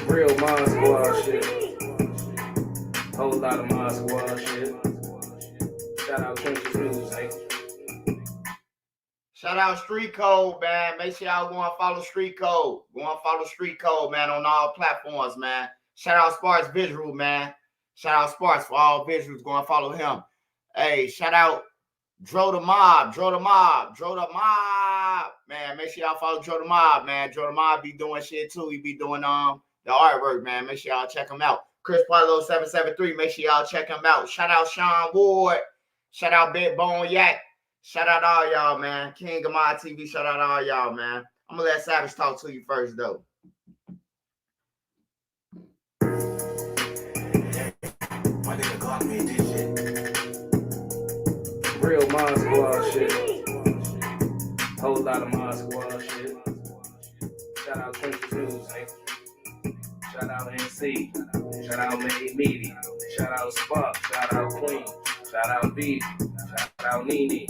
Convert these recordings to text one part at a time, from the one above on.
Real Mod Squad shit. Whole lot of Mod Squad shit. Shout out Trenches Music. Shout out Street Code, man. Make sure y'all go and follow Street Code. Go and follow Street Code, man, on all platforms, man. Shout out Sparks Visual, man. Shout out Sparks for all visuals. Go and follow him. Hey, shout out Dro the Mob. Man, make sure y'all follow Dro the Mob, man. Dro the Mob be doing shit too. He be doing the artwork, man. Make sure y'all check him out. Chris Parlow 773. Make sure y'all check him out. Shout out Sean Ward. Shout out Big Bone Yak. Shout out all y'all, man. King of My TV. Shout out all y'all, man. I'm gonna let Savage talk to you first, though. My nigga Glock made this shit. Real Mod Squad shit. Whole lot of Mod Squad shit. Shout out Trenches Music. Shout out NC. Shout out Made Media. Shout out Spark. Shout out Queen. Shout out B. Shout out Nene.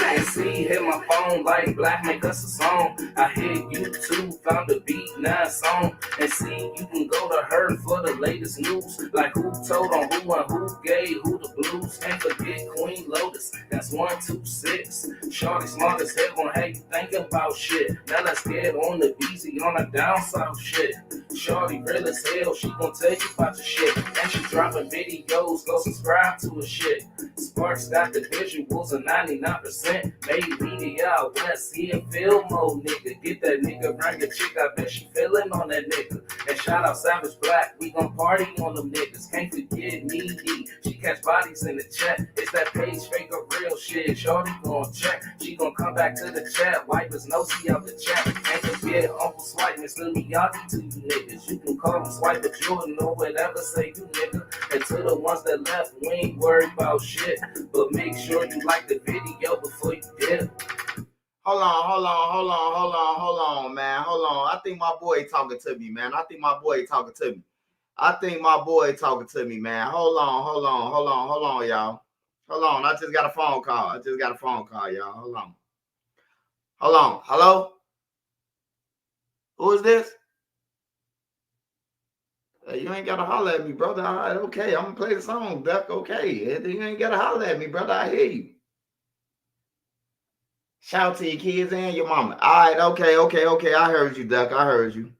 And see, hit my phone like Black make us a song. I hit YouTube, found a beat, now a song. And see, you can go to her for the latest news. Like who told on who and who gave who the blues. Can't forget Queen Lotus, that's 126. Shorty smart as hell, gon' have you thinking about shit. Now let's get on the easy, on the down south shit. Shorty real as hell, she gon' tell you about the shit. And she dropping videos, go subscribe to her shit. Sparks got the visuals of 99%. Made media out west, he in film mode, nigga. Get that nigga, bring a chick, I bet she feeling on that nigga. And shout out Savage Black, we gon' party on them niggas. Can't forget Nene, she catch bodies in the chat. It's that page fake or real shit, shorty gon' check. She gon' come back to the chat, wipe his nosy out the chat. Can't forget Uncle Swipe, Mr. Miyagi to you niggas. You can call him Swipe, but you'll know whatever say you nigga. And to the ones that left, we ain't worried about shit. But make sure you like the video before you dip. Hold on, man. Hold on. I think my boy talking to me, man. Hold on, y'all. Hold on. I just got a phone call, y'all. Hold on. Hello? Who is this? Hey, you ain't got to holler at me, brother. All right, okay. I'm going to play the song, Duck. Okay. You ain't got to holler at me, brother. I hear you. Shout to your kids and your mama. All right, okay. I heard you, Duck. I heard you.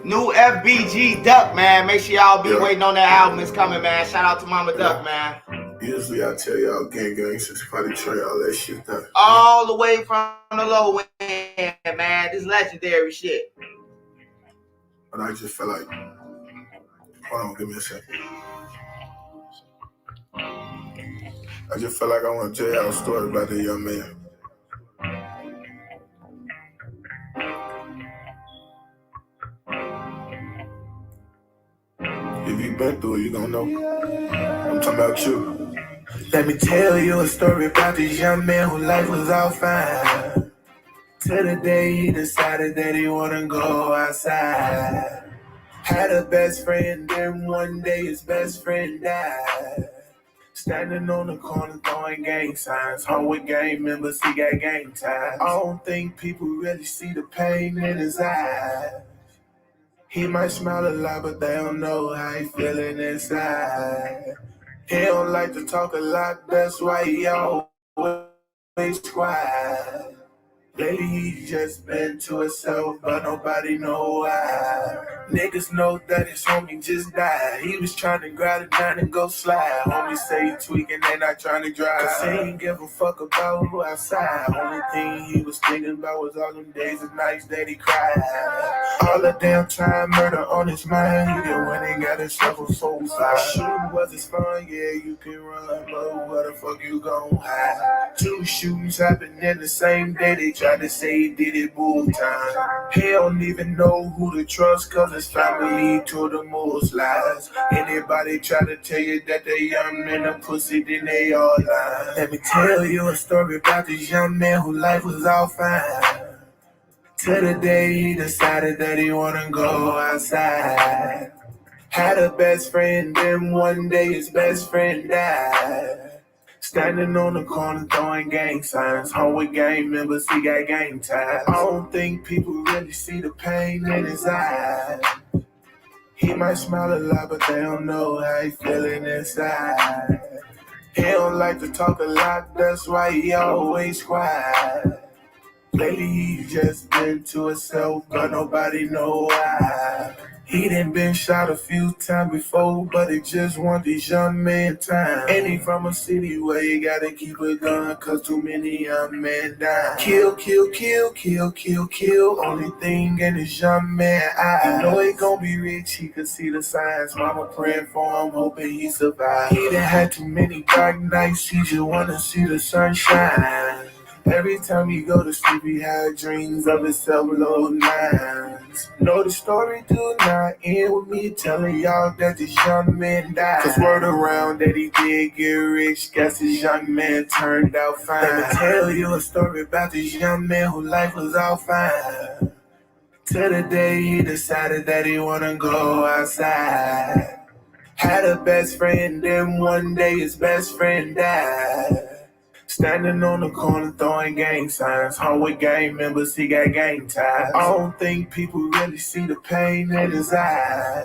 New FBG Duck, man. Make sure y'all be waiting on that album. It's coming, man. Shout out to Mama Duck, man. Usually I tell y'all gang, certified Detroit, all that shit. All the way from the low end, man. This legendary shit. But I just feel like, hold on, give me a second. I just feel like I want to tell y'all a story about that young man. If you been through it, you gon' know. I'm talking about you. Let me tell you a story about this young man whose life was all fine. Till the day he decided that he wanna go outside. Had a best friend, then one day his best friend died. Standing on the corner throwing gang signs. Home with gang members, he got gang ties. I don't think people really see the pain in his eyes. He might smile a lot, but they don't know how he feeling inside. He don't like to talk a lot, that's why he always quiet. Lately he just been to himself, but nobody know why. Niggas know that his homie just died. He was trying to grab it down and go slide. Homie say he tweaking, they not trying to drive. Cause he ain't give a fuck about who outside. Only thing he was thinking about was all them days and nights that he cried. All the damn time murder on his mind. He did when he got himself a soul side. Shooting was his fun, yeah, you can run, but where the fuck you gon' hide? 2 shootings happened in the same day. They tried to say he did it both times. He don't even know who to trust, cause his family to the most lies. Anybody try to tell you that they young men a pussy, then they all lie. Let me tell you a story about this young man whose life was all fine. Till the day he decided that he wanna go outside. Had a best friend, then one day his best friend died. Standing on the corner throwing gang signs. Home with gang members, he got gang ties. I don't think people really see the pain in his eyes. He might smile a lot, but they don't know how he feeling inside. He don't like to talk a lot, that's why he always quiet. Lately he just been to himself, but nobody know why. He done been shot a few times before, but he just want these young men time. And he from a city where you gotta keep a gun, cause too many young men die. Kill, kill, kill, kill, kill, kill. Only thing in his young man eye. You know he gon' be rich, he can see the signs. Mama praying for him, hoping he survive. He done had too many dark nights, he just wanna see the sunshine. Every time he go to sleep, he had dreams of himself low nines. Know the story do not end with me telling y'all that this young man died. Cause word around that he did get rich, guess this young man turned out fine. Let me tell you a story about this young man whose life was all fine. Till the day he decided that he wanna go outside. Had a best friend, then one day his best friend died. Standing on the corner throwing gang signs. Home with gang members, he got gang ties. I don't think people really see the pain in his eyes.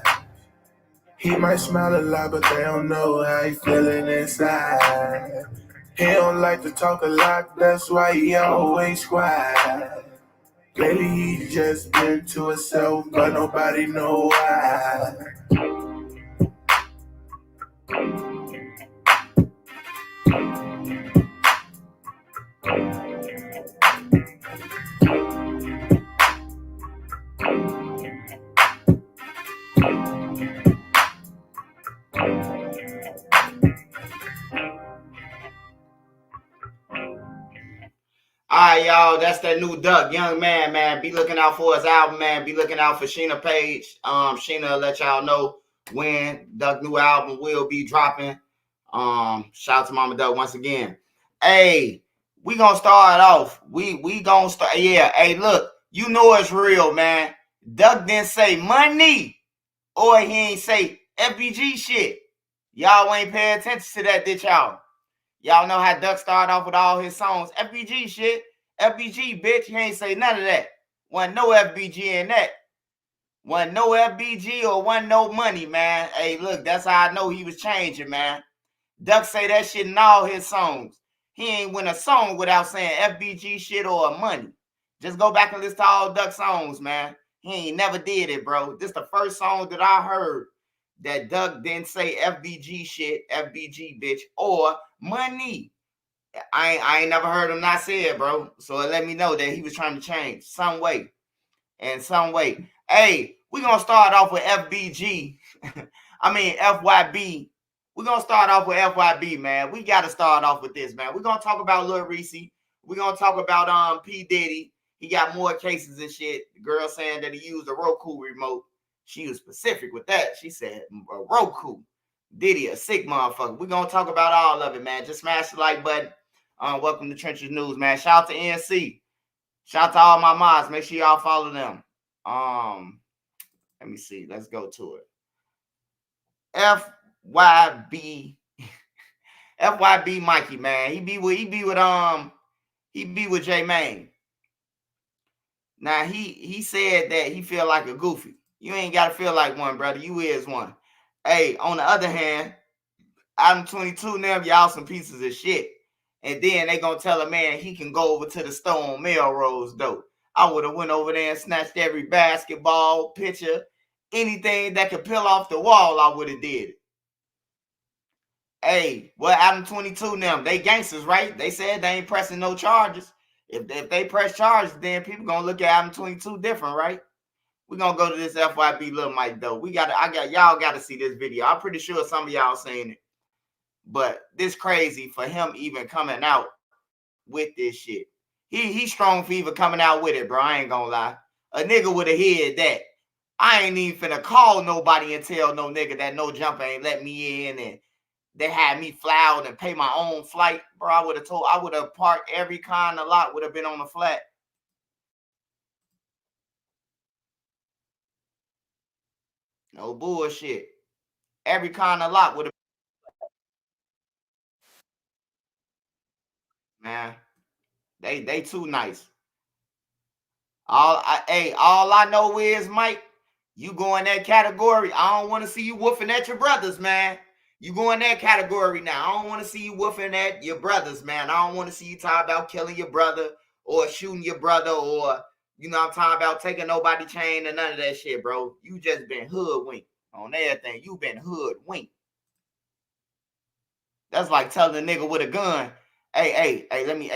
He might smile a lot, but they don't know how he feeling inside. He don't like to talk a lot, that's why he always quiet. Lately he just been to himself, but nobody know why. All right, y'all, that's that new Duck, Young Man, man. Be looking out for his album, man. Be looking out for Sheena Page. Sheena will let y'all know when Duck new album will be dropping. Shout out to Mama Duck once again. Hey, we gonna start off. We gonna start. Yeah. Hey, look, you know it's real, man. Duck didn't say money, or he ain't say FBG shit. Y'all ain't pay attention to that, did y'all? Y'all know how Duck started off with all his songs. FBG shit. FBG, bitch. He ain't say none of that. Wasn't no FBG in that. Wasn't no FBG or wasn't no money, man. Hey, look, that's how I know he was changing, man. Duck say that shit in all his songs. He ain't win a song without saying FBG shit or money. Just go back and listen to all Duck songs, man. He ain't never did it, bro. This the first song that I heard that Duck didn't say FBG shit, FBG bitch, or money. I ain't never heard him not say it, bro. So it let me know that he was trying to change some way. In some way. Hey, we're going to start off with FBG. I mean, FYB. We're going to start off with FYB, man. We got to start off with this, man. We're going to talk about Lil Reese. We're going to talk about P. Diddy. He got more cases and shit. The girl saying that he used a Roku remote. She was specific with that. She said, a Roku. Diddy, a sick motherfucker. We're going to talk about all of it, man. Just smash the like button. Welcome to Trenches News, man. Shout out to NC. Shout out to all my mods. Make sure y'all follow them. Let me see. Let's go to it. FYB. FYB Mikey, man. He be with J Mane. Now he said that he feel like a goofy. You ain't gotta feel like one, brother. You is one. Hey, on the other hand, I'm 22 now, y'all some pieces of shit. And then they gonna tell a man he can go over to the store on Melrose, though. I would have went over there and snatched every basketball, picture, anything that could peel off the wall, I would have did it. Hey, well, I'm 22 now. They gangsters, right? They said they ain't pressing no charges. If they press charges, then people gonna look at I'm 22 different, right? We're gonna go to this FYB Lil Mike, though. Y'all gotta see this video. I'm pretty sure some of y'all seen it. But this crazy for him even coming out with this shit. He's strong for even coming out with it, bro. I ain't gonna lie. A nigga would have hid that. I ain't even finna call nobody and tell no nigga that no jumper ain't let me in and they had me fly out and pay my own flight. Bro, I would have parked every kind of lot, would have been on the flat. No bullshit. Every kind of lot would have. man. They too nice. All I know is, Mike, you go in that category. I don't want to see you woofing at your brothers, man. You go in that category now. I don't want to see you woofing at your brothers, man. I don't want to see you talk about killing your brother or shooting your brother or, you know, I'm talking about taking nobody chain and none of that shit, bro. You just been hoodwinked on everything. You been hoodwinked. That's like telling a nigga with a gun, hey, let me,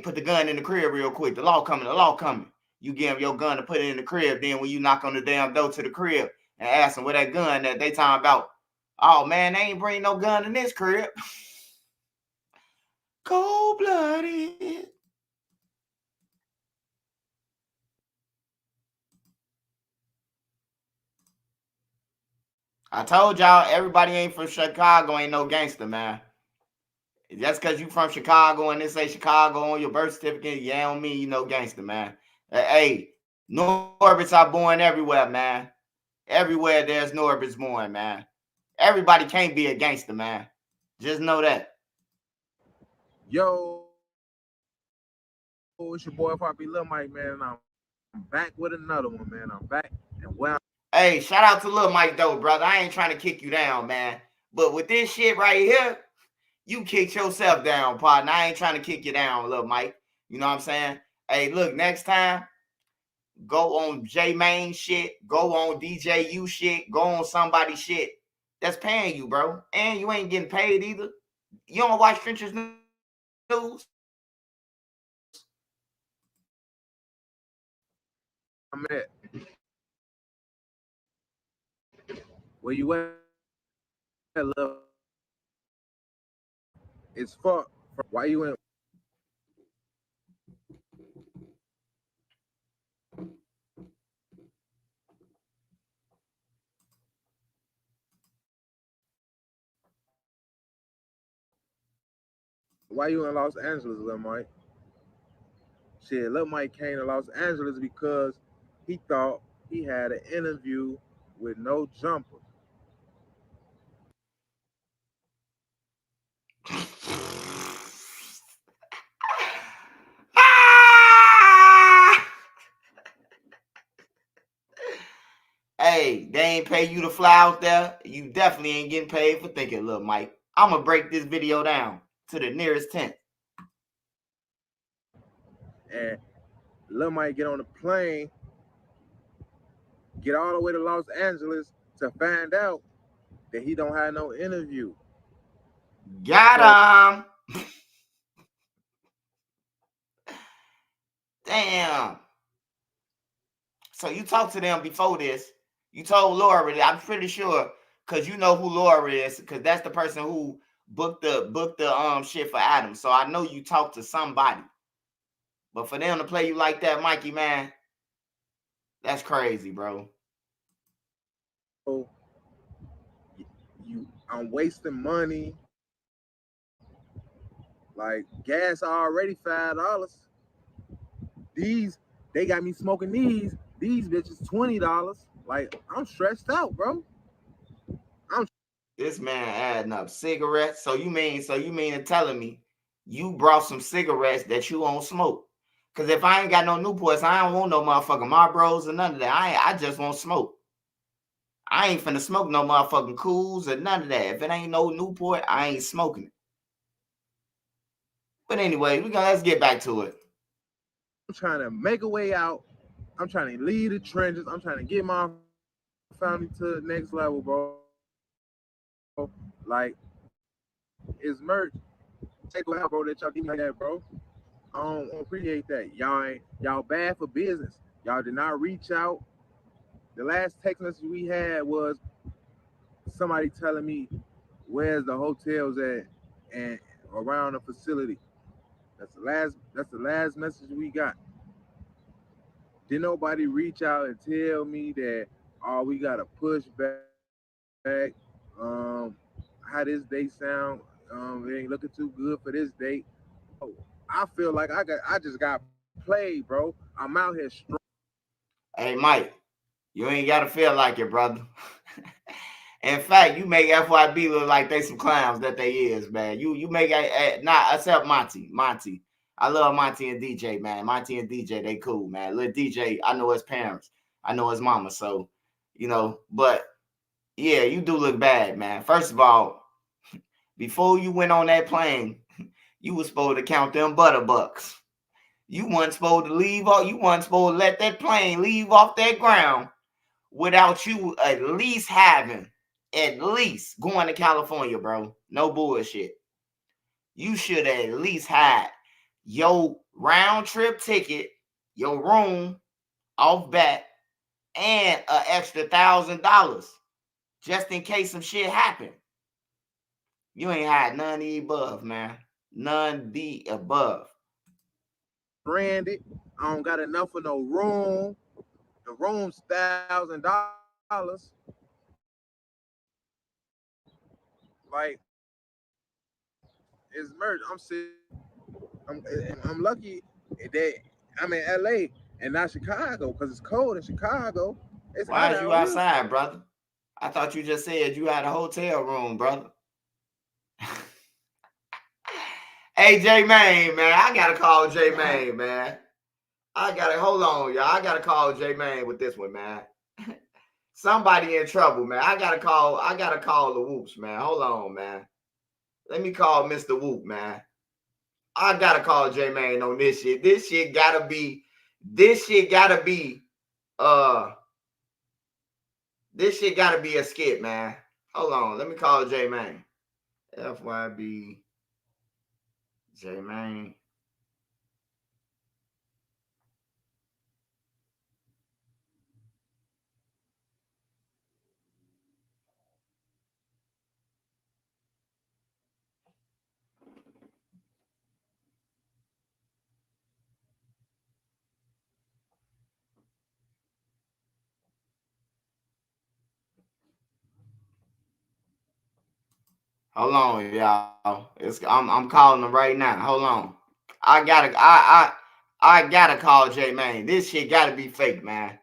put the gun in the crib real quick. The law coming. You give him your gun to put it in the crib. Then when you knock on the damn door to the crib and ask them where that gun that they talking about, oh man, they ain't bring no gun in this crib. Cold-blooded. I told y'all everybody ain't from Chicago ain't no gangster, man. Just because you from Chicago and they say Chicago on your birth certificate, yeah, don't mean you no gangster, man. Hey, Norbits are born everywhere, man. Everywhere there's Norbits born, man. Everybody can't be a gangster, man. Just know that. Yo, it's your boy FYB Lil Mike, man, and I'm back with another one, man. I'm back and well. Hey, shout out to Lil Mike though, brother. I ain't trying to kick you down, man. But with this shit right here, you kicked yourself down, partner. I ain't trying to kick you down, Lil Mike. You know what I'm saying? Hey, look, next time, go on J Main shit, go on DJU shit, go on somebody shit that's paying you, bro. And you ain't getting paid either. You don't watch Trenches News? I'm at. Where you at, love? It's fuck. Why you in? Why you in Los Angeles, Lil Mike? Shit, Lil Mike came to Los Angeles because he thought he had an interview with no jumper. Hey, they ain't pay you to fly out there. You definitely ain't getting paid for thinking, Lil Mike. I'm going to break this video down to the nearest tenth. And Lil Mike get on the plane, get all the way to Los Angeles to find out that he don't have no interview. Got him. Damn. So you talked to them before this. You told Laura, I'm pretty sure, because you know who Laura is, because that's the person who booked the shit for Adam. So I know you talked to somebody. But for them to play you like that, Mikey, man, that's crazy, bro. So I'm wasting money. Like gas already $5. They got me smoking these bitches $20. Like I'm stressed out, bro. This man adding up cigarettes. So you mean to telling me you brought some cigarettes that you won't smoke? Because if I ain't got no Newports, I don't want no motherfucking Marlboros or none of that. I just won't smoke. I ain't finna smoke no motherfucking Cools or none of that. If it ain't no Newport, I ain't smoking it. But anyway, let's get back to it. I'm trying to make a way out. I'm trying to leave the trenches. I'm trying to get my family to the next level, bro. Like, it's merch. Take away, bro, that y'all give me that, bro. I don't appreciate that. Y'all bad for business. Y'all did not reach out. The last text message we had was somebody telling me where's the hotels at and around the facility. That's the last message we got. Did nobody reach out and tell me that we gotta push back? How this date sound? It ain't looking too good for this date. Oh, I feel like I just got played, bro. I'm out here strong. Hey, Mike, you ain't gotta feel like it, brother. In fact, you make FYB look like they some clowns that they is, man. You make not except Monty. I love Monty and DJ, man. Monty and DJ, they cool, man. Little DJ, I know his parents. I know his mama. So, you know, but yeah, you do look bad, man. First of all, before you went on that plane, you was supposed to count them butter bucks. You weren't supposed to leave off. You weren't supposed to let that plane leave off that ground without you at least going to California, bro. No bullshit. You should have at least had your round trip ticket, your room off bat, and an extra $1,000 just in case some shit happened. You ain't had none of the above, man. None of the above. Branded. I don't got enough for no room. The room's $1,000. Like, it's merch. I'm lucky that I'm in LA and not Chicago because it's cold in Chicago. It's Why hot is you out outside, here. brother? I thought you just said you had a hotel room, brother. Hey, J Main, man. I gotta call J Main, man. Hold on, y'all. I gotta call J Main with this one, man. Somebody in trouble, man. I gotta call the Whoops, man. Hold on, man. Let me call Mr. Whoop, man. I gotta call J Main on this shit. This shit gotta be a skit, man. Hold on. Let me call J Main. FYB J Main. Hold on, y'all. I'm calling him right now. Hold on. I gotta call J Main. This shit gotta be fake, man.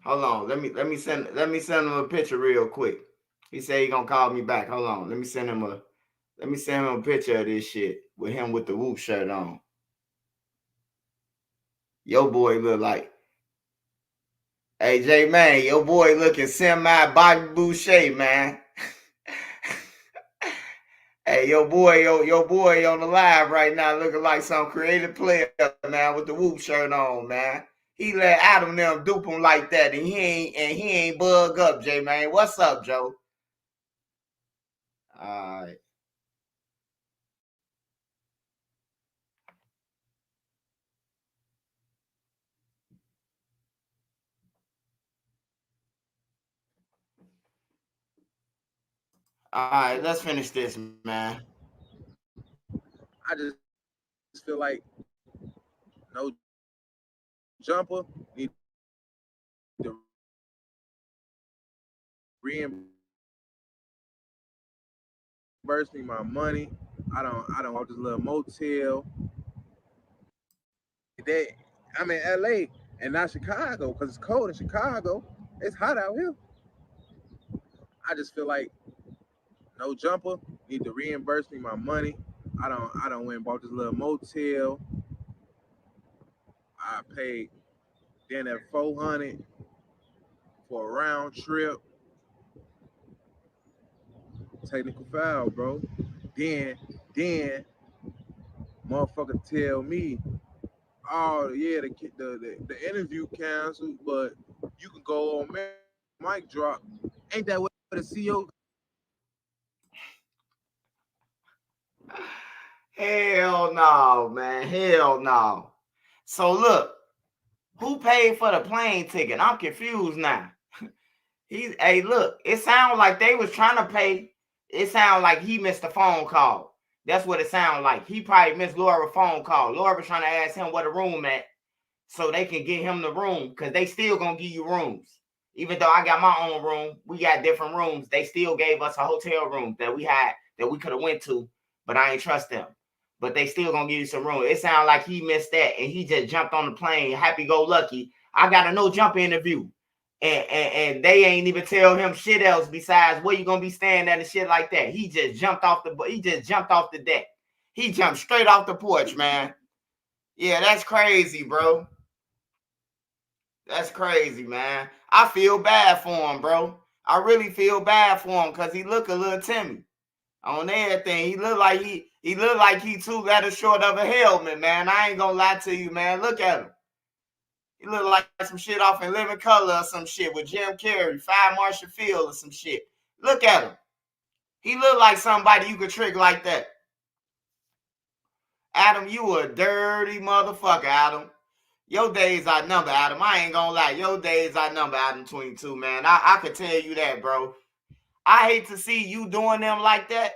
Hold on. Let me send him a picture real quick. He said he gonna call me back. Hold on. Let me send him a picture of this shit with him with the Whoop shirt on. Your boy look like, hey J Man, your boy looking semi Bobby Boucher, man. Hey, your boy on the live right now looking like some creative player, man, with the Whoop shirt on, man. He let Adam them dupe him like that, and he ain't bug up, J Man. What's up, Joe? All right. All right, let's finish this, man. I just feel like no jumper need to reimburse me my money. I don't want this little motel. I'm in LA and not Chicago because it's cold in Chicago. It's hot out here. I just feel like no jumper need to reimburse me my money. I don't went and bought this little motel. I paid then at $400 for a round trip. Technical foul, bro. Then motherfucker tell me, oh yeah, the interview canceled, but you can go on mic drop. Ain't that what the CEO? Hell no, man. Hell no. So look, who paid for the plane ticket? I'm confused now. Hey, look, it sounds like they was trying to pay. It sounds like he missed a phone call. That's what it sounds like. He probably missed Laura's phone call. Laura was trying to ask him where the room at so they can get him the room because they still gonna give you rooms. Even though I got my own room, we got different rooms. They still gave us a hotel room that we could have went to, but I ain't trust them. but they still gonna give you some room. It sounds like he missed that, and he just jumped on the plane, happy-go-lucky. I got a no-jump interview, and they ain't even tell him shit else besides where you gonna be staying at and shit like that. He just jumped off the deck. He jumped straight off the porch, man. Yeah, that's crazy, bro. That's crazy, man. I feel bad for him, bro. I really feel bad for him because he look a little timid on everything. He look like he 2 letters short of a helmet, man. I ain't gonna lie to you, man. Look at him. He look like some shit off in Living Color or some shit with Jim Carrey, Five Marshall Field or some shit. Look at him. He look like somebody you could trick like that. Adam, you a dirty motherfucker, Adam. Your days are numbered, Adam. I ain't gonna lie. Your days are numbered, Adam 22, man. I could tell you that, bro. I hate to see you doing them like that,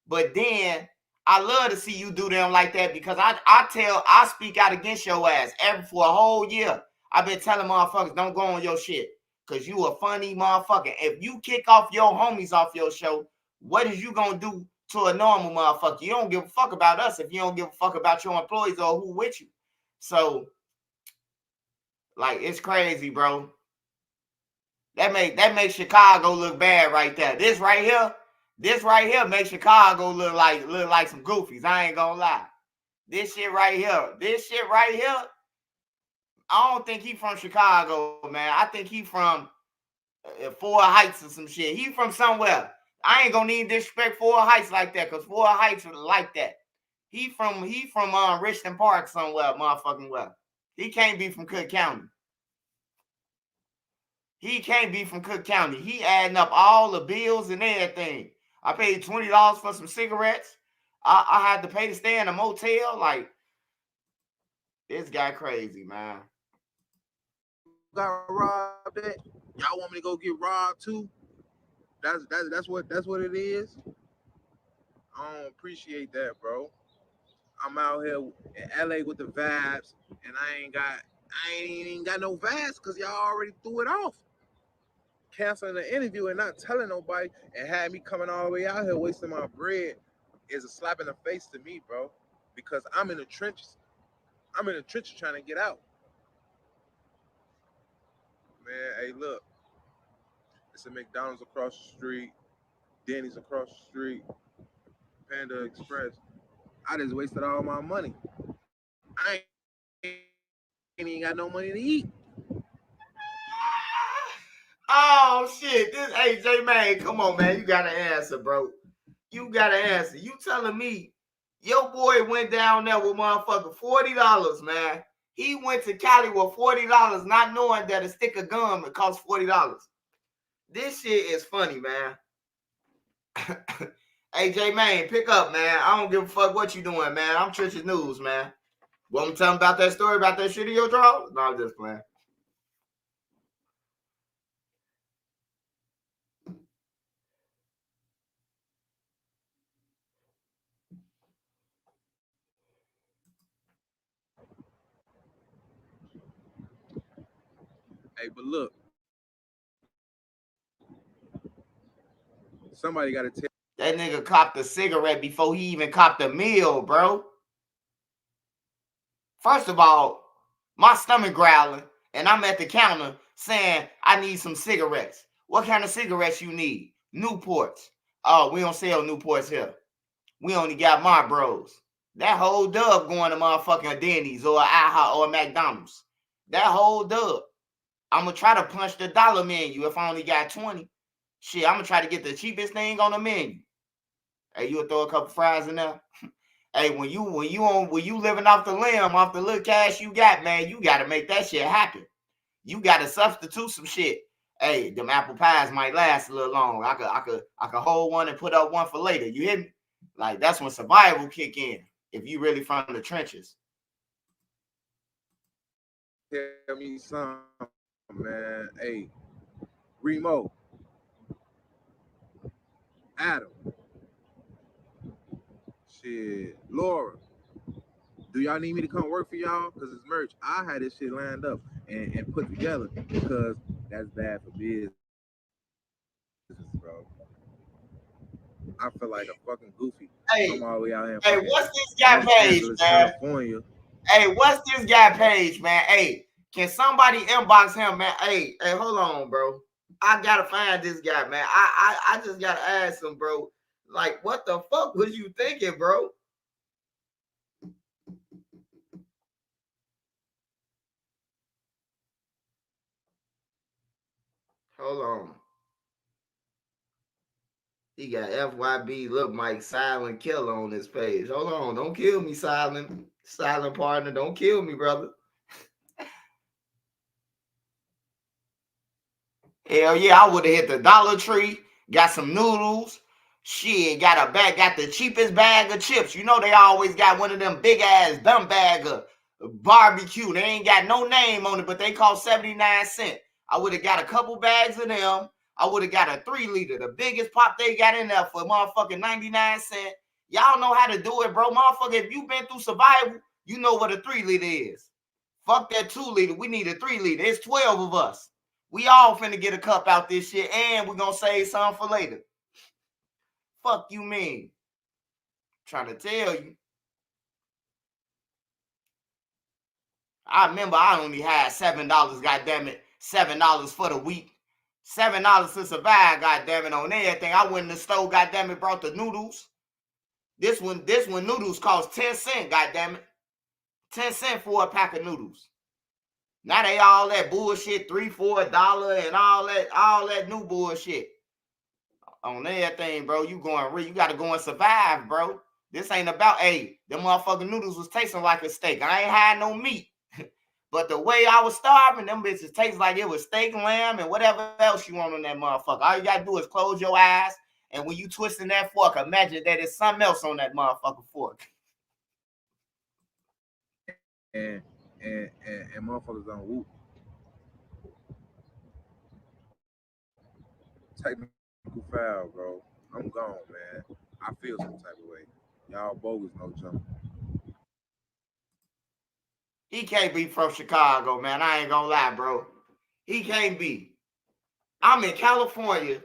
but then I love to see you do them like that because I speak out against your ass for a whole year. I've been telling motherfuckers don't go on your shit because you a funny motherfucker. If you kick off your homies off your show, what is you gonna do to a normal motherfucker? You don't give a fuck about us if you don't give a fuck about your employees or who with you. So, like, it's crazy, bro. That makes Chicago look bad right there. This right here makes Chicago look like some goofies. I ain't gonna lie. This shit right here, I don't think he from Chicago, man. I think he from Fort Heights or some shit. He from somewhere. I ain't gonna need disrespect Fort Heights like that, cause Fort Heights are like that. He from Richmond Park somewhere, motherfucking well. He can't be from Cook County. He can't be from Cook County. He adding up all the bills and everything. I paid $20 for some cigarettes. I had to pay to stay in a motel. Like, this guy crazy, man. Got robbed at. Y'all want me to go get robbed too? That's what it is. I don't appreciate that, bro. I'm out here in LA with the vibes, and I ain't even got no vibes because y'all already threw it off. Canceling the interview and not telling nobody and had me coming all the way out here wasting my bread is a slap in the face to me, bro. Because I'm in the trenches. I'm in the trenches trying to get out. Man, hey, look. It's a McDonald's across the street, Denny's across the street, Panda Express. I just wasted all my money. I ain't even got no money to eat. Oh shit! Hey J Man, come on, man. You gotta answer, bro. You gotta answer. You telling me your boy went down there with motherfucker $40, man. He went to Cali with $40, not knowing that a stick of gum would cost $40. This shit is funny, man. Hey J Man, pick up, man. I don't give a fuck what you doing, man. I'm Trenches News, man. Want me to tell him about that story about that shit in your draw? No, I'm just playing. Hey, but look. Somebody got to tell. That nigga copped a cigarette before he even copped a meal, bro. First of all, my stomach growling, and I'm at the counter saying I need some cigarettes. What kind of cigarettes you need? Newports. Oh, we don't sell Newports here. We only got Marlboros. That whole dub going to motherfucking Denny's or IHOP or McDonald's. That whole dub. I'm going to try to punch the dollar menu if I only got 20. Shit, I'm going to try to get the cheapest thing on the menu. Hey, you'll throw a couple fries in there? Hey, when you living off the limb, off the little cash you got, man, you got to make that shit happen. You got to substitute some shit. Hey, them apple pies might last a little long. I could hold one and put up one for later. You hear me? Like, that's when survival kick in. If you really from the trenches. Tell me something, man. Hey, Remo, Adam, shit, Laura. Do y'all need me to come work for y'all? Because it's merch. I had this shit lined up and put together because that's bad for business, bro. I feel like a fucking goofy. Hey, I'm all the way out here. hey, what's this guy Los page, Angeles, man? California. Hey, what's this guy page, man? Hey, can somebody inbox him, man? Hey, hold on, bro. I gotta find this guy, man. I just gotta ask him, bro. Like, what the fuck was you thinking, bro? Hold on. He got FYB Lil Mike Silent Killer on his page. Hold on. Don't kill me, Silent partner. Don't kill me, brother. Hell yeah, I would have hit the Dollar Tree, got some noodles. Shit, got the cheapest bag of chips. You know they always got one of them big ass dumb bag of barbecue. They ain't got no name on it, but they cost 79 cents. I would have got a couple bags of them. I would have got a 3 liter, the biggest pop they got in there for motherfucking 99 cents. Y'all know how to do it, bro. Motherfucker, if you been through survival, you know what a 3 liter is. Fuck that 2 liter. We need a 3 liter. It's 12 of us. We all finna get a cup out this shit, and we're gonna save some for later. Fuck you mean? Trying to tell you. I remember I only had $7, goddammit. $7 for the week. $7 to survive, goddammit, on everything. I went in the store, goddammit, brought the noodles. This one noodles cost 10 cents, goddammit. 10 cents for a pack of noodles. Now they all that bullshit, $3, $4, and all that new bullshit. On everything, bro. You gotta go and survive, bro. This ain't about, hey, them motherfucking noodles was tasting like a steak. I ain't had no meat. But the way I was starving, them bitches taste like it was steak, lamb, and whatever else you want on that motherfucker. All you gotta do is close your eyes, and when you twisting that fork, imagine that there's something else on that motherfucking fork. And motherfuckers don't whoop. Technical foul, bro. I'm gone, man. I feel some type of way. Y'all bogus, no jump. He can't be from Chicago, man. I ain't gonna lie, bro. He can't be. I'm in California.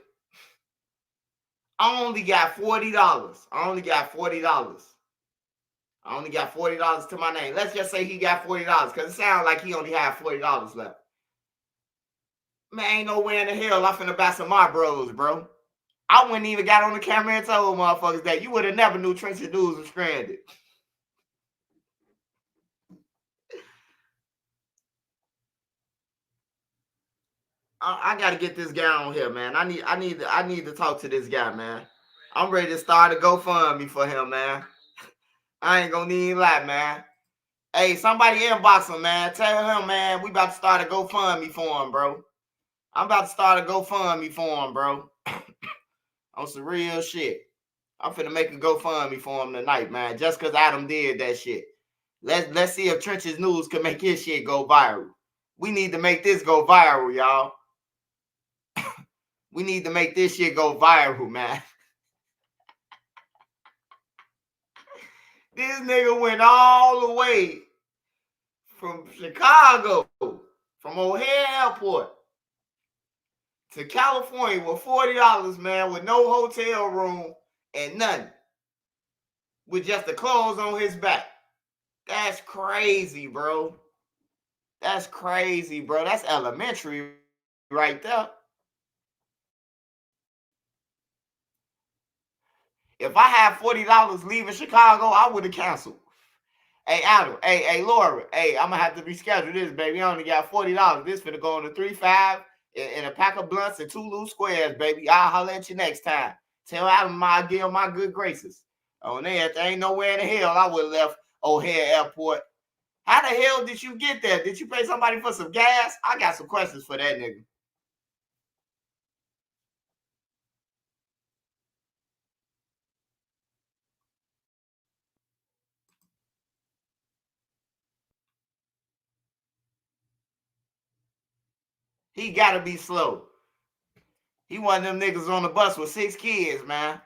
I only got $40. I only got $40 to my name. Let's just say he got $40, because it sounds like he only had $40 left. Man, ain't no way in the hell I'm finna buy some my bros, bro. I wouldn't even got on the camera and told motherfuckers that. You would have never knew Trench's News was stranded. I gotta get this guy on here, man. I need to talk to this guy, man. I'm ready to start a GoFundMe for him, man. I ain't gonna even lie, man. Hey, somebody inbox him, man. Tell him, man, we about to start a GoFundMe for him, bro. I'm about to start a GoFundMe for him, bro. On some real shit. I'm finna make a GoFundMe for him tonight, man. Just because Adam did that shit. Let's see if Trench's News can make his shit go viral. We need to make this go viral, y'all. We need to make this shit go viral, man. This nigga went all the way from Chicago, from O'Hare Airport, to California with $40, man, with no hotel room and nothing. With just the clothes on his back. That's crazy, bro. That's crazy, bro. That's elementary right there. If I had $40 leaving Chicago, I would have canceled. Hey, Adam. Hey, Laura. Hey, I'm going to have to reschedule this, baby. I only got $40. This finna go on to 3-5 and a pack of blunts and 2 loose squares, baby. I'll holler at you next time. Tell Adam I'll give him my good graces. On there, there ain't nowhere in the hell I would have left O'Hare Airport. How the hell did you get there? Did you pay somebody for some gas? I got some questions for that nigga. He gotta be slow. He one of them niggas on the bus with 6 kids, man.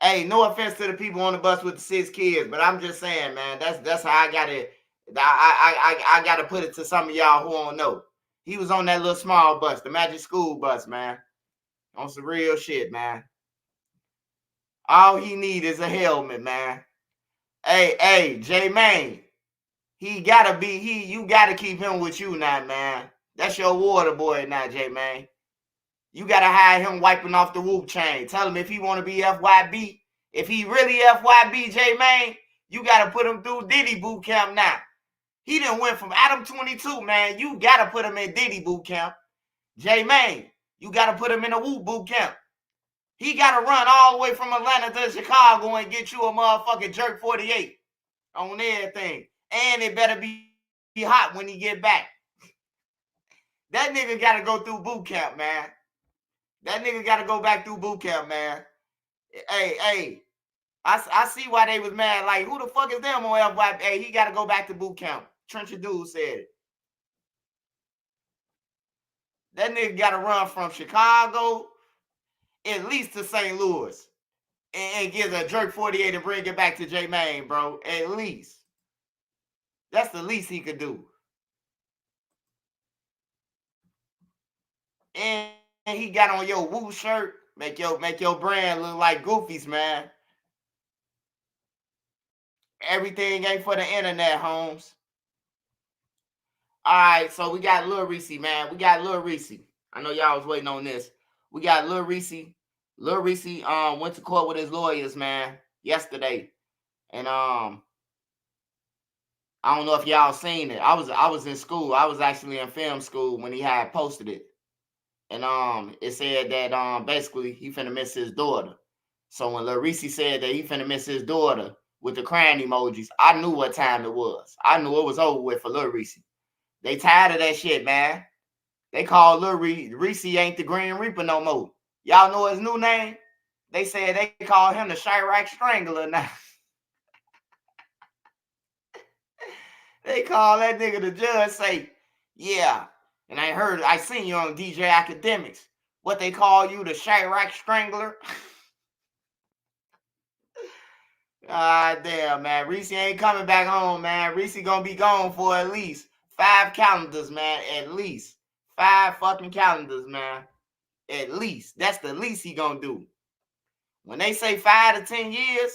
Hey, no offense to the people on the bus with the 6 kids, but I'm just saying, man, that's how I got it. I got to put it to some of y'all who don't know. He was on that little small bus, the Magic School bus, man. On some real shit, man. All he need is a helmet, man. Hey, J-Man. You gotta keep him with you now, man. That's your water boy now, J-Man. You gotta hide him wiping off the whoop chain. Tell him if he want to be FYB, if he really FYB, J-Man, you gotta put him through Diddy boot camp now. He done went from Adam 22, man. You gotta put him in Diddy boot camp. J-Man, you gotta put him in a whoop boot camp. He gotta run all the way from Atlanta to Chicago and get you a motherfucking jerk 48 on everything. And it better be hot when he get back. That nigga gotta go through boot camp, man. That nigga gotta go back through boot camp, man. Hey, I see why they was mad. Like, who the fuck is them on FYB? Hey, he gotta go back to boot camp. Trencher Dude said it. That nigga gotta run from Chicago at least to St. Louis and get a jerk 48 and bring it back to J-Man, bro. At least. That's the least he could do. And he got on your Woo shirt. Make your brand look like Goofies, man. Everything ain't for the internet, Holmes. All right, so we got Lil Reese, man. We got Lil Reese. I know y'all was waiting on this. We got Lil Reese. Lil Reese went to court with his lawyers, man, yesterday. And I don't know if y'all seen it. I was in school. I was actually in film school when he had posted it. And it said that basically he finna miss his daughter. So when Lil Reese said that he finna miss his daughter with the crying emojis, I knew what time it was. I knew it was over with for Lil Reese. They tired of that shit, man. They call Lil Reese ain't the Green Reaper no more. Y'all know his new name? They said they call him the Chirac Strangler now. They call that nigga the judge, say, yeah. And I seen you on DJ Academics. What they call you, the Chirac Strangler? Damn, man. Reese ain't coming back home, man. Reese gonna be gone for at least 5 calendars, man. At least 5 fucking calendars, man. At least. That's the least he gonna do. When they say 5 to 10 years,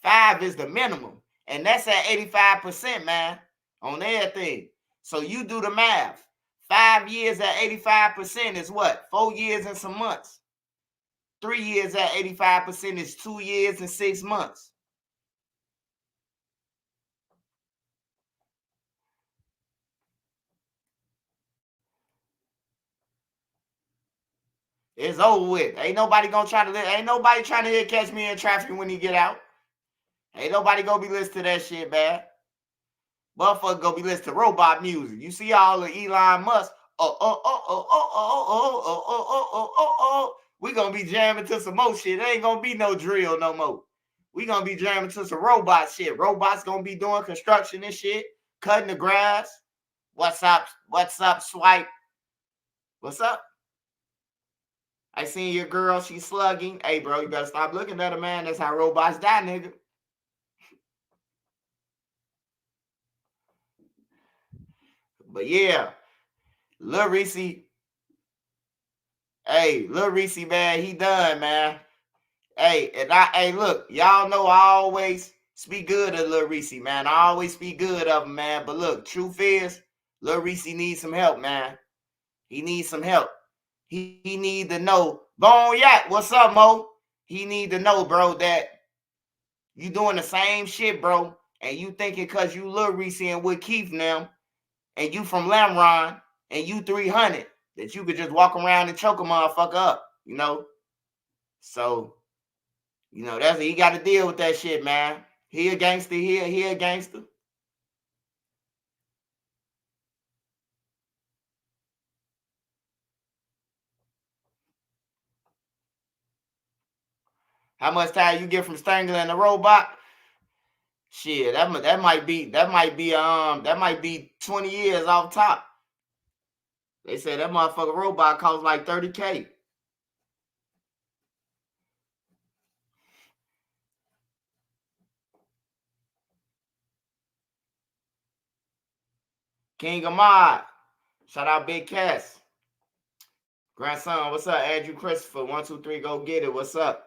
5 is the minimum. And that's at 85%, man, on everything. So you do the math. 5 years at 85% is what? 4 years and some months. 3 years at 85% is 2 years and 6 months. It's over with. Ain't nobody trying to hit catch me in traffic when he get out. Ain't nobody gonna be listening to that shit, man. Motherfucker gonna be listening to robot music. You see all the Elon Musk. We gonna be jamming to some more shit. There ain't gonna be no drill no more. We gonna be jamming to some robot shit. Robots gonna be doing construction and shit, cutting the grass. What's up, Swipe? What's up? I seen your girl, she's slugging. Hey, bro, you better stop looking at her, man. That's how robots die, nigga. But yeah, Lil Reese. Hey, Lil Reese, man, he done, man. Hey, look, y'all know I always speak good of Lil Reese, man. I always speak good of him, man. But look, truth is, Lil Reese needs some help, man. He needs some help. He need to know. Bone Yak, what's up, Mo? He need to know, bro, that you doing the same shit, bro. And you thinking because you Lil Reese and with Keith now, and you from Lamron, and you 300, that you could just walk around and choke a motherfucker up, you know? So, you know, he got to deal with that shit, man. He a gangster, he a gangster. How much time you get from strangling a robot? Shit, that might be 20 years off top. They said that motherfucker robot costs like $30K. King Ahmad. Shout out Big Cass. Grandson, what's up? Andrew Christopher, 123, go get it. What's up?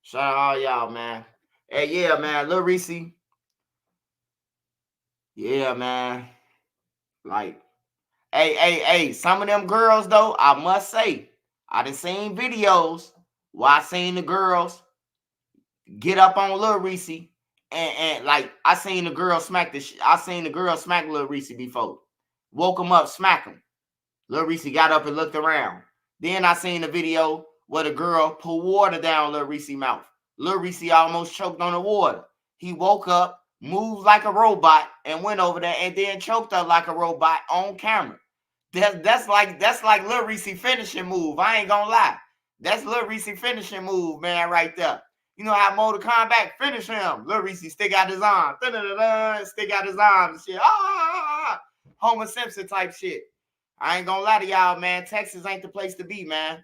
Shout out all y'all, man. Hey, yeah, man. Lil Reese. Yeah, man. Like, hey, some of them girls, though, I must say, I done seen videos where I seen the girls get up on Lil Reese and like I seen the girl smack Lil Reese before. Woke him up, smack him. Lil Reese got up and looked around. Then I seen the video where the girl poured water down Lil Reese's mouth. Lil Reese almost choked on the water. He woke up, moved like a robot, and went over there and then choked her like a robot on camera. That's like Lil Reese finishing move. I ain't gonna lie. That's Lil Reese finishing move, man, right there. You know how Mortal Kombat finish him? Lil Reese stick out his arm. Stick out his arm and shit. Homer Simpson type shit. I ain't gonna lie to y'all, man. Texas ain't the place to be, man.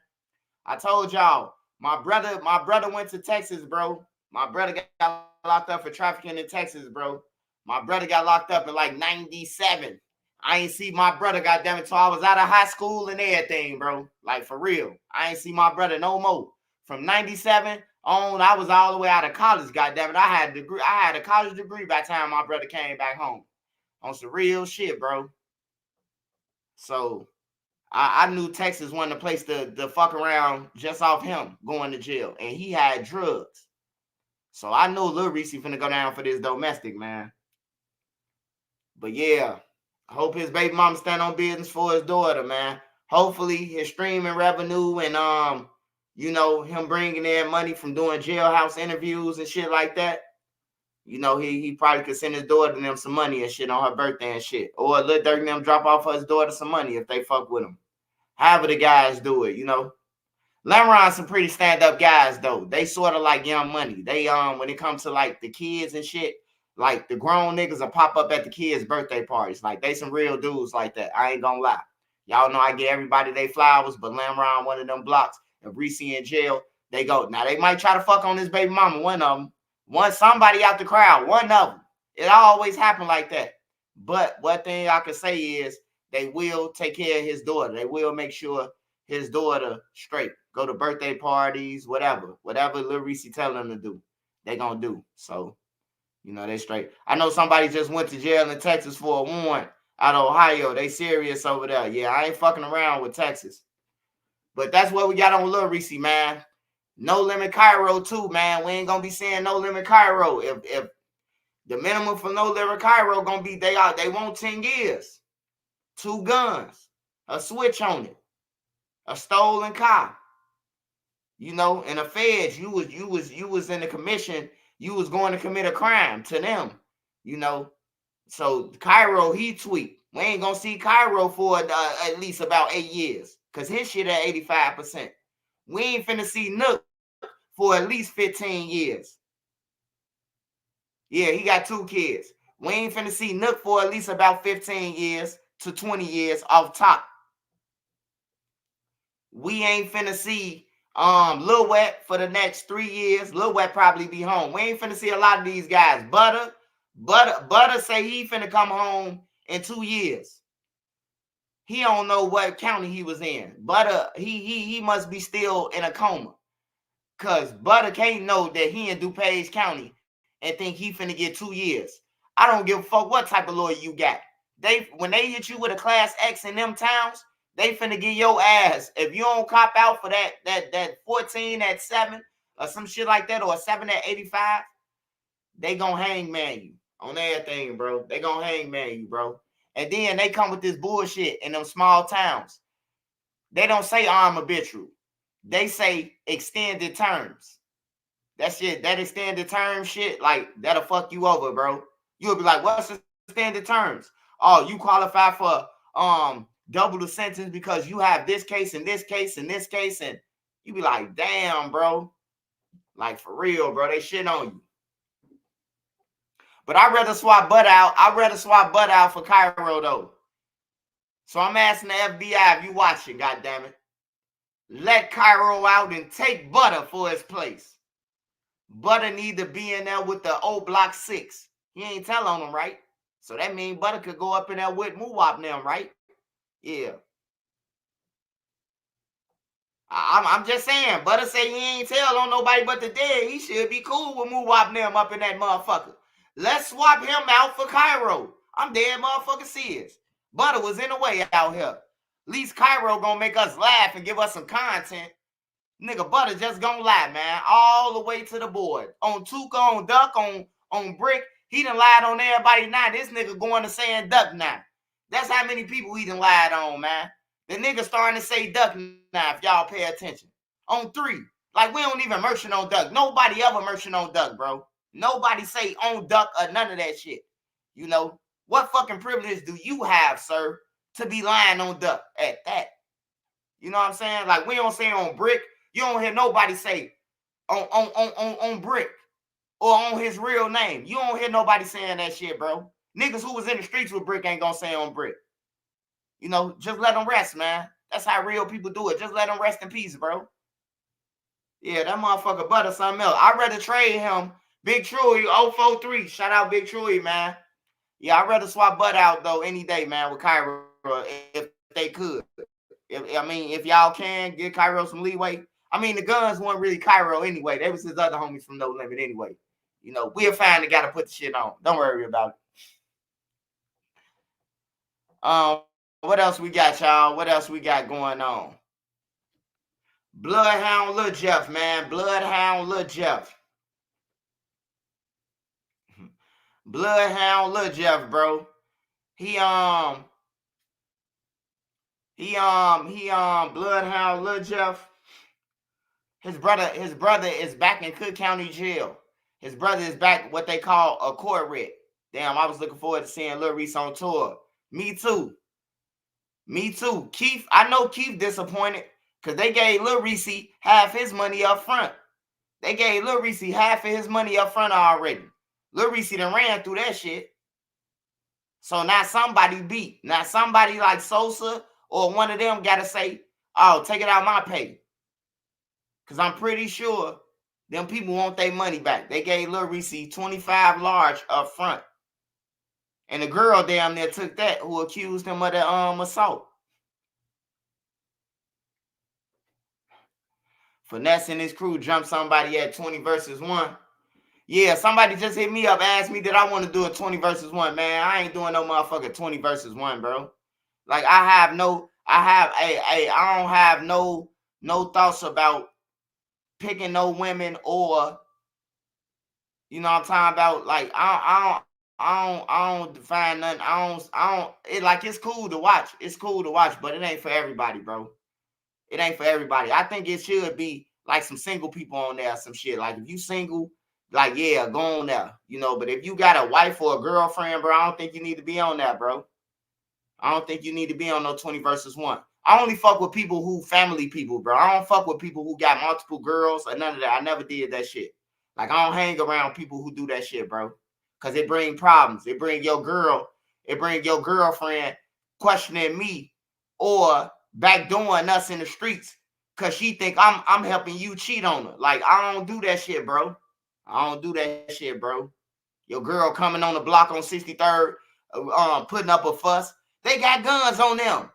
I told y'all, my brother went to Texas, bro. My brother got locked up for trafficking in Texas, bro. My brother got locked up in like 97. I ain't see my brother, goddammit, till I was out of high school and everything, bro. Like, for real. I ain't see my brother no more. From 97 on, I was all the way out of college, goddammit. I had a college degree by the time my brother came back home. On some real shit, bro. So, I knew Texas wasn't a place to fuck around just off him going to jail. And he had drugs. So, I knew Lil Reese finna go down for this domestic, man. But, yeah. I hope his baby mama stand on business for his daughter, man. Hopefully his streaming revenue and you know, him bringing in money from doing jailhouse interviews and shit like that. You know, he probably could send his daughter them some money and shit on her birthday and shit. Or let Dirk and them drop off his daughter some money if they fuck with him. However the guys do it, you know. Lemron's some pretty stand-up guys, though. They sort of like Young Money. They when it comes to like the kids and shit, like the grown niggas will pop up at the kids' birthday parties. Like they some real dudes like that. I ain't gonna lie. Y'all know I get everybody they flowers, but Lemron, one of them blocks, if Reese in jail, they go. Now they might try to fuck on this baby mama, one of them. Somebody out the crowd, one of them. It always happen like that. But one thing I can say is they will take care of his daughter. They will make sure his daughter straight. Go to birthday parties, whatever Lil Reese tell them to do, they gonna do. So, you know, they straight. I know somebody just went to jail in Texas for a warrant out of Ohio. They serious over there. Yeah, I ain't fucking around with Texas. But that's what we got on Lil Reese, man. No Limit Cairo too, man. We ain't gonna be seeing No Limit Cairo. If the minimum for No Limit Cairo gonna be they want 10 years, 2 guns, a switch on it, a stolen car. You know, in the feds, you was in the commission, you was going to commit a crime to them, you know. So Cairo, he tweet. We ain't gonna see Cairo for at least about 8 years, cause his shit at 85%. We ain't finna see Nook for at least 15 years. Yeah, he got 2 kids. We ain't finna see Nook for at least about 15 years to 20 years off top. We ain't finna see Lil Wet for the next 3 years. Lil Wet probably be home. We ain't finna see a lot of these guys. Butter say he finna come home in 2 years. He don't know what county he was in. Butter, he must be still in a coma. Cause Butter can't know that he in DuPage County and think he finna get 2 years. I don't give a fuck what type of lawyer you got. When they hit you with a class X in them towns, they finna get your ass. If you don't cop out for that 14 at 7 or some shit like that, or a 7 at 85, they gonna hangman you on everything, bro. They gonna hangman you, bro. And then they come with this bullshit in them small towns. They don't say arbitral. They say extended terms. That shit, that extended term shit, like, that'll fuck you over, bro. You'll be like, what's the extended terms? Oh, you qualify for double the sentence because you have this case and this case and this case, and you be like, damn, bro. Like, for real, bro. They shit on you. But I'd rather swap Butt out. I'd rather swap Butt out for Cairo, though. So I'm asking the FBI, if you watching, goddammit, let Cairo out and take Butter for his place. Butter need to be in there with the old Block 6. He ain't tell on him, right? So that means Butter could go up in there with Muwap now, right? Yeah. I'm just saying, Butter say he ain't tell on nobody but the dead. He should be cool with Muwap them up in that motherfucker. Let's swap him out for Cairo. I'm dead motherfucker serious. Butter was in the way out here. At least Cairo gonna make us laugh and give us some content. Nigga, Butter just gonna lie, man. All the way to the board. On Tuka, on Duck, on Brick. He done lied on everybody now. This nigga going to saying Duck now. That's how many people he done lied on, man. The nigga starting to say Duck now, if y'all pay attention. On 3. Like, we don't even merchant on Duck. Nobody ever merchant on Duck, bro. Nobody say on Duck or none of that shit. You know? What fucking privilege do you have, sir, to be lying on Duck at that? You know what I'm saying? Like, we don't say on Brick. You don't hear nobody say on Brick or on his real name. You don't hear nobody saying that shit, bro. Niggas who was in the streets with Brick ain't gonna say on Brick. You know, just let them rest, man. That's how real people do it. Just let them rest in peace, bro. Yeah, that motherfucker Butter something else. I'd rather trade him. Big Troy, 043. Shout out Big Troy, man. Yeah, I'd rather swap Butter out, though, any day, man, with Cairo if they could. If y'all can, give Cairo some leeway. I mean, the guns weren't really Cairo anyway. They was his other homies from No Limit anyway. You know, we'll find the guy to put the shit on. Don't worry about it. What else we got, y'all? What else we got going on? Bloodhound Lil Jeff, man. Bloodhound Lil Jeff. Bloodhound Lil Jeff, bro. Bloodhound Lil Jeff. His brother is back in Cook County Jail. His brother is back what they call a court writ. Damn, I was looking forward to seeing Lil Reese on tour. Me too. Keith, I know Keith disappointed because they gave Lil Reese half his money up front. They gave Lil Reese half of his money up front already. Lil Reese done ran through that shit. So now somebody beat. Now somebody like Sosa or one of them got to say, oh, take it out my pay. Because I'm pretty sure them people want their money back. They gave Lil Reese 25 large up front. And the girl damn near took that who accused him of the assault. Finesse and his crew jumped somebody at 20 versus 1. Yeah, somebody just hit me up, asked me that I want to do a 20 versus 1. Man, I ain't doing no motherfucker 20 versus 1, bro. Like, I don't have no thoughts about picking no women or, you know what I'm talking about? Like, I don't define nothing. It's cool to watch. It's cool to watch, but it ain't for everybody, bro. It ain't for everybody. I think it should be like some single people on there, some shit. Like, if you single, like, yeah, go on there, you know. But if you got a wife or a girlfriend, bro, I don't think you need to be on that, bro. I don't think you need to be on no 20 versus 1. I only fuck with people who family people, bro. I don't fuck with people who got multiple girls or none of that. I never did that shit. Like, I don't hang around people who do that shit, bro. Because it bring problems. It bring your girlfriend questioning me or backdooring us in the streets because she think I'm helping you cheat on her. Like, I don't do that shit, bro. I don't do that shit, bro. Your girl coming on the block on 63rd, putting up a fuss. They got guns on them.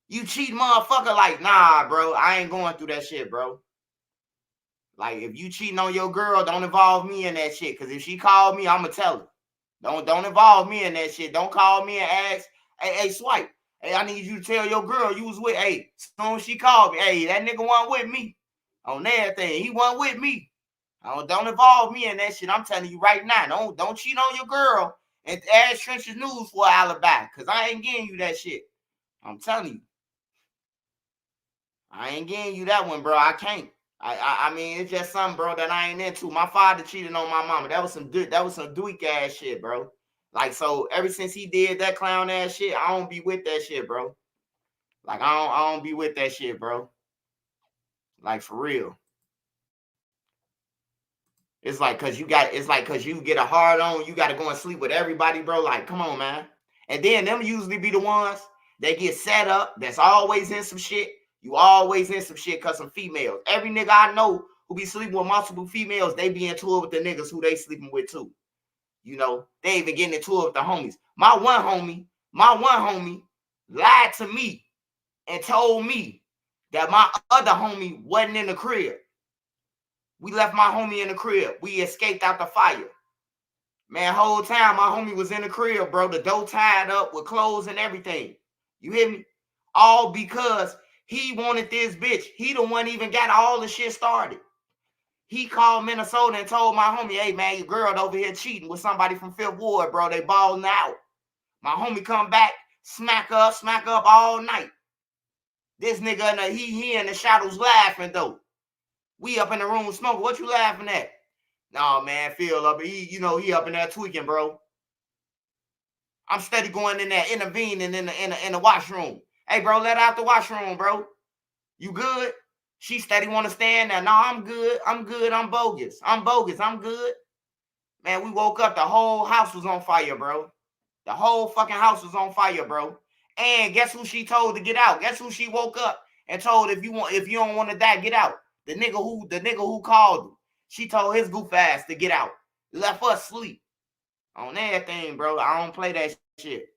You cheat motherfucker, like, nah, bro. I ain't going through that shit, bro. Like, if you cheating on your girl, don't involve me in that shit. Because if she called me, I'ma tell her. Don't involve me in that shit. Don't call me and ask, hey, Swipe. Hey, I need you to tell your girl you was with, hey, soon as she called me, hey, that nigga wasn't with me on everything. He wasn't with me. Don't involve me in that shit. I'm telling you right now. Don't cheat on your girl and ask Trench's News for an alibi. Because I ain't getting you that shit. I'm telling you. I ain't getting you that one, bro. I can't. I mean, it's just something, bro, that I ain't into. My father cheated on my mama. That was some dweek ass shit, bro. Like, so ever since he did that clown ass shit, I don't be with that shit, bro. Like, I don't be with that shit, bro. Like, for real. It's like cause you get a hard on, you gotta go and sleep with everybody, bro. Like, come on, man. And then them usually be the ones that get set up, that's always in some shit. You always in some shit because some females. Every nigga I know who be sleeping with multiple females, they be into it with the niggas who they sleeping with too. You know, they even getting into it with the homies. My one homie lied to me and told me that my other homie wasn't in the crib. We left my homie in the crib. We escaped out the fire. Man, whole time my homie was in the crib, bro. The door tied up with clothes and everything. You hear me? All because he wanted this bitch. He the one even got all the shit started. He called Minnesota and told my homie, hey, man, your girl over here cheating with somebody from Fifth Ward, bro. They balling out. My homie come back, smack up all night. This nigga, he in the shadows laughing, though. We up in the room smoking. What you laughing at? No, man, Phil up. He up in there tweaking, bro. I'm steady going in there, intervening in the washroom. Hey, bro, let out the washroom, bro. You good? She steady want to stand there. No, I'm good. I'm bogus. I'm good. Man, we woke up. The whole house was on fire, bro. The whole fucking house was on fire, bro. And guess who she told to get out? Guess who she woke up and told if you don't want to die, get out. The nigga who called him. She told his goof ass to get out. Left us sleep. On everything, bro. I don't play that shit.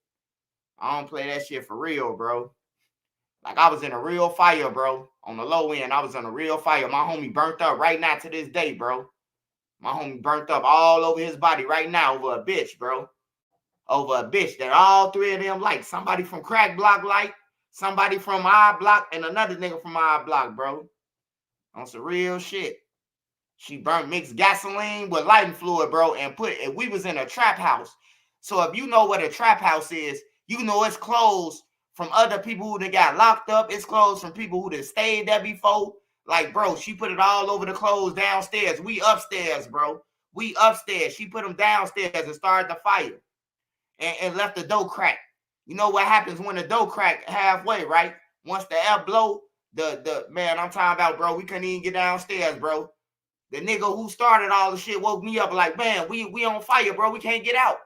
I don't play that shit for real, bro. Like, I was in a real fire, bro. On the low end, I was in a real fire. My homie burnt up right now to this day, bro. My homie burnt up all over his body right now over a bitch, bro. Over a bitch that all three of them like. Somebody from Crack Block like, somebody from our block, and another nigga from our block, bro. On some real shit. She mixed gasoline with lighting fluid, bro, and we was in a trap house. So if you know what a trap house is, you know it's closed from other people who done got locked up. It's closed from people who done stayed there before. Like, bro, she put it all over the clothes downstairs. We upstairs, bro. We upstairs. She put them downstairs and started the fire and left the door crack. You know what happens when the door crack halfway, right? Once the air blow, the man, I'm talking about, bro, we couldn't even get downstairs, bro. The nigga who started all the shit woke me up like, man, we on fire, bro. We can't get out.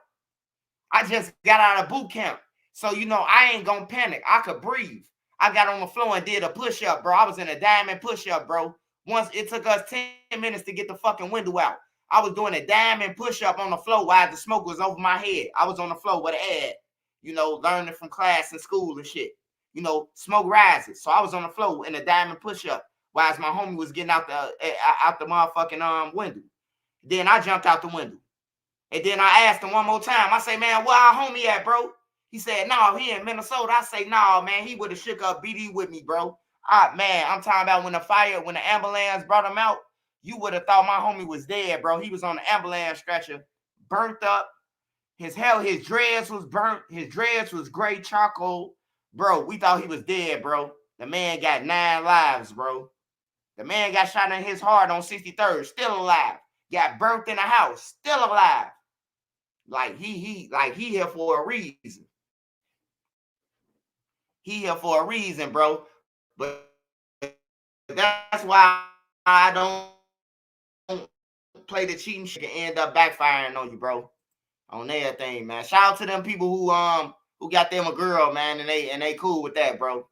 I just got out of boot camp. So, I ain't gonna panic. I could breathe. I got on the floor and did a push-up, bro. I was in a diamond push-up, bro. Once it took us 10 minutes to get the fucking window out. I was doing a diamond push-up on the floor while the smoke was over my head. I was on the floor with an ad, learning from class and school and shit. Smoke rises. So I was on the floor in a diamond push-up while my homie was getting out the motherfucking window. Then I jumped out the window. And then I asked him one more time. I say, man, where our homie at, bro? He said, no, he in Minnesota. I say, no, man, he would have shook up BD with me, bro. Man, I'm talking about when the ambulance brought him out, you would have thought my homie was dead, bro. He was on the ambulance stretcher, burnt up. His dreads was burnt. His dreads was gray charcoal. Bro, we thought he was dead, bro. The man got 9 lives, bro. The man got shot in his heart on 63rd, still alive. Got burnt in the house, still alive. Like he here for a reason. He here for a reason, bro. But that's why I don't play the cheating shit and end up backfiring on you, bro. On everything, man. Shout out to them people who got them a girl, man, and they cool with that, bro.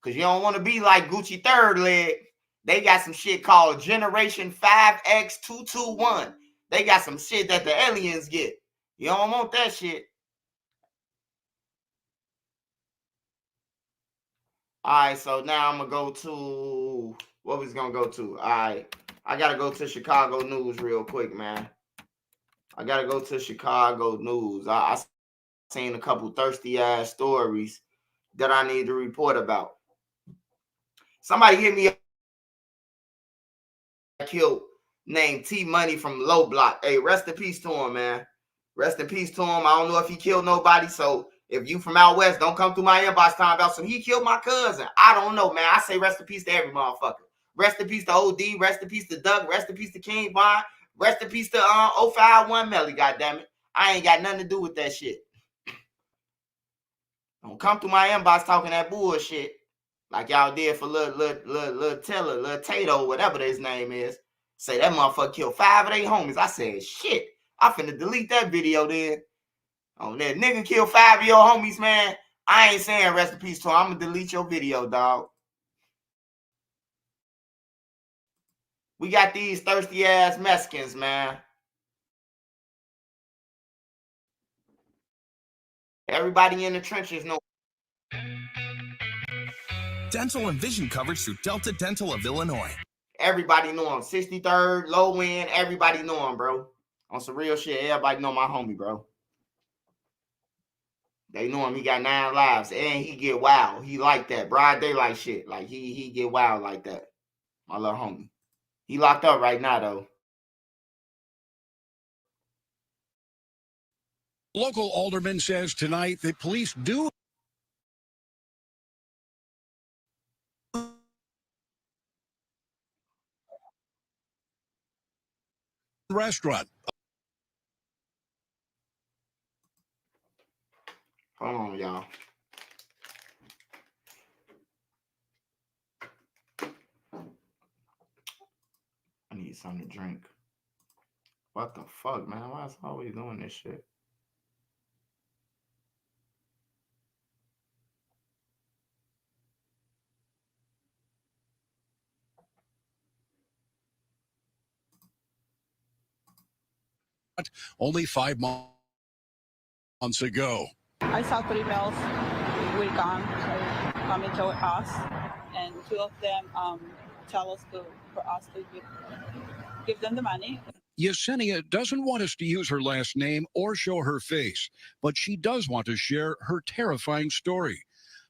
Cause you don't want to be like Gucci third leg. They got some shit called Generation 5X221. They got some shit that the aliens get. You don't want that shit. All right, so now I'm going to go to, what we going to go to? All right, I got to go to Chicago news real quick, man. I got to go to Chicago news. I seen a couple thirsty-ass stories that I need to report about. Somebody hit me up. Killed named T Money from Low Block. Hey, rest in peace to him, man. Rest in peace to him. I don't know if he killed nobody, so if you from out west, don't come through my inbox talking about some he killed my cousin. I don't know, man. I say rest in peace to every motherfucker. Rest in peace to OD. Rest in peace to Doug. Rest in peace to King Bond. Rest in peace to 051 Melly, goddammit. I ain't got nothing to do with that shit. Don't come through my inbox talking that bullshit like y'all did for little Taylor, little Tato, whatever his name is. Say that motherfucker killed 5 of their homies. I said, shit, I finna delete that video then. Oh, that nigga killed 5 of your homies, man. I ain't saying rest in peace to him. I'm gonna delete your video, dog. We got these thirsty ass Mexicans, man. Everybody in the trenches know. dental and vision coverage through Delta Dental of Illinois. Everybody know him. 63rd, low end. Everybody know him, bro. On some real shit, everybody know my homie, bro. They know him. He got 9 lives, and he get wild. He like that broad daylight shit. Like he get wild like that. My little homie. He locked up right now though. Local alderman says tonight that police do restaurant. Hold on, y'all. I need something to drink. What the fuck, man? Why is always doing this shit? Only 5 months ago. I saw 3 males with guns coming toward us, and 2 of them tell us for us to give them the money. Yesenia doesn't want us to use her last name or show her face, but she does want to share her terrifying story.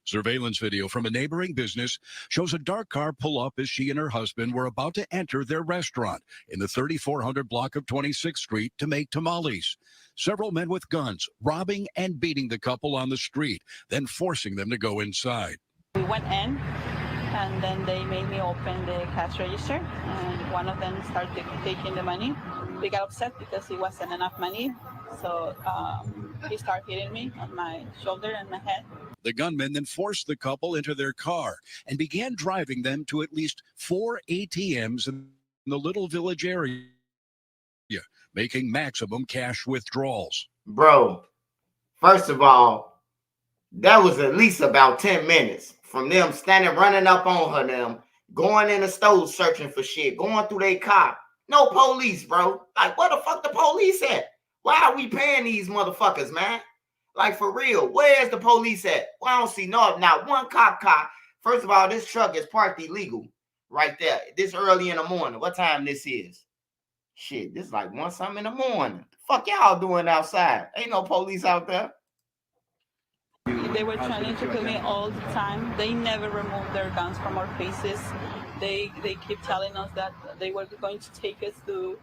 Surveillance video from a neighboring business shows a dark car pull up as she and her husband were about to enter their restaurant in the 3400 block of 26th Street to make tamales. Several men with guns robbing and beating the couple on the street, then forcing them to go inside. We went in, and then they made me open the cash register, and one of them started taking the money. They got upset because it wasn't enough money, so he started hitting me on my shoulder and my head. The gunman then forced the couple into their car and began driving them to at least 4 ATMs in the little village area, making maximum cash withdrawals. Bro, first of all, that was at least about 10 minutes from them standing running up on her, them going in the store searching for shit, going through their car. No police, bro. Like, where the fuck the police at? Why are we paying these motherfuckers, man? Like, for real, where's the police at? Well, I don't see not one cop car. First of all, this truck is parked illegal right there. This early in the morning. What time this is? Shit, this is like 1 something in the morning. The fuck y'all doing outside? Ain't no police out there. They were trying to kill me all the time. They never removed their guns from our faces. They keep telling us that they were going to take us to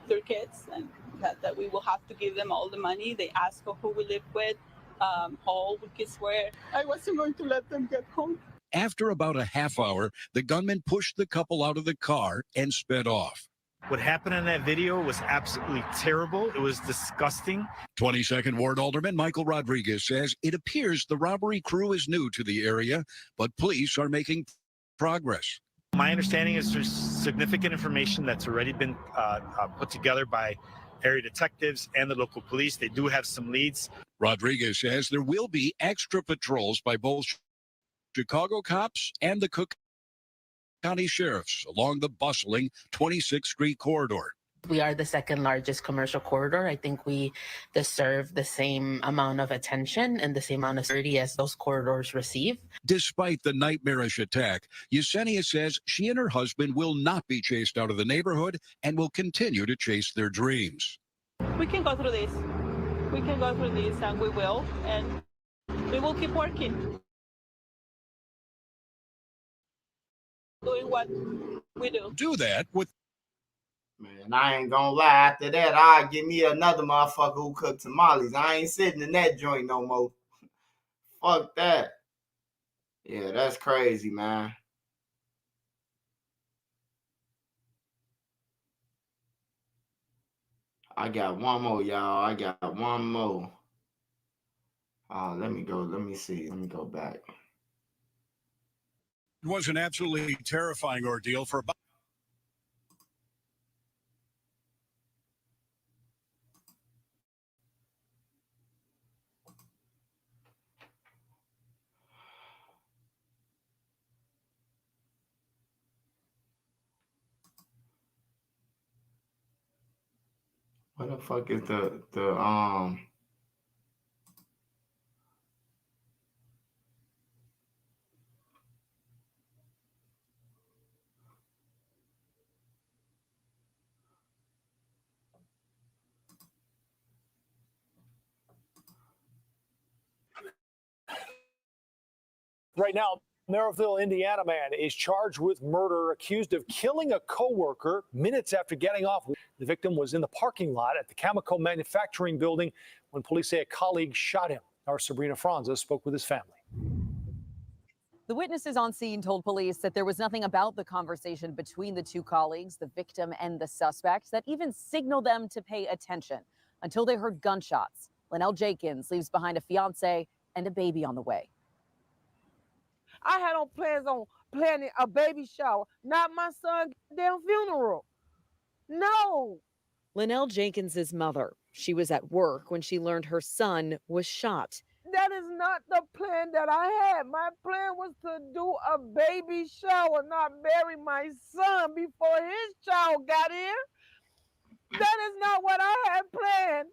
their kids, and that we will have to give them all the money. They asked for who we live with, how old the kids were. I wasn't going to let them get home. After about a half hour, the gunman pushed the couple out of the car and sped off. What happened in that video was absolutely terrible. It was disgusting. 22nd Ward Alderman Michael Rodriguez says it appears the robbery crew is new to the area, but police are making progress. My understanding is there's significant information that's already been put together by area detectives and the local police. They do have some leads. Rodriguez says there will be extra patrols by both Chicago cops and the Cook County sheriffs along the bustling 26th Street corridor. We are the second largest commercial corridor. I think we deserve the same amount of attention and the same amount of security as those corridors receive. Despite the nightmarish attack, Yesenia says she and her husband will not be chased out of the neighborhood and will continue to chase their dreams. We can go through this. We can go through this, and we will. And we will keep working. Doing what we do. Do that with... Man, I ain't gonna lie. After that, I'll give me another motherfucker who cook tamales. I ain't sitting in that joint no more. Fuck that. Yeah, that's crazy, man. I got one more, y'all. I got one more. Let me go. Let me see. Let me go back. It was an absolutely terrifying ordeal for about... What the fuck is the Right now, Merrillville, Indiana man is charged with murder, accused of killing a co-worker minutes after getting off. The victim was in the parking lot at the chemical manufacturing building when police say a colleague shot him. Our Sabrina Franza spoke with his family. The witnesses on scene told police that there was nothing about the conversation between the two colleagues, the victim and the suspect, that even signaled them to pay attention until they heard gunshots. Linnell Jenkins leaves behind a fiance and a baby on the way. I had no plans on planning a baby shower, not my son's damn funeral. No. Linnell Jenkins' mother. She was at work when she learned her son was shot. That is not the plan that I had. My plan was to do a baby shower, not bury my son before his child got here. That is not what I had planned.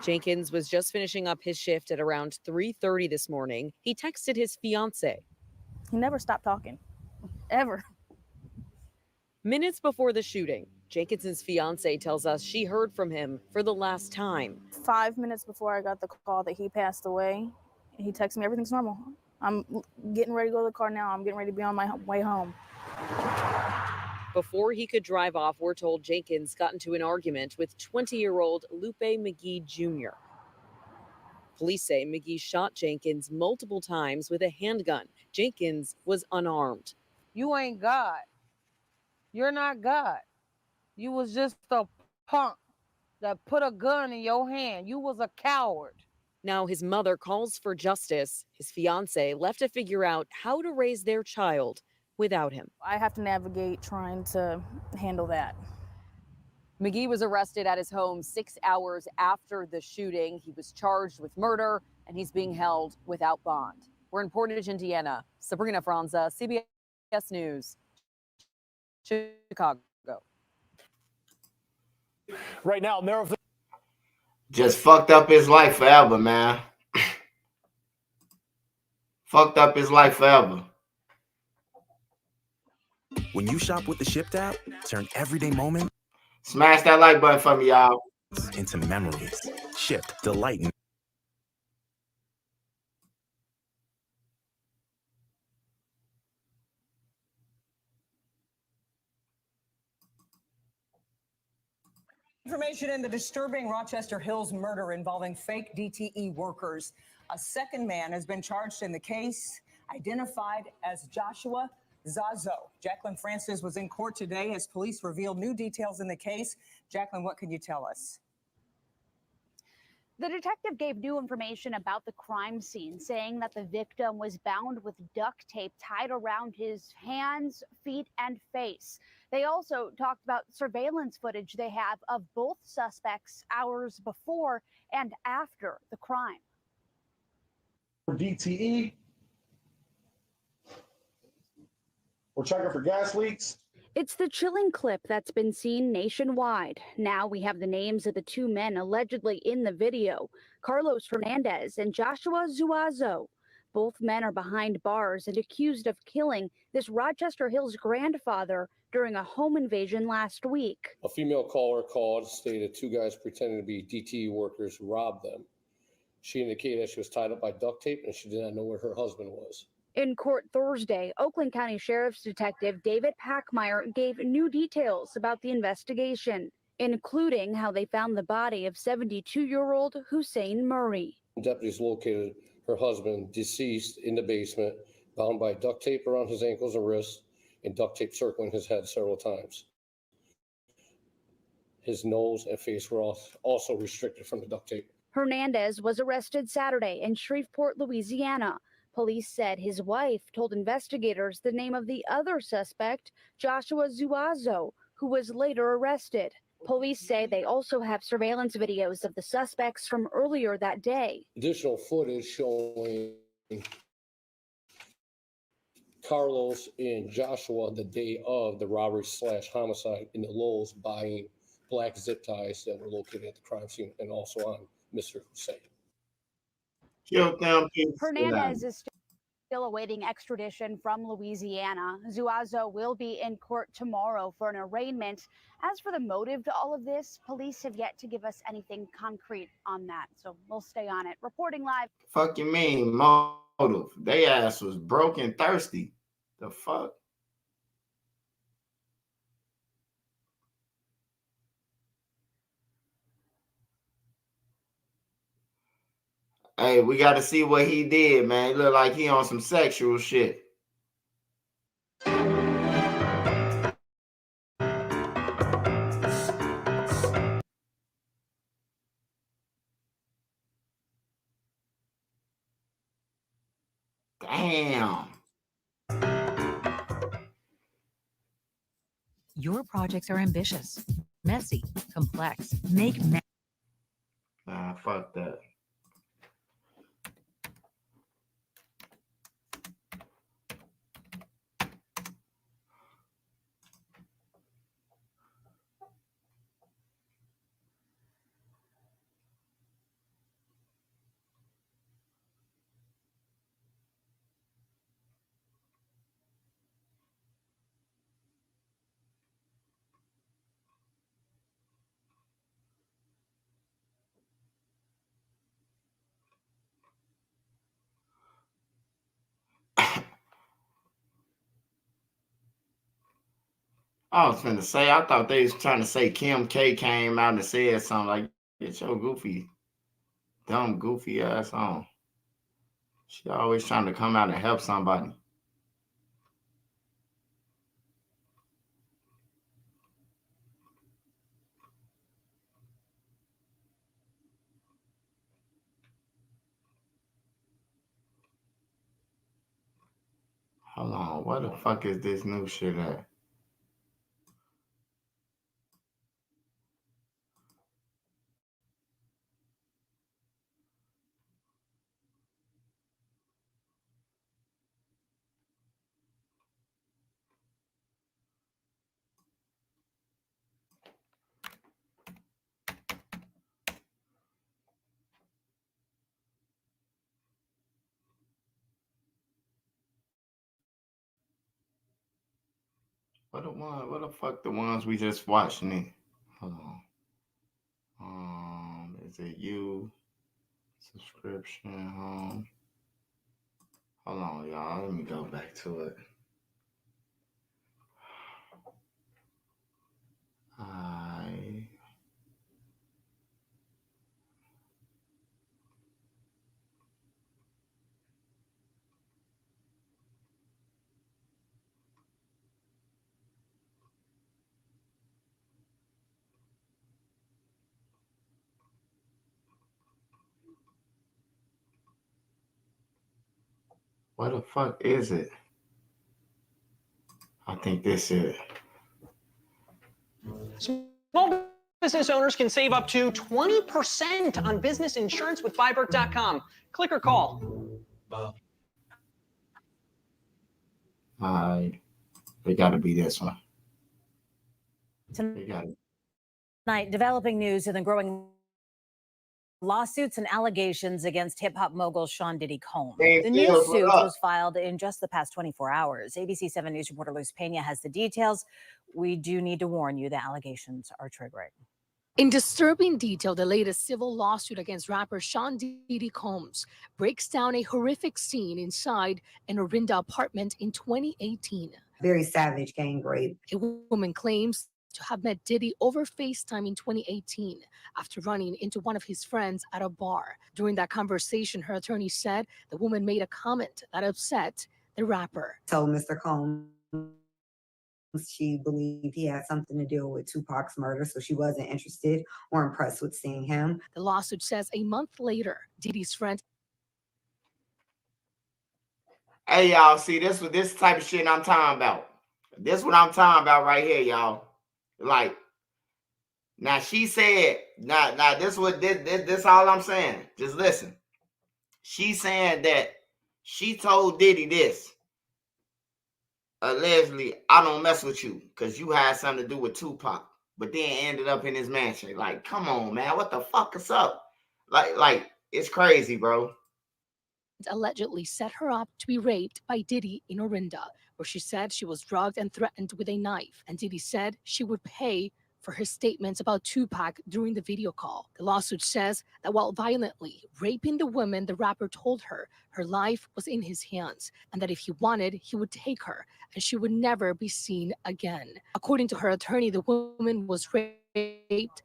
Jenkins was just finishing up his shift at around 3:30 this morning. He texted his fiance. He never stopped talking, ever. Minutes before the shooting, Jenkins's fiance tells us she heard from him for the last time. 5 minutes before I got the call that he passed away, he texted me, everything's normal. I'm getting ready to go to the car now. I'm getting ready to be on my way home. Before he could drive off, we're told Jenkins got into an argument with 20-year-old Lupe McGee Jr. Police say McGee shot Jenkins multiple times with a handgun. Jenkins was unarmed. You ain't God. You're not God. You was just a punk that put a gun in your hand. You was a coward. Now his mother calls for justice. His fiance left to figure out how to raise their child without him. I have to navigate trying to handle that. McGee was arrested at his home 6 hours after the shooting. He was charged with murder and he's being held without bond. We're in Portage, Indiana. Sabrina Franza, CBS News, Chicago. Right now, Merrillville just fucked up his life forever, man. Fucked up his life forever. When you shop with the Shipped app, turn everyday moments. Smash that like button for me, y'all. Into memories. Shipped, delighting. Information in the disturbing Rochester Hills murder involving fake DTE workers. A second man has been charged in the case, identified as Joshua Zazo. Jacqueline Francis was in court today as police revealed new details in the case. Jacqueline, what can you tell us? The detective gave new information about the crime scene, saying that the victim was bound with duct tape tied around his hands, feet, and face. They also talked about surveillance footage they have of both suspects hours before and after the crime. DTE. We're checking for gas leaks. It's the chilling clip that's been seen nationwide. Now we have the names of the two men allegedly in the video, Carlos Fernandez and Joshua Zuazo. Both men are behind bars and accused of killing this Rochester Hills grandfather during a home invasion last week. A female caller called, stated two guys pretending to be DTE workers robbed them. She indicated that she was tied up by duct tape and she did not know where her husband was. In court Thursday, Oakland County Sheriff's Detective David Packmeyer gave new details about the investigation, including how they found the body of 72-year-old Hussein Murray. Deputies located her husband deceased in the basement, bound by duct tape around his ankles and wrists and duct tape circling his head several times. His nose and face were also restricted from the duct tape. Hernandez was arrested Saturday in Shreveport, Louisiana. Police said his wife told investigators the name of the other suspect, Joshua Zuazo, who was later arrested. Police say they also have surveillance videos of the suspects from earlier that day. Additional footage showing Carlos and Joshua the day of the robbery / homicide in the Lowe's buying black zip ties that were located at the crime scene and also on Mr. Hussein. Hernandez is still awaiting extradition from Louisiana. Zuazo will be in court tomorrow for an arraignment. As for the motive to all of this, police have yet to give us anything concrete on that, so we'll stay on it. Reporting live. Fuck you mean, motive. They ass was broke and thirsty. The fuck? Hey, we got to see what he did, man. It look like he on some sexual shit. Damn. Your projects are ambitious, messy, complex. Make Nah, fuck that. I was finna say, I thought they was trying to say Kim K came out and said something like, get your goofy, dumb, goofy ass on. She always trying to come out and help somebody. Hold on, where the fuck is this new shit at? What the fuck the ones we just watched? Hold on. Is it you? Subscription, Hold on, y'all. Let me go back to it. What the fuck is it? I think this is it. Small business owners can save up to 20% on business insurance with Fiberr.com. Click or call. They got to be this one. They got it. Tonight, developing news and the growing lawsuits and allegations against hip-hop mogul Sean Diddy Combs. The new suit was filed in just the past 24 hours. ABC 7 News reporter Luz Pena has the details. We do need to warn you the allegations are triggering. In disturbing detail, the latest civil lawsuit against rapper Sean Diddy Combs breaks down a horrific scene inside an Orinda apartment in 2018. Very savage gang rape. A woman claims to have met Diddy over FaceTime in 2018 after running into one of his friends at a bar. During that conversation, her attorney said the woman made a comment that upset the rapper. Told Mr. Combs she believed he had something to do with Tupac's murder, so she wasn't interested or impressed with seeing him. The lawsuit says a month later, Diddy's friend. Hey, y'all, see, this type of shit I'm talking about. This what I'm talking about right here, y'all. Like, now she said, now this all I'm saying. Just listen. She's saying that she told Diddy this. Allegedly, I don't mess with you because you had something to do with Tupac, but then ended up in his mansion. Like, come on, man. What the fuck is up? Like, it's crazy, bro. Allegedly set her up to be raped by Diddy in Orinda, where she said she was drugged and threatened with a knife. And Diddy said she would pay for his statements about Tupac during the video call. The lawsuit says that while violently raping the woman, the rapper told her her life was in his hands and that if he wanted, he would take her and she would never be seen again. According to her attorney, the woman was raped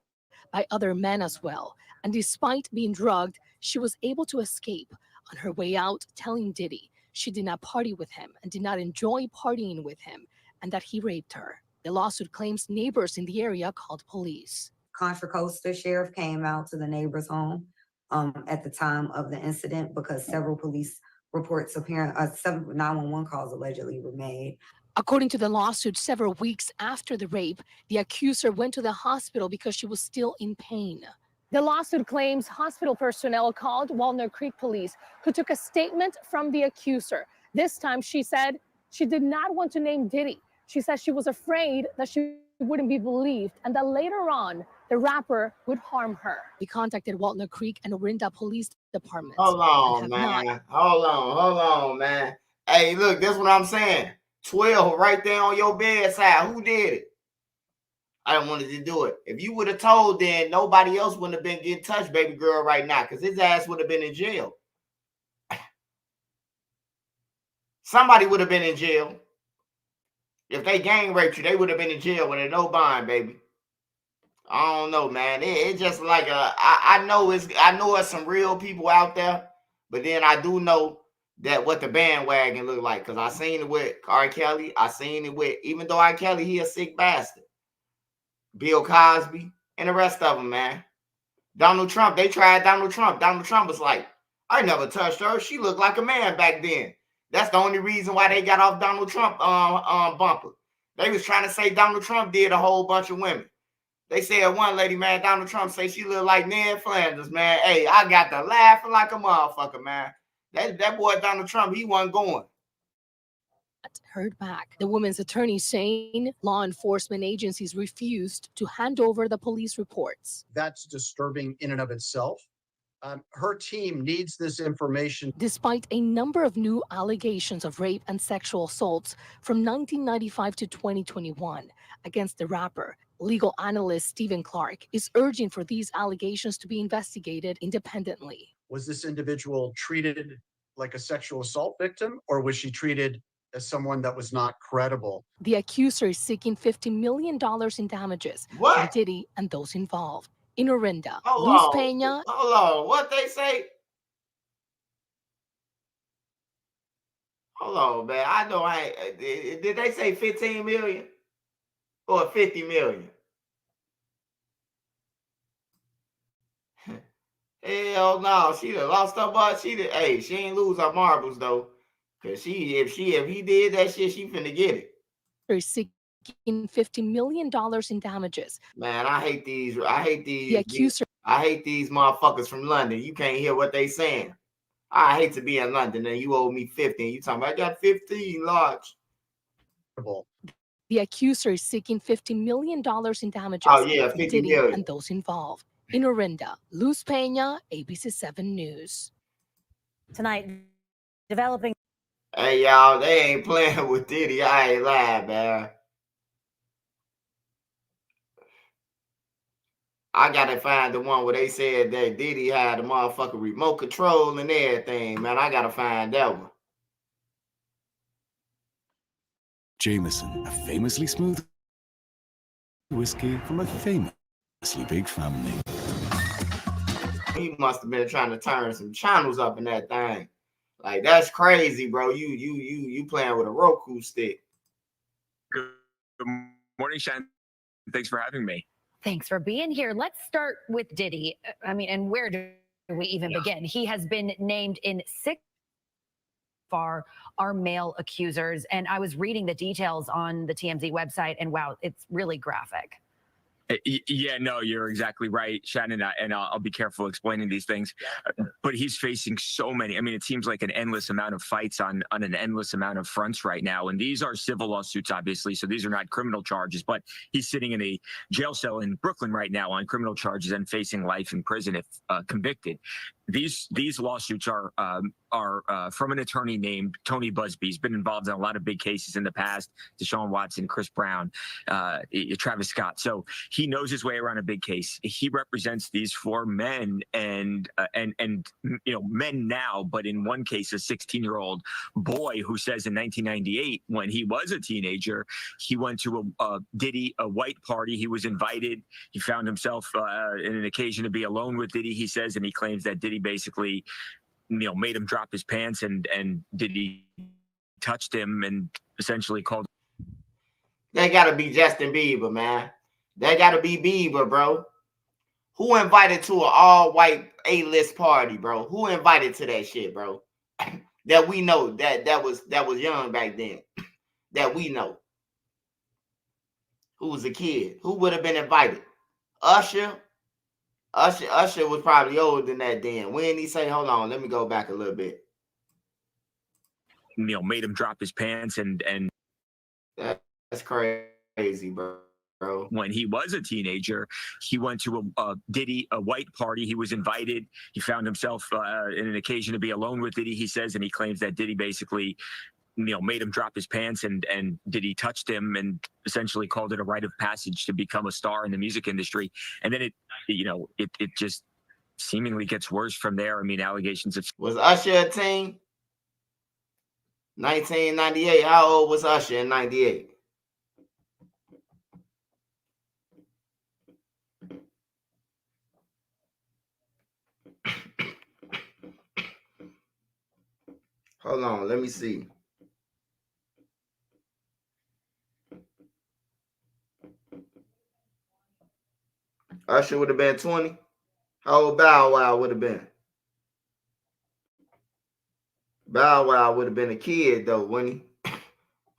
by other men as well. And despite being drugged, she was able to escape. On her way out, telling Diddy she did not party with him and did not enjoy partying with him and that he raped her. The lawsuit claims neighbors in the area called police. Contra Costa sheriff came out to the neighbor's home at the time of the incident because several police reports several 911 calls allegedly were made. According to the lawsuit, several weeks after the rape, the accuser went to the hospital because she was still in pain. The lawsuit claims hospital personnel called Walnut Creek police, who took a statement from the accuser. This time, she said she did not want to name Diddy. She said she was afraid that she wouldn't be believed and that later on, the rapper would harm her. We contacted Walnut Creek and Orinda Police Department. Hold on, man. Hold on, man. Hey, look, that's what I'm saying. 12 right there on your bedside. Who did it? I don't wanted to do it. If you would have told, then nobody else wouldn't have been getting touched, baby girl, right now, because his ass would have been in jail. Somebody would have been in jail. If they gang raped you, they would have been in jail with a no bond, baby. I don't know, man. It's just like I know it's some real people out there, but then I do know that what the bandwagon look like, because I seen it with R. Kelly. I seen it with, even though R. Kelly, he a sick bastard. Bill Cosby and the rest of them, man. Donald Trump, they tried Donald Trump. Donald Trump was like, I never touched her. She looked like a man back then. That's the only reason why they got off Donald Trump bumper. They was trying to say Donald Trump did a whole bunch of women. They said one lady, man, Donald Trump say she looked like Ned Flanders, man. Hey, I got to laughing like a motherfucker, man. That boy Donald Trump, he wasn't going. Heard back. The woman's attorney saying law enforcement agencies refused to hand over the police reports. That's disturbing in and of itself. Her team needs this information. Despite a number of new allegations of rape and sexual assaults from 1995 to 2021 against the rapper, legal analyst Stephen Clark is urging for these allegations to be investigated independently. Was this individual treated like a sexual assault victim, or was she treated as someone that was not credible? The accuser is seeking $50 million in damages from Diddy and those involved. In Orinda, Luz Peña. Hold on, what they say? Hold on, man. I know did they say 15 million or 50 million? Hell no, she done lost her butt. She ain't lose her marbles though. Cause if he did that shit, she finna get it. They're seeking $50 million in damages. Man, I hate these. I hate The accuser. I hate these motherfuckers from London. You can't hear what they saying. I hate to be in London and you owe me 15. You talking about I got 15 large. The accuser is seeking $50 million in damages. Oh yeah, 50 Diddy million. and those involved. In Orinda, Luz Peña, ABC7 News. Tonight, developing. Hey y'all, they ain't playing with Diddy. I ain't lying, man. I gotta find the one where they said that Diddy had the motherfucking remote control and everything, man. I gotta find that one. Jameson, a famously smooth whiskey from a famously big family. He must have been trying to turn some channels up in that thing. Like, that's crazy, bro. You playing with a Roku stick. Good morning, Shannon. Thanks for having me. Thanks for being here. Let's start with Diddy. I mean, and where do we even begin? He has been named in 6 far are male accusers. And I was reading the details on the TMZ website, and wow, it's really graphic. Yeah, no, you're exactly right, Shannon, and I'll be careful explaining these things. But he's facing so many. I mean, it seems like an endless amount of fights on an endless amount of fronts right now. And these are civil lawsuits, obviously, so these are not criminal charges. But he's sitting in a jail cell in Brooklyn right now on criminal charges and facing life in prison if convicted. these lawsuits are from an attorney named Tony Busby. He's been involved in a lot of big cases in the past. Deshaun Watson, Chris Brown, Travis Scott. So he knows his way around a big case. He represents these four men and men now, but in one case, a 16-year-old boy who says in 1998, when he was a teenager, he went to a Diddy, a white party. He was invited. He found himself in an occasion to be alone with Diddy, he says, and he claims that Diddy basically, made him drop his pants and Diddy touched him and essentially called. They gotta be Justin Bieber, man. They gotta be Bieber, bro. Who invited to an all-white A-list party, bro? Who invited to that shit, bro? That we know that was young back then. That we know. Who was a kid? Who would have been invited? Usher? Usher was probably older than that then. When did he say, hold on, let me go back a little bit. Made him drop his pants and that's crazy, bro. When he was a teenager, he went to a Diddy, a white party. He was invited. He found himself in an occasion to be alone with Diddy, he says, and he claims that Diddy basically made him drop his pants and Diddy touched him and essentially called it a rite of passage to become a star in the music industry. And then it just seemingly gets worse from there. I mean, allegations of... Was Usher a teen? 1998. How old was Usher in 98? Hold on, let me see. Usher would have been 20. How old Bow Wow would have been? Bow Wow would have been a kid though, wouldn't he?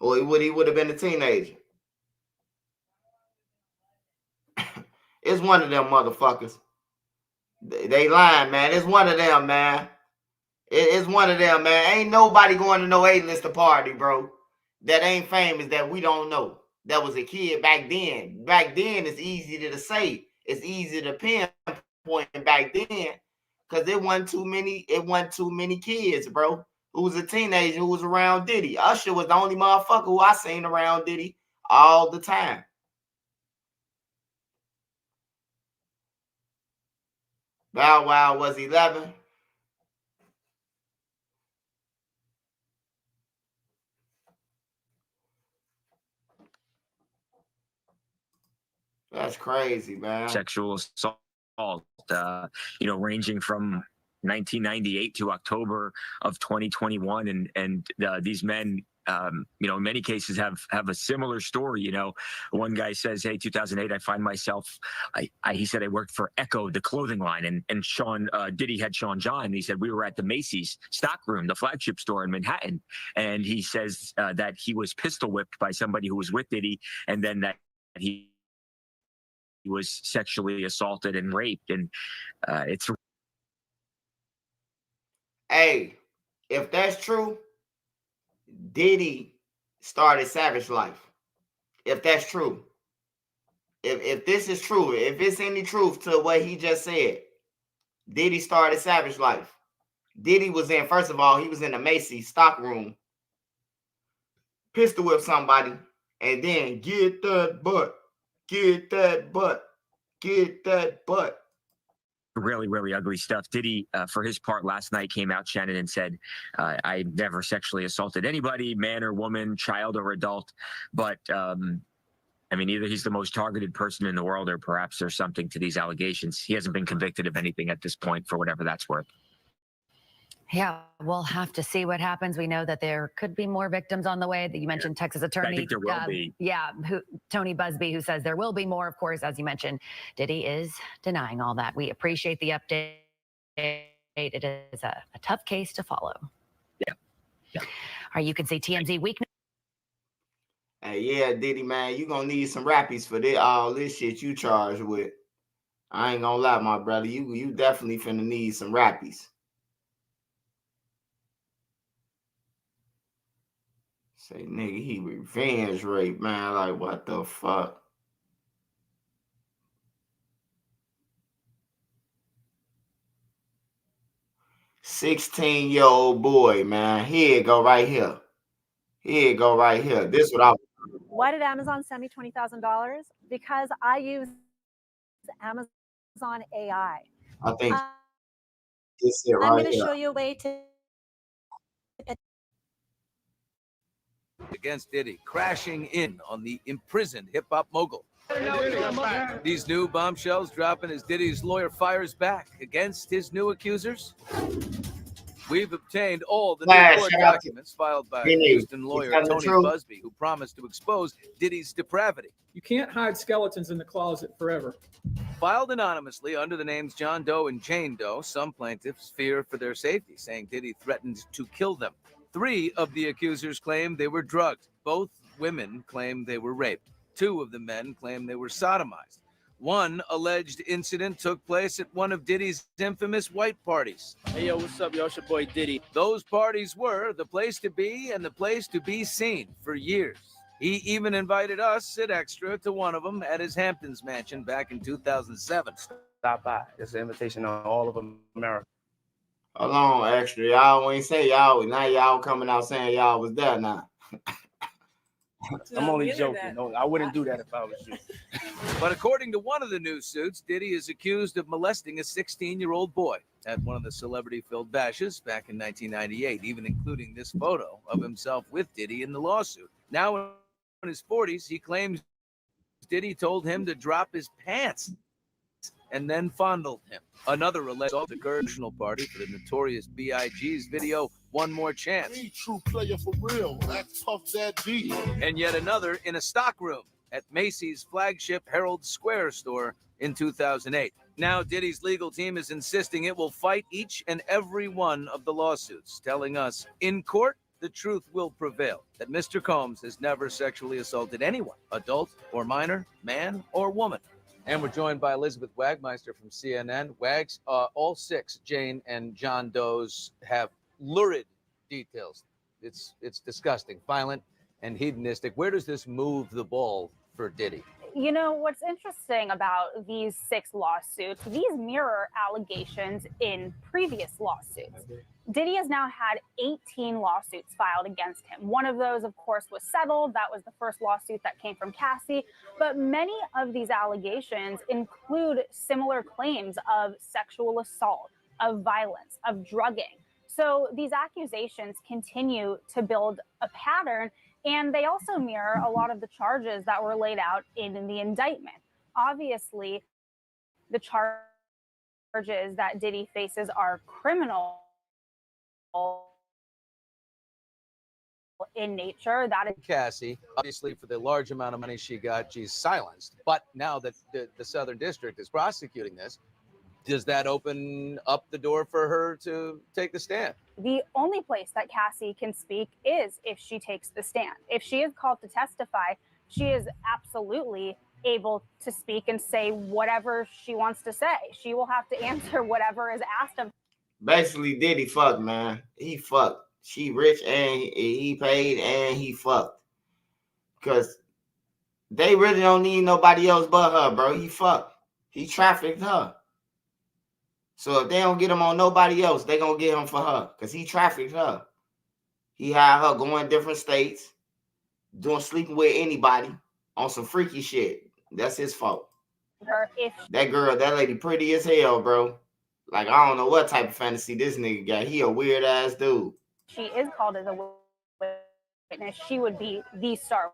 Or he would have been a teenager. It's one of them motherfuckers. They lying, man. It's one of them, man. It's one of them, man. Ain't nobody going to no A-list party, bro. That ain't famous that we don't know. That was a kid back then. Back then, it's easy to say. It's easy to pinpoint back then because it wasn't too many kids, bro. Who was a teenager who was around Diddy. Usher was the only motherfucker who I seen around Diddy all the time. Bow Wow was 11. That's crazy, man. Sexual assault, ranging from 1998 to October of 2021. And these men, in many cases have a similar story. One guy says, hey, 2008, I find myself, he said, I worked for Echo, the clothing line, and Sean, Diddy had Sean John. He said, we were at the Macy's stockroom, the flagship store in Manhattan. And he says that he was pistol whipped by somebody who was with Diddy. And then that he was sexually assaulted and raped. And it's... Hey, if that's true, Diddy started Savage Life. If that's true. If this is true, if it's any truth to what he just said, Diddy started Savage Life. Diddy was in, first of all, he was in the Macy's stockroom, pistol whip somebody, and then get that butt. Get that butt. Get that butt. Really, really ugly stuff. Diddy, for his part, last night came out, Shannon, and said, I never sexually assaulted anybody, man or woman, child or adult. But, either he's the most targeted person in the world or perhaps there's something to these allegations. He hasn't been convicted of anything at this point, for whatever that's worth. Yeah, we'll have to see what happens. We know that there could be more victims on the way. That you mentioned Texas attorney. I think there will be. Yeah, Tony Busby, who says there will be more. Of course, as you mentioned, Diddy is denying all that. We appreciate the update. It is a tough case to follow. Yeah. All right, you can see TMZ weakness. Hey, yeah, Diddy, man, you gonna need some rappies for this, all this shit you charged with. I ain't gonna lie, my brother. You definitely finna need some rappies. Say, nigga, he revenge rape, man. Like, what the fuck? 16-year-old boy, man. Here it go right here. Here it go right here. This what I. Why did Amazon send me $20,000? Because I use Amazon AI. I think this it I'm right going to here. show you a way to. Against Diddy, crashing in on the imprisoned hip-hop mogul. These new bombshells dropping as Diddy's lawyer fires back against his new accusers. We've obtained all the new court documents filed by Houston lawyer Tony Busby, who promised to expose Diddy's depravity. You can't hide skeletons in the closet forever. Filed anonymously under the names John Doe and Jane Doe, some plaintiffs fear for their safety, saying Diddy threatened to kill them. 3 of the accusers claimed they were drugged. Both women claimed they were raped. 2 of the men claimed they were sodomized. One alleged incident took place at one of Diddy's infamous white parties. Hey, yo, what's up, y'all? It's your boy Diddy. Those parties were the place to be and the place to be seen for years. He even invited us at Extra to one of them at his Hamptons mansion back in 2007. Stop by. It's an invitation on all of America. Hold on, Extra. Y'all ain't say y'all. Now y'all coming out saying y'all was there now. I'm only joking. No, I wouldn't do that if I was you. But according to one of the news suits, Diddy is accused of molesting a 16-year-old boy at one of the celebrity-filled bashes back in 1998, even including this photo of himself with Diddy in the lawsuit. Now in his 40s, he claims Diddy told him to drop his pants and then fondled him. Another alleged assault at a correctional party for the notorious B.I.G.'s video, One More Chance. True player for real. That's Puff That D. And yet another in a stockroom at Macy's flagship Herald Square store in 2008. Now Diddy's legal team is insisting it will fight each and every one of the lawsuits, telling us in court the truth will prevail, that Mr. Combs has never sexually assaulted anyone, adult or minor, man or woman. And we're joined by Elizabeth Wagmeister from CNN. Wags, all 6 Jane and John Does have lurid details. It's disgusting, violent, and hedonistic. Where does this move the ball for Diddy? You know, what's interesting about these 6 lawsuits, these mirror allegations in previous lawsuits. Diddy has now had 18 lawsuits filed against him. One of those, of course, was settled. That was the first lawsuit that came from Cassie. But many of these allegations include similar claims of sexual assault, of violence, of drugging. So these accusations continue to build a pattern, and they also mirror a lot of the charges that were laid out in the indictment. Obviously, the charges that Diddy faces are criminal in nature. That is Cassie, obviously, for the large amount of money she got, she's silenced. But now that the Southern District is prosecuting this, does that open up the door for her to take the stand? the only place that Cassie can speak is if she takes the stand. If she is called to testify, she is absolutely able to speak and say whatever she wants to say. She will have to answer whatever is asked of her. Basically, Diddy fucked, man. He fucked. She rich and he paid and he fucked. Because they really don't need nobody else but her, bro. He fucked. He trafficked her. So if they don't get him on nobody else, they gonna get him for her. Because he trafficked her. He had her going different states, sleeping with anybody on some freaky shit. That's his fault. That girl, that lady pretty as hell, bro. Like, I don't know what type of fantasy this nigga got. He a weird ass dude. She is called as a witness. She would be the star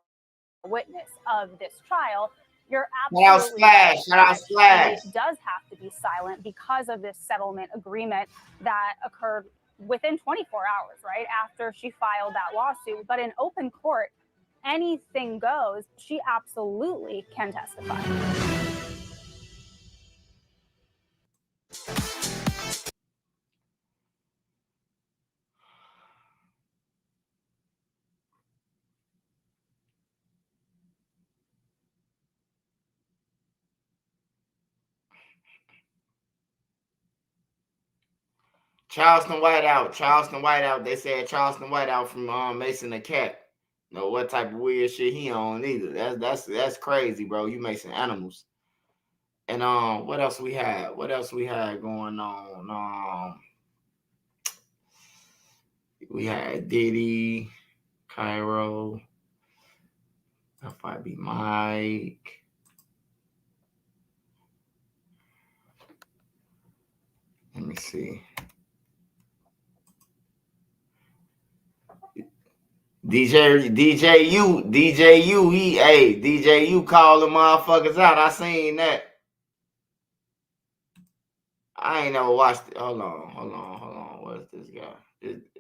witness of this trial. You're absolutely right. Shout out Splash. She does have to be silent because of this settlement agreement that occurred within 24 hours, right after she filed that lawsuit. But in open court, anything goes. She absolutely can testify. Charleston Whiteout. They said Charleston Whiteout from Mason the Cat. Know what type of weird shit he on either. That's crazy, bro. You Mason animals. And what else we had? What else we had going on? We had Diddy, Cairo, FYB Mike. Let me see. DJU called the motherfuckers out. I seen that. I ain't never watched it. Hold on. What is this guy?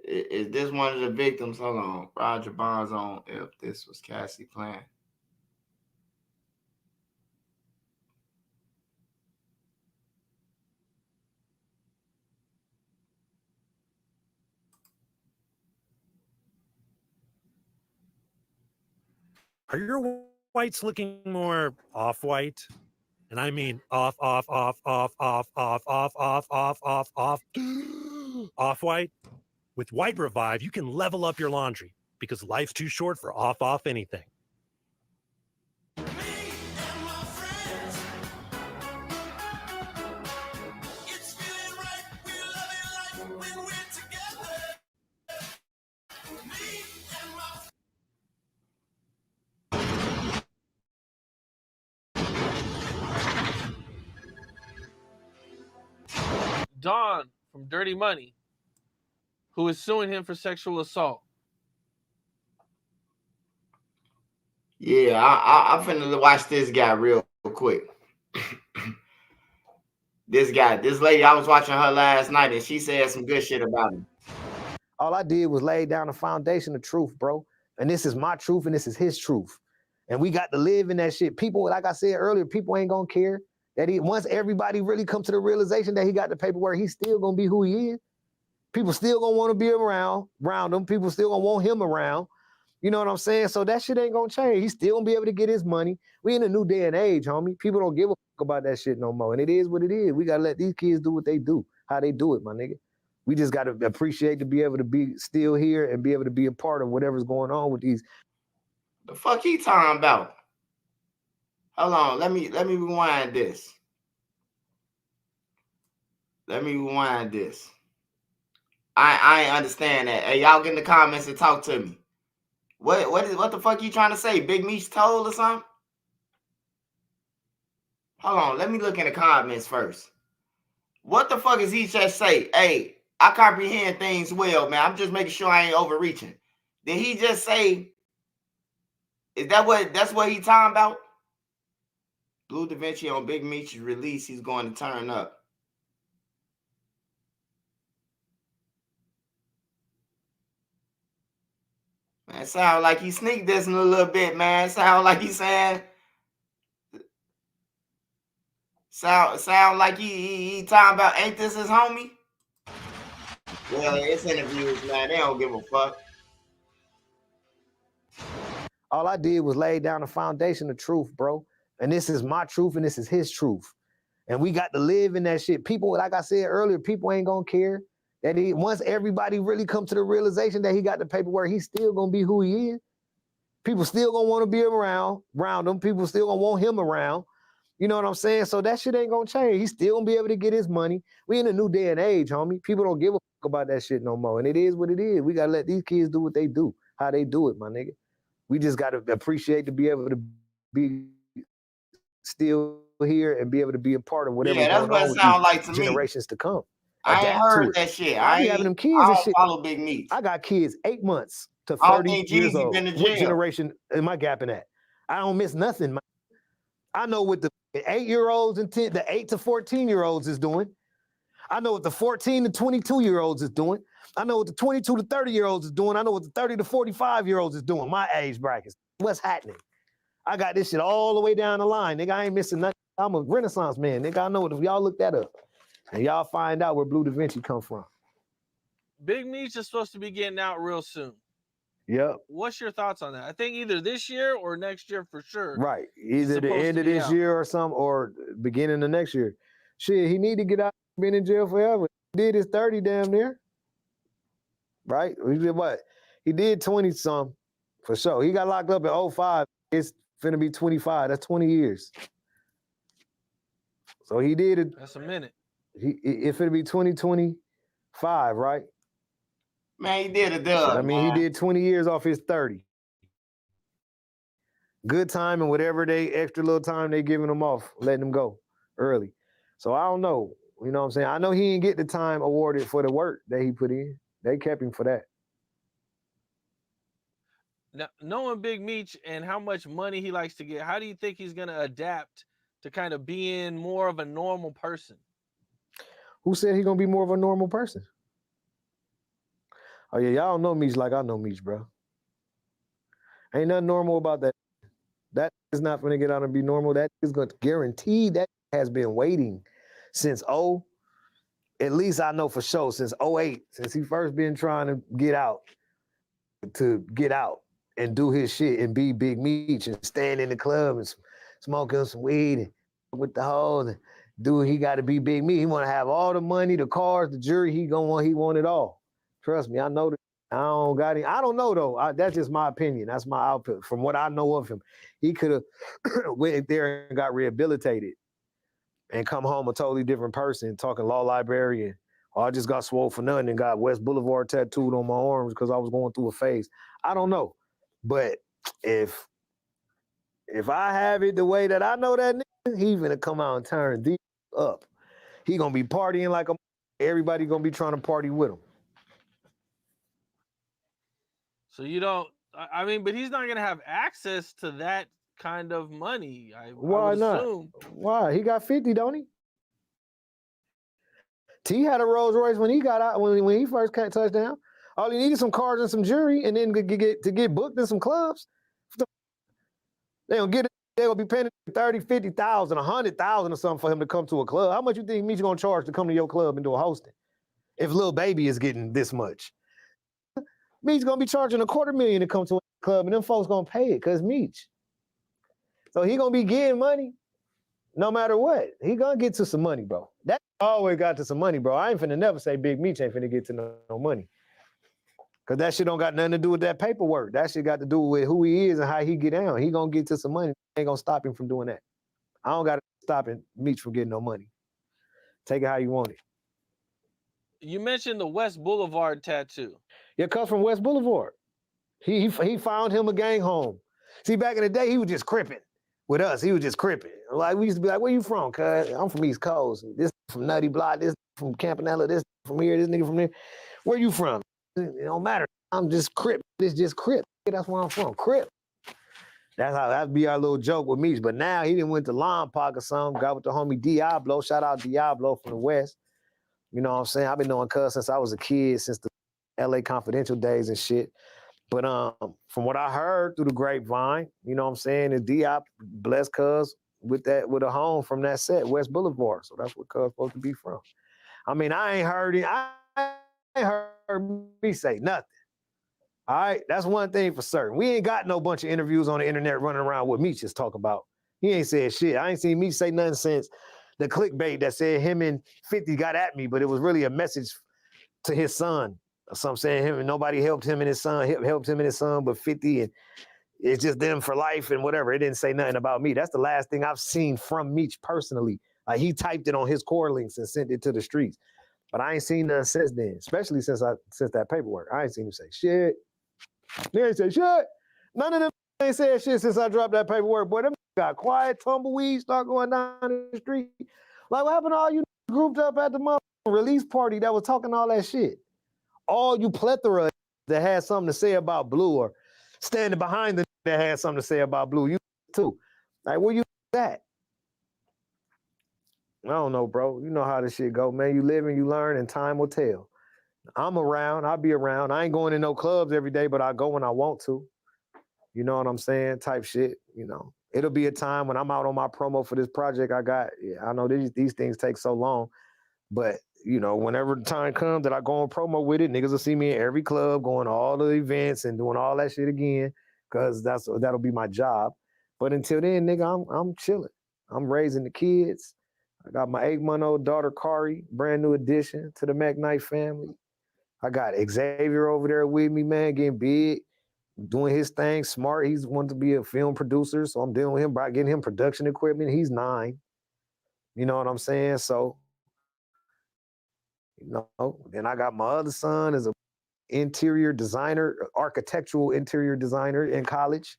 Is this one of the victims? Hold on. Roger Bonds on if this was Cassie playing. Are your whites looking more off-white? And I mean off, off-white? With White Revive, you can level up your laundry because life's too short for off anything. Don from Dirty Money, who is suing him for sexual assault. Yeah, I'm finna watch this guy real quick. This lady, I was watching her last night and she said some good shit about him. All I did was lay down the foundation of truth, bro. And this is my truth and this is his truth. And we got to live in that shit. People, like I said earlier, people ain't gonna care. That once everybody really come to the realization that he got the paperwork, he's still gonna be who he is. People still gonna want to be around him. People still gonna want him around. You know what I'm saying? So that shit ain't gonna change. He's still gonna be able to get his money. We in a new day and age, homie. People don't give a fuck about that shit no more. And it is what it is. We gotta let these kids do what they do, how they do it, my nigga. We just gotta appreciate to be able to be still here and be able to be a part of whatever's going on with these. The fuck he talking about? Hold on, let me rewind this. I ain't understand that. Hey, y'all get in the comments and talk to me. What the fuck you trying to say? Big Meech told or something? Hold on, let me look in the comments first. What the fuck is he just say? Hey, I comprehend things well, man. I'm just making sure I ain't overreaching. Did he just say? That's what he talking about? Blue Da Vinci on Big Meech's release, he's going to turn up. Man, sound like he sneak dissing a little bit, man. Sound like he's saying. Sound like he talking about ain't this his homie? Well, it's interviews, man. They don't give a fuck. All I did was lay down the foundation of truth, bro. And this is my truth and this is his truth. And we got to live in that shit. People, like I said earlier, people ain't gonna care. That once everybody really come to the realization that he got the paperwork, he's still gonna be who he is. People still gonna want to be around him. People still gonna want him around. You know what I'm saying? So that shit ain't gonna change. He's still gonna be able to get his money. We in a new day and age, homie. People don't give a fuck about that shit no more. And it is what it is. We gotta let these kids do what they do, how they do it, my nigga. We just gotta appreciate to be able to be still here and be able to be a part of whatever that's going what on it with sound these like to generations to come. I ain't heard that shit. I be ain't having them kids I and don't shit. follow Big Meech. I got kids 8 months to I don't 30 think years Jeezy old. been to What jail. generation am I gapping at? I don't miss nothing. I know what the 8-year-olds and the 8 to 14-year-olds is doing. I know what the 14 to 22-year-olds is doing. I know what the 22 to 30-year-olds is doing. I know what the 30 to 45-year-olds is doing. My age brackets. What's happening? I got this shit all the way down the line. Nigga, I ain't missing nothing. I'm a Renaissance man. Nigga, I know it. Y'all look that up. And y'all find out where Blue Da Vinci come from. Big Meech is supposed to be getting out real soon. Yep. What's your thoughts on that? I think either this year or next year for sure. Right. Either the end of this year or something, or beginning of next year. Shit, he need to get out. Been in jail forever. He did his 30 damn near. Right? He did what? He did 20 some for sure. He got locked up in 05. It's finna be 25. That's 20 years. So he did it. That's a minute. It finna be 2025, right? Man, he did a Shit, dub. I mean, he man. did 20 years off his 30. Good time and whatever they extra little time they giving him off, letting him go early. So I don't know. You know what I'm saying? I know he didn't get the time awarded for the work that he put in. They kept him for that. Now, knowing Big Meech and how much money he likes to get, how do you think he's gonna adapt to kind of being more of a normal person? Who said he gonna be more of a normal person? Oh yeah, y'all don't know Meech like I know Meech, bro. Ain't nothing normal about that. That is not gonna get out and be normal. That is going to guarantee that has been waiting since at least I know for sure since 08, since he first been trying to get out and do his shit and be Big Meech and stand in the club and smoking some weed and with the hoes and do he got to be Big Meech. He want to have all the money, the cars, the jury. He want it all. Trust me, I know that. I don't got any. I don't know though. That's just my opinion. That's my output. From what I know of him, he could have went there and got rehabilitated and come home a totally different person, talking law librarian. Or I just got swole for nothing and got West Boulevard tattooed on my arms because I was going through a phase. I don't know. But if I have it the way that I know that nigga, he gonna come out and turn deep up. He gonna be partying like everybody gonna be trying to party with him. So you don't. I mean, but he's not gonna have access to that kind of money. Why not? Assume. Why? He got 50, don't he? T had a Rolls Royce when he got out when he first came touchdown. All he needed some cars and some jewelry, and then to get booked in some clubs. They gonna be paying 30, 50,000, 100,000 or something for him to come to a club. How much you think Meech gonna charge to come to your club and do a hosting? If Lil Baby is getting this much, Meech gonna be charging $250,000 to come to a club, and them folks gonna pay it because Meech. So he gonna be getting money no matter what. He gonna get to some money, bro. That always got to some money, bro. I ain't finna never say Big Meech ain't finna get to no money. Cause that shit don't got nothing to do with that paperwork. That shit got to do with who he is and how he get down. He gonna get to some money. Ain't gonna stop him from doing that. I don't gotta stop Meech from getting no money. Take it how you want it. You mentioned the West Boulevard tattoo. Yeah, it comes from West Boulevard. He found him a gang home. See, back in the day, he was just cripping with us. He was just cripping. Like we used to be like, "Where you from, cuz?" "I'm from East Coast. This from Nutty Block. This from Campanella. This from here. This nigga from there. Where you from?" "It don't matter. I'm just Crip. It's just Crip. That's where I'm from. Crip." That'd be our little joke with Meech. But now he didn't went to Lompoc or something. Got with the homie Diablo. Shout out Diablo from the West. You know what I'm saying? I've been knowing cuz since I was a kid, since the LA Confidential days and shit. But from what I heard through the grapevine, you know what I'm saying, is Diop blessed cuz with a home from that set, West Boulevard. So that's what cuz supposed to be from. I mean, I ain't heard me say nothing. All right, that's one thing for certain. We ain't got no bunch of interviews on the internet running around what Meech is talking about. He ain't said shit. I ain't seen Meech say nothing since the clickbait that said him and 50 got at me, but it was really a message to his son. Some saying him and nobody helped him and his son, but 50 and it's just them for life and whatever. It didn't say nothing about me. That's the last thing I've seen from Meech personally. He typed it on his core links and sent it to the streets. But I ain't seen nothing since then, especially since that paperwork. I ain't seen him say shit. They ain't say shit. None of them ain't said shit since I dropped that paperwork. Boy, them got quiet, tumbleweed, start going down the street. Like, what happened to all you grouped up at the release party that was talking all that shit? All you plethora that had something to say about Blue or standing behind the that had something to say about Blue, you too. Like, where you at? I don't know, bro. You know how this shit go, man. You live and you learn and time will tell. I'm around. I'll be around. I ain't going in no clubs every day, but I go when I want to. You know what I'm saying? Type shit, you know. It'll be a time when I'm out on my promo for this project I got. Yeah, I know these things take so long, but you know, whenever the time comes that I go on promo with it, niggas will see me in every club, going to all the events and doing all that shit again, because that'll be my job. But until then, nigga, I'm chilling. I'm raising the kids. I got my 8-month-old daughter, Kari, brand new addition to the McKnight family. I got Xavier over there with me, man, getting big, doing his thing, smart. He's wanted to be a film producer, so I'm dealing with him by getting him production equipment. He's 9. You know what I'm saying? So, you know, then I got my other son is interior designer, architectural interior designer in college.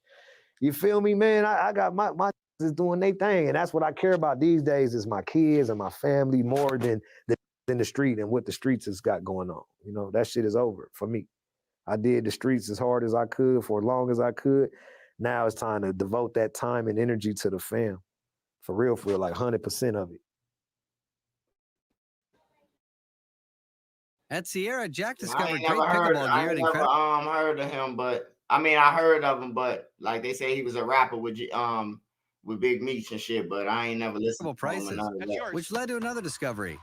You feel me, man? I got my is doing their thing, and that's what I care about these days is my kids and my family more than the street and what the streets has got going on. You know, that shit is over for me. I did the streets as hard as I could for as long as I could. Now it's time to devote that time and energy to the fam. For real, like 100% of it. At Sierra, Jack I discovered ain't great never heard. pickleball I gear ain't and never incredible. heard of him, but I mean I heard of him, but like they say he was a rapper with Big Meech and shit, but I ain't never listened to him or Prices, none of that. which led to another discovery.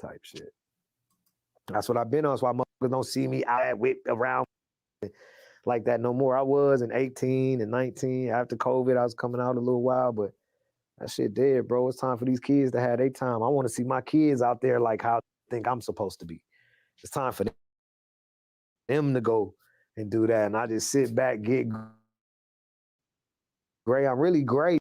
Type shit. That's what I've been on. That's why motherfuckers don't see me out whip around like that no more. I was in 18 and 19. After COVID, I was coming out a little while, but that shit dead, bro. It's time for these kids to have their time. I want to see my kids out there like how I think I'm supposed to be. It's time for them to go and do that. And I just sit back, get great. I'm really great.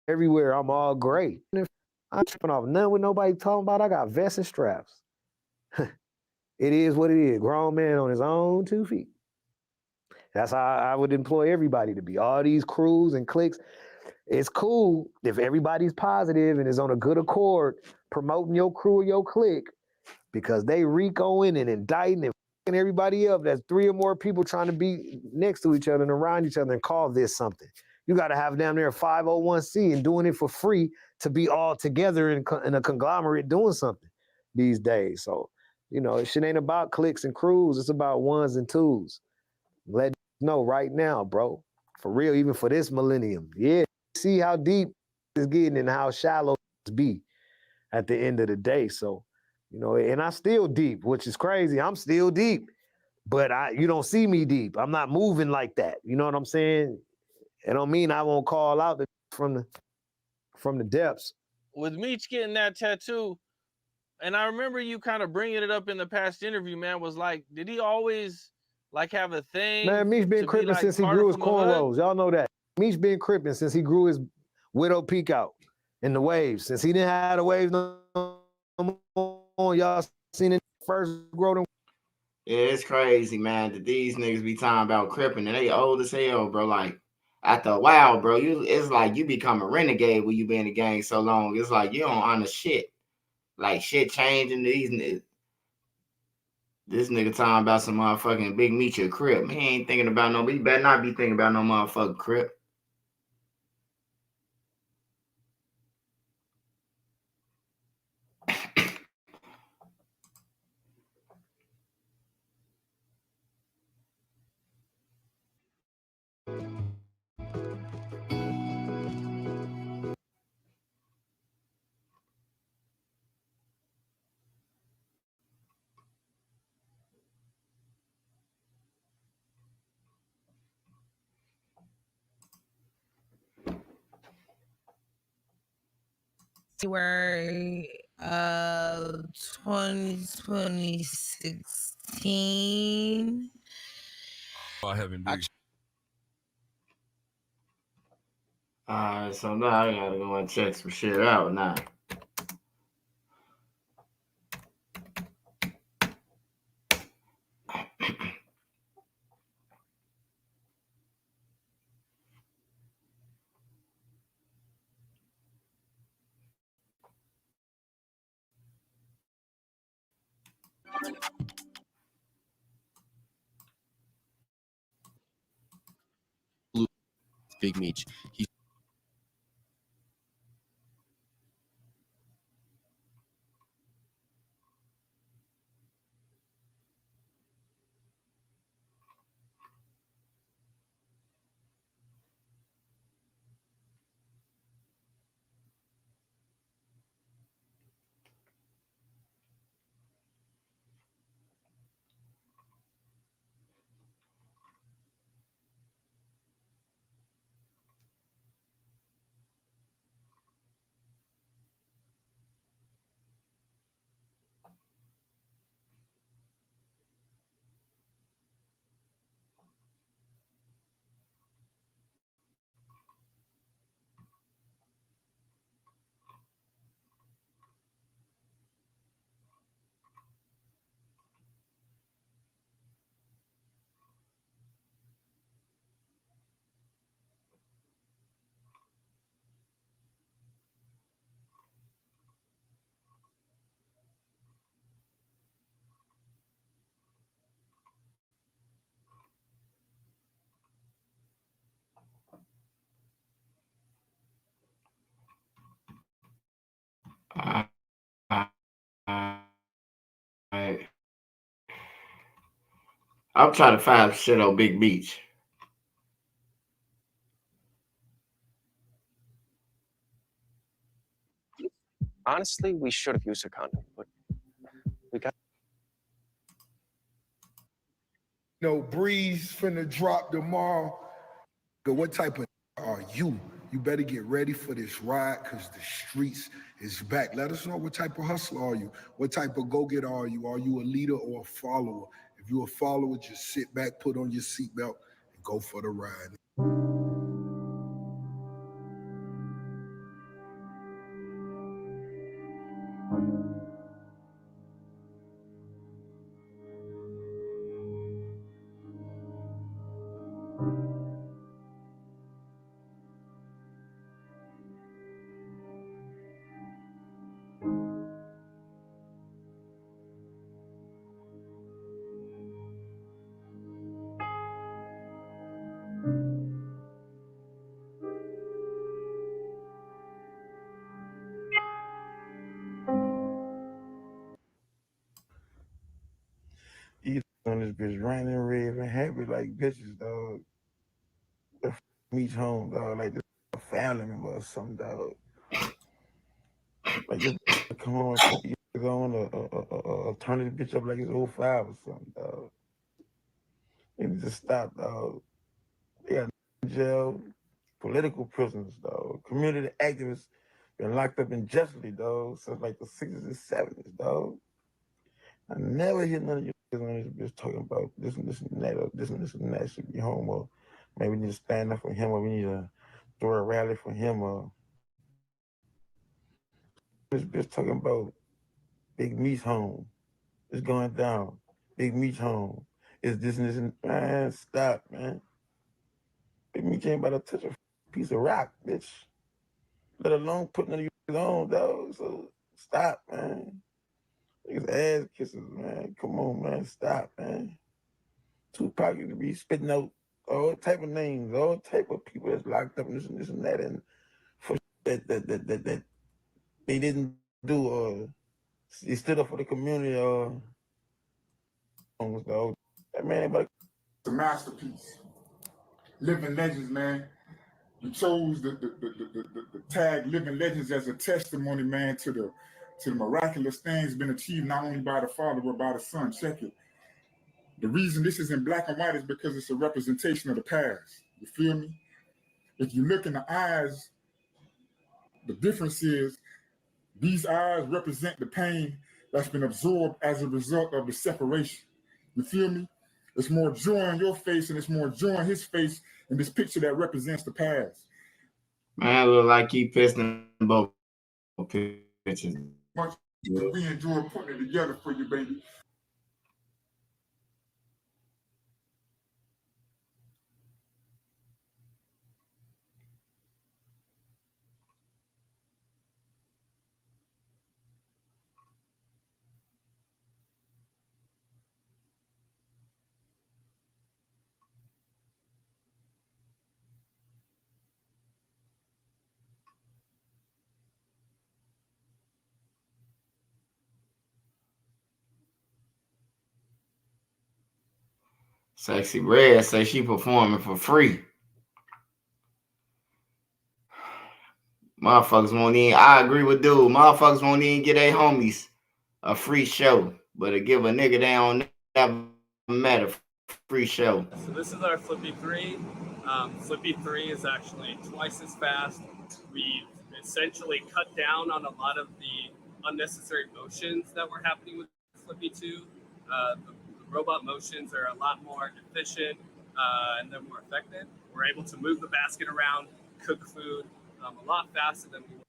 Everywhere, I'm all great. I'm tripping off nothing with nobody talking about. I got vests and straps. It is what it is. Grown man on his own 2 feet. That's how I would employ everybody to be. All these crews and cliques. It's cool if everybody's positive and is on a good accord promoting your crew or your clique, because they RICOing and indicting and fucking everybody up. That's 3 or more people trying to be next to each other and around each other and call this something. You got to have down there a 501c and doing it for free to be all together in a conglomerate doing something these days. So, you know, shit ain't about cliques and crews. It's about ones and twos. Let you know right now, bro. For real, even for this millennium. Yeah, see how deep it's getting and how shallow it's be at the end of the day. So, you know, and I still deep, which is crazy. I'm still deep, but you don't see me deep. I'm not moving like that. You know what I'm saying? It don't mean I won't call out from the depths. With Meech getting that tattoo, and I remember you kind of bringing it up in the past interview, man, was like, did he always like have a thing? Man, Meech been crippin' since he grew his cornrows. Y'all know that. Meech been crippin' since he grew his widow peak out in the waves. Since he didn't have the waves no more, y'all seen it first grow them. Yeah, it's crazy, man, that these niggas be talking about cripping and they old as hell, bro. Like after a while, bro, it's like you become a renegade when you be in the game so long. It's like you don't honor shit. Like shit changing these niggas. This nigga talking about some motherfucking Big Meech or Crip. He ain't thinking about no, he better not be thinking about no motherfucking Crip. January of 2016. I haven't been. Alright, so now I gotta go and check some shit out now. Big Meech. He I'm trying to find shit on Big Meech. Honestly, we should have used a condom, but we got. No, Breeze finna drop tomorrow. But what type of are you? You better get ready for this ride because the streets is back. Let us know what type of hustler are you? What type of go-getter are you? Are you a leader or a follower? If you're a follower, just sit back, put on your seatbelt, and go for the ride. Either on this bitch raining, raving, happy like bitches, dog. Meech home, dog. Like this a family member or something, dog. Like this come home and go on turn this bitch up like it's 05 or something, dog. They need to stop, dog. They got in jail, political prisoners, dog. Community activists been locked up injustice, dog, since like the 60s and 70s, dog. I never hear none of you on this bitch talking about this and this and that, or this and that should be home, or maybe we need to stand up for him, or we need to throw a rally for him, or this bitch talking about Big Meech home. It's going down. Big Meech home. It's this and this and man, stop, man. Big Meech ain't about to touch a piece of rock, bitch. Let alone put none of you on, dog. So stop, man. Niggas ass kisses, man. Come on, man. Stop, man. Tupac used to be spitting out all type of names, all type of people that's locked up and this and that, and for that they didn't do, or they stood up for the community, or that man, but It's a masterpiece. Living legends, man. You chose the tag Living Legends as a testimony, man, to the miraculous things been achieved not only by the Father but by the Son. Check it. The reason this is in black and white is because it's a representation of the past. You feel me? If you look in the eyes, the difference is these eyes represent the pain that's been absorbed as a result of the separation. You feel me? It's more joy on your face and it's more joy on his face in this picture that represents the past. Man, look like he pissed in both pictures. Much we enjoy putting it together for you, baby. Sexy Red say she performing for free. Motherfuckers won't even, I agree with dude. Motherfuckers won't even get their homies a free show, but to give a nigga they don't never met a free show. So this is our Flippy 3. Flippy 3 is actually twice as fast. We've essentially cut down on a lot of the unnecessary motions that were happening with Flippy 2. The robot motions are a lot more efficient and they're more effective. We're able to move the basket around, cook food a lot faster than we were.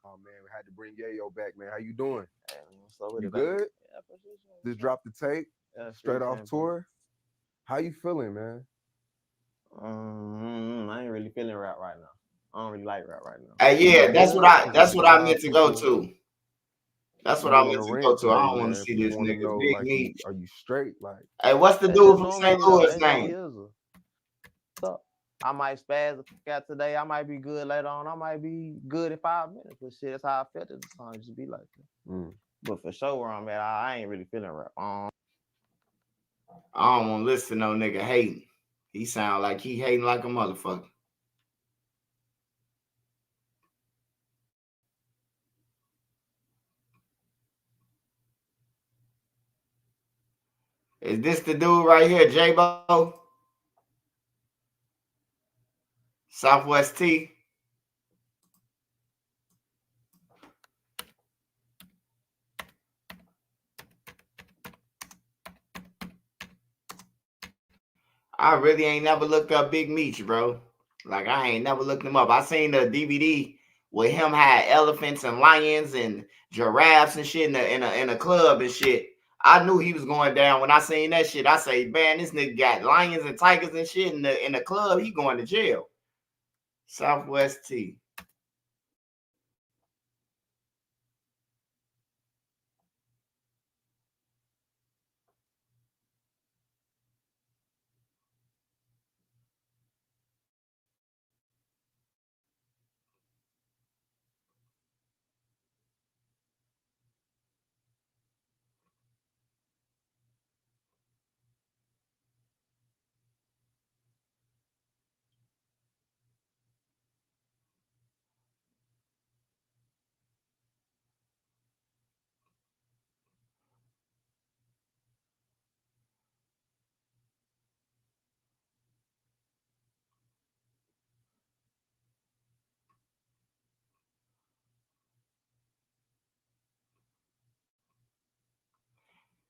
Oh man, we had to bring Yayo back, man. How you doing? Hey, you good? Yeah, for sure. Just dropped the tape, straight off tour. How you feeling, man? I ain't really feeling rap right now. I don't really like rap right now. Hey, yeah, that's what I meant to go to. That's what I meant to go to. I don't want to see this nigga. Big Meech. Are you straight? Like, hey, what's the dude from St. Louis name? What's up? I might spaz the fuck out today. I might be good later on. I might be good in 5 minutes. But shit, that's how I felt at the time. Just be like that. But for sure, where I'm at, I ain't really feeling rap. I don't want to listen to no nigga hating. He sound like he hating like a motherfucker. Is this the dude right here, J-Bo? Southwest T? I really ain't never looked up Big Meech, bro. Like, I ain't never looked him up. I seen the DVD where him had elephants and lions and giraffes and shit in a club and shit. I knew he was going down when I seen that shit. I say, man, this nigga got lions and tigers and shit in the club. He going to jail. Southwest T.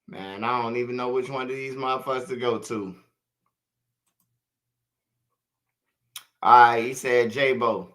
Man, I don't even know which one of these motherfuckers to go to. All right, he said J-Bo.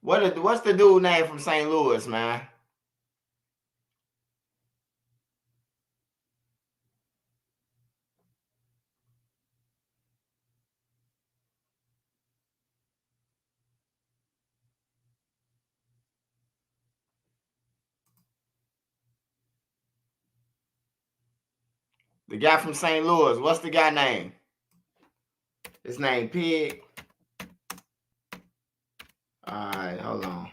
What's the dude name from St. Louis, man? The guy from St. Louis. What's the guy name? His name Pig. All right, hold on.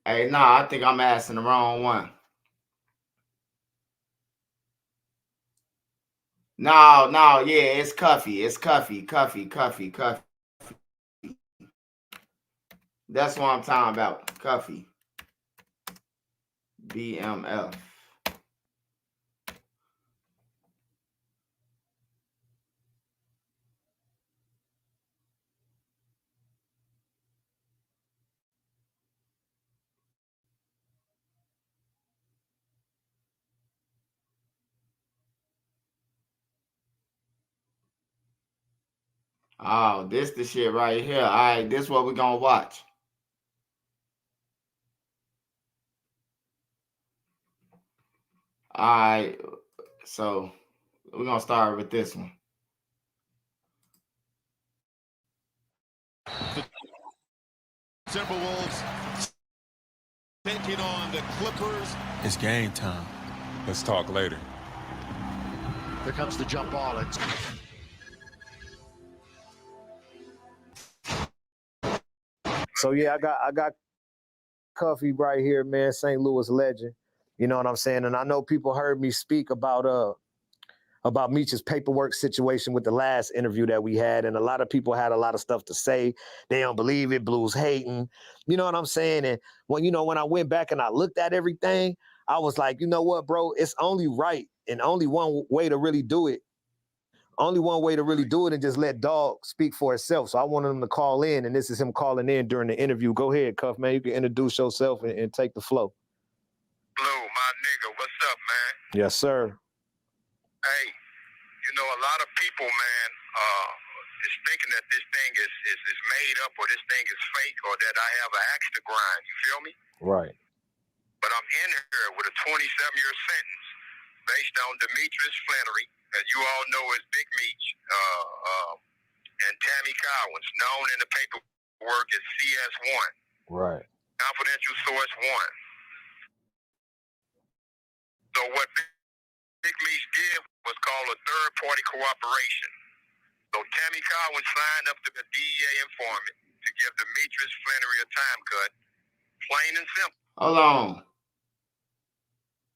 Hey, nah, I think I'm asking the wrong one. No, yeah, it's Cuffy. It's Cuffy. That's what I'm talking about. Cuffy. BMF. Oh, this the shit right here. All right, this what we're gonna watch. All right, so we're gonna start with this one. Timberwolves taking on the Clippers. It's game time. Let's talk later. Here comes the jump ball. It's So yeah, I got Cuffy right here, man, St. Louis legend. You know what I'm saying? And I know people heard me speak about Meech's paperwork situation with the last interview that we had, and a lot of people had a lot of stuff to say. They don't believe it, Blues hating. You know what I'm saying? And when I went back and I looked at everything, I was like, you know what, bro? It's only right and only one way to really do it. Only one way to really do it and just let Dog speak for itself. So I wanted him to call in, and this is him calling in during the interview. Go ahead, Cuff, man. You can introduce yourself and take the flow. Blue, my nigga, what's up, man? Yes, sir. Hey, you know, a lot of people, man, is thinking that this thing is made up or this thing is fake or that I have an axe to grind. You feel me? Right. But I'm in here with a 27-year sentence based on Demetrius Flannery, as you all know as Big Meech, and Tammy Cowens, known in the paperwork as CS1. Right. Confidential source 1. So what Big Meech did was called a third-party cooperation. So Tammy Cowens signed up to the DEA informant to give Demetrius Flannery a time cut, plain and simple. Hold on.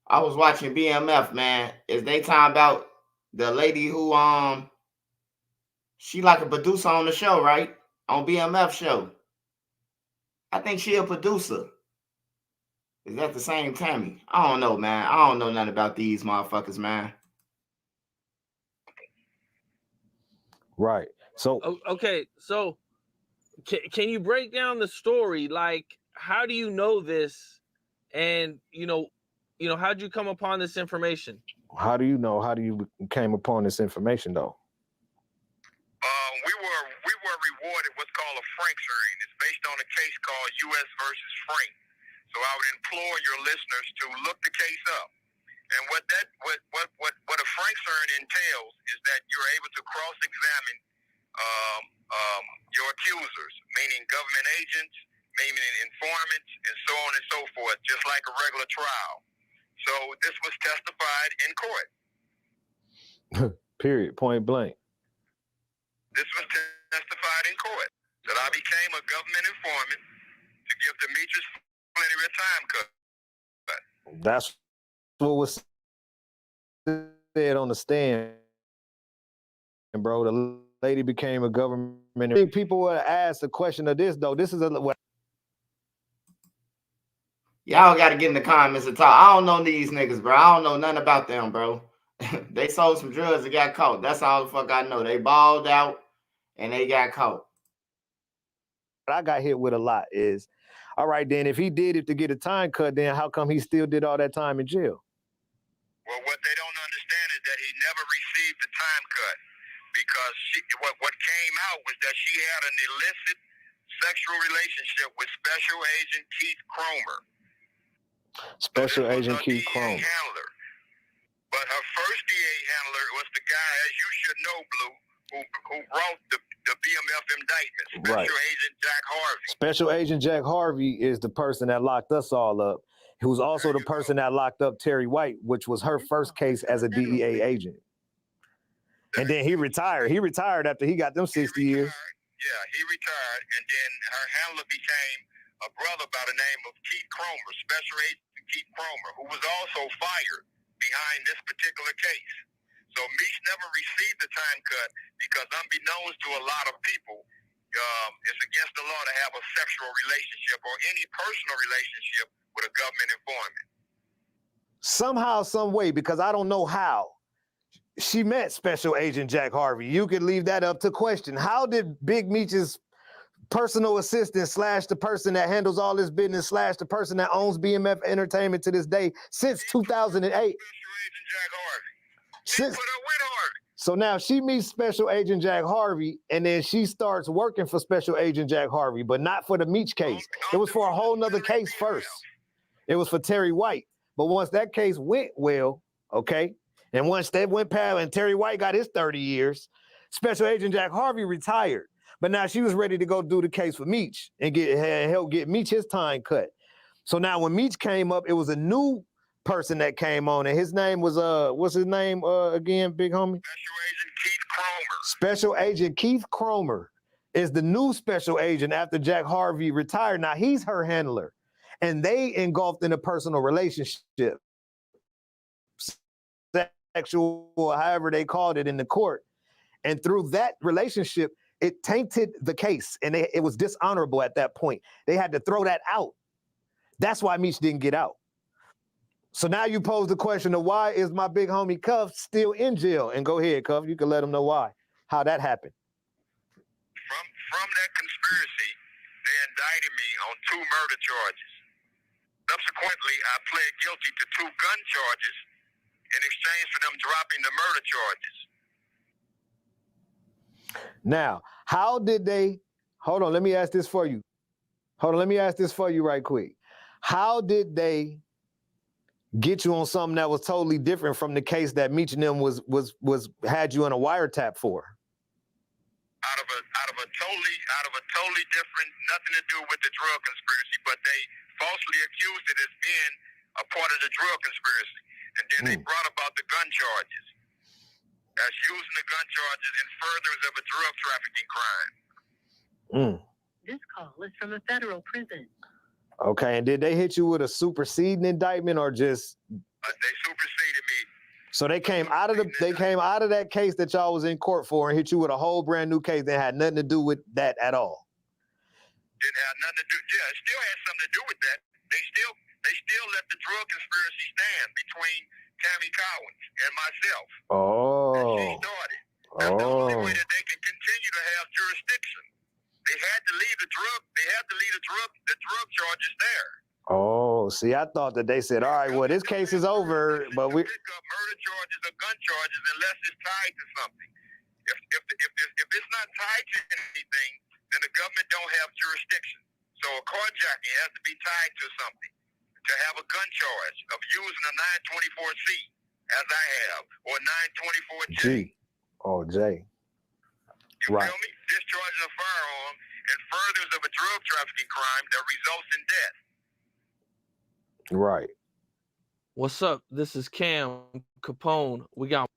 I was watching BMF, man. Is they talking about the lady who she like a producer on the show, right? On BMF show. I think she a producer. Is that the same Tammy? I don't know, man. I don't know nothing about these motherfuckers, man. Right. So okay, so can you break down the story? Like, how do you know this? And how'd you come upon this information? How do you know? How do you came upon this information, though? We were rewarded what's called a Franks hearing. It's based on a case called U.S. versus Frank. So I would implore your listeners to look the case up. And what a Franks hearing entails is that you're able to cross-examine your accusers, meaning government agents, meaning informants, and so on and so forth, just like a regular trial. So this was testified in court. Period. Point blank. This was testified in court that I became a government informant to give Demetrius Flannery a time cut. That's what was said on the stand, bro. The lady became a government. I think people would ask the question of this, though. This is Y'all got to get in the comments and talk. I don't know these niggas, bro. I don't know nothing about them, bro. They sold some drugs and got caught. That's all the fuck I know. They balled out and they got caught. What I got hit with a lot is, all right, then if he did it to get a time cut, then how come he still did all that time in jail? Well, what they don't understand is that he never received the time cut because what came out was that she had an illicit sexual relationship with Special Agent Keith Cromer. Special Agent Keith Cromer. Handler. But her first DA handler was the guy, as you should know, Blue, who wrote the BMF indictment, Special Agent Jack Harvey. Special Agent Jack Harvey is the person that locked us all up, who's also the person that locked up Terry White, which was her first case as a DEA agent. And then he retired. He retired after he got them 60 years. Yeah, he retired, and then her handler became a brother by the name of Keith Cromer, Special Agent Keith Cromer, who was also fired behind this particular case. So Meech never received the time cut because, unbeknownst to a lot of people, it's against the law to have a sexual relationship or any personal relationship with a government informant. Somehow, some way, because I don't know how she met Special Agent Jack Harvey. You could leave that up to question. How did Big Meech's personal assistant / the person that handles all this business / the person that owns BMF Entertainment to this day since 2008? Special Agent Jack Harvey. She put her with Harvey. So now she meets Special Agent Jack Harvey, and then she starts working for Special Agent Jack Harvey, but not for the Meech case. It was for a whole nother case first. It was for Terry White. But once that case went well, okay, and once that went past and Terry White got his 30 years, Special Agent Jack Harvey retired. But now she was ready to go do the case for Meech and help get Meech his time cut. So now when Meech came up, it was a new person that came on, and his name was what's his name again, big homie? Special Agent Keith Cromer is the new special agent after Jack Harvey retired. Now he's her handler, and they engulfed in a personal relationship, sexual, however they called it in the court. And through that relationship, it tainted the case, and it was dishonorable at that point. They had to throw that out. That's why Meech didn't get out. So now you pose the question of why is my big homie Cuff still in jail? And go ahead, Cuff, you can let them know why, how that happened. From that conspiracy, they indicted me on 2 murder charges. Subsequently, I pled guilty to 2 gun charges in exchange for them dropping the murder charges. Now, how did they, hold on, let me ask this for you. Right quick. How did they get you on something that was totally different from the case that Meech and them had you in a wiretap for? Out of a totally different, nothing to do with the drug conspiracy, but they falsely accused it as being a part of the drug conspiracy. And then they brought about the gun charges as using the gun charges in furtherance of a drug trafficking crime. This call is from a federal prison. Okay, and did they hit you with a superseding indictment or just? They superseded me. So they came out of that case that y'all was in court for and hit you with a whole brand new case that had nothing to do with that at all. Didn't have nothing to do. Yeah, it still had something to do with that. They still let the drug conspiracy stand between Tammy Collins and myself. Oh. And she started. That's the only way that they can continue to have jurisdiction. They had to leave the drug charges there. Oh, see, I thought that they said, all right, well, this case is over, but we pick up murder charges or gun charges unless it's tied to something. If it's not tied to anything, then the government don't have jurisdiction. So a carjacking has to be tied to something. To have a gun charge of using a 924C, as I have, or 924J. Oh, J. You feel me? Discharging a firearm in furtherance of a drug trafficking crime that results in death. Right. What's up? This is Cam Capone. We got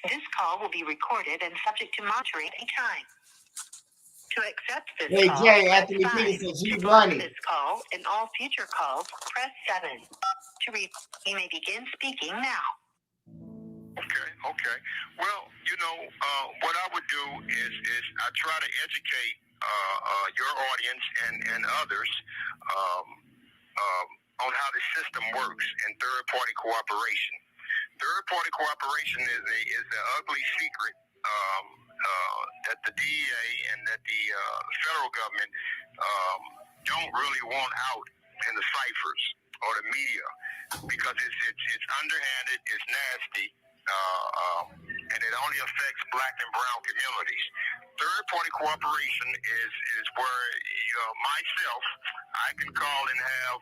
This call will be recorded and subject to monitoring any time. To accept this Hey, call, Jay, press Anthony 5. Peterson, To you block running. this call and all future calls, press 7. You may begin speaking now. Okay. Well, what I would do is I try to educate your audience and others on how the system works in third-party cooperation. Third-party cooperation is an ugly secret that the DEA and that the federal government don't really want out in the ciphers or the media because it's underhanded, it's nasty, and it only affects black and brown communities. Third-party cooperation is where myself, I can call and have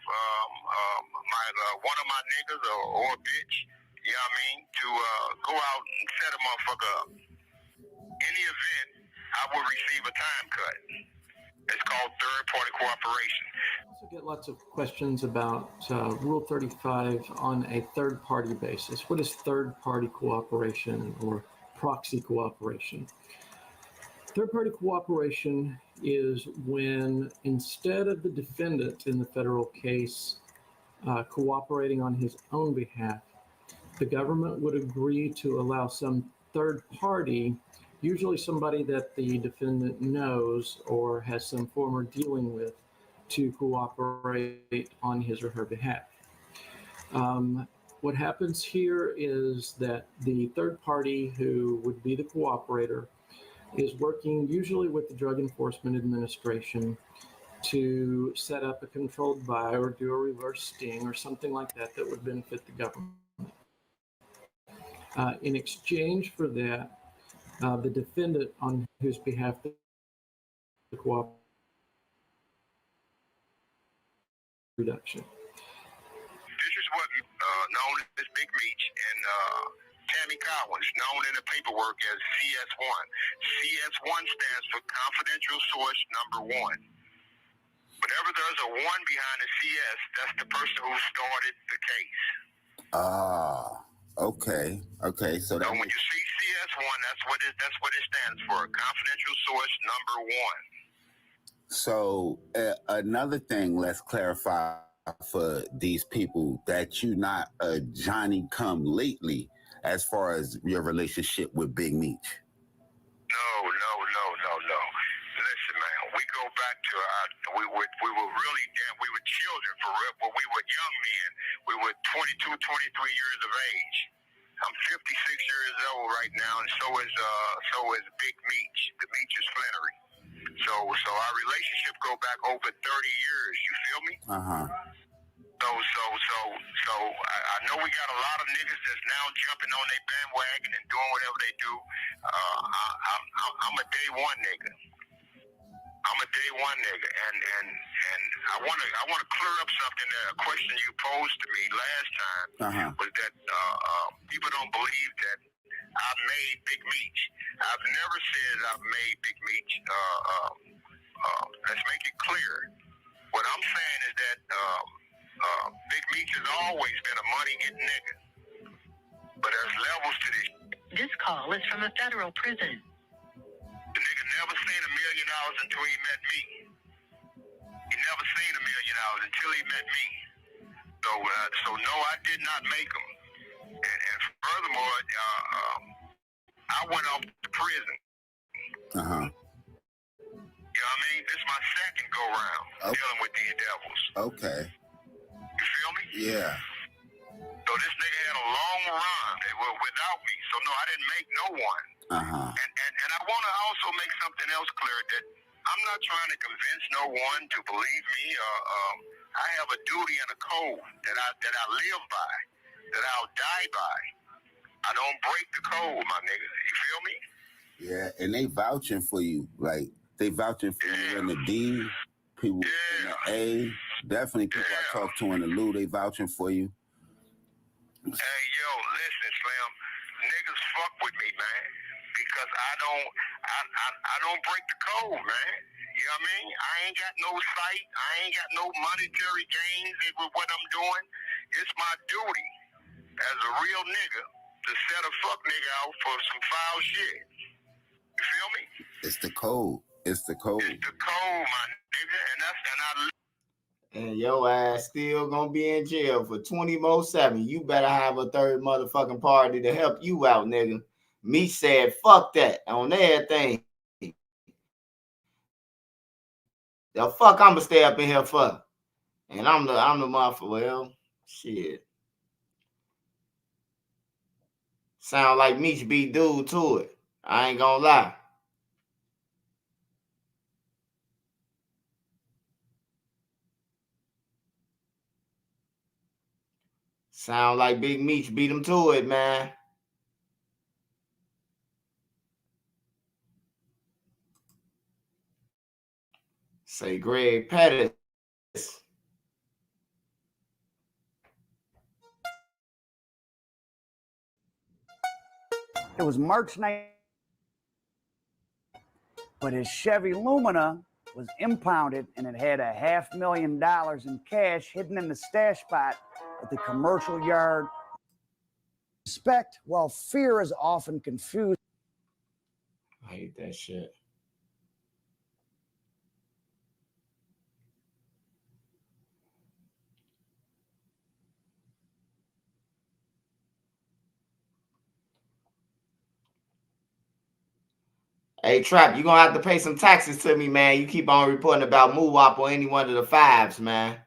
one of my niggas or a bitch, you know what I mean, to go out and set a motherfucker up. Any event, I will receive a time cut. It's called third-party cooperation. I also get lots of questions about Rule 35 on a third-party basis. What is third-party cooperation or proxy cooperation? Third-party cooperation is when, instead of the defendant in the federal case cooperating on his own behalf, the government would agree to allow some third party, usually somebody that the defendant knows or has some former dealing with, to cooperate on his or her behalf. What happens here is that the third party, who would be the cooperator, is working usually with the Drug Enforcement Administration to set up a controlled buy or do a reverse sting or something like that that would benefit the government. In exchange for that, the defendant on whose behalf the cooperation reduction. This is what known as Big Meech and Tammy Collins, known in the paperwork as CS1. CS1 stands for confidential source number 1. Whenever there's a 1 behind the CS, that's the person who started the case. Okay. Okay. So that when you see CS1, that's what it stands for. Confidential source number 1. So another thing, let's clarify for these people that you're not a Johnny come lately as far as your relationship with Big Meech. No. Listen, man, we go back to we were really we were children for real, but we were young men. We were 22, 23 years of age. I'm 56 years old right now, and so is Big Meech. The Meech is Flannery. So our relationship go back over 30 years. You feel me? So I know we got a lot of niggas that's now jumping on their bandwagon and doing whatever they do. I'm a day one nigga. And I wanna clear up something. A question you posed to me last time was that people don't believe that I made Big Meech. I've never said I've made Big Meech. Let's make it clear. What I'm saying is that Big Meech has always been a money-getting nigga. But there's levels to this. This call is from a federal prison. The nigga never seen $1 million until he met me. He never seen $1 million until he met me. So no, I did not make him. And furthermore, I went off to prison. You know what I mean? This is my second go-round dealing with these devils. Okay. You feel me? Yeah. So this nigga had a long run without me. So no, I didn't make no one. And I want to also make something else clear, that I'm not trying to convince no one to believe me. I have a duty and a code that I live by, that I'll die by. I don't break the code, my nigga. You feel me? Yeah, and they vouching for you. Like, they vouching for you in the D, people in the A. Definitely people I talk to in the Lou, they vouching for you. Hey, yo, listen, Slim. Niggas fuck with me, man. Because I don't break the code, man. You know what I mean? I ain't got no sight. I ain't got no monetary gains with what I'm doing. It's my duty as a real nigga to set a fuck nigga out for some foul shit. You feel me? It's the code. It's the code. It's the code, my nigga. And your ass still gonna be in jail for 24/7. You better have a third motherfucking party to help you out, nigga. Me said, fuck that on everything. The fuck I'ma stay up in here for? And I'm the motherfucker. Well, shit. Sound like Meech be dude to it. I ain't gonna lie. Sound like Big Meech beat him to it, man. Say Greg Pettis. It was March 9th, but his Chevy Lumina was impounded and it had $500,000 in cash hidden in the stash spot at the commercial yard. Respect, while fear is often confused. I hate that shit. Hey, Trap, you gonna have to pay some taxes to me, man. You keep on reporting about Moowop or any one of the fives, man.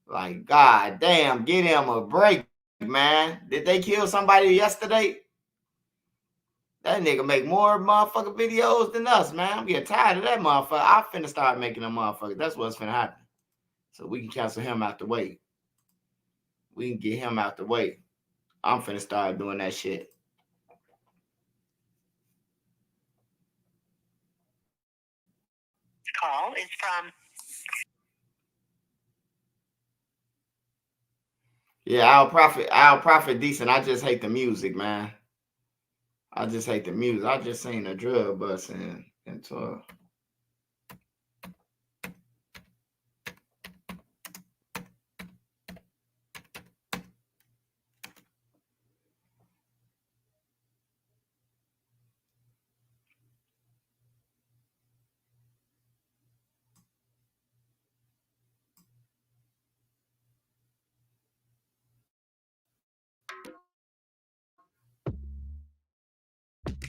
Like, god damn, get him a break, man. Did they kill somebody yesterday? That nigga make more motherfucking videos than us, man. I'm getting tired of that motherfucker. I'm finna start making them motherfuckers. That's what's finna happen. So we can cancel him out the way. We can get him out the way. I'm finna start doing that shit. Call is from. Yeah, I'll profit decent. I just hate the music, man. I just hate the music. I just seen a drug bust into a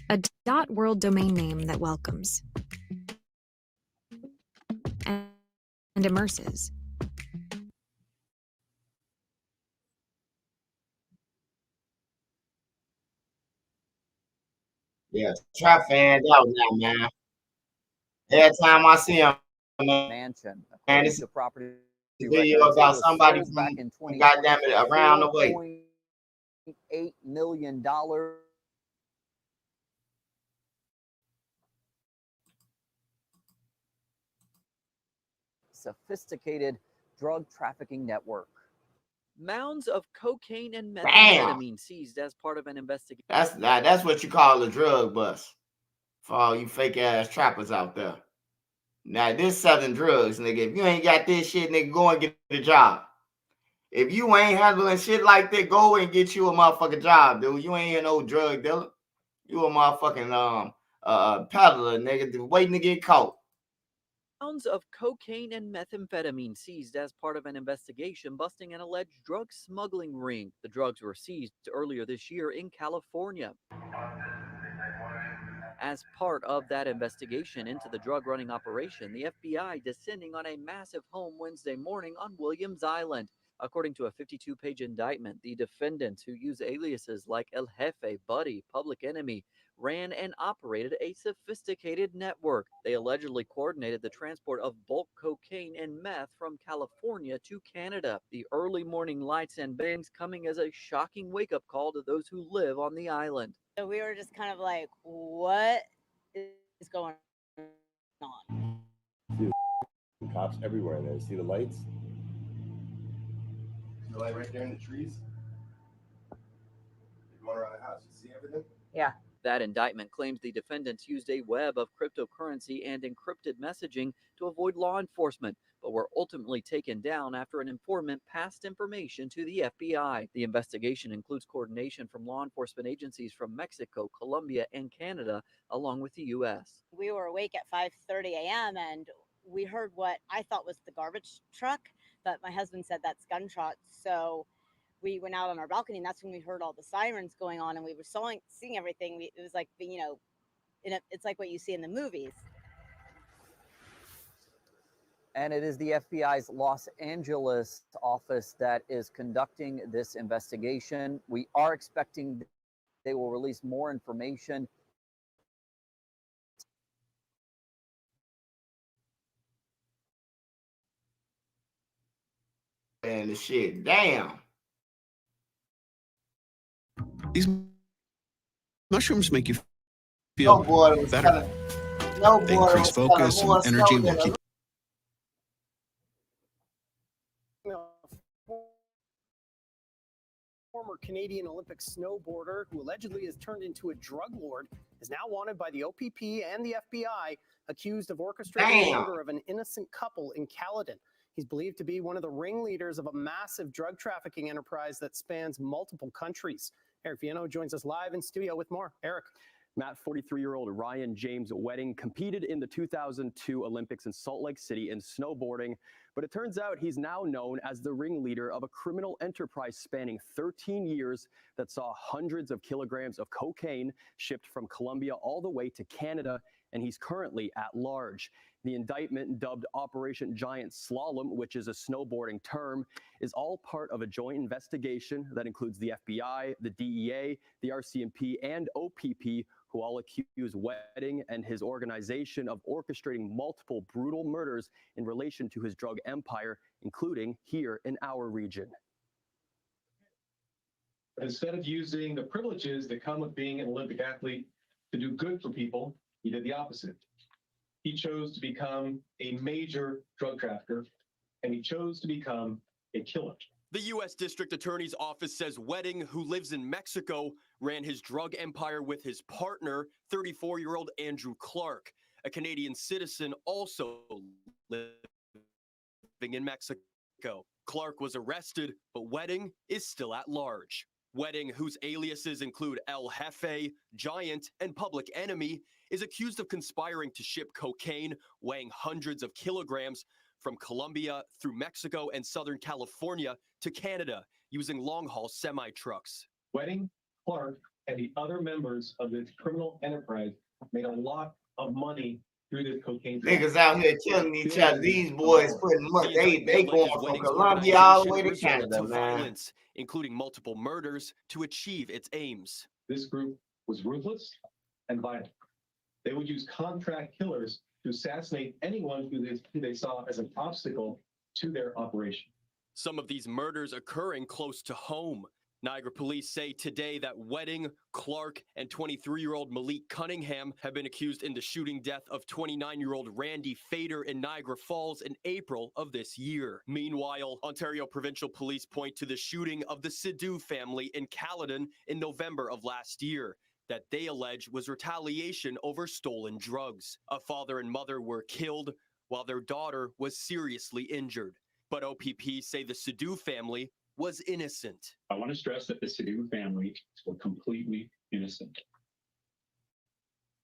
A .world domain name that welcomes and immerses. yeah, Trap fans out now, man. Every time I see him, mansion. Man, this The property video records, about it was somebody sold from back in goddamn it around the way. $4.8 million. Sophisticated drug trafficking network. Mounds of cocaine and methamphetamine seized as part of an investigation. That's what you call a drug bust for all you fake ass trappers out there. Now this selling drugs, nigga. If you ain't got this shit, nigga, go and get a job. If you ain't handling shit like that, go and get you a motherfucking job, dude. You ain't no drug dealer. You a motherfucking peddler, nigga, waiting to get caught. Pounds of cocaine and methamphetamine seized as part of an investigation busting an alleged drug smuggling ring. The drugs were seized earlier this year in California. As part of that investigation into the drug running operation, the FBI descending on a massive home Wednesday morning on Williams Island. According to a 52-page indictment, the defendants, who use aliases like El Jefe, Buddy, Public Enemy, ran and operated a sophisticated network. They allegedly coordinated the transport of bulk cocaine and meth from California to Canada. The early morning lights and bangs coming as a shocking wake-up call to those who live on the island. So we were just kind of like, what is going on? See the cops everywhere there. See the lights? The light right there in the trees. You're going around the house. You see everything? Yeah. That indictment claims the defendants used a web of cryptocurrency and encrypted messaging to avoid law enforcement, but were ultimately taken down after an informant passed information to the FBI. The investigation includes coordination from law enforcement agencies from Mexico, Colombia, and Canada, along with the U.S. We were awake at 5:30 a.m. and we heard what I thought was the garbage truck, but my husband said that's gunshots. So we went out on our balcony, and that's when we heard all the sirens going on, and we were seeing everything. It was like, it's like what you see in the movies. And it is the FBI's Los Angeles office that is conducting this investigation. We are expecting they will release more information. And the shit, damn. These mushrooms make you feel better. They increase focus and energy while keeping. Former Canadian Olympic snowboarder who allegedly has turned into a drug lord is now wanted by the OPP and the FBI, accused of orchestrating the murder of an innocent couple in Caledon. He's believed to be one of the ringleaders of a massive drug trafficking enterprise that spans multiple countries. Eric Viano joins us live in studio with more. Eric. Matt, 43-year-old Ryan James Wedding competed in the 2002 Olympics in Salt Lake City in snowboarding, but it turns out he's now known as the ringleader of a criminal enterprise spanning 13 years that saw hundreds of kilograms of cocaine shipped from Colombia all the way to Canada and he's currently at large. The indictment, dubbed Operation Giant Slalom, which is a snowboarding term, is all part of a joint investigation that includes the FBI, the DEA, the RCMP, and OPP, who all accuse Wedding and his organization of orchestrating multiple brutal murders in relation to his drug empire, including here in our region. Instead of using the privileges that come with being an Olympic athlete to do good for people, he did the opposite. He chose to become a major drug trafficker, and he chose to become a killer. The U.S. District Attorney's Office says Wedding, who lives in Mexico, ran his drug empire with his partner, 34-year-old Andrew Clark, a Canadian citizen also living in Mexico. Clark was arrested, but Wedding is still at large. Wedding, whose aliases include El Jefe, Giant, and Public Enemy, is accused of conspiring to ship cocaine weighing hundreds of kilograms from Colombia through Mexico and Southern California to Canada using long-haul semi-trucks. Wedding, Clark, and the other members of this criminal enterprise made a lot of money through this cocaine. Niggas out here killing each other. These boys putting money. They going from Colombia all the way to Canada, man. Violence, including multiple murders, to achieve its aims. This group was ruthless and violent. They would use contract killers to assassinate anyone who they saw as an obstacle to their operation. Some of these murders occurring close to home. Niagara police say today that Wedding, Clark, and 23-year-old Malik Cunningham have been accused in the shooting death of 29-year-old Randy Fader in Niagara Falls in April of this year. Meanwhile, Ontario Provincial Police point to the shooting of the Sidhu family in Caledon in November of last year that they allege was retaliation over stolen drugs. A father and mother were killed while their daughter was seriously injured. But OPP say the Sidhu family was innocent. I want to stress that the Sidhu family were completely innocent.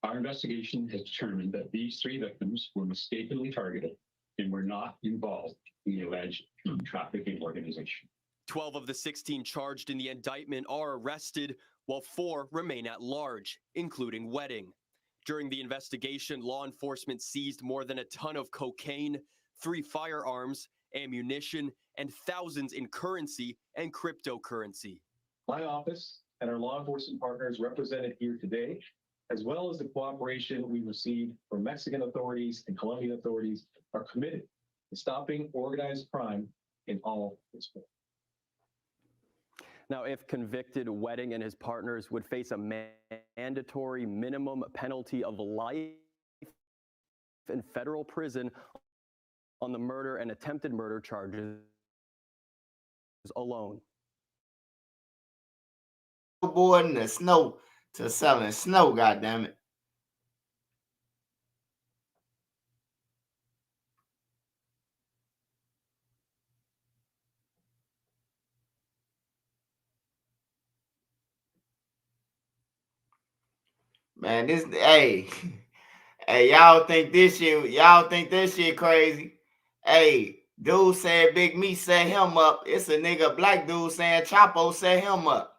Our investigation has determined that these three victims were mistakenly targeted and were not involved in the alleged trafficking organization. 12 of the 16 charged in the indictment are arrested, while 4 remain at large, including Wedding. During the investigation, law enforcement seized more than a ton of cocaine, 3 firearms, ammunition, and thousands in currency and cryptocurrency. My office and our law enforcement partners represented here today, as well as the cooperation we received from Mexican authorities and Colombian authorities, are committed to stopping organized crime in all its forms. Now, if convicted, Wedding and his partners would face a mandatory minimum penalty of life in federal prison on the murder and attempted murder charges alone. Boy in the snow to selling snow, goddammit. Man, this hey, y'all think this shit crazy? Hey, dude said Big Meech set him up. It's a nigga black dude saying Chapo set him up.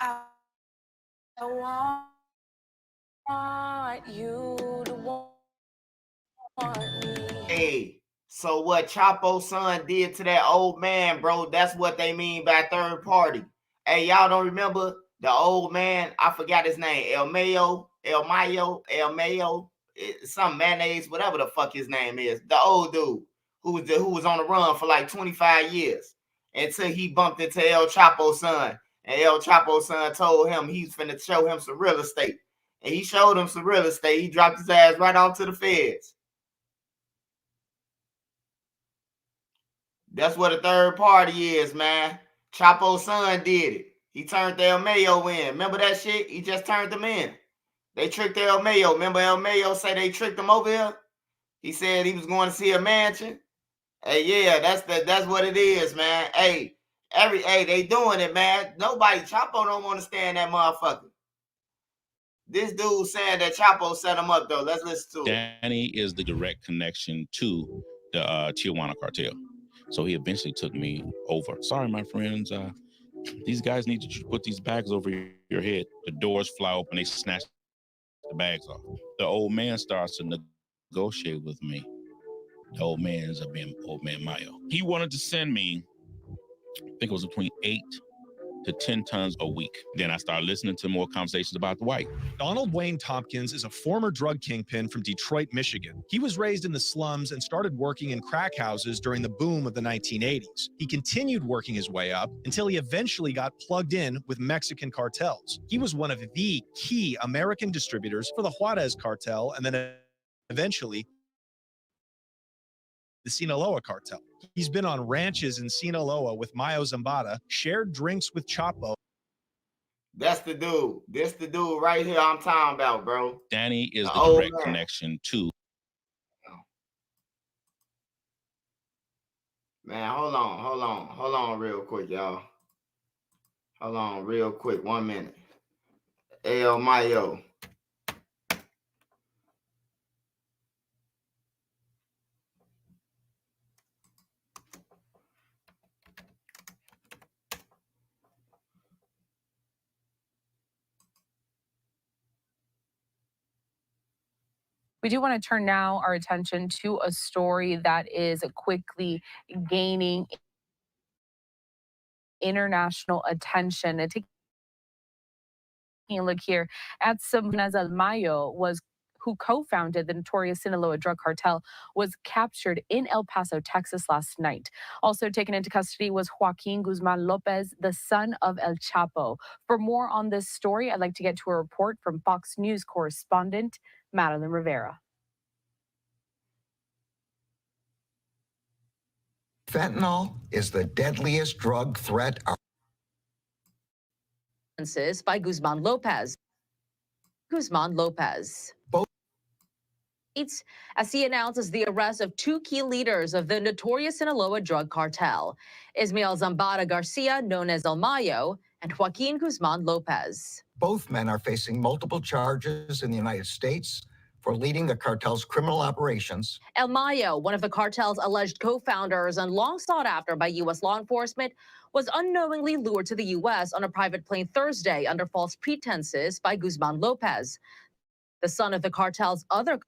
I want you to want me. Hey, so what Chapo's son did to that old man, bro, that's what they mean by third party. Hey, y'all don't remember the old man? I forgot his name. El Mayo, some mayonnaise, whatever the fuck his name is. The old dude who was on the run for like 25 years until he bumped into El Chapo's son. And El Chapo's son told him he's finna show him some real estate. And he showed him some real estate. He dropped his ass right off to the feds. That's what a third party is, man. Chapo's son did it. He turned El Mayo in. Remember that shit? He just turned them in. They tricked El Mayo. Remember El Mayo say they tricked him over here? He said he was going to see a mansion. Hey, yeah, that's what it is, man. Hey, they doing it, man. Nobody, Chapo don't want to stand that motherfucker. This dude saying that Chapo set him up, though. Let's listen to it. Danny is the direct connection to the Tijuana cartel. So he eventually took me over. Sorry, my friends. These guys need you to put these bags over your head. The doors fly open. They snatch the bags off. The old man starts to negotiate with me. The old man ends up being old man Mayo. He wanted to send me, I think it was between 8 to 10 tons a week. Then I started listening to more conversations about the white. Donald Wayne Tompkins is a former drug kingpin from Detroit, Michigan. He was raised in the slums and started working in crack houses during the boom of the 1980s. He continued working his way up until he eventually got plugged in with Mexican cartels. He was one of the key American distributors for the Juarez cartel and then eventually the Sinaloa cartel. He's been on ranches in Sinaloa with Mayo Zambada, shared drinks with Chapo. That's the dude. This the dude right here I'm talking about, bro. Danny is the direct connection to. Man, hold on real quick, y'all. Hold on real quick, 1 minute. El Mayo. We do want to turn now our attention to a story that is quickly gaining international attention. And taking a look here at someone as El Mayo who co-founded the notorious Sinaloa drug cartel, was captured in El Paso, Texas last night. Also taken into custody was Joaquin Guzman Lopez, the son of El Chapo. For more on this story, I'd like to get to a report from Fox News correspondent Madeline Rivera. Fentanyl is the deadliest drug threat. By Guzman Lopez. As he announces the arrest of 2 key leaders of the notorious Sinaloa drug cartel, Ismael Zambada Garcia, known as El Mayo, and Joaquin Guzman Lopez. Both men are facing multiple charges in the United States for leading the cartel's criminal operations. El Mayo, one of the cartel's alleged co-founders and long sought after by U.S. law enforcement, was unknowingly lured to the U.S. on a private plane Thursday under false pretenses by Guzman Lopez, the son of the cartel's other.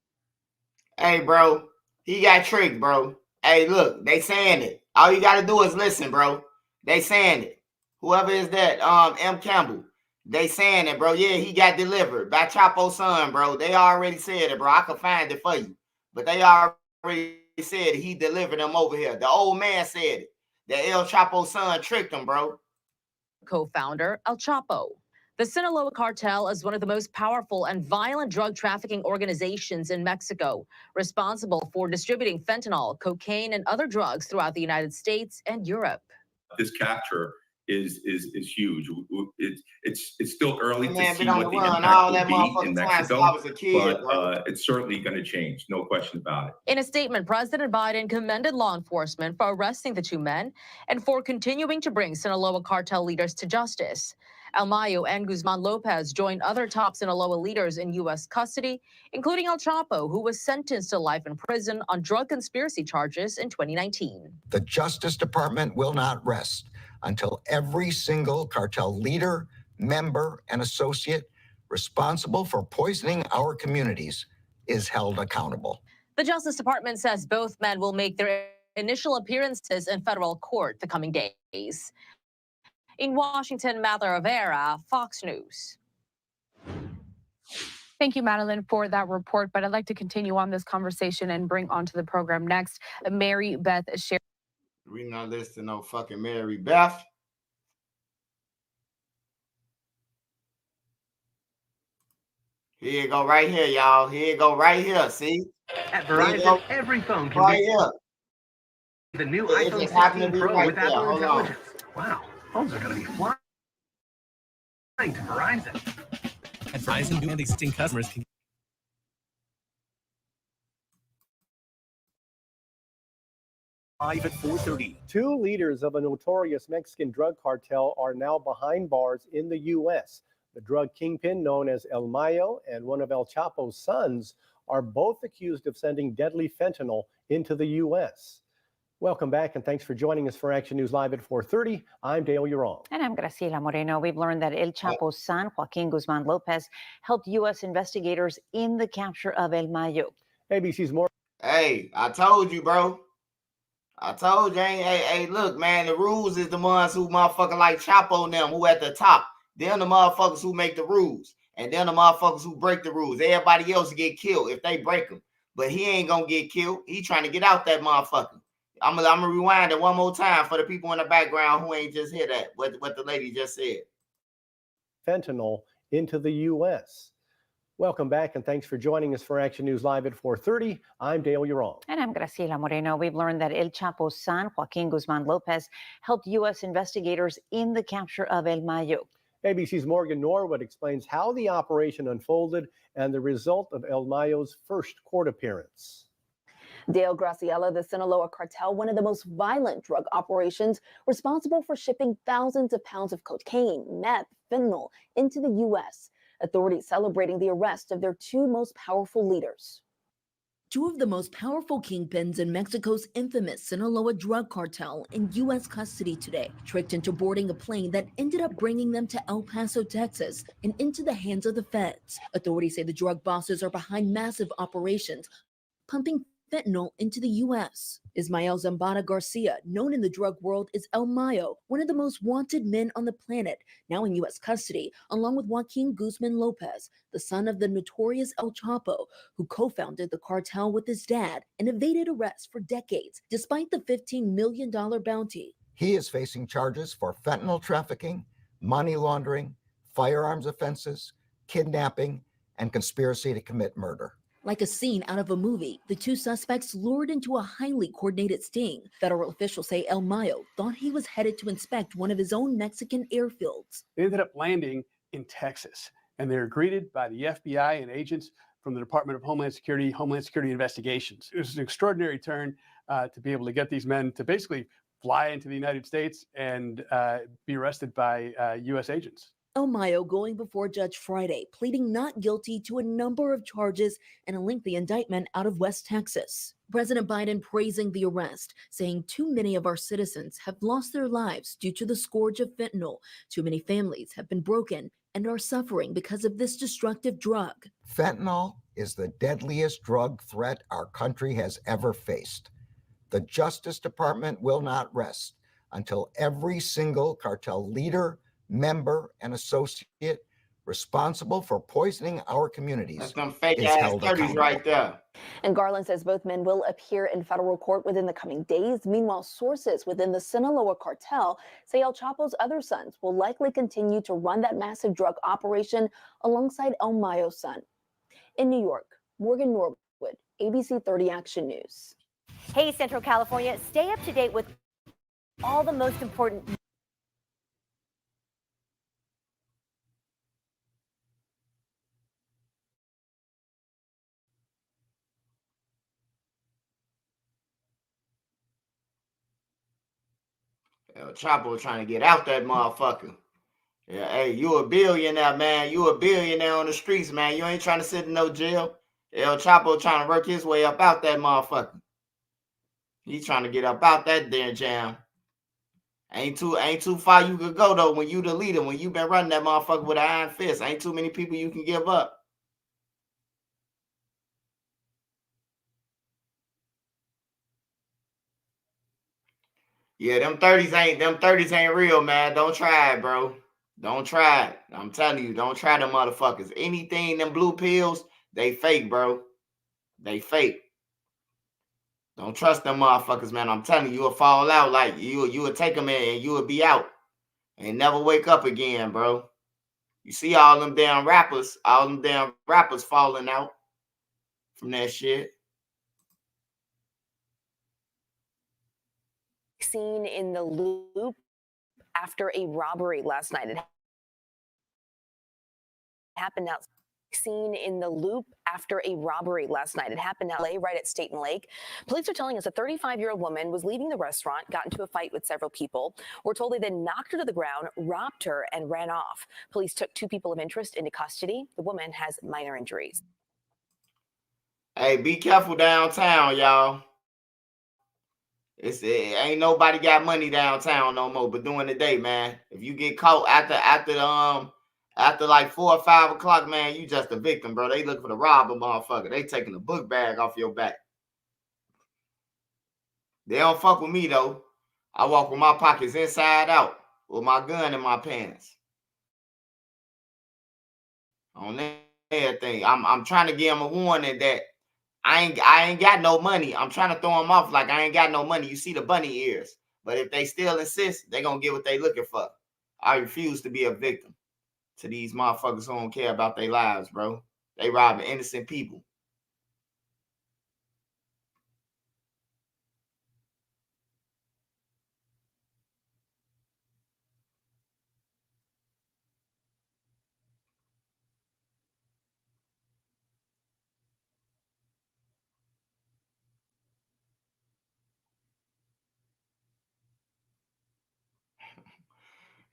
Hey, bro, he got tricked, bro. Hey, look, they saying it. All you got to do is listen, bro. They saying it. Whoever is that, M. Campbell. They saying it, bro. Yeah, he got delivered by Chapo's son, bro. They already said it, bro. I could find it for you. But they already said he delivered them over here. The old man said it. That El Chapo's son tricked him, bro. Co-founder El Chapo. The Sinaloa cartel is one of the most powerful and violent drug trafficking organizations in Mexico, responsible for distributing fentanyl, cocaine, and other drugs throughout the United States and Europe. This capture is huge. It's still early to see what the all impact will be in Mexico, but it's certainly going to change, no question about it. In a statement, President Biden commended law enforcement for arresting the 2 men and for continuing to bring Sinaloa cartel leaders to justice. El Mayo and Guzman Lopez joined other top Sinaloa leaders in U.S. custody, including El Chapo, who was sentenced to life in prison on drug conspiracy charges in 2019. The Justice Department will not rest until every single cartel leader, member, and associate responsible for poisoning our communities is held accountable. The Justice Department says both men will make their initial appearances in federal court the coming days. In Washington, Madeline Rivera, Fox News. Thank you, Madeline, for that report. But I'd like to continue on this conversation and bring onto the program next Mary Beth Sherry. We not listening to no fucking Mary Beth. Here you go right here, y'all. Here you go right here. See? At Verizon, every phone can right be here. The new It iPhone just happened 16 to be Pro right with there. Apple Hold on. Intelligence. Wow, phones are going to be flying to Verizon. At Verizon, new and existing customers can Live at 4:30. 2 leaders of a notorious Mexican drug cartel are now behind bars in the U.S. The drug kingpin known as El Mayo and one of El Chapo's sons are both accused of sending deadly fentanyl into the U.S. Welcome back, and thanks for joining us for Action News Live at 4:30. I'm Dale Urong. And I'm Graciela Moreno. We've learned that El Chapo's son, Joaquin Guzman Lopez, helped U.S. investigators in the capture of El Mayo. ABC's more. Hey, I told you, bro. I told you. Hey, look, man, the rules is the ones who motherfucking like Chapo and them, who at the top. Them the motherfuckers who make the rules. And then the motherfuckers who break the rules. Everybody else get killed if they break them. But he ain't gonna get killed. He trying to get out that motherfucker. I'm gonna rewind it one more time for the people in the background who ain't just hear that, what the lady just said. Fentanyl into the U.S. Welcome back, and thanks for joining us for Action News Live at 4:30. I'm Dale Urong. And I'm Graciela Moreno. We've learned that El Chapo's son, Joaquin Guzman Lopez, helped U.S. investigators in the capture of El Mayo. ABC's Morgan Norwood explains how the operation unfolded and the result of El Mayo's first court appearance. Dale Graciela, the Sinaloa Cartel, one of the most violent drug operations responsible for shipping thousands of pounds of cocaine, meth, fentanyl into the U.S. Authorities celebrating the arrest of their two most powerful leaders. Two of the most powerful kingpins in Mexico's infamous Sinaloa drug cartel in U.S. custody today, tricked into boarding a plane that ended up bringing them to El Paso, Texas, and into the hands of the feds. Authorities say the drug bosses are behind massive operations, pumping fentanyl into the U.S. Ismael Zambada Garcia, known in the drug world as El Mayo, one of the most wanted men on the planet, now in U.S. custody, along with Joaquin Guzman Lopez, the son of the notorious El Chapo, who co-founded the cartel with his dad and evaded arrest for decades, despite the $15 million bounty. He is facing charges for fentanyl trafficking, money laundering, firearms offenses, kidnapping, and conspiracy to commit murder. Like a scene out of a movie, the two suspects lured into a highly coordinated sting. Federal officials say El Mayo thought he was headed to inspect one of his own Mexican airfields. They ended up landing in Texas, and they were greeted by the FBI and agents from the Department of Homeland Security Investigations. It was an extraordinary turn to be able to get these men to basically fly into the United States and be arrested by U.S. agents. El Mayo going before Judge Friday, pleading not guilty to a number of charges and a lengthy indictment out of West Texas. President Biden praising the arrest, saying too many of our citizens have lost their lives due to the scourge of fentanyl. Too many families have been broken and are suffering because of this destructive drug. Fentanyl is the deadliest drug threat our country has ever faced. The Justice Department will not rest until every single cartel leader, member, and associate responsible for poisoning our communities. That's them fake ass 30s right there. And Garland says both men will appear in federal court within the coming days. Meanwhile, sources within the Sinaloa cartel say El Chapo's other sons will likely continue to run that massive drug operation alongside El Mayo's son. In New York, Morgan Norwood, ABC 30 Action News. Hey, Central California, stay up to date with all the most important El Chapo trying to get out that motherfucker. Yeah, hey, you a billionaire, man. You a billionaire on the streets, man. You ain't trying to sit in no jail. El Chapo trying to work his way up out that motherfucker. He trying to get up out that damn jam. Ain't too far you could go though when you the leader. When you been running that motherfucker with an iron fist, ain't too many people you can give up. Yeah, them 30s ain't real, man. Don't try it, bro. Don't try it. I'm telling you, don't try them motherfuckers. Anything, them blue pills, they fake, bro. They fake. Don't trust them motherfuckers, man. I'm telling you, you'll fall out like you will take them in and you will be out and never wake up again, bro. You see all them damn rappers falling out from that shit. Seen in the loop after a robbery last night. It happened out. Seen in the loop after a robbery last night. It happened in LA, right at State and Lake. Police are telling us a 35-year-old woman was leaving the restaurant, got into a fight with several people. We're told they then knocked her to the ground, robbed her, and ran off. Police took two people of interest into custody. The woman has minor injuries. Hey, be careful downtown, y'all. Ain't nobody got money downtown no more. But during the day, man, if you get caught after like 4 or 5 o'clock, man, you just a victim, bro. They looking for the robber, motherfucker. They taking the book bag off your back. They don't fuck with me though. I walk with my pockets inside out, with my gun in my pants. On everything, I'm trying to give them a warning that I ain't got no money. I'm trying to throw them off like I ain't got no money. You see the bunny ears. But if they still insist, they going to get what they looking for. I refuse to be a victim to these motherfuckers who don't care about their lives, bro. They robbing innocent people.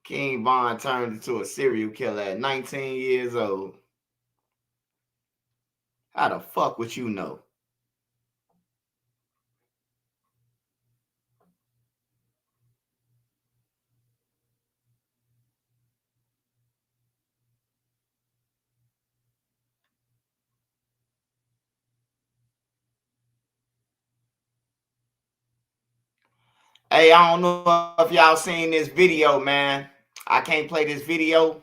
King Von turned into a serial killer at 19 years old. How the fuck would you know? Hey, I don't know if y'all seen this video, man. I can't play this video,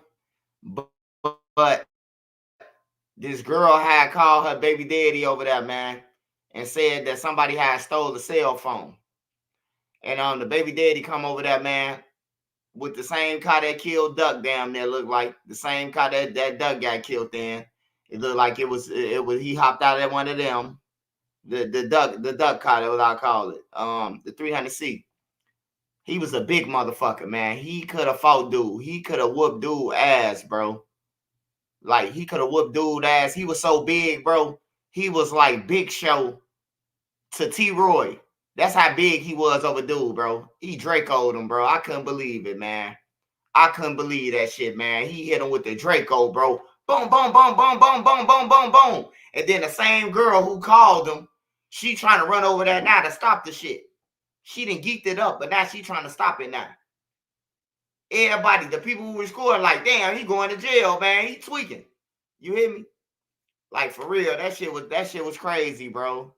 but this girl had called her baby daddy over there, man, and said that somebody had stole the cell phone. And the baby daddy come over there, man, with the same car that killed Duck. Damn near looked like the same car that Duck got killed in. It looked like it was he hopped out of one of them. The duck car, that's what I call it. The 300C. He was a big motherfucker, man. He could have fought dude. He could have whooped dude ass, bro. Like, he could have whooped dude ass. He was so big, bro. He was like Big Show to T-Roy. That's how big he was over dude, bro. He Draco'd him, bro. I couldn't believe it, man. I couldn't believe that shit, man. He hit him with the Draco, bro. Boom, boom, boom, boom, boom, boom, boom, boom, boom. And then the same girl who called him, she trying to run over there now to stop the shit. She done geeked it up, but now she trying to stop it now. Everybody, the people who were scoring, like, damn, he going to jail, man. He tweaking. You hear me? Like, for real, that shit was crazy, bro.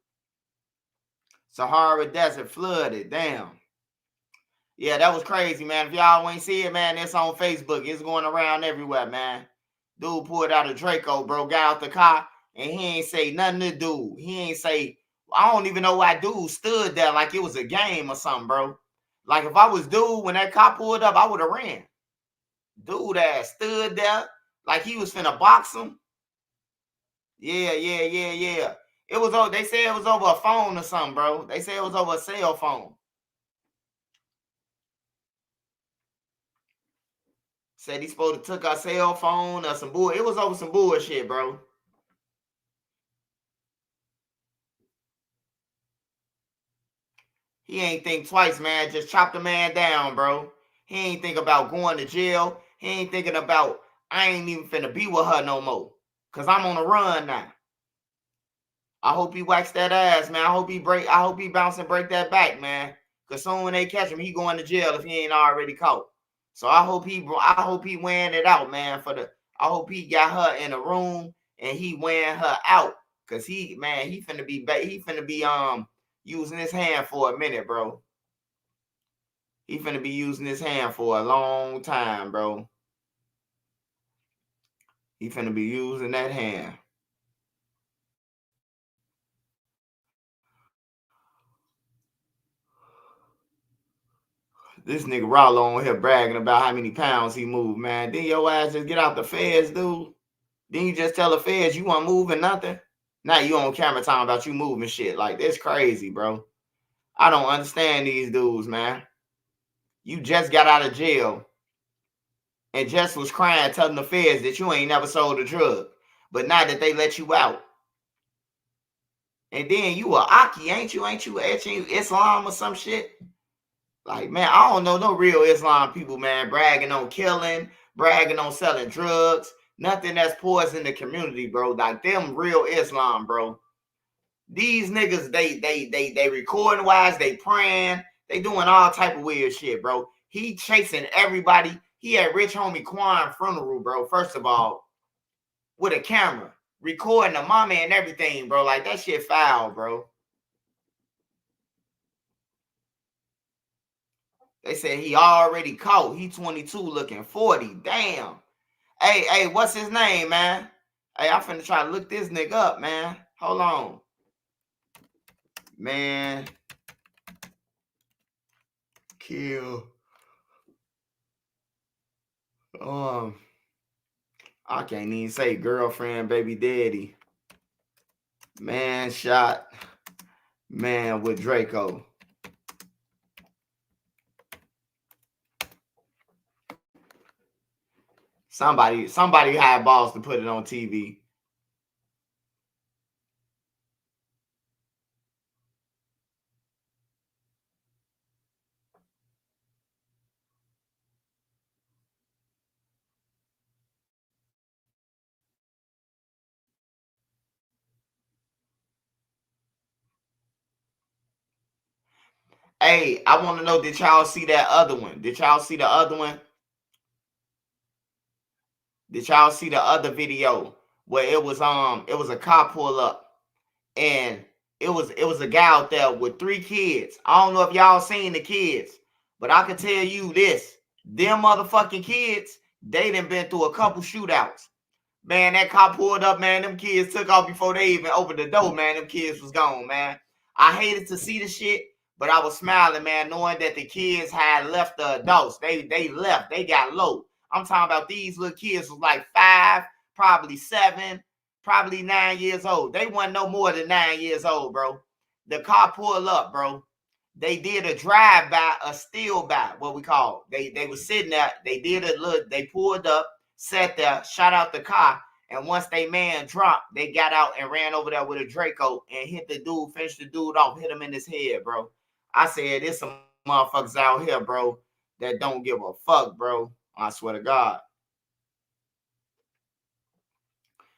Sahara Desert flooded. Damn. Yeah, that was crazy, man. If y'all ain't see it, man, it's on Facebook. It's going around everywhere, man. Dude pulled out a Draco, bro. Got out the car, and he ain't say nothing to dude. He ain't say, I don't even know why dude stood there like it was a game or something, bro. Like, if I was dude, when that car pulled up, I would have ran. Dude ass stood there like he was finna box him. Yeah. It was over. They said it was over a phone or something, bro. They said it was over a cell phone. Said he supposed to took our cell phone or some bull. It was over some bullshit, bro. He ain't think twice, man. Just chopped the man down, bro. He ain't think about going to jail. He ain't thinking about, I ain't even finna be with her no more. Cause I'm on the run now. I hope he whacks that ass, man. I hope he bounce and break that back, man. Cause soon when they catch him, he going to jail if he ain't already caught. So I hope he weighing it out, man. I hope he got her in a room and he weighing her out. Cause he finna be using his hand for a minute, bro. He finna be using his hand for a long time, bro. He finna be using that hand. This nigga Rollo on here bragging about how many pounds he moved, man. Then your ass just get out the feds, dude. Then you just tell the feds you want moving nothing. Now you on camera talking about you moving shit. Like, that's crazy, bro. I don't understand these dudes, man. You just got out of jail and just was crying, telling the feds that you ain't never sold a drug. But now that they let you out. And then you a Aki, ain't you? Ain't you Islam or some shit? Like, man, I don't know no real Islam people, man, bragging on killing, bragging on selling drugs, nothing that's poison the community, bro. Like, them real Islam, bro. These niggas, they recording wise, they praying, they doing all type of weird shit, bro. He chasing everybody. He had Rich Homie Quan funeral, bro. First of all, with a camera, recording the mama and everything, bro. Like that shit foul, bro. They said he already caught. He 22 looking 40. Damn. Hey, what's his name, man? Hey, I'm finna try to look this nigga up, man. Hold on. Man. Kill. I can't even say girlfriend, baby daddy. Man shot. Man with Draco. Somebody had balls to put it on TV. Hey, I want to know, did y'all see that other one? Did y'all see the other one? Did y'all see the other video where it was a cop pull up and it was a guy out there with 3 kids. I don't know if y'all seen the kids, but I can tell you this. Them motherfucking kids, they done been through a couple shootouts. Man, that cop pulled up, man. Them kids took off before they even opened the door, man. Them kids was gone, man. I hated to see the shit, but I was smiling, man, knowing that the kids had left the adults. They left. They got low. I'm talking about these little kids was like 5, probably 7, probably 9 years old. They wasn't no more than 9 years old, bro. The car pulled up, bro. They did a drive-by, a steal-by, what we call. They was sitting there. They did a look. They pulled up, sat there, shot out the car. And once they man dropped, they got out and ran over there with a Draco and hit the dude, finished the dude off, hit him in his head, bro. I said, there's some motherfuckers out here, bro, that don't give a fuck, bro. I swear to God.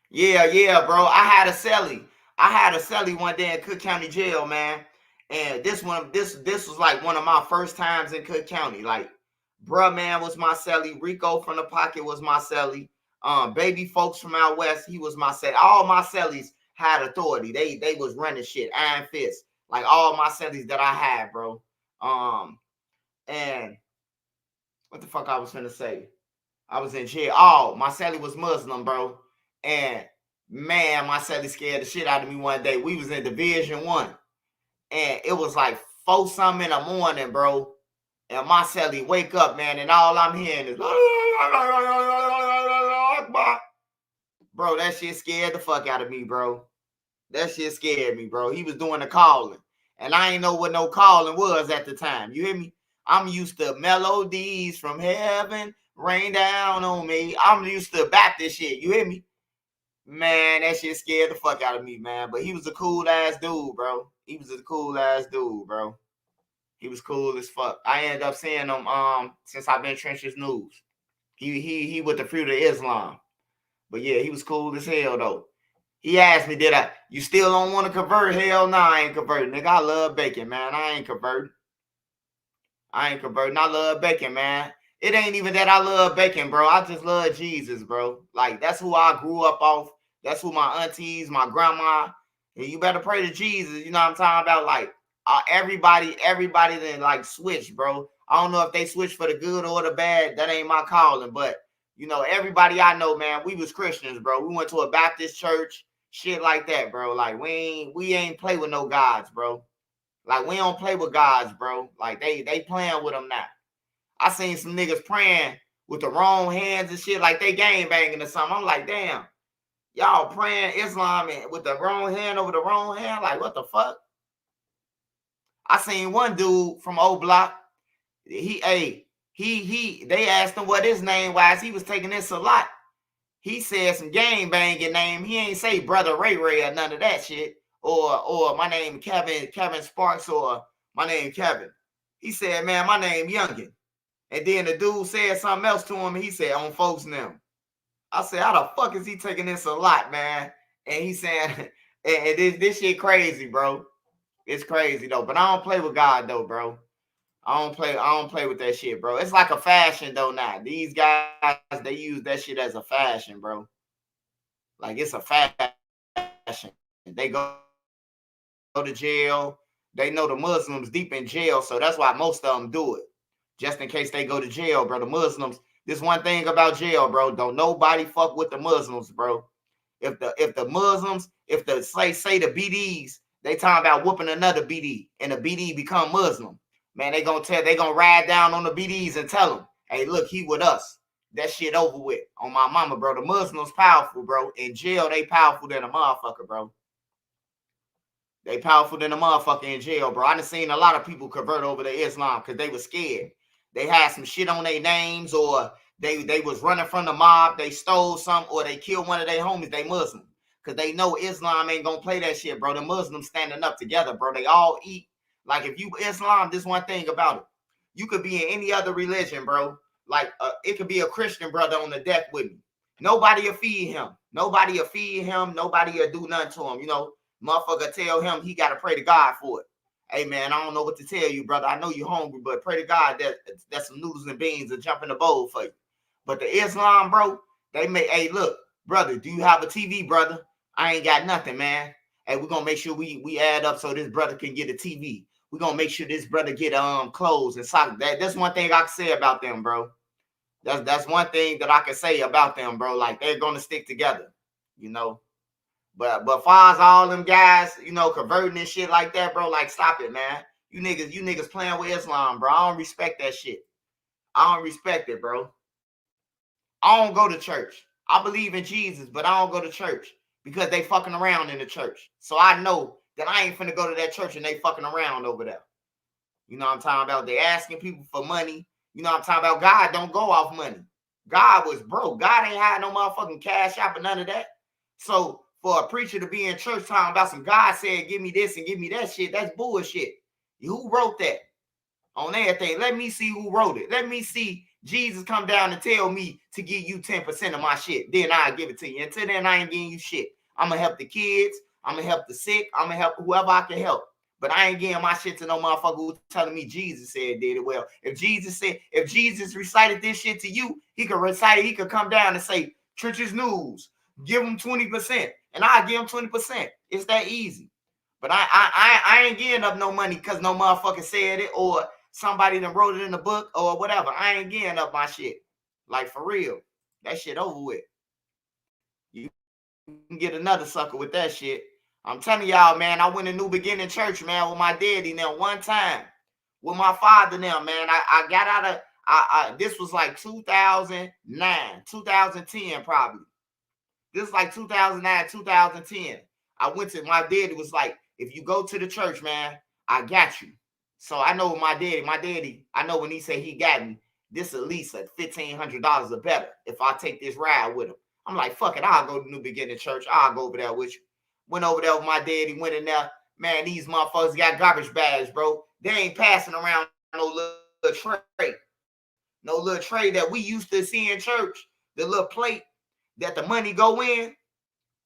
Yeah, bro. I had a celly one day in Cook County Jail, man. And this was like one of my first times in Cook County. Like, bruh, man, was my celly. Rico from the Pocket was my celly. Baby folks from out west, he was my celly. All my cellies had authority. They was running shit, iron fist. Like all my cellies that I had, bro. And what the fuck I was finna say? I was in jail. Oh, my celly was Muslim, bro. And man, my celly scared the shit out of me one day. We was in Division 1. And it was like 4-something in the morning, bro. And my celly wake up, man, and all I'm hearing is bro, that shit scared the fuck out of me, bro. That shit scared me, bro. He was doing the calling. And I ain't know what no calling was at the time. You hear me? I'm used to melodies from heaven rain down on me. I'm used to Baptist shit. You hear me? Man, that shit scared the fuck out of me, man. But he was a cool ass dude, bro. He was a cool ass dude, bro. He was cool as fuck. I ended up seeing him since I've been Trenches News. He with the Fruit of Islam. But yeah, he was cool as hell though. He asked me, you still don't want to convert? Hell no, I ain't converting. Nigga, I love bacon, man. I ain't converting. I love bacon, man. It ain't even that I love bacon, bro. I just love Jesus, bro. Like, that's who I grew up off. That's who my aunties, my grandma. And you better pray to Jesus. You know what I'm talking about? Like, everybody then like switch, bro. I don't know if they switch for the good or the bad. That ain't my calling. But, you know, everybody I know, man, we was Christians, bro. We went to a Baptist church. Shit like that, bro. Like, we ain't play with no gods, bro. Like, we don't play with gods, bro. Like, they playing with them now. I seen some niggas praying with the wrong hands and shit, like they gang banging or something. I'm like, damn, y'all praying Islam with the wrong hand over the wrong hand? Like, what the fuck? I seen one dude from O Block. They asked him what his name was. He was taking this a lot. He said some gang banging name. He ain't say Brother Ray Ray or none of that shit. Or my name Kevin Sparks, or my name Kevin. He said, man, my name Youngin. And then the dude said something else to him. And he said, on folks now. I said, how the fuck is he taking this a lot, man? And he saying, And this shit crazy, bro. It's crazy though. But I don't play with God though, bro. I don't play with that shit, bro. It's like a fashion though now. These guys, they use that shit as a fashion, bro. Like it's a fashion. They go to jail. They know the Muslims deep in jail, so that's why most of them do it. Just in case they go to jail, bro. The Muslims, this one thing about jail, bro. Don't nobody fuck with the Muslims, bro. If the Muslims, if the say the BDs, they talking about whooping another BD, and the BD become Muslim, man, they gonna ride down on the BDs and tell them, hey, look, he with us. That shit over with. On my mama, bro. The Muslims powerful, bro. In jail, they powerful than a motherfucker, bro. They powerful than a motherfucker in jail, bro. I done seen a lot of people convert over to Islam because they were scared. They had some shit on their names, or they was running from the mob, they stole something, or they killed one of their homies, they Muslim. Because they know Islam ain't gonna play that shit, bro. The Muslims standing up together, bro. They all eat. Like if you Islam, this one thing about it. You could be in any other religion, bro. Like it could be a Christian brother on the deck with me. Nobody will feed him. Nobody will feed him. Nobody will do nothing to him. You know, motherfucker tell him he got to pray to God for it. Hey, man, I don't know what to tell you, brother. I know you're hungry, but pray to God that some noodles and beans will jump in the bowl for you. But the Islam, bro, they make, hey, look, brother, do you have a TV, brother? I ain't got nothing, man. Hey, we're going to make sure we add up so this brother can get a TV. We're going to make sure this brother get clothes and socks. That's one thing I can say about them, bro. That's one thing that I can say about them, bro. Like, they're going to stick together, you know. But far as all them guys, you know, converting and shit like that, bro, like, stop it, man. You niggas playing with Islam, bro. I don't respect that shit. I don't respect it, bro. I don't go to church. I believe in Jesus, but I don't go to church because they fucking around in the church. So I know that I ain't finna go to that church and they fucking around over there. You know what I'm talking about? They asking people for money. You know what I'm talking about? God don't go off money. God was broke. God ain't had no motherfucking cash out or none of that. So for a preacher to be in church talking about some God said, give me this and give me that shit, that's bullshit. Who wrote that? On everything. Let me see who wrote it. Let me see Jesus come down and tell me to give you 10% of my shit. Then I'll give it to you. Until then, I ain't giving you shit. I'm going to help the kids. I'm going to help the sick. I'm going to help whoever I can help. But I ain't giving my shit to no motherfucker who's telling me Jesus said did it well. If Jesus recited this shit to you, he could recite it. He could come down and say, Church's News, give him 20%. And I'll give him 20%. It's that easy. But I ain't giving up no money because no motherfucker said it or somebody that wrote it in the book or whatever. I ain't giving up my shit. Like, for real. That shit over with. You can get another sucker with that shit. I'm telling y'all, man, I went to New Beginning Church, man, with my daddy now one time. With my father now, man. I got out of, this was like 2009, 2010 probably. This is like 2009, 2010. I went to, my daddy was like, if you go to the church, man, I got you. So I know my daddy, I know when he said he got me, this at least like $1,500 or better if I take this ride with him. I'm like, fuck it, I'll go to New Beginning Church. I'll go over there with you. Went over there with my daddy, went in there. Man, these motherfuckers got garbage bags, bro. They ain't passing around no little tray. No little tray that we used to see in church. The little plate that the money go in.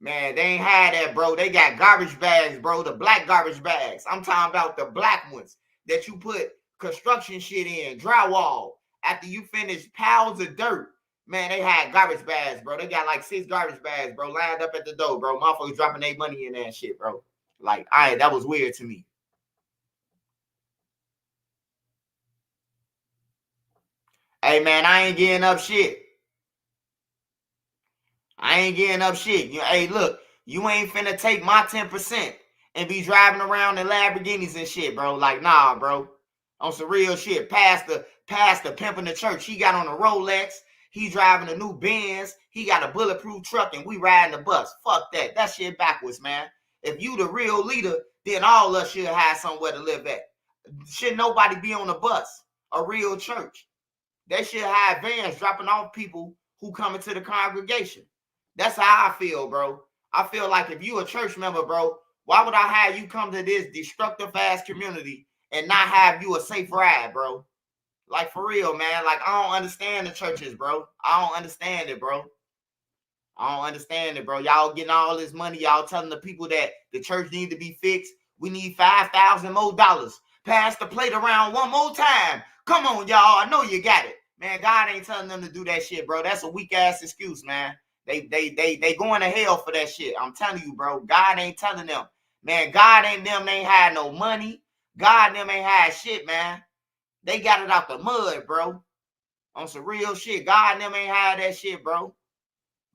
Man, they ain't had that, bro. They got garbage bags, bro. The black garbage bags. I'm talking about the black ones that you put construction shit in, drywall. After you finish piles of dirt, man, they had garbage bags, bro. They got like 6 garbage bags, bro, lined up at the door, bro. Motherfuckers dropping their money in there and shit, bro. Like, that was weird to me. Hey, man, I ain't getting up shit. I ain't getting up shit. Hey, look, you ain't finna take my 10% and be driving around in Lamborghinis and shit, bro. Like, nah, bro. On some real shit. Pastor pimp in the church. He got on a Rolex. He driving a new Benz. He got a bulletproof truck and we riding the bus. Fuck that. That shit backwards, man. If you the real leader, then all us should have somewhere to live at. Should nobody be on a bus? A real church. They should have vans dropping off people who come into the congregation. That's how I feel, bro. I feel like if you a church member, bro, why would I have you come to this destructive ass community and not have you a safe ride, bro? Like, for real, man. Like, I don't understand the churches, bro. I don't understand it, bro. I don't understand it, bro. Y'all getting all this money. Y'all telling the people that the church need to be fixed. We need $5,000 more. Pass the plate around one more time. Come on, y'all. I know you got it. Man, God ain't telling them to do that shit, bro. That's a weak-ass excuse, man. They going to hell for that shit. I'm telling you, bro. God ain't telling them. Man, God ain't them. They ain't had no money. God and them ain't had shit, man. They got it out the mud, bro. On some real shit. God and them ain't had that shit, bro.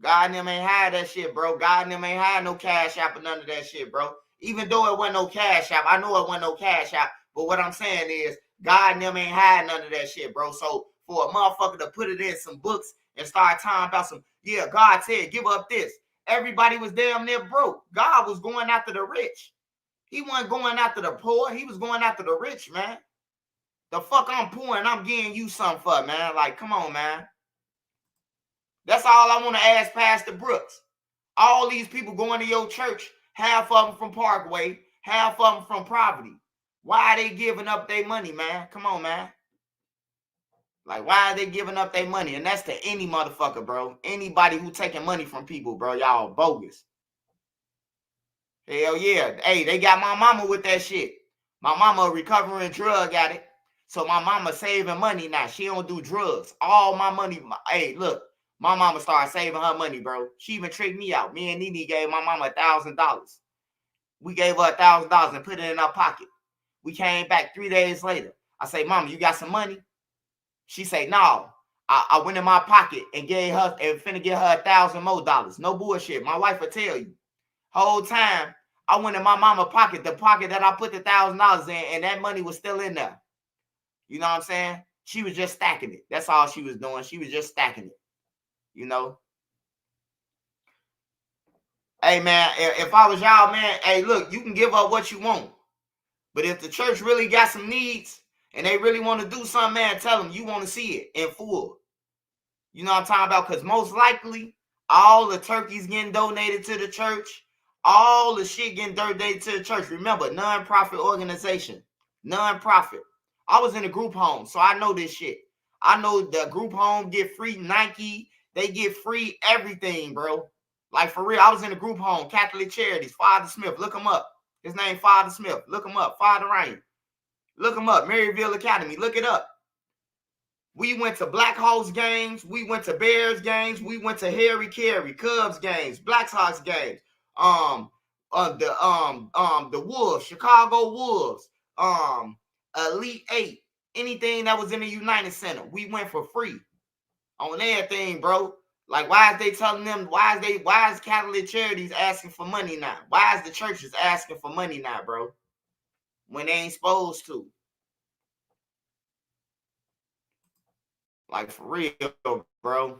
God and them ain't had that shit, bro. God and them ain't had no cash app or none of that shit, bro. Even though it wasn't no cash app, I know it wasn't no cash app. But what I'm saying is, God and them ain't had none of that shit, bro. So for a motherfucker to put it in some books and start talking about some, yeah, God said, give up this. Everybody was damn near broke. God was going after the rich. He wasn't going after the poor. He was going after the rich, man. The fuck I'm poor and I'm getting you something for, man. Like, come on, man. That's all I want to ask Pastor Brooks. All these people going to your church, half of them from Parkway, half of them from Poverty. Why are they giving up their money, man? Come on, man. Like, why are they giving up their money? And that's to any motherfucker, bro. Anybody who taking money from people, bro. Y'all bogus. Hell yeah. Hey, they got my mama with that shit. My mama a recovering drug addict. So my mama saving money now. She don't do drugs. All my money. Hey, look. My mama started saving her money, bro. She even tricked me out. Me and Nene gave my mama $1,000. We gave her $1,000 and put it in our pocket. We came back 3 days later. I say, Mama, you got some money? She say, no. I went in my pocket and gave her and finna get her $1,000 more. No bullshit. My wife will tell you. Whole time I went in my mama pocket, the pocket that I put the $1,000 in, and that money was still in there. You know what I'm saying? She was just stacking it. That's all she was doing. She was just stacking it. You know, hey man, if I was y'all, man, hey, look, you can give up what you want, but if the church really got some needs and they really want to do something, man, tell them you want to see it in full. You know what I'm talking about? Because most likely all the turkeys getting donated to the church, all the shit getting donated to the church. Remember, non-profit organization, non-profit. I was in a group home, so I know this shit. I know the group home get free Nike. They get free everything, bro. Like, for real, I was in a group home, Catholic Charities, Father Smith. Look him up. His name Father Smith. Look him up. Father Ryan. Look him up. Maryville Academy. Look it up. We went to Black Hawks games. We went to Bears games. We went to Harry Carey, Cubs games, Black Sox games. The Wolves, Chicago Wolves, Elite 8, anything that was in the United Center. We went for free on everything, bro. Like, why is they telling them, why is Catholic Charities asking for money now? Why is the churches asking for money now, bro? When they ain't supposed to. Like, for real, bro.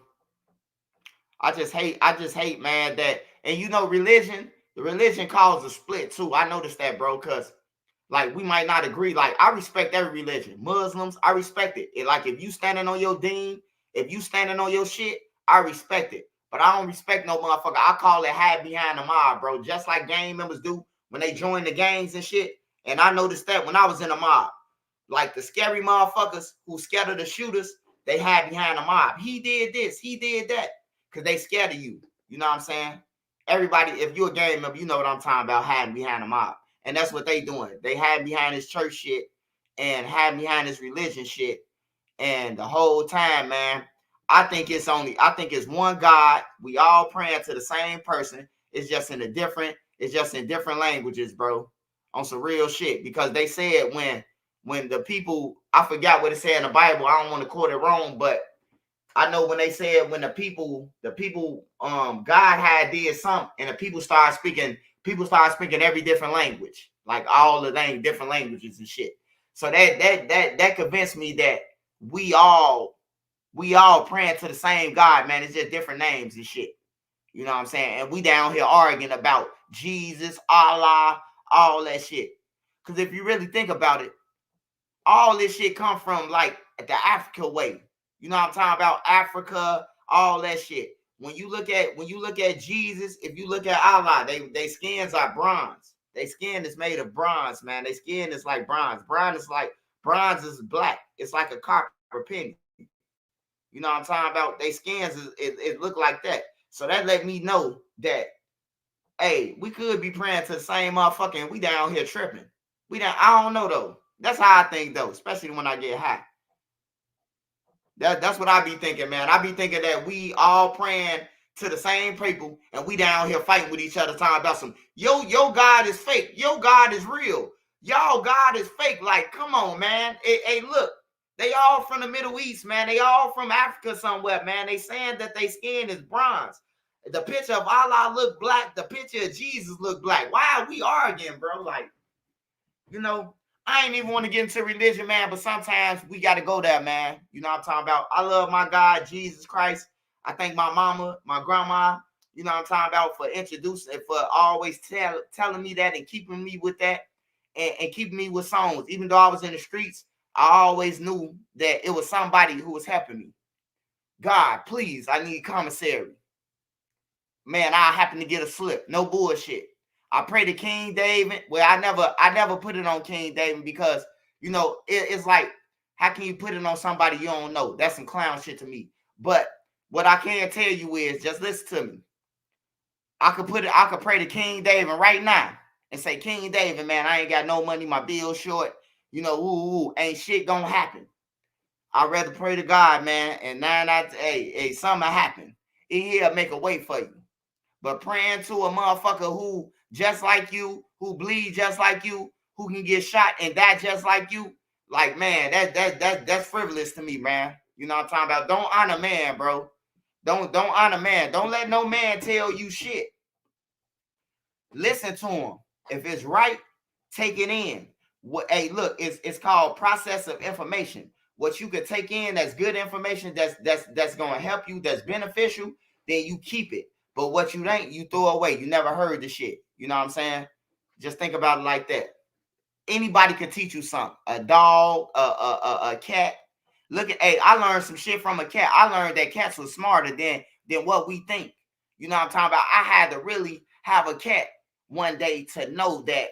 I just hate, man, that, and you know, the religion causes a split too. I noticed that, bro, because like, we might not agree. Like, I respect every religion. Muslims, I respect it. Like, if you standing on your deen, if you standing on your shit, I respect it. But I don't respect no motherfucker. I call it hide behind the mob, bro. Just like gang members do when they join the gangs and shit. And I noticed that when I was in a mob. Like, the scary motherfuckers who scared of the shooters, they hide behind the mob. He did this, he did that. Because they scared of you. You know what I'm saying? Everybody, if you're a gang member, you know what I'm talking about, hiding behind the mob. And that's what they doing. They hide behind this church shit and hide behind this religion shit. And the whole time, man, I think it's one God. We all praying to the same person. It's just in different languages, bro. On some real shit. Because they said when the people, I forgot what it said in the Bible. I don't want to quote it wrong, but I know when they said when the people, God had did something and the people started speaking every different language, like all the different languages and shit. So that convinced me that we all praying to the same God, man. It's just different names and shit. You know what I'm saying? And we down here arguing about Jesus, Allah, all that shit. Because if you really think about it, all this shit come from like the Africa way. You know what I'm talking about? Africa, all that shit. When you look at Jesus, if you look at Allah, they skins are bronze. Their skin is made of bronze, man. Their skin is like bronze. Bronze is black. It's like a copper penny. You know what I'm talking about? Their skins it look like that. So that let me know that, hey, we could be praying to the same motherfucker and we down here tripping. I don't know though. That's how I think though, especially when I get high. That's what I be thinking, man. I be thinking that we all praying to the same people and we down here fighting with each other talking about some, your God is fake. Your God is real. Y'all God is fake. Like, come on, man. Hey, look, they all from the Middle East, man. They all from Africa somewhere, man. They saying that their skin is bronze. The picture of Allah look black. The picture of Jesus look black. Why are we arguing, bro? Like, you know, I ain't even want to get into religion, man, but sometimes we got to go there, man. You know what I'm talking about? I love my God, Jesus Christ. I thank my mama, my grandma, you know what I'm talking about, for introducing, for always telling me that and keeping me with that and keeping me with songs. Even though I was in the streets, I always knew that it was somebody who was helping me. God, please, I need commissary. Man, I happen to get a slip. No bullshit. I pray to King David. Well, I never put it on King David because, you know, it's like, how can you put it on somebody you don't know? That's some clown shit to me. But what I can tell you is, just listen to me. I could pray to King David right now and say, King David, man, I ain't got no money, my bill's short. You know, ain't shit gonna happen. I'd rather pray to God, man, and hey, something happen. He'll make a way for you. But praying to a motherfucker who just like you, who bleed just like you, who can get shot and die just like you, like, man, that's frivolous to me, man. You know what I'm talking about? Don't honor man, bro. Don't honor man. Don't let no man tell you shit. Listen to him. If it's right, take it in. Hey, look, it's called process of information. What you could take in that's good information, that's gonna help you, that's beneficial, then you keep it. But what you ain't, you throw away. You never heard the shit. You know what I'm saying? Just think about it like that. Anybody could teach you something. A dog, a cat. Look at, hey, I learned some shit from a cat. I learned that cats were smarter than what we think. You know what I'm talking about? I had to really have a cat one day to know that,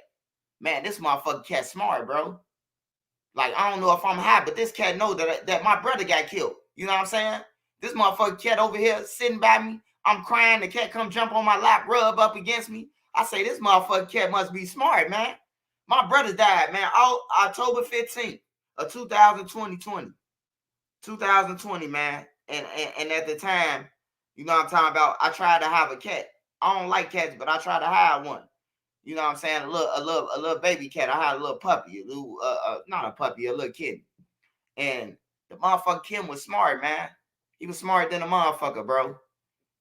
man, this motherfucking cat smart, bro. Like, I don't know if I'm high, but this cat know that my brother got killed. You know what I'm saying? This motherfucking cat over here sitting by me. I'm crying. The cat come jump on my lap, rub up against me. I say, this motherfucking cat must be smart, man. My brother died, man, October 15th of 2020. 2020, man. And at the time, you know what I'm talking about, I tried to have a cat. I don't like cats, but I tried to have one. You know what I'm saying? A little baby cat. I had a little puppy, not a puppy, a little kid. And the motherfucker Kim was smart, man. He was smarter than a motherfucker, bro.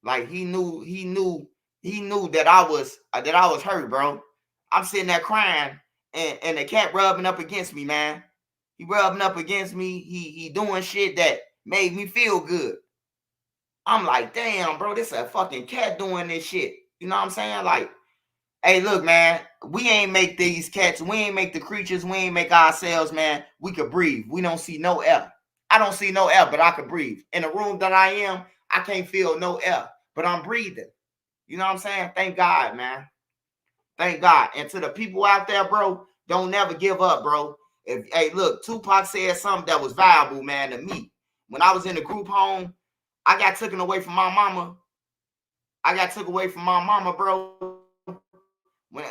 Like, he knew that I was hurt, bro. I'm sitting there crying, and the cat rubbing up against me, man. He rubbing up against me. He doing shit that made me feel good. I'm like, damn, bro, this a fucking cat doing this shit. You know what I'm saying? Like, hey, look, man, we ain't make these cats. We ain't make the creatures. We ain't make ourselves, man. We could breathe. We don't see no air. I don't see no air, but I could breathe. In the room that I am, I can't feel no air, but I'm breathing. You know what I'm saying? Thank God, man. Thank God. And to the people out there, bro, don't never give up, bro. Hey, look, Tupac said something that was valuable, man, to me. When I was in the group home, I got taken away from my mama. I got took away from my mama, bro. When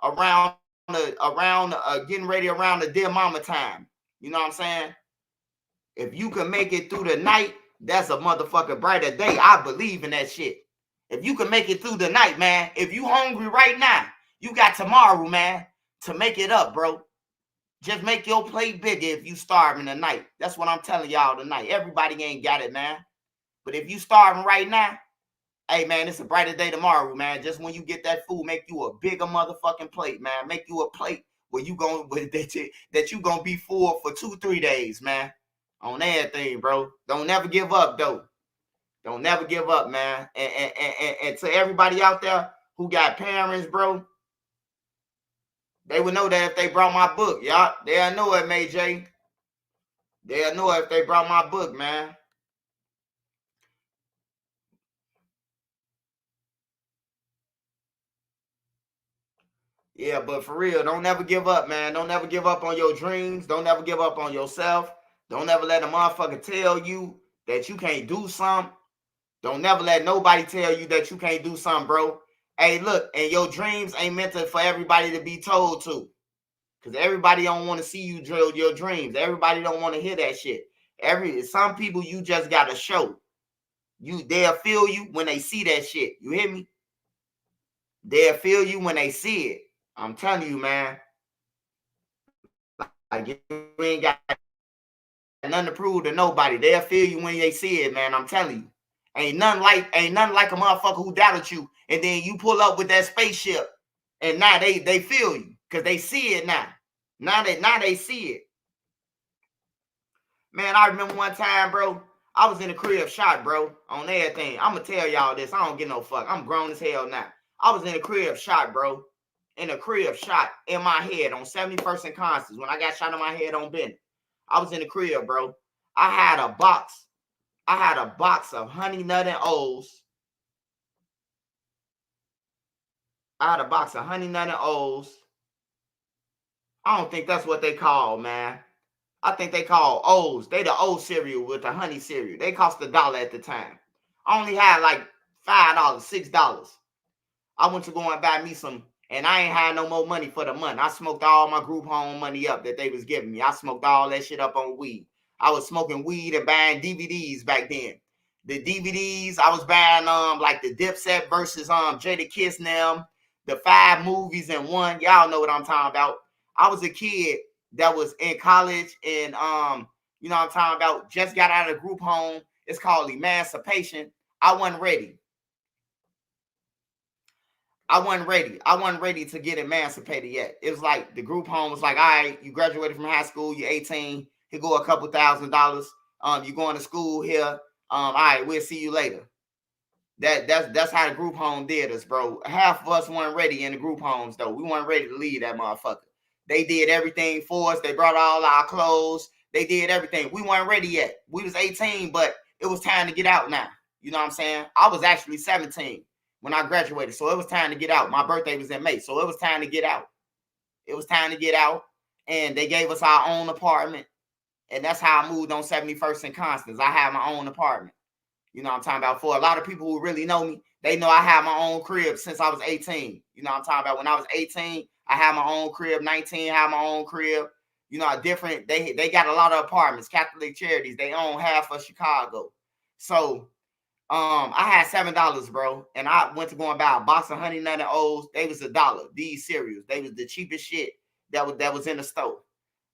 around getting ready around the dear mama time. You know what I'm saying? If you can make it through the night, that's a motherfucking brighter day. I believe in that shit. If you can make it through the night, man, if you hungry right now, you got tomorrow, man, to make it up, bro. Just make your plate bigger if you starving tonight. That's what I'm telling y'all tonight. Everybody ain't got it, man. But if you starving right now, hey, man, it's a brighter day tomorrow, man. Just when you get that food, make you a bigger motherfucking plate, man. Make you a plate where you that you gonna be full for 2-3 days, man. On everything, bro. Don't never give up, though. Don't never give up, man. And to everybody out there who got parents, bro, they would know that if they brought my book, y'all. They'll know it, May J. They'll know it if they brought my book, man. Yeah, but for real, don't never give up, man. Don't never give up on your dreams. Don't never give up on yourself. Don't ever let a motherfucker tell you that you can't do something. Don't never let nobody tell you that you can't do something, bro. Hey, look, and your dreams ain't meant for everybody to be told to. Because everybody don't want to see you drill your dreams. Everybody don't want to hear that shit. Some people you just gotta show. They'll feel you when they see that shit. You hear me? They'll feel you when they see it. I'm telling you, man. Like you ain't got nothing to prove to nobody. They'll feel you when they see it, man. I'm telling you. Ain't nothing like a motherfucker who doubted you, and then you pull up with that spaceship, and now they feel you because they see it now. Now they see it. Man, I remember one time, bro. I was in the crib shot, bro, on everything. I'm gonna tell y'all this. I don't give no fuck. I'm grown as hell now. I was in the crib shot, bro. In the crib shot in my head on 71st and Constance when I got shot in my head on Bennett. I was in the crib, bro. I had a box of Honey Nut and O's. I don't think that's what they call, man. I think they call O's. They the O cereal with the honey cereal. They cost $1 at the time. I only had like $5, $6. I went to go and buy me some, and I ain't had no more money for the month. I smoked all my group home money up that they was giving me. I smoked all that shit up on weed. I was smoking weed and buying DVDs back then. The DVDs, I was buying like the Dipset versus Jada Kiss and them, the 5 movies in one. Y'all know what I'm talking about. I was a kid that was in college and you know what I'm talking about, just got out of group home. It's called emancipation. I wasn't ready. I wasn't ready to get emancipated yet. It was like the group home was like, all right, you graduated from high school, you're 18, here go a couple $1,000. You going to school here. All right, we'll see you later. That's how the group home did us, bro. Half of us weren't ready in the group homes, though. We weren't ready to leave that motherfucker. They did everything for us. They brought all our clothes. They did everything. We weren't ready yet. We was 18, but it was time to get out now. You know what I'm saying? I was actually 17 when I graduated, so it was time to get out. My birthday was in May, so it was time to get out. It was time to get out, and they gave us our own apartment, and that's how I moved on 71st and Constance. I had my own apartment. You know what I'm talking about? For a lot of people who really know me, they know I had my own crib since I was 18. You know what I'm talking about? When I was 18, I had my own crib. 19, I had my own crib. You know, different. They got a lot of apartments, Catholic Charities. They own half of Chicago. So I had $7, bro, and I went to go and buy a box of Honey Nut and O's. They was $1. These cereals, they was the cheapest shit that was in the store.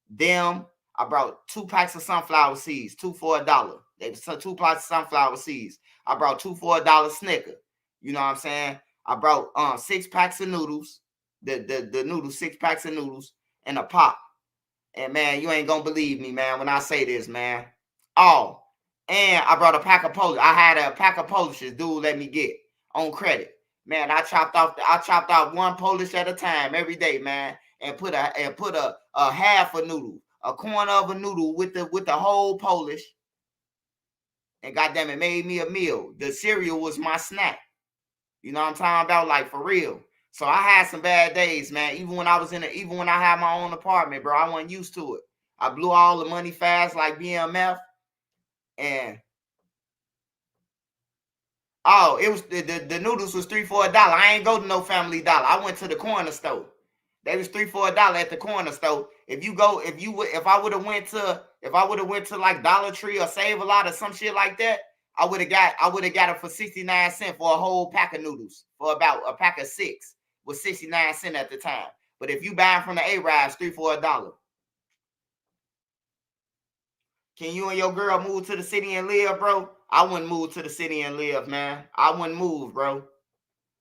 Them, I brought 2 packs of sunflower seeds, 2 for $1. They was 2 packs of sunflower seeds. I brought 2 for $1 Snicker. You know what I'm saying? I brought 6 packs of noodles, the noodles, 6 packs of noodles, and a pop. And man, you ain't gonna believe me, man, when I say this, man. Oh. And I brought a pack of Polish. I had a pack of Polishes dude let me get on credit. Man, I chopped off 1 Polish at a time every day, man, and put a half a noodle, a corner of a noodle with the whole Polish. And goddamn it, made me a meal. The cereal was my snack. You know what I'm talking about? Like for real. So I had some bad days, man. Even when I had my own apartment, bro, I wasn't used to it. I blew all the money fast like BMF. And it was the noodles was 3 for $1. I ain't go to no Family Dollar. I went to the corner store. They was 3 for $1 at the corner store. If I would have went to like Dollar Tree or Save a Lot or some shit like that, I would have got it for 69 cents for a whole pack of noodles. For about a pack of 6 was 69 cents at the time. But if you buy from the Arabs, 3 for $1. Can you and your girl move to the city and live, bro? I wouldn't move to the city and live, man. I wouldn't move, bro.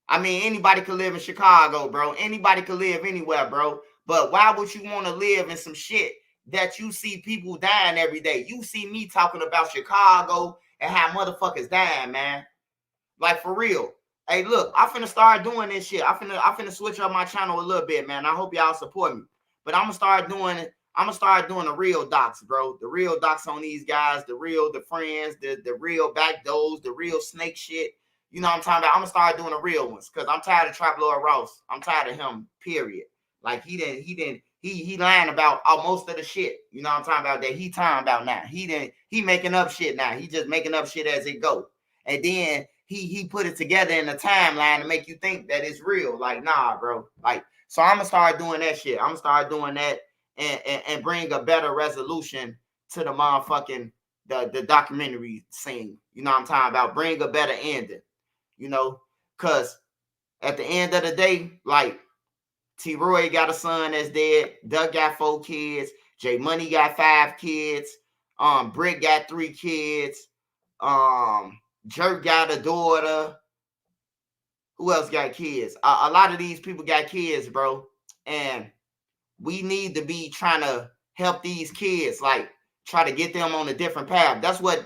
I mean, anybody could live in Chicago, bro. Anybody could live anywhere, bro. But why would you want to live in some shit that you see people dying every day? You see me talking about Chicago and how motherfuckers dying, man. Like, for real. Hey, look, I'm finna start doing this shit. I'm finna switch up my channel a little bit, man. I hope y'all support me. But I'm gonna start doing the real docs, bro. The real docs on these guys, the friends, the real back doors, the real snake shit. You know what I'm talking about? I'm gonna start doing the real ones because I'm tired of Trap Lord Ross. I'm tired of him, period. Like he didn't He lying about most of the shit. You know what I'm talking about? That he talking about now. He making up shit now. He just making up shit as it go. And then he put it together in a timeline to make you think that it's real. Like, nah, bro. Like, so I'm gonna start doing that shit. I'm gonna start doing that and bring a better resolution to the motherfucking the documentary scene. You know what I'm talking about? Bring a better ending. You know, cause at the end of the day, like, T. Roy got a son that's dead. Doug got 4 kids. J Money got 5 kids. Brick got 3 kids. Jerk got a daughter. Who else got kids? A lot of these people got kids, bro. And we need to be trying to help these kids, like, try to get them on a different path. That's what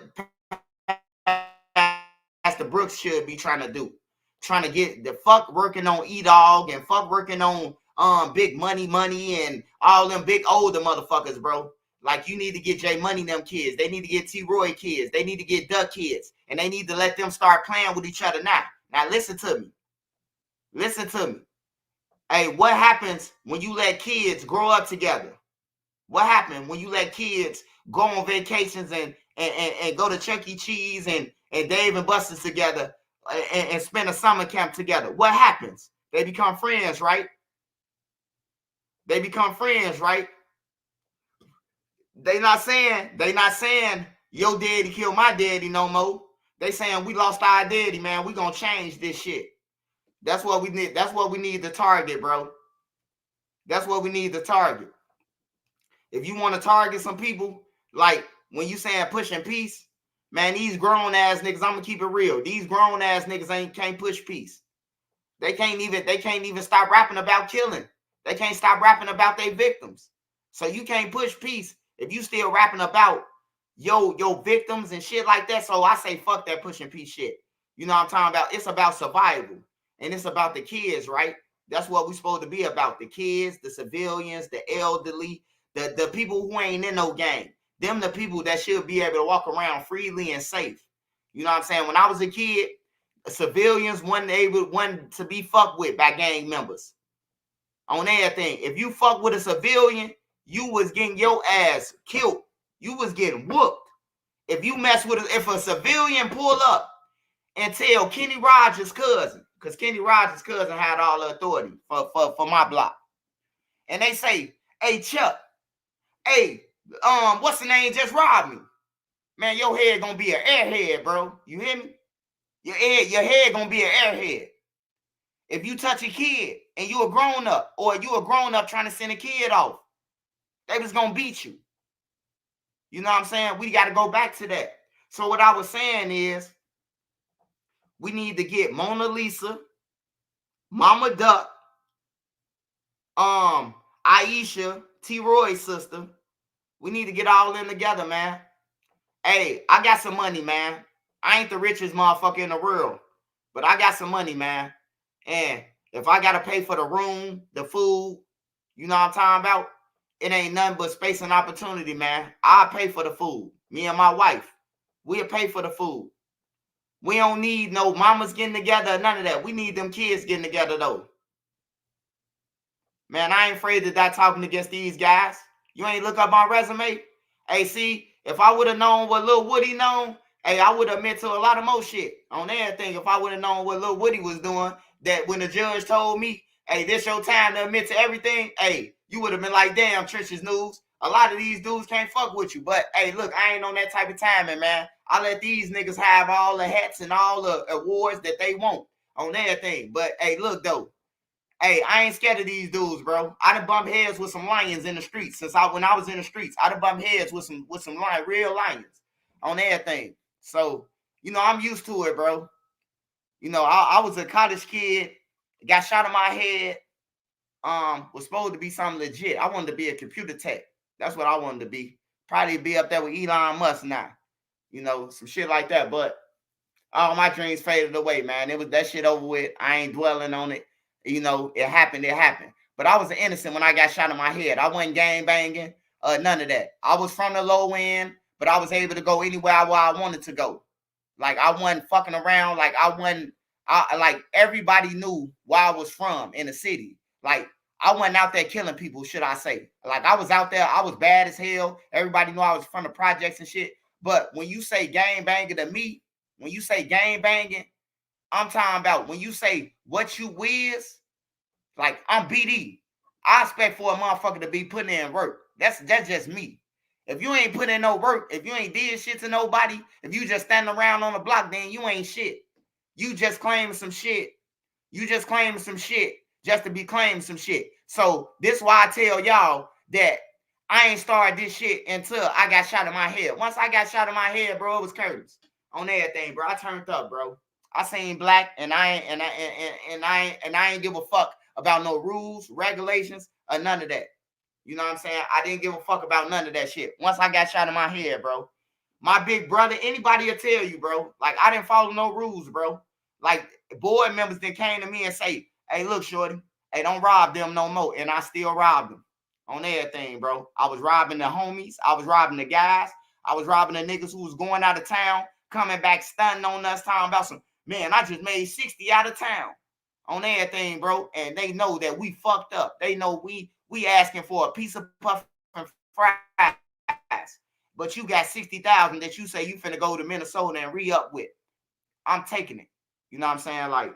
Pastor Brooks should be trying to do. Trying to get the fuck working on E-Dog and fuck working on Big Money and all them big older motherfuckers, bro. Like, you need to get J Money them kids. They need to get T Roy kids. They need to get Duck kids. And they need to let them start playing with each other now. Now listen to me. Listen to me. Hey, what happens when you let kids grow up together? What happens when you let kids go on vacations and go to Chuck E. Cheese and Dave and Buster's together and spend a summer camp together? What happens? They become friends, right? They become friends, right? They not saying your daddy killed my daddy no more. They saying we lost our daddy, man. We gonna change this shit. That's what we need. That's what we need to target, bro. That's what we need to target. If you want to target some people, like when you saying pushing peace, man, these grown ass niggas, I'm gonna keep it real. These grown ass niggas can't push peace. They can't even stop rapping about killing. They can't stop rapping about their victims. So you can't push peace if you still rapping about your victims and shit like that. So I say fuck that pushing peace shit. You know what I'm talking about? It's about survival. And it's about the kids, right? That's what we're supposed to be about. The kids, the civilians, the elderly, the people who ain't in no gang. Them the people that should be able to walk around freely and safe. You know what I'm saying? When I was a kid, civilians wasn't to be fucked with by gang members. On everything. If you fuck with a civilian, you was getting your ass killed. You was getting whooped. If you mess with if a civilian pull up and tell Kenny Rogers' cousin, because Kenny Rogers' cousin had all the authority for my block. And they say, hey, Chuck, hey, what's the name just robbed me? Man, your head gonna be an airhead, bro. You hear me? Your head gonna be an airhead. If you touch a kid and you a grown up, or you a grown up trying to send a kid off, they was gonna beat you. You know what I'm saying? We got to go back to that. So what I was saying is, we need to get Mona Lisa, Mama Duck, Aisha, T. Roy's sister. We need to get all in together, man. Hey, I got some money, man. I ain't the richest motherfucker in the world, but I got some money, man. And if I got to pay for the room, the food, you know what I'm talking about? It ain't nothing but space and opportunity, man. I'll pay for the food. Me and my wife, we'll pay for the food. We don't need no mamas getting together, none of that. We need them kids getting together, though. Man, I ain't afraid to die talking against these guys. You ain't look up my resume? Hey, see, if I would have known what Lil Woody known, hey, I would have admit to a lot of more shit on everything. If I would have known what Lil Woody was doing, that when the judge told me, hey, this your time to admit to everything, hey, you would have been like, damn, Trenches News. A lot of these dudes can't fuck with you. But, hey, look, I ain't on that type of timing, man. I let these niggas have all the hats and all the awards that they want on everything. But, hey, look, though. Hey, I ain't scared of these dudes, bro. I done bumped heads with some lions in the streets. When I was in the streets, I done bumped heads with some real lions on everything. So, you know, I'm used to it, bro. You know, I was a college kid, got shot in my head, was supposed to be something legit. I wanted to be a computer tech. That's what I wanted to be. Probably be up there with Elon Musk now. You know, some shit like that. But all my dreams faded away, man. It was that shit over with. I ain't dwelling on it. You know, it happened. But I was an innocent when I got shot in my head. I wasn't gang banging, none of that. I was from the low end, but I was able to go anywhere where I wanted to go. Like, I wasn't fucking around. Like, like everybody knew where I was from in the city. Like, I wasn't out there killing people, should I say. Like, I was out there, I was bad as hell. Everybody knew I was from the projects and shit. But when you say gang banging to me, when you say gang banging, I'm talking about when you say what you whiz, like I'm BD. I expect for a motherfucker to be putting in work. That's just me. If you ain't putting in no work, if you ain't did shit to nobody, if you just standing around on the block, then you ain't shit. You just claiming some shit. You just claiming some shit just to be claiming some shit. So this is why I tell y'all that I ain't started this shit until I got shot in my head. Once I got shot in my head, bro, it was curtains on everything, bro. I turned up, bro. I seen black, and I ain't give a fuck about no rules, regulations, or none of that. You know what I'm saying? I didn't give a fuck about none of that shit. Once I got shot in my head, bro. My big brother, anybody will tell you, bro. Like, I didn't follow no rules, bro. Like, board members that came to me and say, hey, look, shorty, hey, don't rob them no more. And I still robbed them on everything, bro. I was robbing the homies. I was robbing the guys. I was robbing the niggas who was going out of town, coming back, stunning on us, talking about some, man, I just made 60 out of town on everything, bro. And they know that we fucked up. They know we asking for a piece of puff and fries. But you got 60,000 that you say you finna go to Minnesota and re-up with. I'm taking it. You know what I'm saying? Like,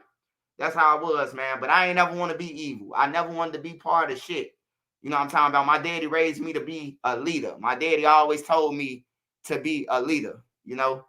that's how I was, man. But I ain't never want to be evil. I never wanted to be part of shit. You know what I'm talking about? My daddy raised me to be a leader. My daddy always told me to be a leader, you know?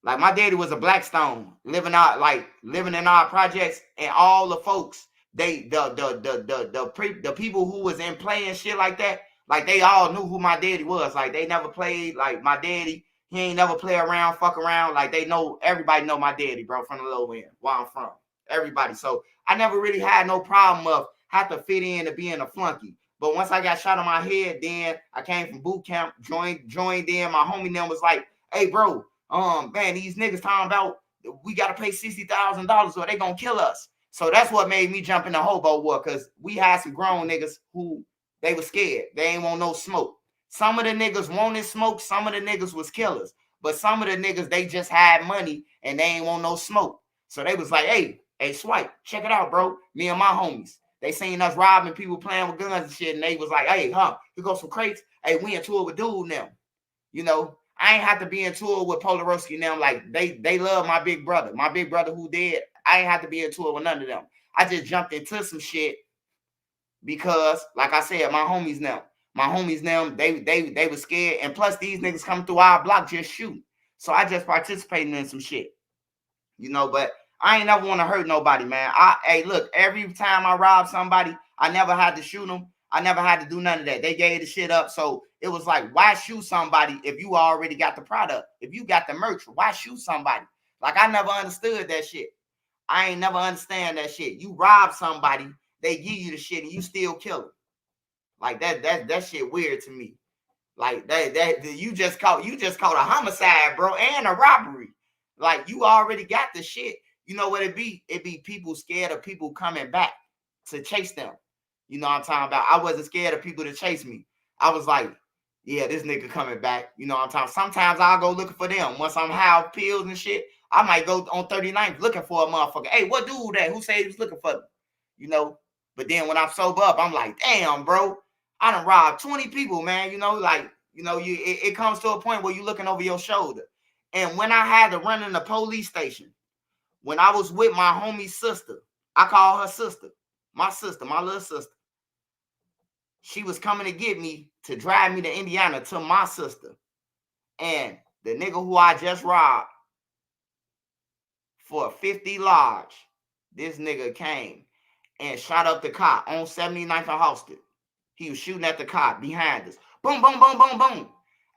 Like, my daddy was a Blackstone, living in our projects, and all the folks, the people who was in playing shit like that, like, they all knew who my daddy was. Like, they never played, like, my daddy, he ain't never play around, fuck around. Like, they know, everybody know my daddy, bro, from the low end, where I'm from. Everybody. So I never really had no problem of have to fit in to being a flunky. But once I got shot on my head, then I came from boot camp, joined in. My homie then was like, hey, bro, man, these niggas talking about we got to pay $60,000 or they gonna kill us. So that's what made me jump in the hobo war, because we had some grown niggas who they were scared. They ain't want no smoke. Some of the niggas wanted smoke. Some of the niggas was killers. But some of the niggas, they just had money and they ain't want no smoke. So they was like, hey, Swipe, check it out, bro. Me and my homies. They seen us robbing people, playing with guns and shit. And they was like, hey, here goes some crates. Hey, we in tour with dude now. You know, I ain't have to be in tour with Polarowski now. Like, they love my big brother. My big brother who dead, I ain't have to be in tour with none of them. I just jumped into some shit because, like I said, my homies now, they were scared. And plus, these niggas coming through our block just shooting. So I just participated in some shit, you know, but I ain't never want to hurt nobody, man. Hey, look, every time I robbed somebody, I never had to shoot them. I never had to do none of that. They gave the shit up. So it was like, why shoot somebody if you already got the product? If you got the merch, why shoot somebody? Like, I never understood that shit. I ain't never understand that shit. You rob somebody, they give you the shit, and you still kill them. Like, that shit weird to me. Like, that you just caught a homicide, bro, and a robbery. Like, you already got the shit. You know what it be? It be people scared of people coming back to chase them. You know what I'm talking about? I wasn't scared of people to chase me. I was like, yeah, this nigga coming back. You know what I'm talking about? Sometimes I'll go looking for them. Once I'm high off pills and shit, I might go on 39th looking for a motherfucker. Hey, what dude that? Who said he was looking for them? You know? But then when I'm sober up, I'm like, damn, bro, I done robbed 20 people, man. You know, like, you know, it comes to a point where you're looking over your shoulder. And when I had to run in the police station, when I was with my homie's sister, I call her sister, my little sister. She was coming to get me to drive me to Indiana to my sister. And the nigga who I just robbed for 50 large, this nigga came and shot up the cop on 79th and Halsted. He was shooting at the cop behind us. Boom, boom, boom, boom, boom.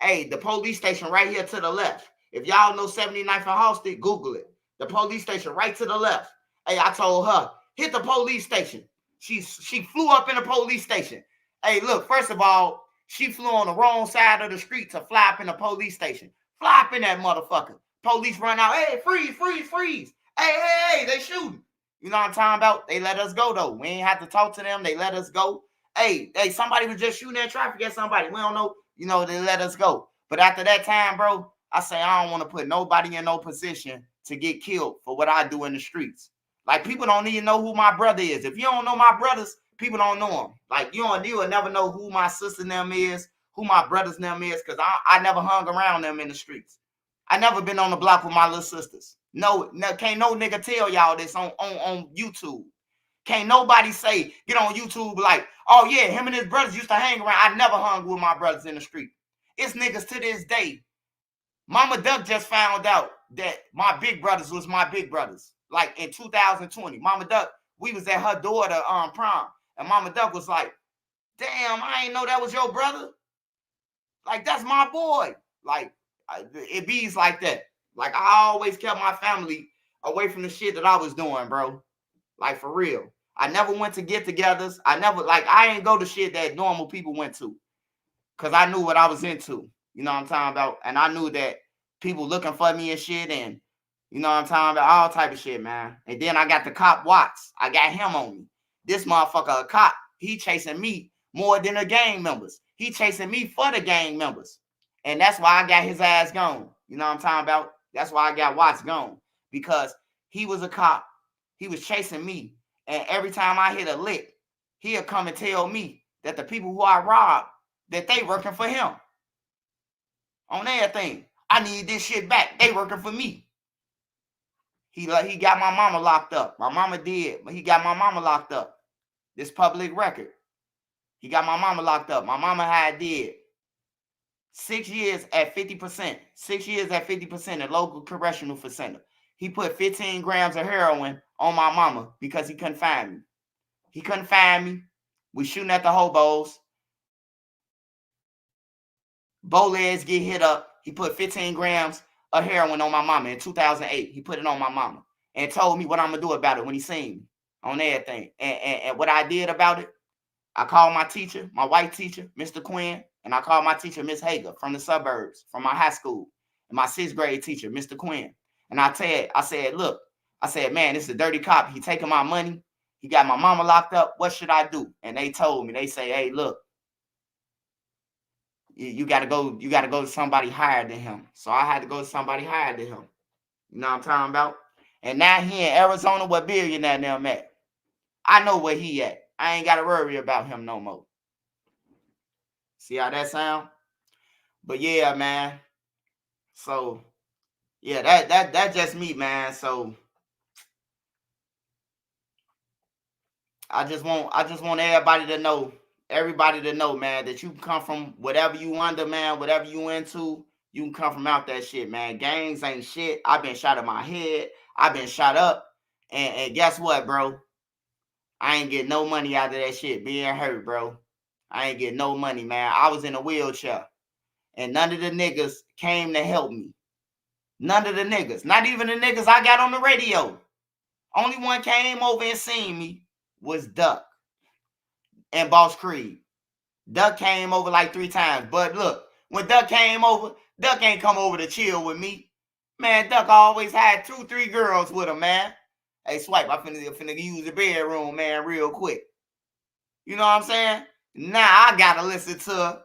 Hey, the police station right here to the left. If y'all know 79th and Halsted, Google it. The police station right to the left. Hey, I told her, hit the police station. She flew up in the police station. Hey, look, first of all, she flew on the wrong side of the street to fly up in the police station. Fly up in that motherfucker. Police run out. Hey, freeze, freeze, freeze. Hey, they shooting. You know what I'm talking about? They let us go, though. We ain't have to talk to them. They let us go. Hey, somebody was just shooting at traffic at somebody. We don't know. You know, they let us go. But after that time, bro, I say I don't want to put nobody in no position to get killed for what I do in the streets. Like, people don't even know who my brother is. If you don't know my brothers, People don't know them. Like, you will never know who my sister and them is, who my brothers and them is, because I never hung around them in the streets. I never been on the block with my little sisters. No, can't no nigga tell y'all this on YouTube. Can't nobody say, get on YouTube like, oh yeah, him and his brothers used to hang around. I never hung with my brothers in the street. It's niggas to this day. Mama Duck just found out that my big brothers was my big brothers. Like in 2020, Mama Duck, we was at her daughter prom. And Mama Duck was like, damn, I ain't know that was your brother. Like, that's my boy. Like, it bees like that. Like, I always kept my family away from the shit that I was doing, bro. Like, for real. I never went to get-togethers. I ain't go to shit that normal people went to. Because I knew what I was into. You know what I'm talking about? And I knew that people looking for me and shit, and you know what I'm talking about? All type of shit, man. And then I got the cop Watts. I got him on me. This motherfucker, a cop, he chasing me more than the gang members. He chasing me for the gang members. And that's why I got his ass gone. You know what I'm talking about? That's why I got Watts gone. Because he was a cop. He was chasing me. And every time I hit a lick, he'll come and tell me that the people who I robbed, that they working for him. On everything. I need this shit back. They working for me. He got my mama locked up. My mama did, but he got my mama locked up. This public record. He got my mama locked up. My mama had did 6 years at 50%. 6 years at 50% at local correctional facility. He put 15 grams of heroin on my mama because he couldn't find me. He couldn't find me. We shooting at the hobos. Bow legs get hit up. He put 15 grams of heroin on my mama in 2008. He put it on my mama and told me what I'm going to do about it when he seen me on everything. And what I did about it, I called my teacher, my white teacher, Mr. Quinn, and I called my teacher, Miss Hager, from the suburbs, from my high school, and my 6th grade teacher, Mr. Quinn. And I said, look, man, this is a dirty cop. He taking my money. He got my mama locked up. What should I do? And they told me, they say, hey, look, you got to go to somebody higher than him. So I had to go to somebody higher than him. You know what I'm talking about? And now he in Arizona where billionaire them at. I know where he at. I ain't got to worry about him no more. See how that sound? But yeah, man. So yeah, that's just me, man. So I just want everybody to know, man, that you can come from whatever you under, man, whatever you into, you can come from out that shit, man. Gangs ain't shit. I've been shot in my head. I've been shot up. And guess what, bro? I ain't get no money out of that shit being hurt, bro. I ain't get no money, man. I was in a wheelchair. And none of the niggas came to help me. None of the niggas. Not even the niggas I got on the radio. Only one came over and seen me was Duck and Boss Creed. Duck came over like 3 times. But look, when Duck came over, Duck ain't come over to chill with me. Man, Duck always had 2-3 girls with him, man. Hey, Swipe, I finna use the bedroom, man, real quick. You know what I'm saying? Now I gotta listen to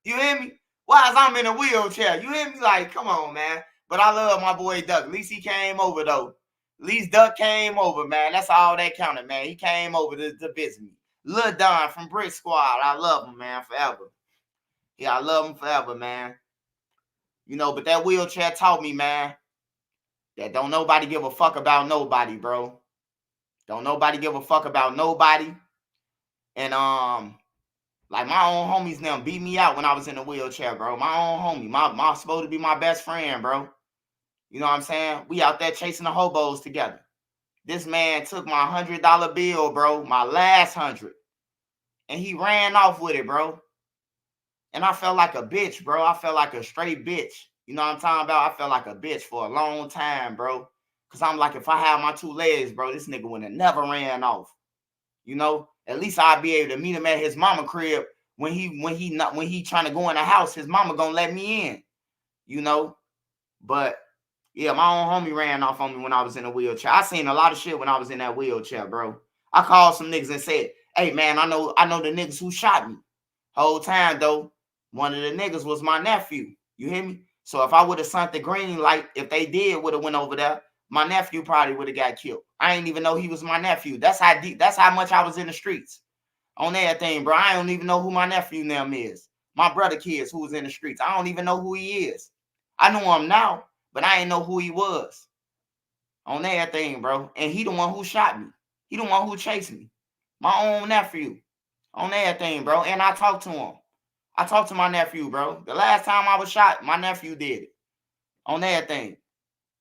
you hear me? Why is I'm in a wheelchair? You hear me? Like, come on, man. But I love my boy Duck. At least he came over, though. At least Duck came over, man. That's all that counted, man. He came over to visit me. Lil Don from Brick Squad. I love him, man, forever. Yeah, I love him forever, man. You know, but that wheelchair taught me, man, that don't nobody give a fuck about nobody, bro. Don't nobody give a fuck about nobody. And like my own homies now beat me out when I was in a wheelchair, bro. My own homie, my supposed to be my best friend, bro. You know what I'm saying? We out there chasing the hobos together. This man took my $100 bill, bro, my last 100, and he ran off with it, bro. And I felt like a bitch, bro. I felt like a straight bitch. You know what I'm talking about? I felt like a bitch for a long time, bro. Because I'm like, if I had my 2 legs, bro, this nigga would have never ran off. You know? At least I'd be able to meet him at his mama crib when he trying to go in the house. His mama gonna let me in. You know? But yeah, my own homie ran off on me when I was in a wheelchair. I seen a lot of shit when I was in that wheelchair, bro. I called some niggas and said, hey, man, I know the niggas who shot me. Whole time, though, one of the niggas was my nephew. You hear me? So if I would have sent the green light, if they would have went over there, my nephew probably would have got killed. I didn't even know he was my nephew. That's how deep, that's how much I was in the streets on everything, bro. I don't even know who my nephew now is. My brother kids who was in the streets. I don't even know who he is. I know him now, but I didn't know who he was on everything, bro. And he the one who shot me. He the one who chased me. My own nephew on everything, bro. And I talked to him. I talked to my nephew, bro. The last time I was shot, my nephew did it on everything.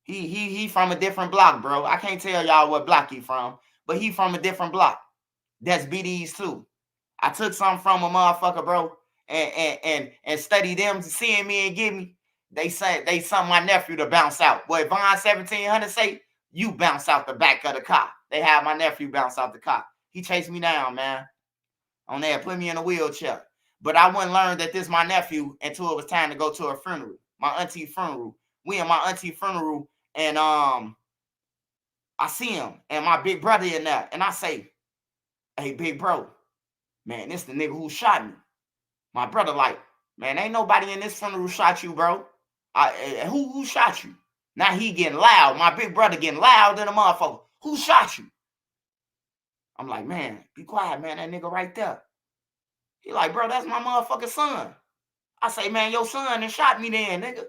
He from a different block, bro. I can't tell y'all what block he from, but he from a different block. That's BD's too. I took something from a motherfucker, bro, and studied them to seeing me and get me. They said they sent my nephew to bounce out. What Vaughn 1700 say? You bounce out the back of the car. They had my nephew bounce out the car. He chased me down, man. On there, put me in a wheelchair. But I wouldn't learn that this my nephew until it was time to go to a funeral. My auntie funeral. We in my auntie funeral, and I see him and my big brother in there, and I say, "Hey, big bro, man, this the nigga who shot me." My brother like, "Man, ain't nobody in this funeral shot you, bro. Who shot you?" Now he getting loud. My big brother getting loud than a motherfucker. Who shot you? I'm like, "Man, be quiet, man. That nigga right there." He like, "Bro, that's my motherfucking son." I say, "Man, your son and shot me then, nigga,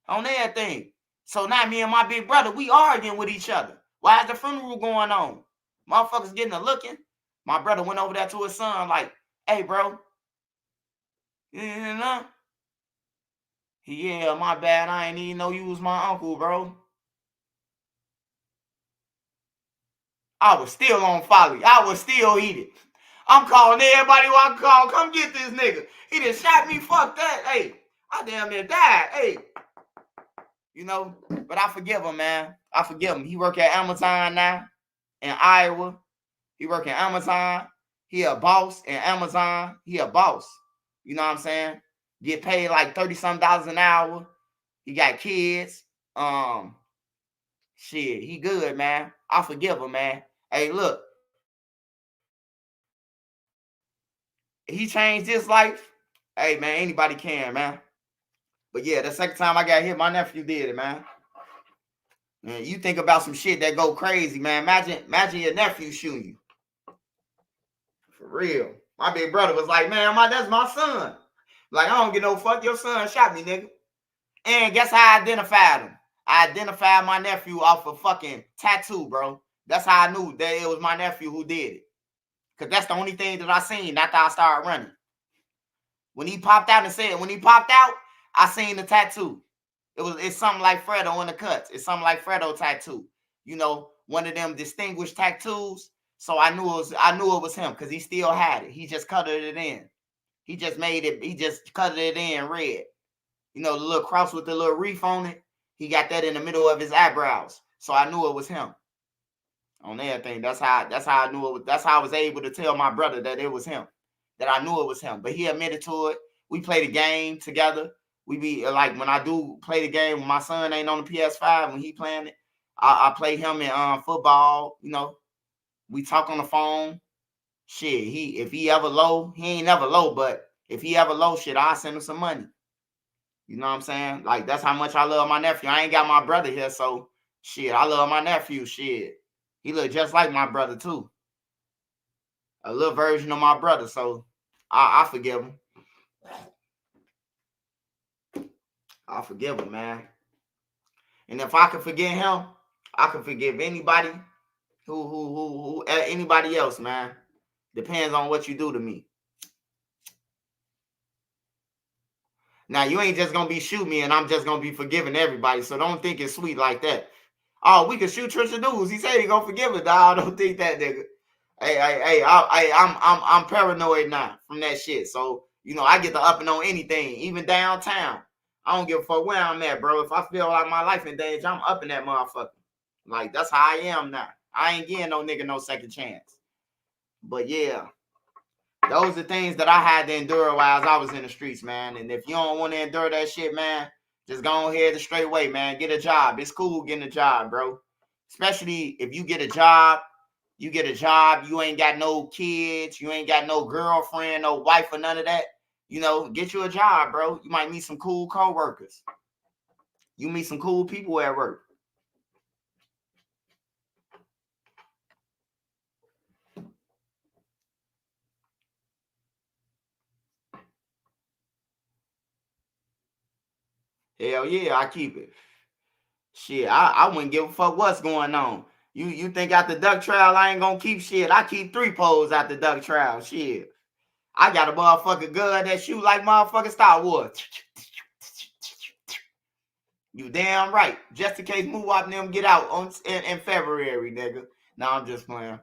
on everything." So now me and my big brother, we arguing with each other. Why is the funeral going on? Motherfuckers getting a looking. My brother went over there to his son like, "Hey, bro, you know?" "Yeah, my bad. I ain't even know you was my uncle, bro." I was still on folly. I was still eating. I'm calling everybody who I can call. Come get this nigga. He done shot me. Fuck that. Hey, I damn near died. Hey. You know, but I forgive him, man. I forgive him. He work at Amazon now in Iowa. He work at Amazon. He a boss in Amazon. He a boss. You know what I'm saying? Get paid like $30-something an hour. He got kids. Shit, he good, man. I forgive him, man. Hey, look. He changed his life. Hey, man, anybody can, man. But yeah, the second time I got hit, my nephew did it, man. Man, you think about some shit that go crazy, man. Imagine your nephew shooting you. For real. My big brother was like, "Man, that's my son." Like, I don't give no fuck. Your son shot me, nigga. And guess how I identified him? I identified my nephew off a fucking tattoo, bro. That's how I knew that it was my nephew who did it. Because that's the only thing that I seen after I started running. When he popped out, I seen the tattoo. It's something like Fredo in the cuts. It's something like Fredo tattoo. You know, one of them distinguished tattoos. So I knew it was him because he still had it. He just colored it in. He just colored it in red. You know, the little cross with the little reef on it. He got that in the middle of his eyebrows. So I knew it was him. On everything. That's how I knew it was. That's how I was able to tell my brother that it was him. That I knew it was him. But he admitted to it. We played a game together. We be like, when I do play the game, when my son ain't on the PS5, when he playing it, I play him in football. You know, we talk on the phone. Shit, if he ever low, he ain't never low, but if he ever low, shit, I'll send him some money. You know what I'm saying? Like, that's how much I love my nephew. I ain't got my brother here, so shit, I love my nephew. Shit, he look just like my brother too. A little version of my brother, so I forgive him. I forgive him, man. And if I can forgive him, I can forgive anybody who anybody else, man. Depends on what you do to me. Now, you ain't just going to be shooting me and I'm just going to be forgiving everybody. So don't think it's sweet like that. Oh, we can shoot Trisha News. He said he going to forgive it. I don't think that, nigga. Hey, I'm paranoid now from that shit. So, you know, I get to upping on anything, even downtown. I don't give a fuck where I'm at, bro. If I feel like my life in danger, I'm upping that motherfucker. Like, that's how I am now. I ain't getting no nigga no second chance. But yeah, those are things that I had to endure while I was in the streets, man. And if you don't want to endure that shit, man, just go ahead the straight way, man. Get a job. It's cool getting a job, bro. Especially if you get a job, you ain't got no kids, you ain't got no girlfriend, no wife or none of that. You know, get you a job, bro. You might meet some cool coworkers. You meet some cool people at work. Hell yeah, I keep it. Shit, I wouldn't give a fuck what's going on. You think out the duck trail I ain't gonna keep shit? I keep 3 poles out the duck trail. Shit. I got a motherfucking gun that shoot like motherfucking Star Wars. You damn right. Just in case Moowop and them get out in February, nigga. No, I'm just playing.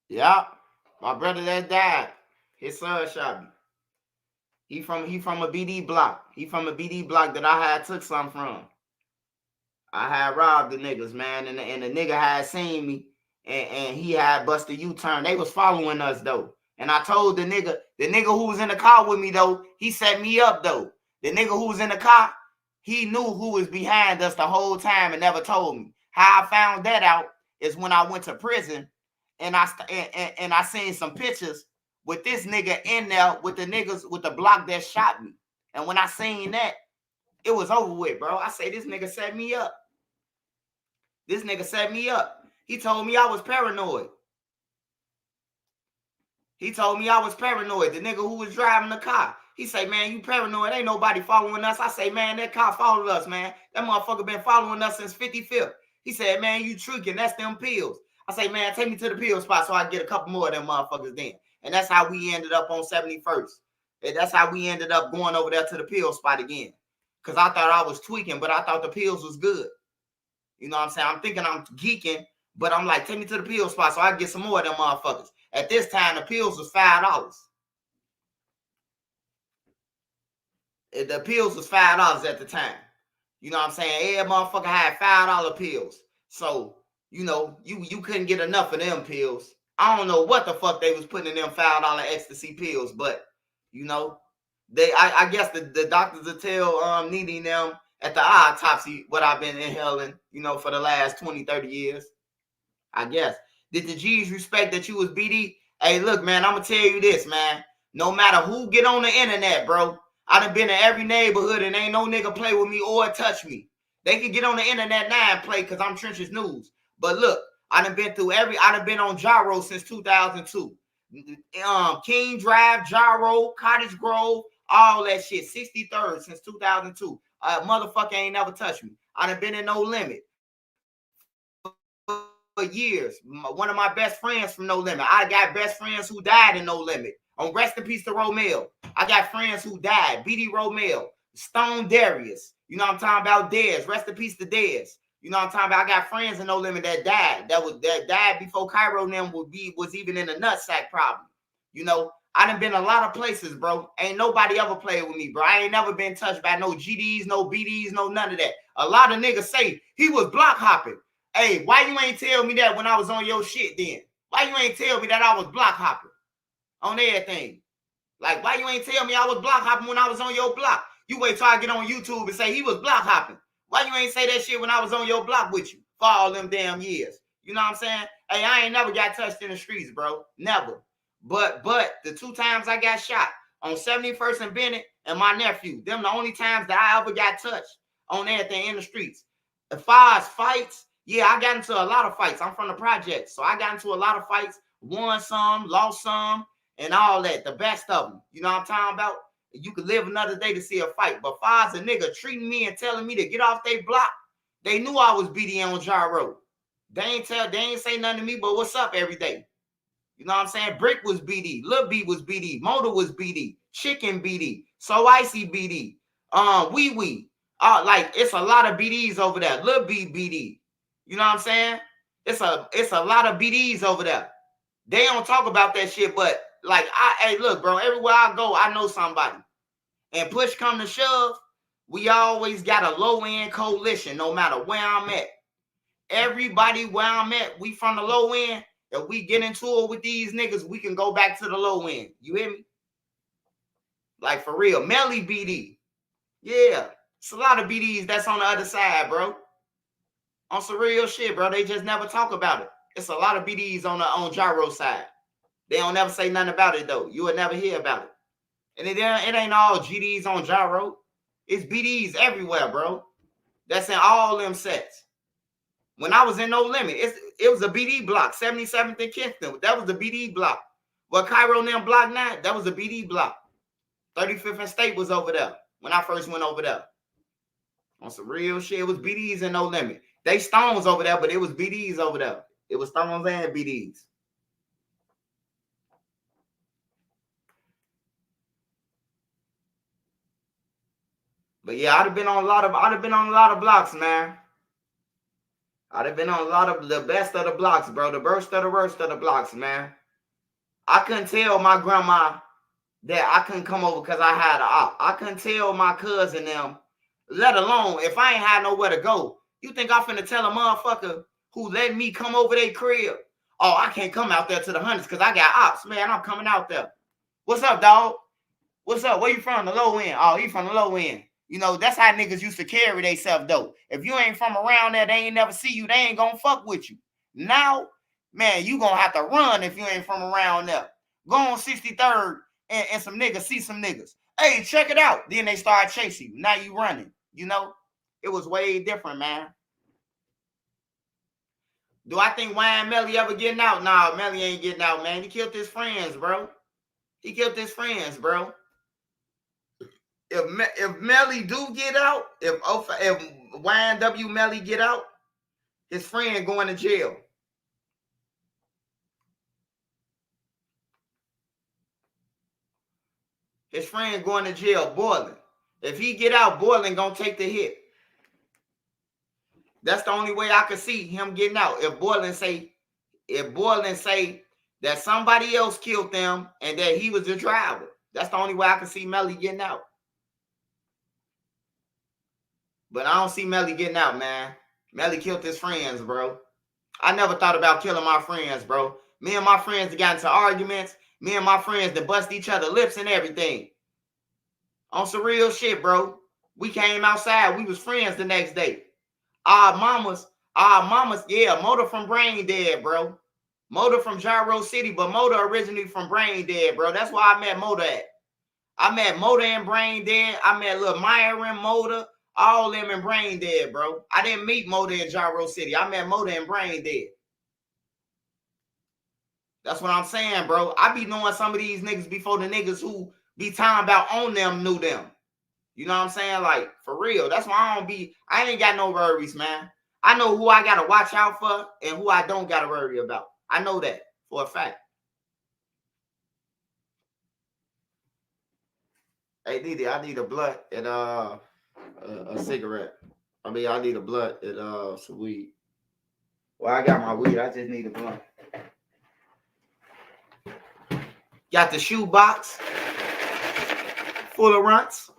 Yeah. My brother that died, his son shot me. He from a BD block. He from a BD block that I had took some from. I had robbed the niggas, man, and the nigga had seen me, and he had busted U-turn. They was following us though, and I told the nigga who was in the car with me though, he set me up though. The nigga who was in the car, he knew who was behind us the whole time and never told me. How I found that out is when I went to prison, and I seen some pictures with this nigga in there with the niggas with the block that shot me, and when I seen that, it was over with, bro. I say this nigga set me up. This nigga set me up. He told me I was paranoid. He told me I was paranoid. The nigga who was driving the car. He say, man, you paranoid. Ain't nobody following us. I say, man, that car followed us, man. That motherfucker been following us since 55th. He said, man, you tricking. That's them pills. I say, man, take me to the pill spot so I can get a couple more of them motherfuckers then. And that's how we ended up on 71st. And that's how we ended up going over there to the pill spot again. Because I thought I was tweaking, but I thought the pills was good. You know what I'm saying? I'm thinking I'm geeking, but I'm like, take me to the pill spot so I can get some more of them motherfuckers. At this time, the pills was $5. The pills was $5 at the time. You know what I'm saying? Every motherfucker had $5 pills. So, you know, you couldn't get enough of them pills. I don't know what the fuck they was putting in them $5 ecstasy pills, but, you know, I guess the doctors will tell needing them at the autopsy what I've been inhaling, you know, for the last 20, 30 years. I guess. Did the G's respect that you was BD? Hey, look, man, I'm going to tell you this, man. No matter who get on the internet, bro, I done been in every neighborhood and ain't no nigga play with me or touch me. They can get on the internet now and play because I'm Trenches News. But look, I done been on Gyro since 2002. King Drive, Gyro, Cottage Grove, all that shit. 63rd since 2002. Motherfucker ain't never touched me. I done been in No Limit for years. One of my best friends from No Limit. I got best friends who died in No Limit. On rest in peace to Romeo. I got friends who died. BD Romeo, Stone Darius. You know what I'm talking about? Dez. Rest in peace to Dez. You know what I'm talking about? I got friends in No Limit that died. That died before Cairo and them was even in a nutsack problem. You know, I done been a lot of places, bro. Ain't nobody ever played with me, bro. I ain't never been touched by no GDs, no BDs, no none of that. A lot of niggas say he was block hopping. Hey, why you ain't tell me that when I was on your shit then? Why you ain't tell me that I was block hopping on everything? Like, why you ain't tell me I was block hopping when I was on your block? You wait till I get on YouTube and say he was block hopping. Why you ain't say that shit when I was on your block with you for all them damn years? You know what I'm saying? Hey, I ain't never got touched in the streets, bro. Never. But the 2 times I got shot on 71st and Bennett and my nephew, them the only times that I ever got touched on anything in the streets. As far as fights, yeah, I got into a lot of fights. I'm from the project, so I got into a lot of fights, won some, lost some, and all that, the best of them. You know what I'm talking about? You could live another day to see a fight. But far as a nigga treating me and telling me to get off their block, they knew I was BD on Gyro. They ain't say nothing to me, but what's up every day? You know what I'm saying? Brick was BD, Lil B was BD, Motor was BD, Chicken BD, So Icy BD, Wee Wee. Like it's a lot of BDs over there. Lil B BD. You know what I'm saying? It's a lot of BDs over there. They don't talk about that shit, but like hey, look, bro, everywhere I go, I know somebody. And push come to shove, we always got a low-end coalition, no matter where I'm at. Everybody where I'm at, we from the low end. If we get into it with these niggas, we can go back to the low end. You hear me? Like for real. Melly BD. Yeah. It's a lot of BDs that's on the other side, bro. On some real shit, bro. They just never talk about it. It's a lot of BDs on Gyro side. They don't never say nothing about it, though. You would never hear about it. And it ain't all GDs on Gyro. It's BDs everywhere, bro. That's in all them sets. When I was in No Limit, it was a BD block, 77th and Kingston. That was the BD block. What Cairo and them block now, that was a BD block. 35th and State was over there when I first went over there. On some real shit, it was BDs and No Limit. They Stones over there, but it was BDs over there. It was Stones and BDs. But yeah, I'd have been on a lot of blocks, man. I'd have been on a lot of the best of the blocks, bro. The worst of the worst of the blocks, man. I couldn't tell my grandma that I couldn't come over because I had an op. I couldn't tell my cousin them, let alone if I ain't had nowhere to go. You think I'm finna tell a motherfucker who let me come over their crib, oh, I can't come out there to the hundreds because I got ops. Man, I'm coming out there. What's up, dog? What's up? Where you from? The low end. Oh, he from the low end. You know, that's how niggas used to carry themselves, though. If you ain't from around there, they ain't never see you. They ain't gonna fuck with you. Now, man, you gonna have to run if you ain't from around there. Go on 63rd and some niggas see some niggas. Hey, check it out. Then they start chasing you. Now you running. You know, it was way different, man. Do I think Wayne Melly ever getting out? Nah, Melly ain't getting out, man. He killed his friends, bro. He killed his friends, bro. If Melly do get out, if Wayne W. Melly get out, his friend going to jail. His friend going to jail, Boylan. If he get out, Boylan gonna take the hit. That's the only way I could see him getting out. If Boylan say that somebody else killed them and that he was the driver. That's the only way I can see Melly getting out. But I don't see Melly getting out, man. Melly killed his friends, bro. I never thought about killing my friends, bro. Me and my friends got into arguments. Me and my friends that bust each other lips and everything. On some real shit, bro. We came outside. We was friends the next day. Our mamas, yeah, Motor from Brain Dead, bro. Motor from Gyro City, but Motor originally from Brain Dead, bro. That's why I met Motor at. I met Motor in Brain Dead. I met Lil Meyer in Motor. All them in Brain Dead, bro. I didn't meet Motor in Gyro City. I met Motor in Brain Dead. That's what I'm saying, bro. I be knowing some of these niggas before the niggas who be talking about on them knew them. You know what I'm saying? Like, for real. That's why I ain't got no worries, man. I know who I got to watch out for and who I don't got to worry about. I know that for a fact. Hey, Diddy, I need a blunt and a cigarette. I mean, I need a blunt and some weed. Well, I got my weed. I just need a blunt. Got the shoe box full of runts.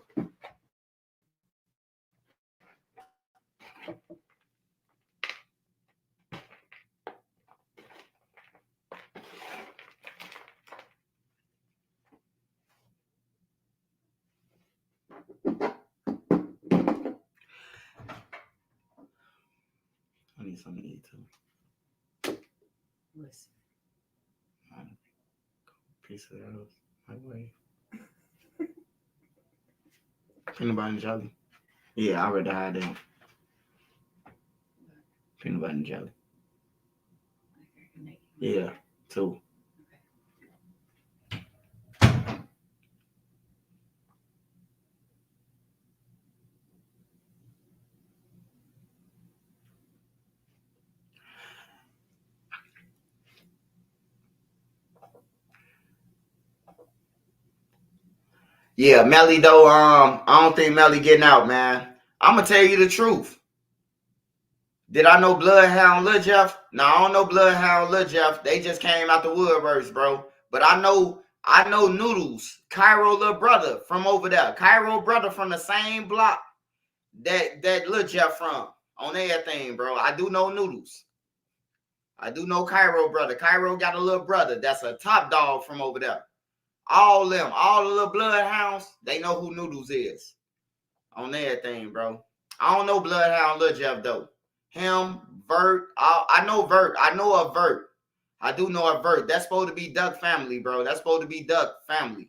I need something to eat too. Listen. Piece of those. My way. Peanut butter and jelly. Yeah, I already had them. Peanut butter and jelly. Yeah, two. Yeah, Melly though, I don't think Melly getting out, man. I'm gonna tell you the truth. Did I know Bloodhound Lil Jeff? No, I don't know Bloodhound Lil Jeff. They just came out the woodworks, bro. But I know Noodles, Cairo little brother from over there. Cairo brother from the same block that Lil Jeff from on everything, bro. I do know Noodles. I do know Cairo brother. Cairo got a little brother that's a top dog from over there. All the little Bloodhounds, they know who Noodles is on everything, bro. I don't know Bloodhound Lil Jeff though. Him, Vert, I know Vert. I know a Vert. I do know a Vert. That's supposed to be Duck family, bro. That's supposed to be Duck family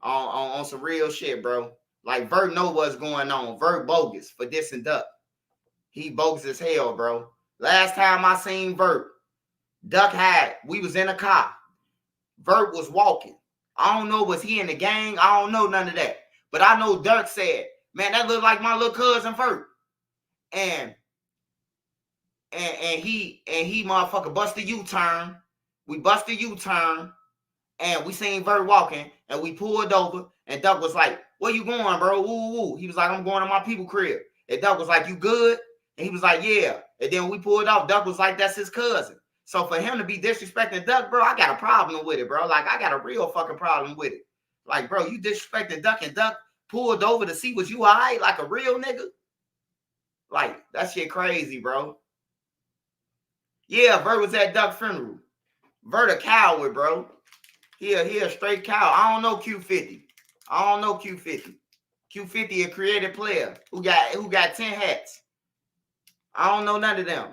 on some real shit, bro. Like Vert know what's going on. Vert bogus for dissing Duck. He bogus as hell, bro. Last time I seen Vert, Duck we was in a car. Vert was walking. I don't know, was he in the gang? I don't know none of that. But I know Dirk said, man, that look like my little cousin Vert. And he motherfucker bust a U-turn. We bust a U-turn. And we seen Vert walking. And we pulled over. And Duck was like, where you going, bro? Woo, woo. He was like, I'm going to my people crib. And Duck was like, you good? And he was like, yeah. And then we pulled off. Duck was like, that's his cousin. So for him to be disrespecting Duck, bro, I got a problem with it, bro. Like, I got a real fucking problem with it. Like, bro, you disrespecting Duck and Duck pulled over to see was you all right, like a real nigga? Like, that shit crazy, bro. Yeah, Vert was at Duck's funeral. Vert a coward, bro. He a straight cow. I don't know Q50. I don't know Q50. Q50 a creative player who got 10 hats. I don't know none of them.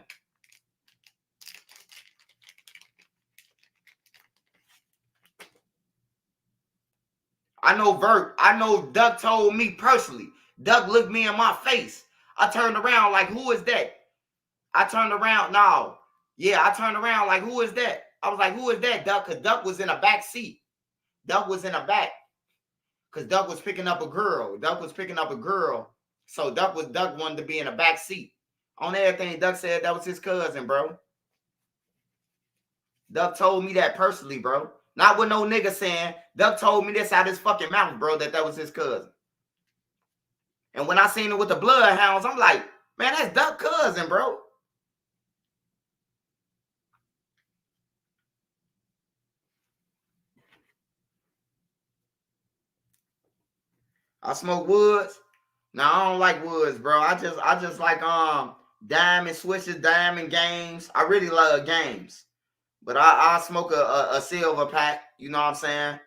I know Vert. I know Duck told me personally. Duck looked me in my face. I turned around like, who is that? I turned around. No. Yeah, I turned around like, who is that? I was like, who is that, Duck? Because Duck was in a back seat. Duck was in a back. Because Duck was picking up a girl. Duck was picking up a girl. So Duck wanted to be in a back seat. On everything, Duck said that was his cousin, bro. Duck told me that personally, bro. Not with no nigga saying. Duck told me this out his fucking mouth, bro, that was his cousin. And when I seen it with the bloodhounds, I'm like, man, that's Duck's cousin, bro. I smoke woods. Now I don't like woods, bro. I just like diamond switches, diamond games. I really love games. But I smoke a silver pack, you know what I'm saying?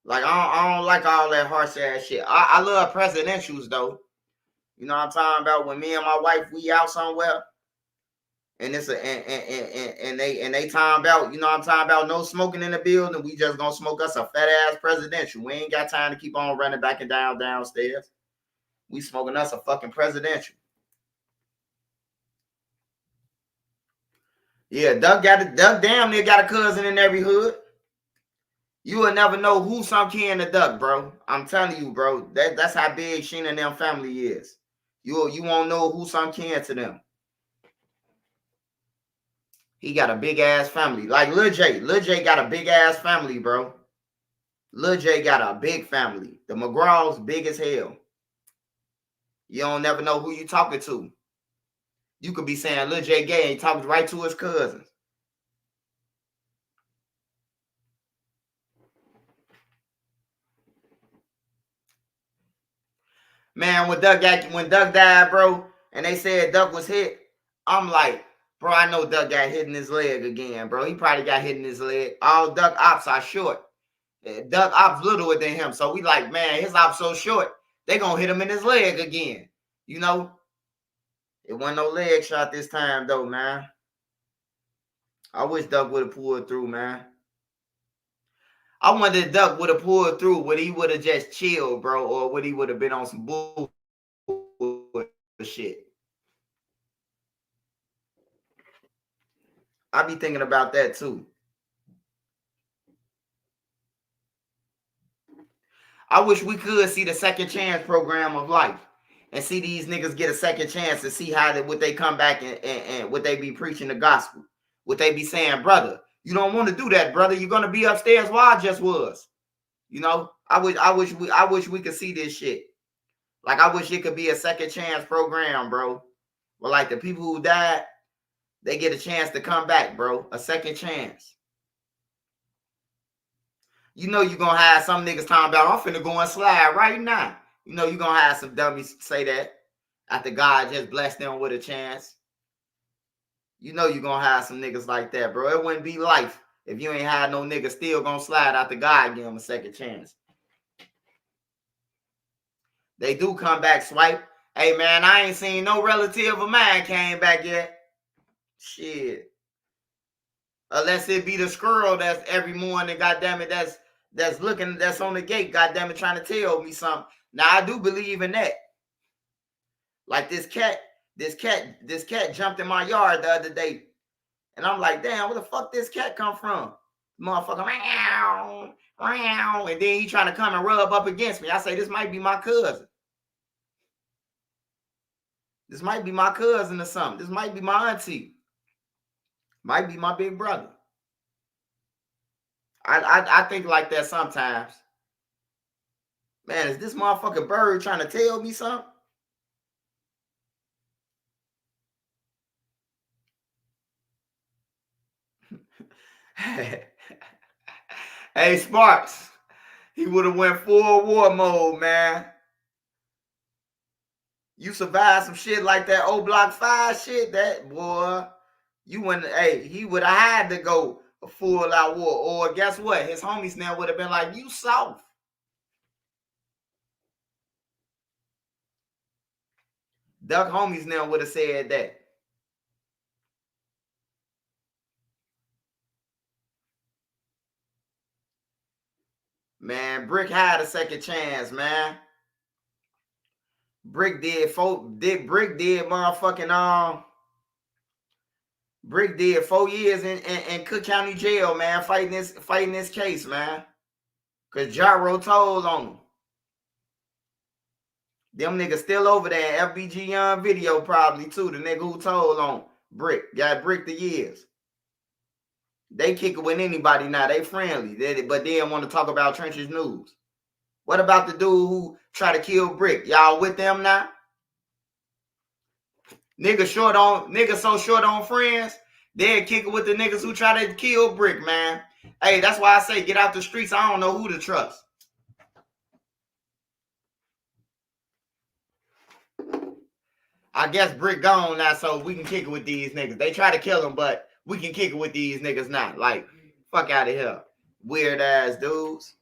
Like I don't like all that harsh ass shit. I love presidentials though. You know what I'm talking about? When me and my wife we out somewhere and it's and they talking about, you know what I'm talking about, no smoking in the building, we just gonna smoke us a fat ass presidential. We ain't got time to keep on running back and downstairs. We smoking us a fucking presidential. Yeah, Duck damn near got a cousin in every hood. You will never know who some kin to Duck, bro. I'm telling you, bro. That's how big Sheena and them family is. You won't know who some kin to them. He got a big ass family. Like Lil J. Lil J got a big ass family, bro. Lil J got a big family. The McGraw's big as hell. You don't never know who you talking to. You could be saying Lil J gay and talking right to his cousins. Man, when Duck died, bro, and they said Duck was hit, I'm like, bro, I know Duck got hit in his leg again, bro. He probably got hit in his leg. All Duck ops are short. Duck ops littler than him. So we like, man, his ops so short, they gonna hit him in his leg again. You know? It wasn't no leg shot this time, though, man. I wish Duck would have pulled through, man. I wonder if Duck would have pulled through, would he would have just chilled, bro, or would he would have been on some bullshit? I be thinking about that, too. I wish we could see the second chance program of life and see these niggas get a second chance to see how would they come back and would they be preaching the gospel? Would they be saying, brother, you don't want to do that, brother. You're gonna be upstairs where I just was. You know, I wish we could see this shit. Like I wish it could be a second chance program, bro. But like the people who died, they get a chance to come back, bro. A second chance. You know you're gonna have some niggas talking about, I'm finna go and slide right now. You know you're gonna have some dummies say that after God just blessed them with a chance. You know you're gonna have some niggas like that, bro. It wouldn't be life if you ain't had no nigga still gonna slide after God give him a second chance. They do come back, swipe. Hey man, I ain't seen no relative of mine came back yet. Shit. Unless it be the squirrel that's every morning, goddamn it, that's looking, that's on the gate, goddamn it, trying to tell me something. Now I do believe in that. Like this cat jumped in my yard the other day. And I'm like, damn, where the fuck this cat come from? Motherfucker, meow, meow, and then he trying to come and rub up against me. I say, this might be my cousin. This might be my cousin or something. This might be my auntie. Might be my big brother. I think like that sometimes. Man, is this motherfucking bird trying to tell me something? Hey, Sparks. He would have went full war mode, man. You survived some shit like that O Block 5 shit, that boy. You wouldn't, hey, he would have had to go a full out war. Or guess what? His homies now would have been like, you soft. Duck homies now would have said that. Man, Brick had a second chance, man. Brick did motherfucking Brick did 4 years in Cook County Jail, man, fighting this case, man. Cause Gyro told on him. Them niggas still over there. FBG Young video probably too. The nigga who told on Brick. Got Brick the years. They kick it with anybody now. They friendly. But they don't want to talk about Trenches News. What about the dude who tried to kill Brick? Y'all with them now? Niggas so short on friends, they'll kick it with the niggas who try to kill Brick, man. Hey, that's why I say get out the streets. I don't know who to trust. I guess Brick gone now, so we can kick it with these niggas. They try to kill him, but we can kick it with these niggas now. Like, fuck out of here. Weird ass dudes.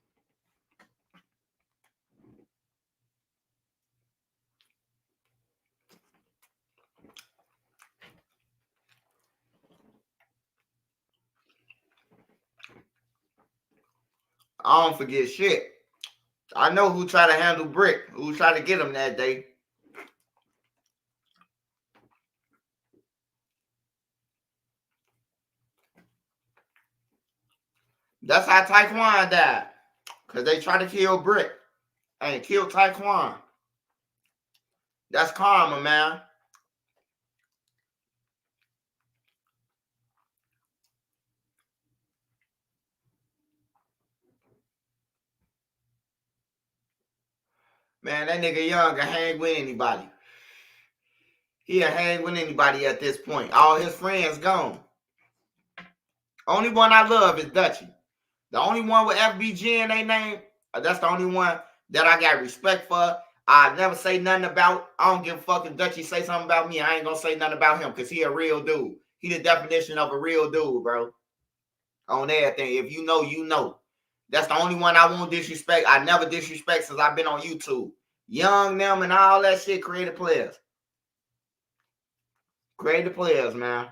I don't forget shit. I know who tried to handle Brick, who tried to get him that day. That's how Taekwon died. Because they tried to kill Brick and kill Taekwon. That's karma, man. Man, that nigga Young can hang with anybody. He'll hang with anybody at this point. All his friends gone. Only one I love is Dutchy. The only one with FBG in their name, that's the only one that I got respect for. I never say nothing about. I don't give a fuck if Dutchy say something about me. I ain't gonna say nothing about him because he a real dude. He the definition of a real dude, bro. On everything. If you know, you know. That's the only one I won't disrespect. I never disrespect since I've been on YouTube. Young, them, and all that shit, creative players. Creative players, man.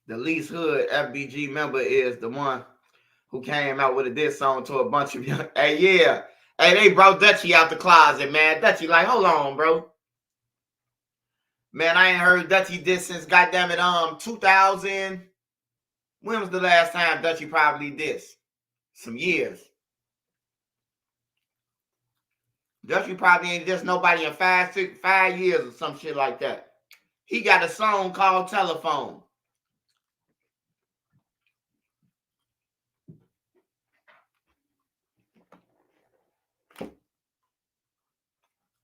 The least hood FBG member is the one who came out with a diss song to a bunch of young. Hey, yeah. Hey, they brought Dutchy out the closet, man. Dutchy, like, hold on, bro. Man, I ain't heard Dutchy diss since goddamn it, 2000. When was the last time Dutchy probably dissed? Some years. Dutchy probably ain't dissed nobody in 5 years or some shit like that. He got a song called Telephone.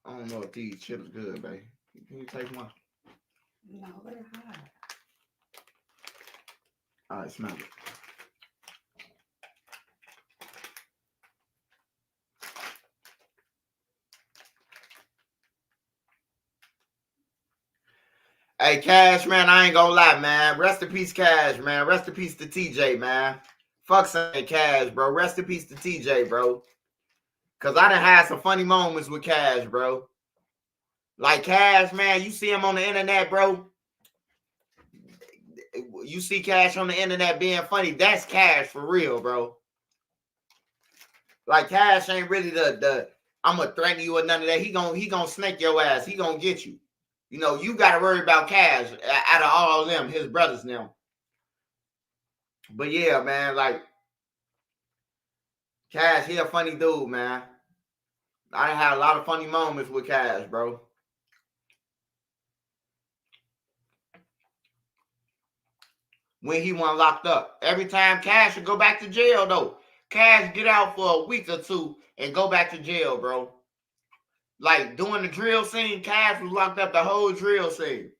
I don't know if these chips good, babe. Can you take one? No, they're hot. All right, smell it. Hey, Cash, man, I ain't gonna lie, man. Rest in peace, Cash, man. Rest in peace to TJ, man. Fuck saying Cash, bro. Rest in peace to TJ, bro. Because I done had some funny moments with Cash, bro. Like Cash, man, you see him on the internet, bro. You see Cash on the internet being funny. That's Cash for real, bro. Like Cash ain't really the I'm gonna threaten you or none of that. He gonna snake your ass. He gonna get you. You know, you gotta worry about Cash out of all of them, his brothers now. But yeah, man, like Cash, he a funny dude, man. I had a lot of funny moments with Cash, bro. When he wasn't locked up. Every time Cash would go back to jail, though. Cash get out for a week or two and go back to jail, bro. Like, during the drill scene, Cash was locked up the whole drill scene.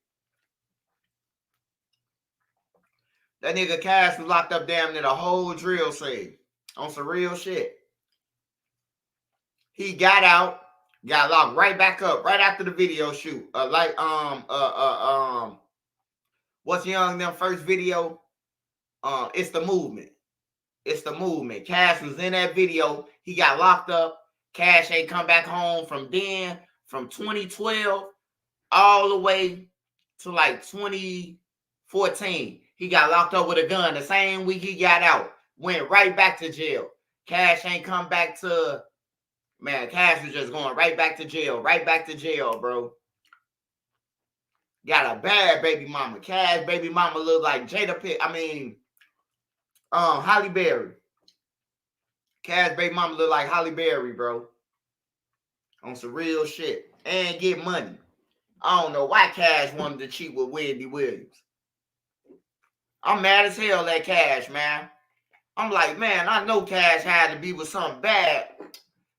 That nigga Cash was locked up damn near the whole drill scene. On some real shit. He got out, got locked right back up, right after the video shoot. What's Young them first video? It's the movement. It's the movement. Cash was in that video. He got locked up. Cash ain't come back home from then, from 2012 all the way to like 2014. He got locked up with a gun the same week he got out. Went right back to jail. Cash ain't come back to, man, Cash was just going right back to jail. Right back to jail, bro. Got a bad baby mama. Cash baby mama look like Jada Pitt. Holly Berry. Cash baby mama look like Holly Berry, bro. On some real shit. And get money. I don't know why Cash wanted to cheat with Wendy Williams. I'm mad as hell at Cash, man. I'm like, man, I know Cash had to be with something bad.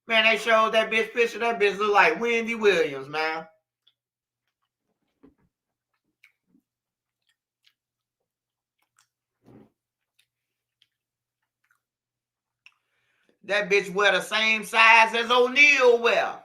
Man, they showed that bitch picture. That bitch look like Wendy Williams, man. That bitch wear the same size as O'Neal wear.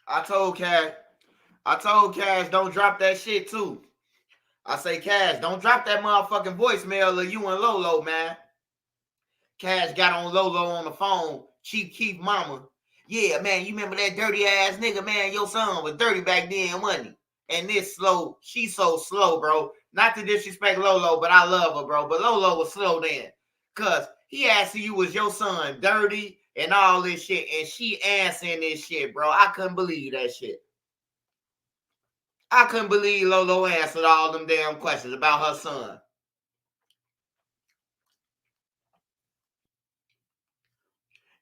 I told Cash, don't drop that shit too. I say, Cash, don't drop that motherfucking voicemail of you and Lolo, man. Cash got on Lolo on the phone. Chief Keef mama. Yeah, man, you remember that dirty ass nigga, man? Your son was dirty back then, wasn't he? And this slow, she's so slow, bro. Not to disrespect Lolo, but I love her, bro. But Lolo was slow then. Because he asked you was your son dirty and all this shit. And she answering this shit, bro. I couldn't believe that shit. I couldn't believe Lolo answered all them damn questions about her son.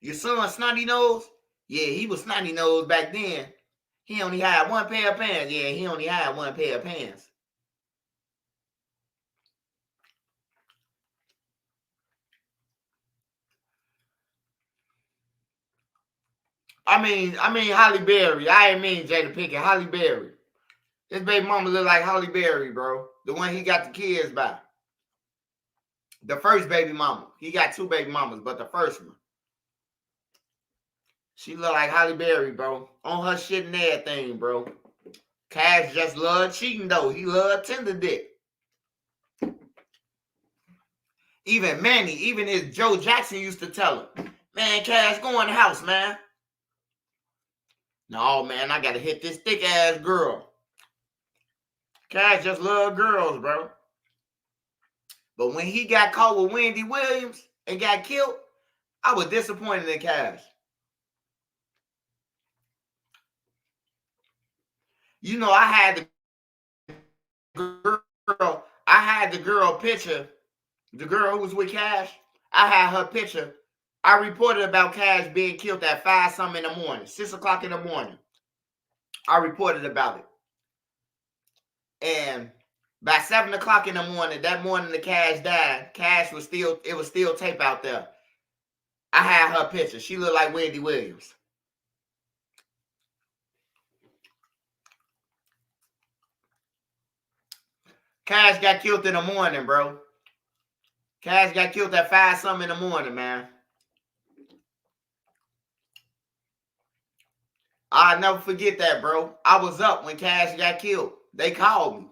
Your son snotty nose? Yeah, he was snotty nose back then. He only had one pair of pants. Yeah, he only had one pair of pants. I mean Holly Berry. I ain't mean Jada Pinkett. Holly Berry. His baby mama look like Holly Berry, bro. The one he got the kids by. The first baby mama. He got two baby mamas, but the first one. She look like Holly Berry, bro. On her shit and everything, bro. Cash just love cheating, though. He love tender dick. Even Manny, even his Joe Jackson used to tell him, man, Cash, go in the house, man. No, man, I got to hit this thick-ass girl. Cash just love girls, bro. But when he got caught with Wendy Williams and got killed, I was disappointed in Cash. You know, I had the girl picture, the girl who was with Cash. I had her picture. I reported about Cash being killed at 5-something in the morning, 6 o'clock in the morning. I reported about it. And by 7 o'clock in the morning, that morning the Cash died, it was still tape out there. I had her picture. She looked like Wendy Williams. Cash got killed in the morning, bro. Cash got killed at 5-something in the morning, man. I'll never forget that, bro. I was up when Cash got killed. They called me.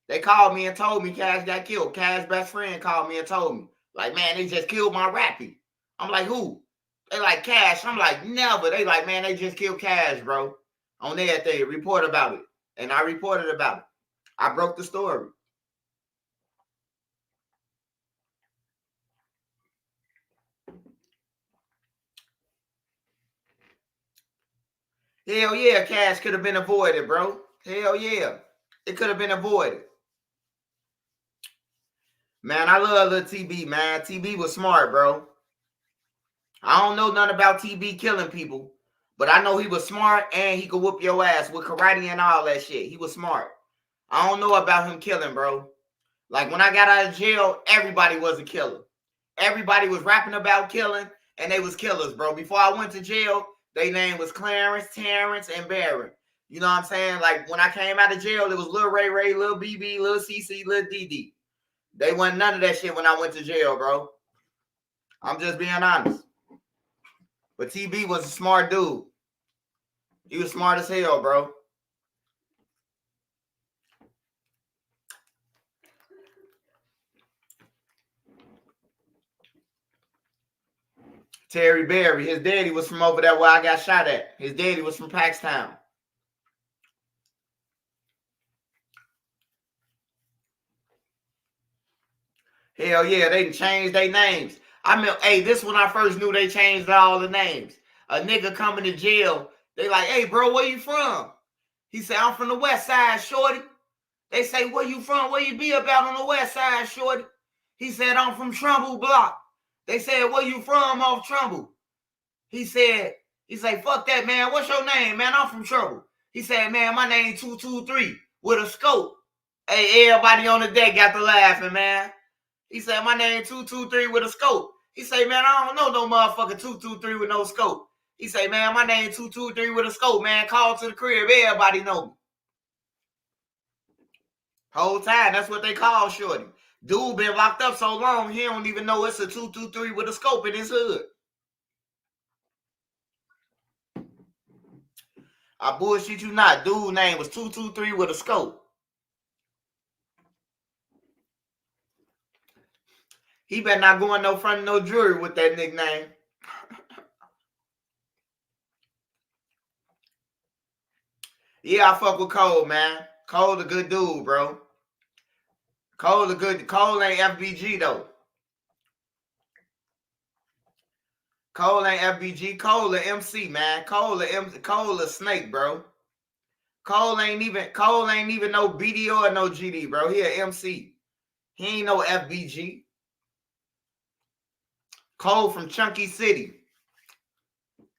They called me and told me Cash got killed. Cash's best friend called me and told me, like, man, they just killed my rappy. I'm like, who? They like, Cash. I'm like, never. They like, man, they just killed Cash, bro. On their thing, report about it. And I reported about it. I broke the story. Hell yeah, Cash could have been avoided, bro. Hell yeah. It could have been avoided. Man, I love little TB, man. TB was smart, bro. I don't know nothing about TB killing people, but I know he was smart and he could whoop your ass with karate and all that shit. He was smart. I don't know about him killing, bro. Like, when I got out of jail, everybody was a killer. Everybody was rapping about killing, and they was killers, bro. Before I went to jail, their name was Clarence, Terrence, and Barron. You know what I'm saying? Like, when I came out of jail, it was Lil Ray Ray, Lil BB, Lil CC, Lil Diddy. They wasn't none of that shit when I went to jail, bro. I'm just being honest. But TB was a smart dude. He was smart as hell, bro. Terry Berry, his daddy was from over there where I got shot at. His daddy was from Paxtown. Hell yeah, they changed their names. I mean, hey, this when I first knew they changed all the names. A nigga coming to jail, they like, hey, bro, where you from? He said, I'm from the west side, shorty. They say, where you from? Where you be about on the west side, shorty? He said, I'm from Trumbull Block. They said, where you from off Trumbull? He said, fuck that, man. What's your name, man? I'm from Trumbull. He said, man, my name 223 with a scope. Hey, everybody on the deck got to laughing, man. He said, my name 223 with a scope. He say, man, I don't know no motherfucker 223 with no scope. He say, man, my name 223 with a scope, man. Call to the crib. Everybody know me. Whole time, that's what they call shorty. Dude been locked up so long, he don't even know it's a 223 with a scope in his hood. I bullshit you not. Dude name was 223 with a scope. He better not go in no front of no jury with that nickname. Yeah, I fuck with Cole, man. Cole a good dude, bro. Cole a good. Cole ain't FBG though. Cole ain't FBG. Cole a MC, man. Cole a snake, bro. Cole ain't even no BD or no GD, bro. He a MC. He ain't no FBG. Cole from Chunky City.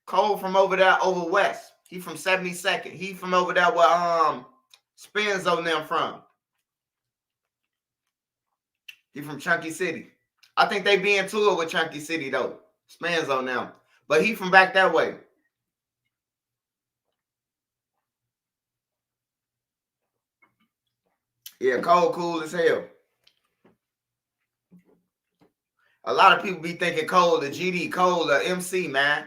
Cole from over there over west. He from 72nd. He from over there where Spins on them from. He from Chunky City. I think they be in tour with Chunky City though. Spins on them. But he from back that way. Yeah, Cole cool as hell. A lot of people be thinking Cole the GD, Cole the MC, man.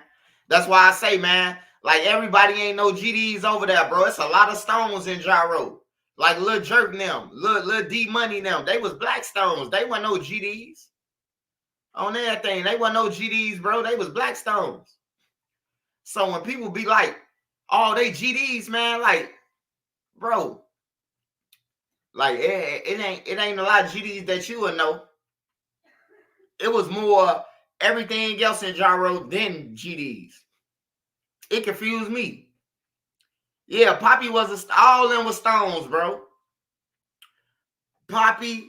That's why I say, man, like everybody ain't no GDs over there, bro. It's a lot of stones in Gyro. Like Lil Jerk them, Lil D Money them. They was black stones. They weren't no GDs. On everything, they weren't no GDs, bro. They was black stones. So when people be like, oh, they GDs, man, like, bro, like it ain't a lot of GDs that you would know. It was more everything else in Gyro than GDs. It confused me. Yeah, Poppy was all them was stones, bro. Poppy,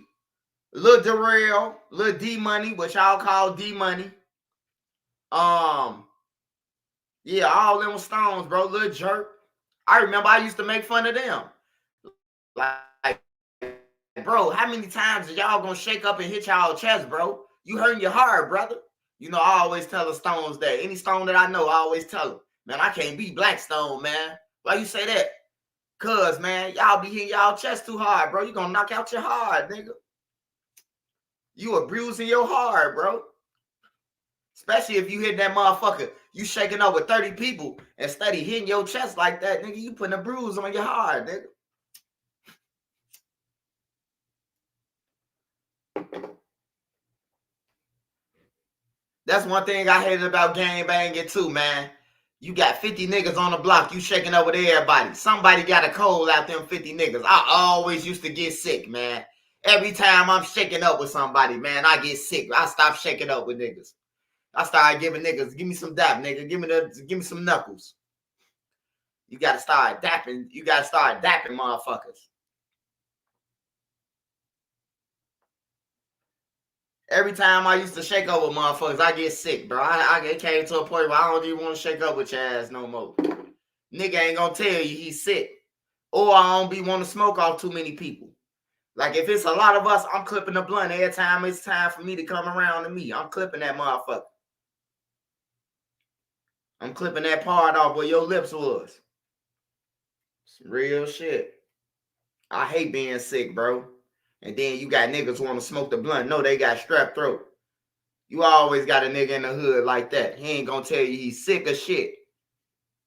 Lil Darrell, Lil D Money, which y'all call D Money. Yeah, all them was stones, bro. Lil Jerk. I remember I used to make fun of them. Like, bro, how many times are y'all gonna shake up and hit y'all chest, bro? You hurting your heart, brother. You know, I always tell the stones that. Any stone that I know, I always tell them, man, I can't be Black Stone, man. Why you say that? Cause, man, y'all be hitting y'all chest too hard, bro. You gonna knock out your heart, nigga. You are bruising your heart, bro. Especially if you hit that motherfucker. You shaking up with 30 people and steady hitting your chest like that, nigga. You putting a bruise on your heart, nigga. That's one thing I hated about gang banging too, man. You got 50 niggas on the block. You shaking up with everybody. Somebody got a cold out them 50 niggas. I always used to get sick, man. Every time I'm shaking up with somebody, man, I get sick. I stop shaking up with niggas. I started giving niggas, give me some dap, nigga. Give me some knuckles. You gotta start dapping. You gotta start dapping motherfuckers. Every time I used to shake up with motherfuckers, I get sick, bro. It came to a point where I don't even want to shake up with your ass no more. Nigga ain't gonna tell you he's sick. Or I don't be want to smoke off too many people. Like if it's a lot of us, I'm clipping the blunt every time it's time for me to come around to me. I'm clipping that motherfucker. I'm clipping that part off where your lips was. Some real shit. I hate being sick, bro. And then you got niggas who want to smoke the blunt. No, they got strep throat. You always got a nigga in the hood like that. He ain't gonna tell you he's sick of shit.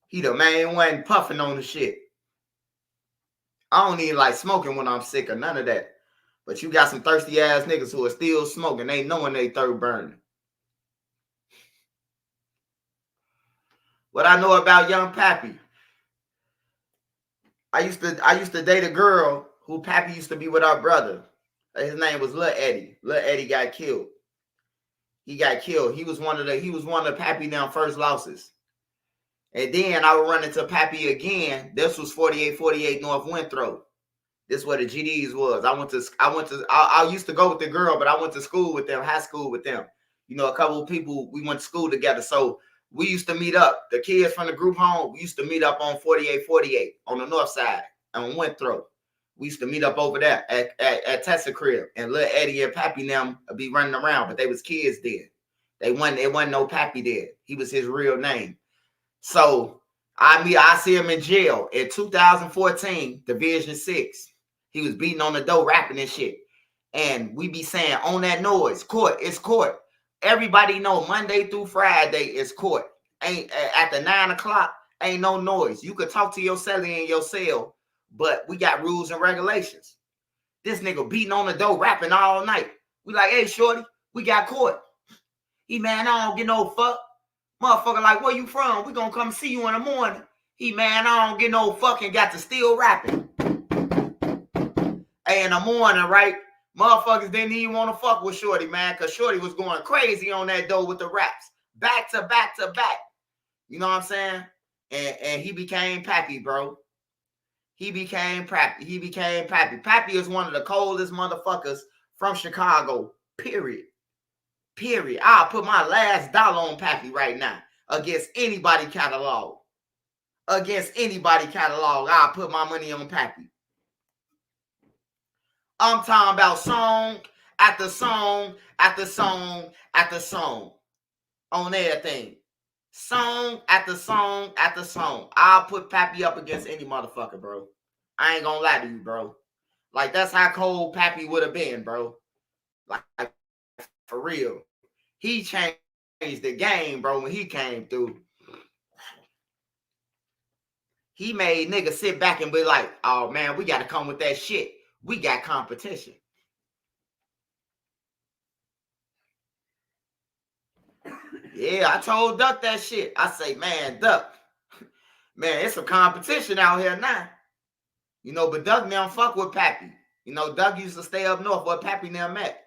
He the main one puffing on the shit. I don't even like smoking when I'm sick or none of that. But you got some thirsty ass niggas who are still smoking. They knowing they throat burning. What I know about young Pappy. I used to date a girl who Pappy used to be with our brother. His name was Lil Eddie. Lil Eddie got killed. He got killed. He was one of Pappy now first losses. And then I would run into Pappy again. This was 4848 North Winthrop. This is where the GDs was. I used to go with the girl, but I went to school with them, high school with them. You know, a couple of people, we went to school together. So we used to meet up. The kids from the group home, we used to meet up on 4848 on the north side on Winthrop. We used to meet up over there at Tessa crib. And Lil Eddie and Pappy and them would be running around, but they was kids then. It wasn't no Pappy there. He was his real name. So I see him in jail in 2014, Division 6. He was beating on the door, rapping and shit. And we be saying, on that noise, court, it's court. Everybody know Monday through Friday is court. Ain't after 9 o'clock, ain't no noise. You could talk to your cellie in your cell, but we got rules and regulations. This nigga beating on the door, rapping all night. We like, hey, shorty, we got court. He, man, I don't get no fuck. Motherfucker like, where you from? We gonna come see you in the morning. He, man, I don't get no fucking got to still rapping. Hey, in the morning, right? Motherfuckers didn't even want to fuck with Shorty, man, because Shorty was going crazy on that door with the raps. Back to back to back. You know what I'm saying? And he became Pappy, bro. He became Pappy. He became Pappy. Pappy is one of the coldest motherfuckers from Chicago, period. Period. I'll put my last dollar on Pappy right now against anybody catalog. Against anybody catalog, I'll put my money on Pappy. I'm talking about song after song after song after song on everything. Song after song after song. I'll put Pappy up against any motherfucker, bro. I ain't gonna lie to you, bro. Like, that's how cold Pappy would have been, bro. Like, for real. He changed the game, bro, when he came through. He made niggas sit back and be like, oh, man, we got to come with that shit. We got competition. Yeah, I told Duck that shit. I say, man, Duck, man, it's some competition out here now. You know, but Duck now fuck with Pappy. You know, Duck used to stay up north where Pappy now met.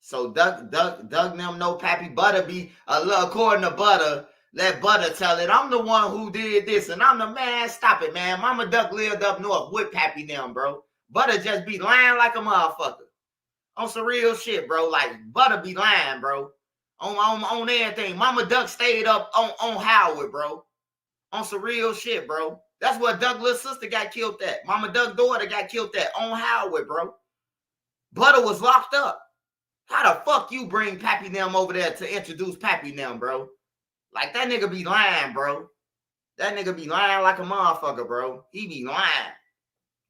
So Duck them know Pappy Butter be according to Butter. Let Butter tell it. I'm the one who did this, and I'm the man. Stop it, man. Mama Duck lived up north with Pappy now, bro. Butter just be lying like a motherfucker. On some real shit, bro. Like, Butter be lying, bro. On everything. Mama Duck stayed up on Howard, bro. On some real shit, bro. That's what Duck's little sister got killed at. Mama Duck's daughter got killed at on Howard, bro. Butter was locked up. How the fuck you bring Pappy them over there to introduce Pappy them, bro? Like, that nigga be lying, bro. That nigga be lying like a motherfucker, bro. He be lying.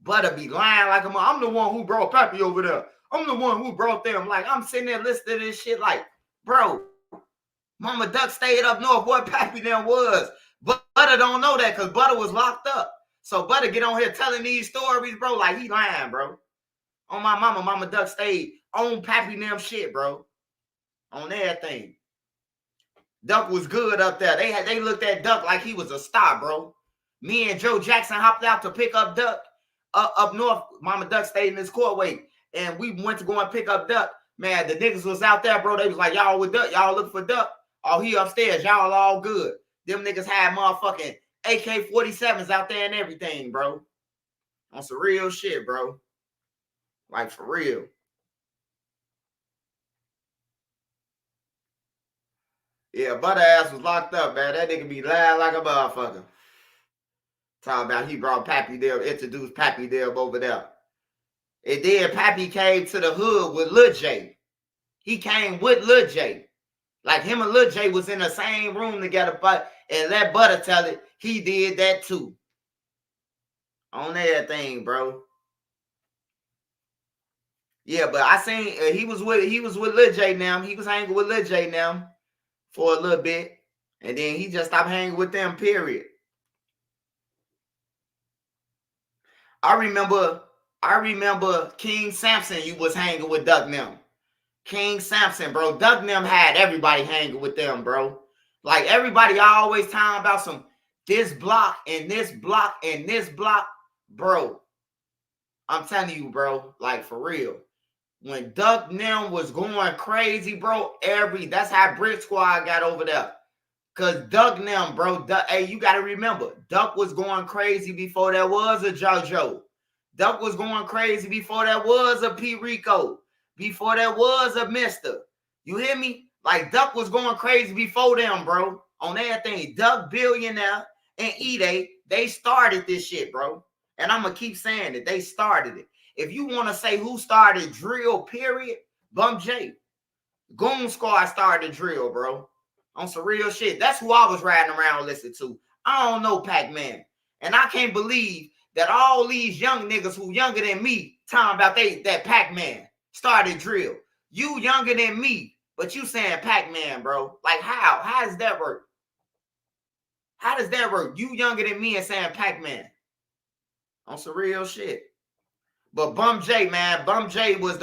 Butter be lying like I'm the one who brought Pappy over there. I'm the one who brought them. Like, I'm sitting there listening to this shit like, bro, Mama Duck stayed up north. What Pappy them was. But Butter don't know that because Butter was locked up. So Butter get on here telling these stories, bro, like he lying, bro. On my mama, Mama Duck stayed on Pappy them shit, bro. On everything. Duck was good up there. They looked at Duck like he was a star, bro. Me and Joe Jackson hopped out to pick up Duck up north. Mama Duck stayed in this courtway. And we went to go and pick up Duck. Man, the niggas was out there, bro. They was like, y'all with Duck. Y'all looking for Duck. Oh, he upstairs. Y'all all good. Them niggas had motherfucking AK-47s out there and everything, bro. On some real shit, bro. Like, for real. Yeah, Butter ass was locked up, man. That nigga be lying like a motherfucker. Talking about he brought Pappy Deb, introduced Pappy Deb over there. And then Pappy came to the hood with Lil J. He came with Lil J. Like him and Lil J was in the same room together, but and let Butter tell it, he did that too. On everything, bro. Yeah, but I seen he was with Lil J now. He was hanging with Lil J now for a little bit. And then he just stopped hanging with them, period. I remember King Samson, you was hanging with Duck Nim. King Samson, bro. Duck Nim had everybody hanging with them, bro. Like everybody always talking about some this block and this block and this block. Bro, I'm telling you, bro, like for real. When Duck Nim was going crazy, bro, that's how Brick Squad got over there. Cause Duck Nim, bro, hey, you gotta remember, Duck was going crazy before there was a JoJo. Duck was going crazy before there was a P. Rico. Before there was a Mister. You hear me? Like Duck was going crazy before them, bro. On everything. Duck, Billionaire, and E-Day, they started this shit, bro. And I'm gonna keep saying it. They started it. If you want to say who started drill, period, Bum J. Goon Squad started drill, bro. On some real shit. That's who I was riding around listening to. I don't know Pac-Man. And I can't believe that all these young niggas who younger than me talking about that Pac-Man started drill. You younger than me, but you saying Pac-Man, bro. Like how? How does that work? How does that work? You younger than me and saying Pac-Man. On some real shit. But Bum J, man. Bum J was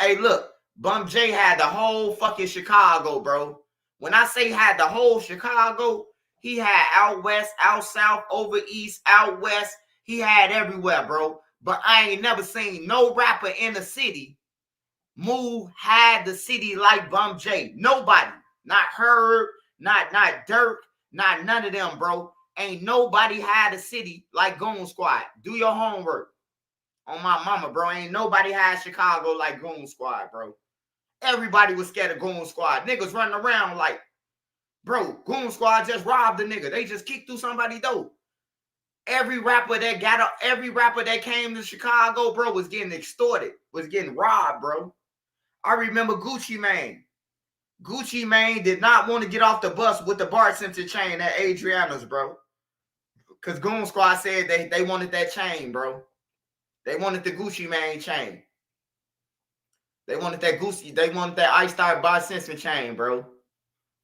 hey, look. Bum J had the whole fucking Chicago, bro. When I say had the whole Chicago, he had out west, out south, over east, out west. He had everywhere, bro. But I ain't never seen no rapper in the city had the city like Bum J. Nobody. Not Herb, not Dirk, not none of them, bro. Ain't nobody had a city like Goon Squad. Do your homework. On my mama, bro. Ain't nobody had Chicago like Goon Squad, bro. Everybody was scared of Goon Squad. Niggas running around like, bro, Goon Squad just robbed a nigga. They just kicked through somebody's door. Every rapper that came to Chicago, bro, was getting extorted, was getting robbed, bro. I remember Gucci Mane. Gucci Mane did not want to get off the bus with the bar center chain at Adriana's, bro. Because Goon Squad said they wanted that chain, bro. They wanted the Gucci Mane chain. They wanted that iced out Bar Simpson chain, bro.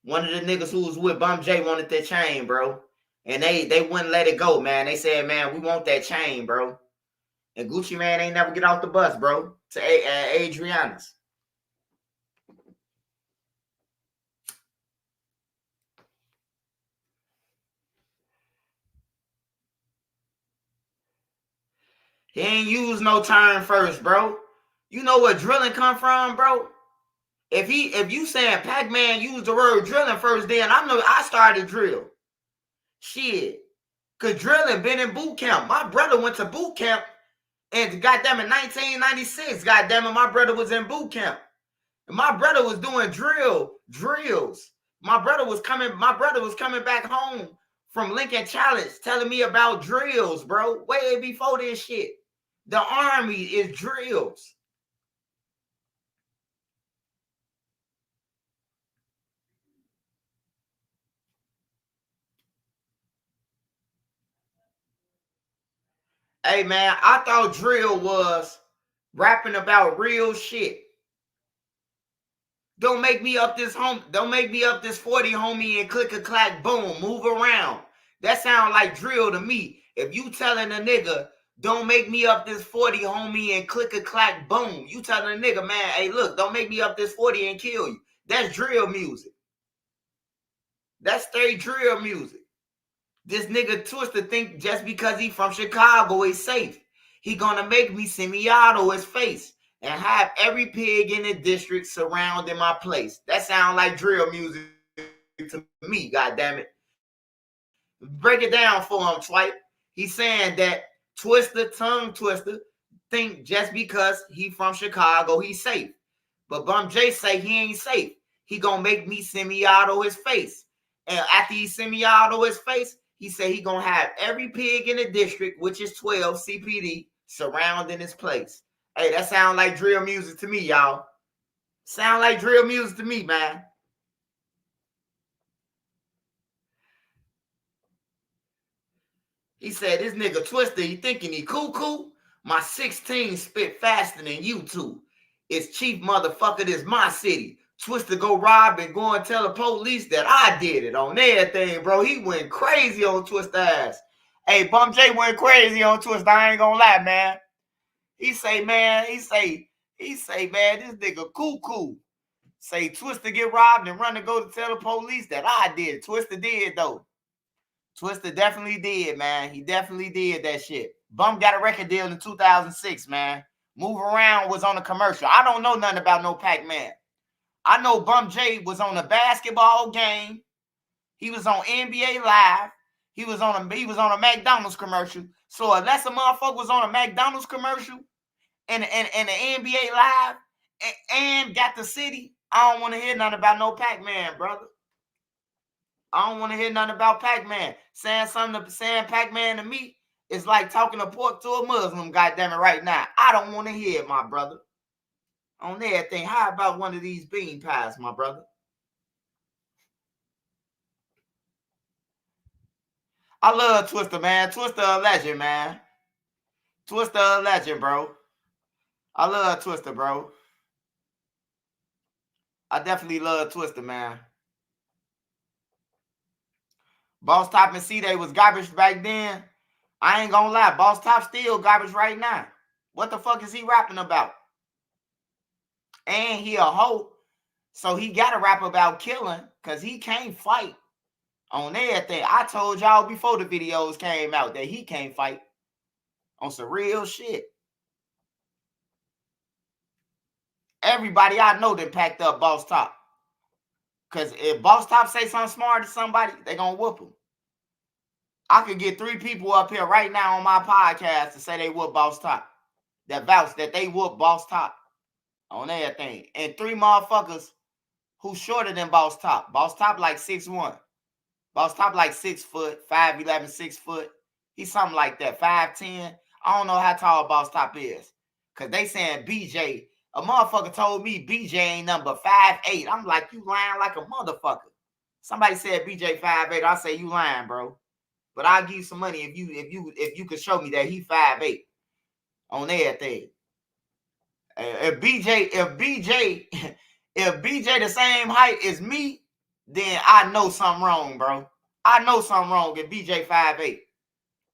One of the niggas who was with Bum J wanted that chain, bro. And they wouldn't let it go, man. They said, man, we want that chain, bro. And Gucci Mane ain't never get off the bus, bro, to Adriana's. He ain't use no turn first, bro. You know where drilling come from, bro? If you saying Pac-Man used the word drilling first, then I started drill. Shit. Cause drilling been in boot camp. My brother went to boot camp, and goddamn in 1996, goddamn it, my brother was in boot camp. And my brother was doing drills. My brother was coming back home from Lincoln Challenge telling me about drills, bro. Way before this shit. The Army is drills. Hey, man, I thought drill was rapping about real shit. Don't make me up this 40, homie, and click a clack, boom, move around. That sound like drill to me. If you telling a nigga, don't make me up this 40, homie, and click a clack, boom. You telling a nigga, man, hey, look, don't make me up this 40 and kill you. That's drill music. That's straight drill music. This nigga Twister think just because he from Chicago is safe. He gonna make me semi-auto his face and have every pig in the district surrounding my place. That sound like drill music to me, goddammit. Break it down for him, Twipe. He's saying that Twister, tongue twister, think just because he from Chicago, he's safe. But Bum J say he ain't safe. He gonna make me semi-auto his face. And after he semi-auto his face, he said he gonna have every pig in the district, which is 12 CPD, surrounding his place. Hey, that sound like drill music to me, y'all. Sound like drill music to me, man. He said, this nigga Twister, he thinking he cool? My 16 spit faster than you two. It's chief motherfucker, this my city. Twister go rob and go and tell the police that I did it on everything, bro. He went crazy on Twister ass. Hey, Bum J went crazy on Twister. I ain't gonna lie, man. He say, man, this nigga cool. Say Twister get robbed and run to go to tell the police that I did it. Twister did, though. Twister definitely did, man. He definitely did that shit. Bum got a record deal in 2006, man. Move Around was on a commercial. I don't know nothing about no Pac-Man. I know Bum J was on a basketball game. He was on NBA Live. He was on a McDonald's commercial. So unless a motherfucker was on a McDonald's commercial and the NBA Live and got the city, I don't want to hear nothing about no Pac-Man, brother. I don't want to hear nothing about Pac-Man. Saying Pac-Man to me is like talking a pork to a Muslim, goddammit, right now. I don't want to hear it, my brother. On everything. How about one of these bean pies, my brother? I love Twister, man. Twister a legend, man. Twister a legend, bro. I love Twister, bro. I definitely love Twister, man. Boss Top and C-Day was garbage back then. I ain't gonna lie. Boss Top still garbage right now. What the fuck is he rapping about? And he a hoe. So he got to rap about killing because he can't fight on everything. I told y'all before the videos came out that he can't fight on some real shit. Everybody I know that packed up Boss Top. Because if Boss Top say something smart to somebody, they going to whoop him. I could get 3 people up here right now on my podcast to say they whoop Boss Top. That vouch that they whoop Boss Top on everything. And 3 motherfuckers who shorter than Boss Top. Boss Top like 6'1". Boss Top like 6 foot, 5'11", 6 foot. He's something like that, 5'10". I don't know how tall Boss Top is. Because they saying BJ. A motherfucker told me BJ ain't nothing but 5'8". I'm like, you lying like a motherfucker. Somebody said BJ 5'8". I say you lying, bro. But I'll give you some money if you could show me that he 5'8" on everything. If BJ the same height as me, then I know something wrong, bro. I know something wrong if BJ 5'8".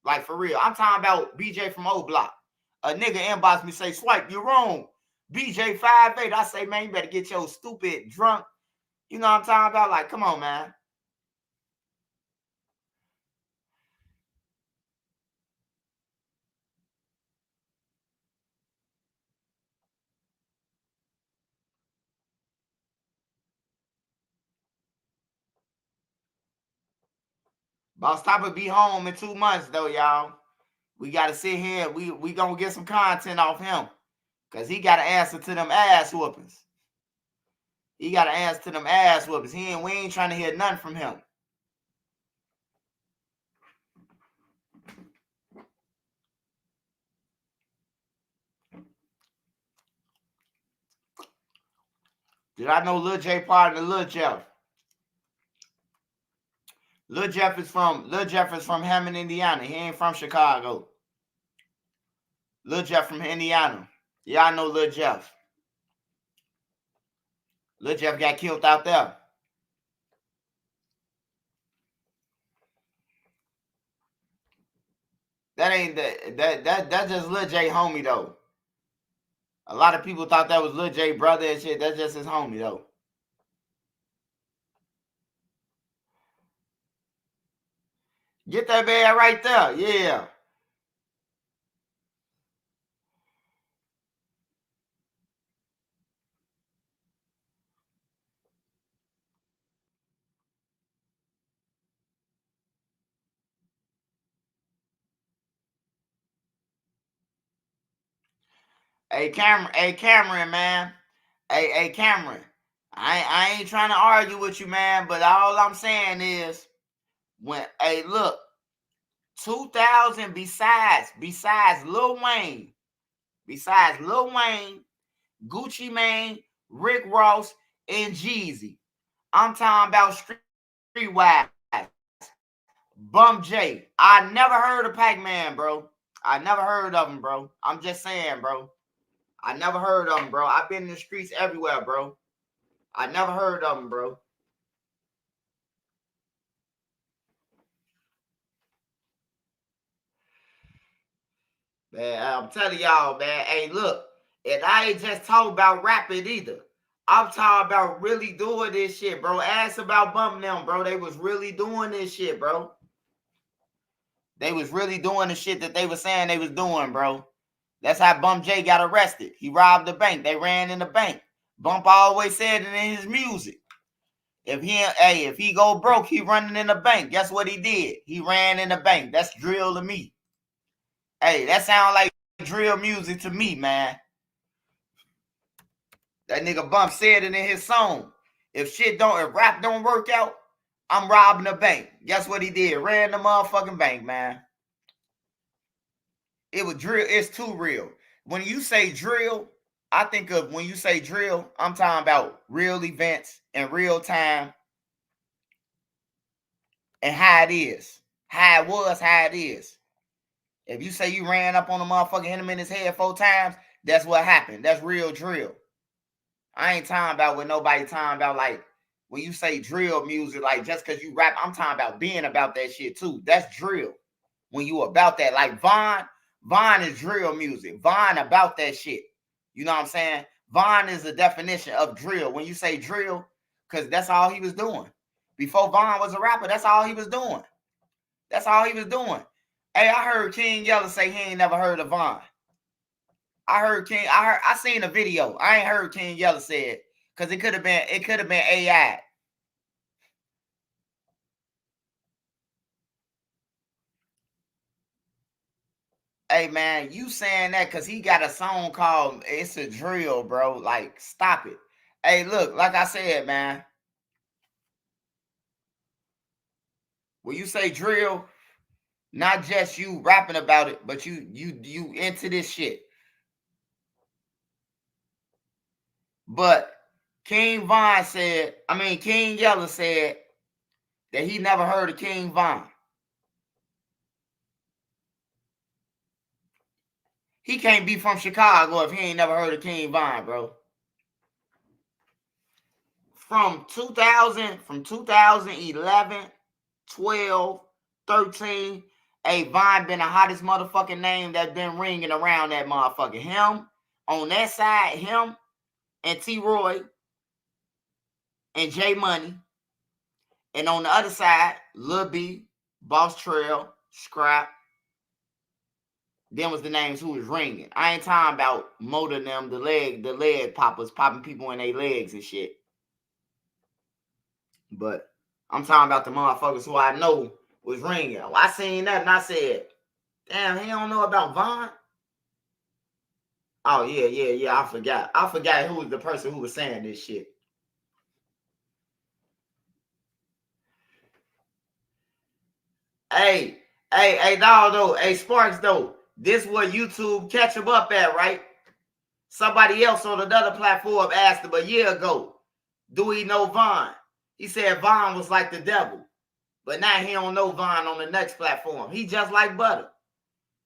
Like, for real. I'm talking about BJ from O Block. A nigga inbox me, say, Swipe, you're wrong. BJ 5'8". I say, man, you better get your stupid drunk. You know what I'm talking about? Like, come on, man. Boss Top will be home in 2 months, though, y'all. We got to sit here. We going to get some content off him. Because he got to answer to them ass whoopings. He got to answer to them ass whoopings. We ain't trying to hear nothing from him. Did I know Lil J partner Lil Jeff? Lil Jeff is from Hammond, Indiana. He ain't from Chicago. Lil Jeff from Indiana. Yeah, I know Lil Jeff. Lil Jeff got killed out there. That ain't that's just Lil J homie though. A lot of people thought that was Lil J brother and shit. That's just his homie though. Get that man right there. Yeah. Hey Cameron, man. Hey Cameron. I ain't trying to argue with you, man, but all I'm saying is look, 2000 besides Lil Wayne, Gucci Mane, Rick Ross, and Jeezy. I'm talking about Streetwise, Bum J. I never heard of Pac-Man, bro. I never heard of him, bro. I'm just saying, bro. I never heard of him, bro. I've been in the streets everywhere, bro. I never heard of him, bro. Man, I'm telling y'all, man. Hey, look, and I ain't just talking about rapping either. I'm talking about really doing this shit, bro. Ask about bumping them, bro. They was really doing this shit, bro. They was really doing the shit that they was saying they was doing, bro. That's how Bump J got arrested. He robbed the bank. They ran in the bank. Bump always said it in his music. If he go broke, he running in the bank. Guess what he did? He ran in the bank. That's drill to me. Hey, that sound like drill music to me, man. That nigga Bump said it in his song. If rap don't work out, I'm robbing the bank. Guess what he did? Ran the motherfucking bank, man. It was drill. It's too real. When you say drill, I think of when you say drill, I'm talking about real events in real time and how it is. How it was, how it is. If you say you ran up on a motherfucker, hit him in his head 4 times, that's what happened. That's real drill. I ain't talking about what nobody talking about, like, when you say drill music, like, just because you rap, I'm talking about being about that shit, too. That's drill. When you about that, like, Vaughn is drill music. Vaughn about that shit. You know what I'm saying? Vaughn is the definition of drill. When you say drill, because that's all he was doing. Before Vaughn was a rapper, that's all he was doing. That's all he was doing. Hey, I heard King Yella say he ain't never heard of Vaughn. I seen a video. I ain't heard King Yella say it. Because it could have been AI. Hey, man, you saying that because he got a song called It's a Drill, bro. Like, stop it. Hey, look, like I said, man. When you say drill, not just you rapping about it, but you into this shit. But King Yella said that he never heard of King Von. He can't be from Chicago if he ain't never heard of King Von, bro. From 2011, 12, 13, Von been the hottest motherfucking name that's been ringing around that motherfucker. Him, on that side, him and T-Roy and J Money. And on the other side, Lil B, Boss Trail, Scrap. Them was the names who was ringing. I ain't talking about Motor them, the leg poppers, popping people in their legs and shit. But I'm talking about the motherfuckers who I know was ringing. I seen that and I said, damn, he don't know about Von? Oh, yeah, I forgot. I forgot who was the person who was saying this shit. Hey, dog, though. Hey, Sparks, though. This what YouTube catch him up at, right? Somebody else on another platform asked him a year ago, do he know Von? He said Von was like the devil. But now he don't know Von on the next platform. He just like butter.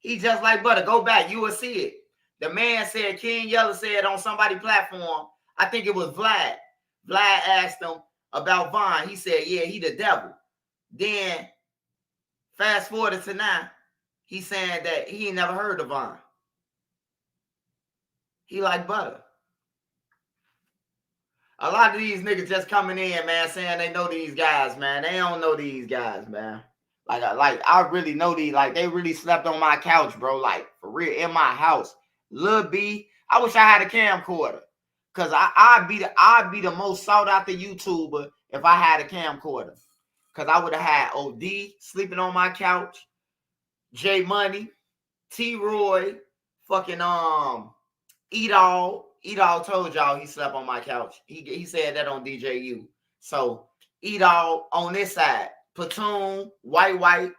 He just like butter. Go back. You will see it. The man said, King Yella said on somebody's platform, I think it was Vlad. Vlad asked him about Vaughn. He said, yeah, he the devil. Then fast forward to now, he's saying that he ain't never heard of Vaughn. He like butter. A lot of these niggas just coming in, man, saying they know these guys, man. They don't know these guys, man. Like I really know these. Like, they really slept on my couch, bro. Like, for real, in my house. Lil B, I wish I had a camcorder. Because I'd be the most sought after YouTuber if I had a camcorder. Because I would have had OD sleeping on my couch, J Money, T-Roy, fucking Eat-All. Eat-All told y'all he slept on my couch. He said that on DJU. So Eat-All on this side. Platoon, White like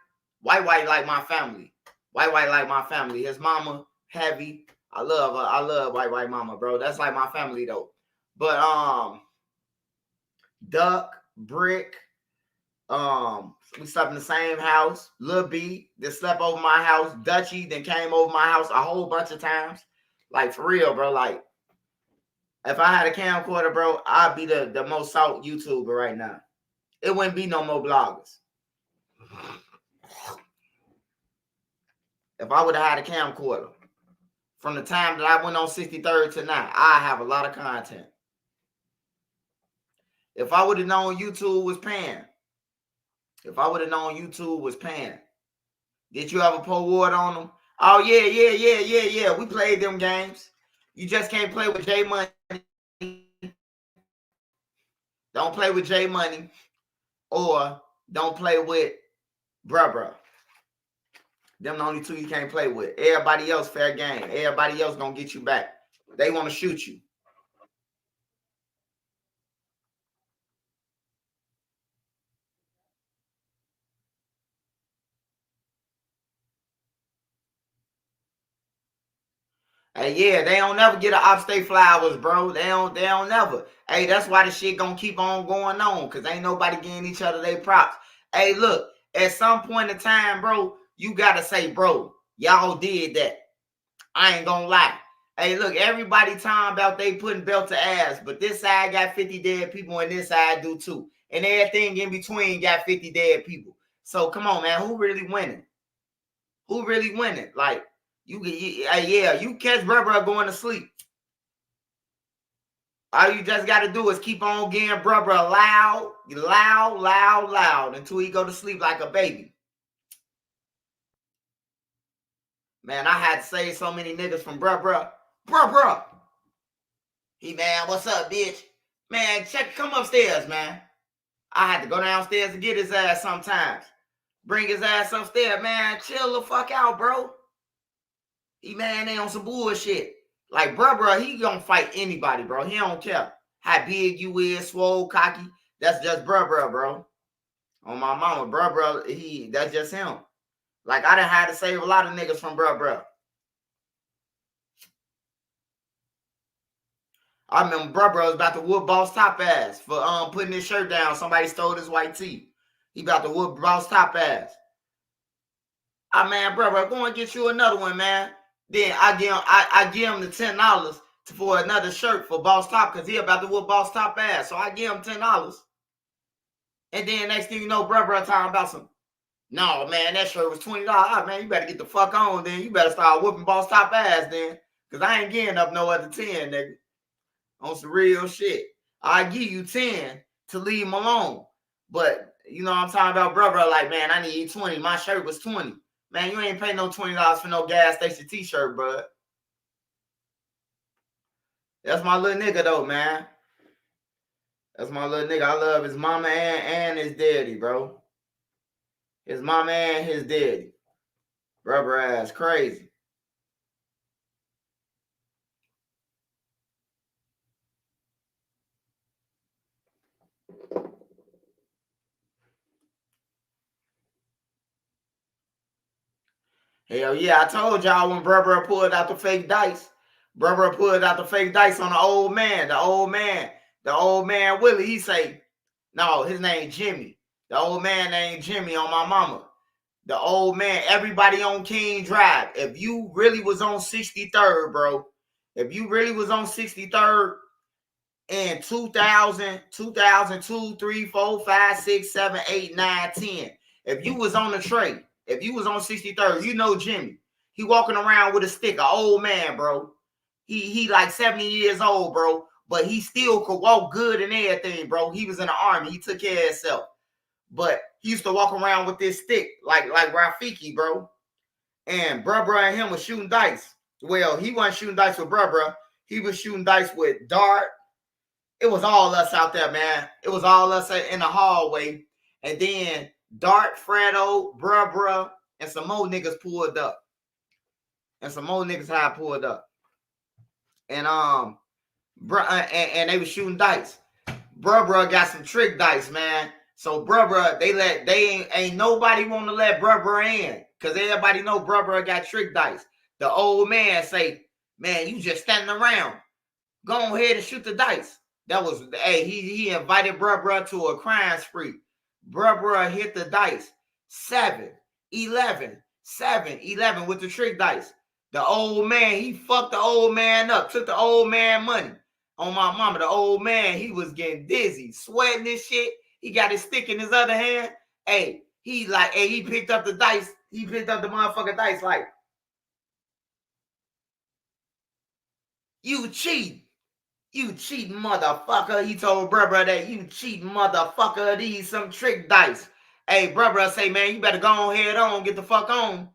my family. White like my family. His mama, Heavy. I love her. I love White mama, bro. That's like my family though. But Duck, Brick, we slept in the same house. Lil B that slept over my house. Dutchy then came over my house a whole bunch of times. Like, for real, bro. Like, if I had a camcorder, bro, I'd be the most sought YouTuber right now. It wouldn't be no more bloggers. If I would have had a camcorder from the time that I went on 63rd to now, I have a lot of content. If I would have known YouTube was paying. Did you ever pour water on them? Oh, yeah. We played them games. You just can't play with J Money. Don't play with J Money. Or don't play with bruh. Them the only two you can't play with. Everybody else fair game. Everybody else gonna get you back. They want to shoot you. Hey, yeah, they don't never get an upstate flowers, bro. They don't never. Hey, that's why the shit gonna keep on going on, because ain't nobody getting each other their props. Hey, look, at some point in time, bro, you gotta say, bro, y'all did that. I ain't gonna lie. Hey, look, everybody talking about they putting belt to ass, but this side got 50 dead people and this side do too. And everything in between got 50 dead people. So come on, man, who really winning? Like, you catch bruh going to sleep. All you just got to do is keep on getting bruh loud until he go to sleep like a baby. Man, I had to save so many niggas from bruh. He, man, what's up, bitch? Man, come upstairs, man. I had to go downstairs to get his ass sometimes. Bring his ass upstairs, man. Chill the fuck out, bro. He, man, they on some bullshit. Like, bruh, he gonna fight anybody, bro. He don't care how big you is, swole, cocky. That's just bruh, bro. On my mama, bruh, that's just him. Like, I done had to save a lot of niggas from bruh. I remember bruh was about to whoop Boss Top ass for putting his shirt down. Somebody stole his white tee. He about to whoop Boss Top ass. Man, bruh, go and get you another one, man. Then I give him the $10 for another shirt for Boss Top because he about to whoop Boss Top ass. So I give him $10. And then next thing you know, bruh talking about some, no, man, that shirt was $20. Man, you better get the fuck on then. You better start whooping Boss Top ass then. Because I ain't getting up no other 10, nigga. On some real shit. I give you 10 to leave him alone. But, you know what I'm talking about, bruh, like, man, I need 20. My shirt was 20. Man, you ain't pay no $20 for no gas station t-shirt, bro. That's my little nigga, though, man. That's my little nigga. I love his mama and his daddy, bro. His mama and his daddy. Rubber ass crazy. Hell yeah, I told y'all when bruh pulled out the fake dice. Bruh pulled out the fake dice on the old man. The old man Willie, he say, no, his name Jimmy. The old man named Jimmy on my mama. The old man, everybody on King Drive. If you really was on 63rd, bro, if you really was on 63rd in 2000, 2002, 3, 4, 5, 6, 7, 8, 9, 10, if you was on the train, if you was on 63rd, you know Jimmy. He walking around with a stick, an old man, bro. He like 70 years old, bro, but he still could walk good and everything, bro. He was in the army. He took care of himself. But he used to walk around with this stick like Rafiki, bro. And bruh and him was shooting dice. Well, he wasn't shooting dice with bruh. He was shooting dice with Dart. It was all us out there, man. It was all us in the hallway. And then Dart, Fredo, bruh, and some more niggas pulled up. And some more niggas had pulled up. And and they was shooting dice. Bruh got some trick dice, man. So bruh, they ain't nobody want to let bruh in, cause everybody know bruh got trick dice. The old man say, man, you just standing around. Go ahead and shoot the dice. That was, hey, he invited bruh to a crime spree. Bruh hit the dice 7, 11, 7, 11 with the trick dice. The old man, he fucked the old man up, took the old man money. On my mama, the old man, he was getting dizzy, sweating this shit. He got his stick in his other hand. Hey, he picked up the dice. He picked up the motherfucking dice like, you cheat. You cheating motherfucker. He told bruh that, you cheating motherfucker. These some trick dice. Hey, bruh say, man, you better go ahead on, get the fuck on.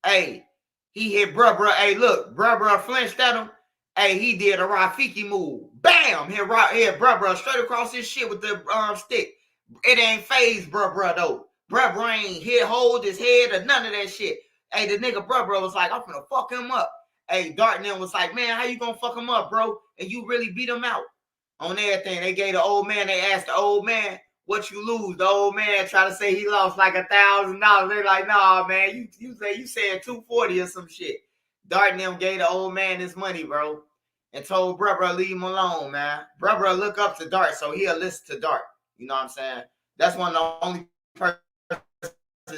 Hey, he hit bruh. Hey, look, bruh flinched at him. Hey, he did a Rafiki move. Bam! Hit bruh straight across his shit with the stick. It ain't phased bruh though. Bruh ain't hold his head or none of that shit. Hey, the nigga bruh was like, I'm finna fuck him up. Hey, Dartnell was like, man, how you gonna fuck him up, bro? And you really beat him out on everything. They gave the old man, they asked the old man, what you lose? The old man tried to say he lost like $1,000. They're like, nah, man, you said 240 or some shit. Dartnell gave the old man his money, bro, and told bruh leave him alone, man. Bruh look up to Dart, so he'll listen to Dart. You know what I'm saying? That's one of the only persons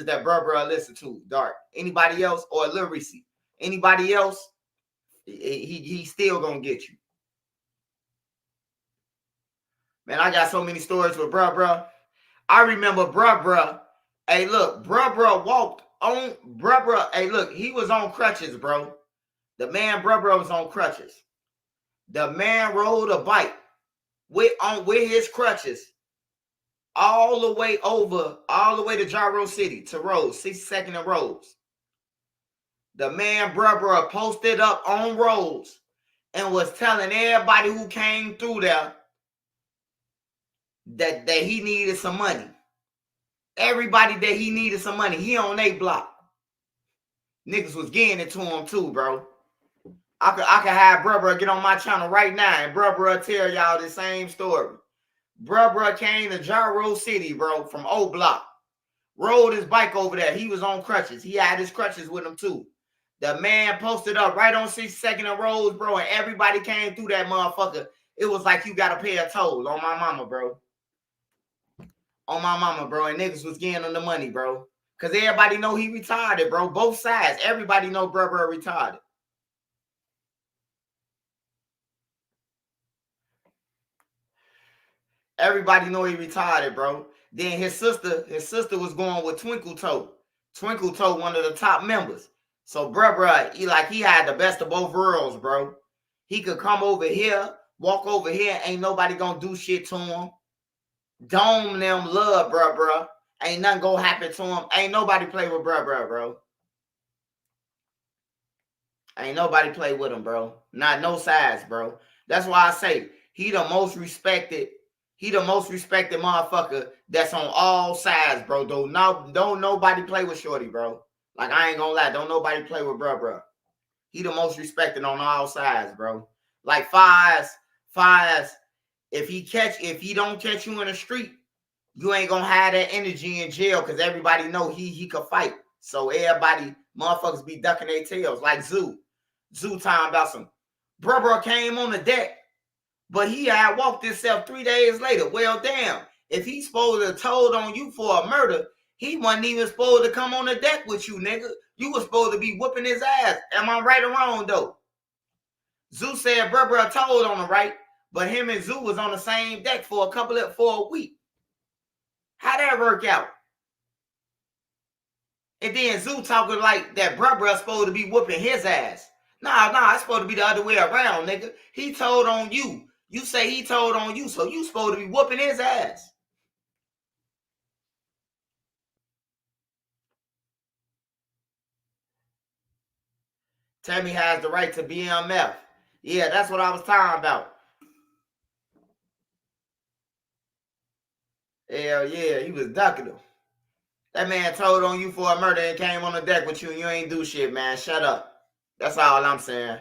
that bruh listen to, Dart. Anybody else, or Lil Reese, anybody else, he still gonna get you. Man, I got so many stories with bruh. I remember bruh. Hey, look, bruh walked on bruh. Hey, look, he was on crutches, bro. The man bruh was on crutches. The man rode a bike with his crutches all the way to Gyro City, to Rose, 62nd and Rose. The man bruh posted up on Rose and was telling everybody who came through there that he needed some money. Everybody that he needed some money. He on a block. Niggas was getting it to him too, bro. I could have bruh get on my channel right now and bruh tell y'all the same story. Bruh came to Gyro City, bro, from O Block. Rode his bike over there. He was on crutches. He had his crutches with him too. The man posted up right on 62nd and Rose, bro, and everybody came through that motherfucker. It was like you got to pay a toll on my mama, bro. On my mama, bro, and niggas was getting him the money, bro. Because everybody know he retarded, bro. Both sides. Everybody know bruh retarded. Everybody know he retarded, bro. Then his sister was going with Twinkle Toe. Twinkle Toe, one of the top members. So bruh, he had the best of both worlds, bro. He could come over here, walk over here, ain't nobody gonna do shit to him. Dome them love, bruh. Ain't nothing gonna happen to him. Ain't nobody play with bruh, bro. Ain't nobody play with him, bro. Not no size, bro. That's why I say he the most respected motherfucker that's on all sides, bro. Don't nobody play with Shorty, bro. Like, I ain't gonna lie. Don't nobody play with bruh. He the most respected on all sides, bro. Like Fies, if he don't catch you in the street, you ain't gonna have that energy in jail, because everybody know he could fight. So everybody, motherfuckers be ducking their tails. Like Zoo talking about some bruh came on the deck, but he had walked himself 3 days later. Well, damn, if he's supposed to have told on you for a murder, He wasn't even supposed to come on the deck with you, nigga. You was supposed to be whooping his ass. Am I right or wrong, though? Zoo said bruh told on him, right? But him and Zoo was on the same deck for a week. How'd that work out? And then Zoo talking like that bruh supposed to be whooping his ass. Nah, it's supposed to be the other way around, nigga. He told on you. You say he told on you, so you supposed to be whooping his ass. Tammy has the right to BMF. Yeah, that's what I was talking about. Hell yeah, he was ducking him. That man told on you for a murder and came on the deck with you and you ain't do shit, man. Shut up. That's all I'm saying.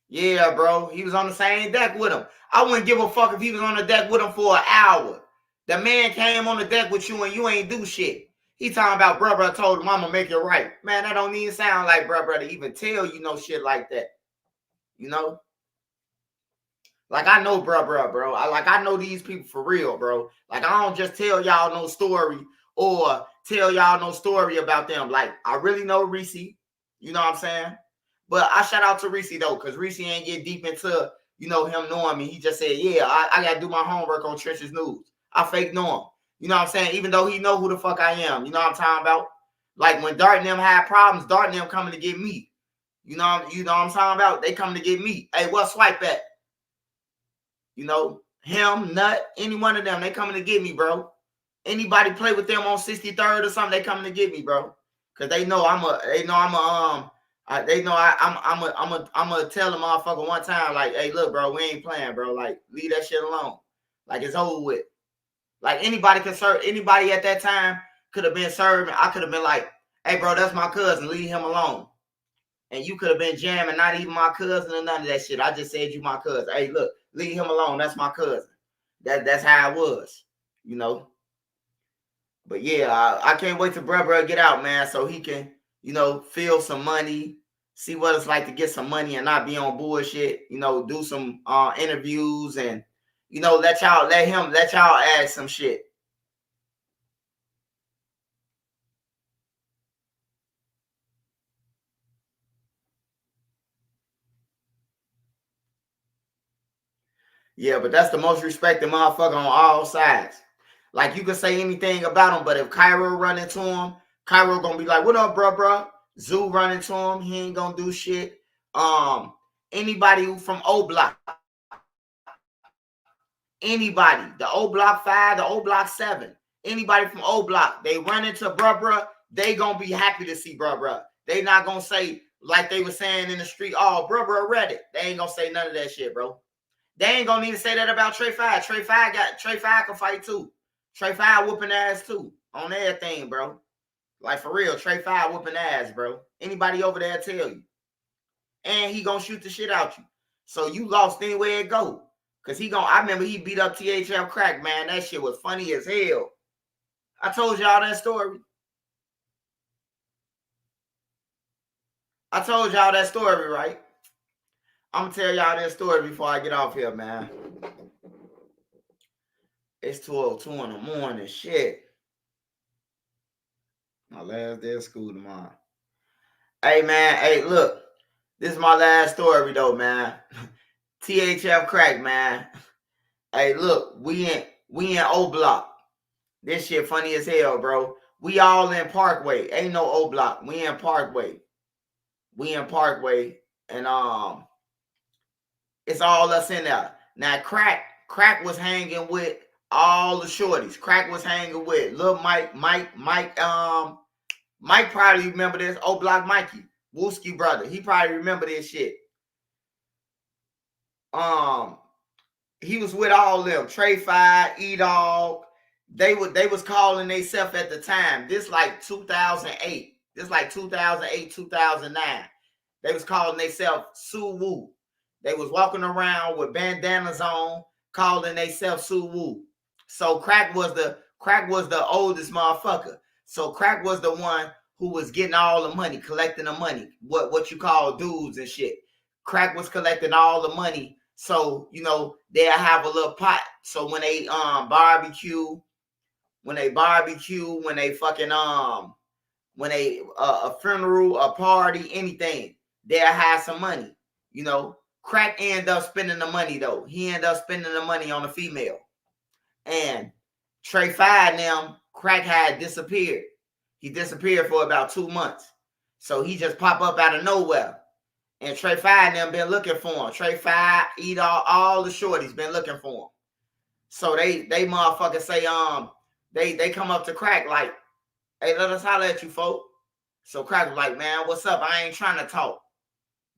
Yeah, bro. He was on the same deck with him. I wouldn't give a fuck if he was on the deck with him for an hour. The man came on the deck with you and you ain't do shit. He talking about bruh told him I'ma make it right. Man, that don't even sound like bruh to even tell you no shit like that. You know? Like, I know bruh, bro. I know these people for real, bro. Like, I don't just tell y'all no story or tell y'all no story about them. Like, I really know Reese. You know what I'm saying? But I shout out to Reese, though, because Reese ain't get deep into, you know, him knowing me. He just said, yeah, I got to do my homework on Trenches News. I fake know him. You know what I'm saying? Even though he know who the fuck I am. You know what I'm talking about? Like, when Dart and them had problems, Dart and them coming to get me. You know what I'm talking about? They coming to get me. Hey, what swipe at? You know, him, Nut, any one of them, they coming to get me, bro. Anybody play with them on 63rd or something, they coming to get me, bro. Cause they know I'm gonna tell the motherfucker one time, like, hey, look, bro, we ain't playing, bro. Like, leave that shit alone. Like, it's over with. Like, anybody can serve, anybody at that time could have been served. I could have been like, hey, bro, that's my cousin, leave him alone. And you could have been jamming, not even my cousin or none of that shit. I just said you my cousin. Hey, look, leave him alone. That's my cousin. That's how it was, you know. But yeah, I can't wait till bruh get out, man, so he can, you know, feel some money, see what it's like to get some money and not be on bullshit. You know, do some interviews and, you know, let y'all add some shit. Yeah, but that's the most respected motherfucker on all sides. Like, you can say anything about him, but if Cairo run into him, Cairo gonna be like, what up, bruh? Zoo run into him, he ain't gonna do shit. Anybody who from O Block, anybody, the O Block 5, the O Block 7, anybody from O Block, they run into bruh, they gonna be happy to see bruh. They not gonna say, like they were saying in the street, oh, bruh read it. They ain't gonna say none of that shit, bro. They ain't gonna need to say that about Trey 5. Trey 5 can fight too. Trey 5 whooping ass too. On everything, bro. Like, for real, Trey 5 whooping ass, bro. Anybody over there tell you. And he gonna shoot the shit out you. So you lost anywhere it go. Cause I remember he beat up THF Crack, man. That shit was funny as hell. I told y'all that story. Right? I'm gonna tell y'all that story before I get off here, man. It's 12:02 in the morning. Shit. My last day of school tomorrow. Hey, man. Hey, look. This is my last story, though, man. THF Crack, man. Hey, look. We in O Block. This shit funny as hell, bro. We all in Parkway. Ain't no O Block. We in Parkway. And it's all us in there. Now, Crack was hanging with all the shorties. Crack was hanging with Lil Mike. Mike probably remember this. O Block Mikey, Wooski brother. He probably remember this shit. He was with all them. Trey 5, E-Dog. They was calling themselves at the time. This like 2008. 2009. They was calling themselves Suwoo. They was walking around with bandanas on, calling themselves Suwoo. So Crack was the oldest motherfucker. So Crack was the one who was getting all the money, collecting the money. What you call dudes and shit. Crack was collecting all the money. So, you know, they'll have a little pot. So when they barbecue, when they barbecue, when they fucking when they a funeral, a party, anything, they'll have some money. You know, Crack end up spending the money though. He end up spending the money on a female. And Trey 5 and them, Crack had disappeared. He disappeared for about 2 months. So he just pop up out of nowhere. And Trey 5 and them been looking for him. Trey 5, eat all the shorties been looking for him. So they motherfuckers say, they come up to Crack like, hey, let us holler at you, folk. So Crack was like, man, what's up? I ain't trying to talk.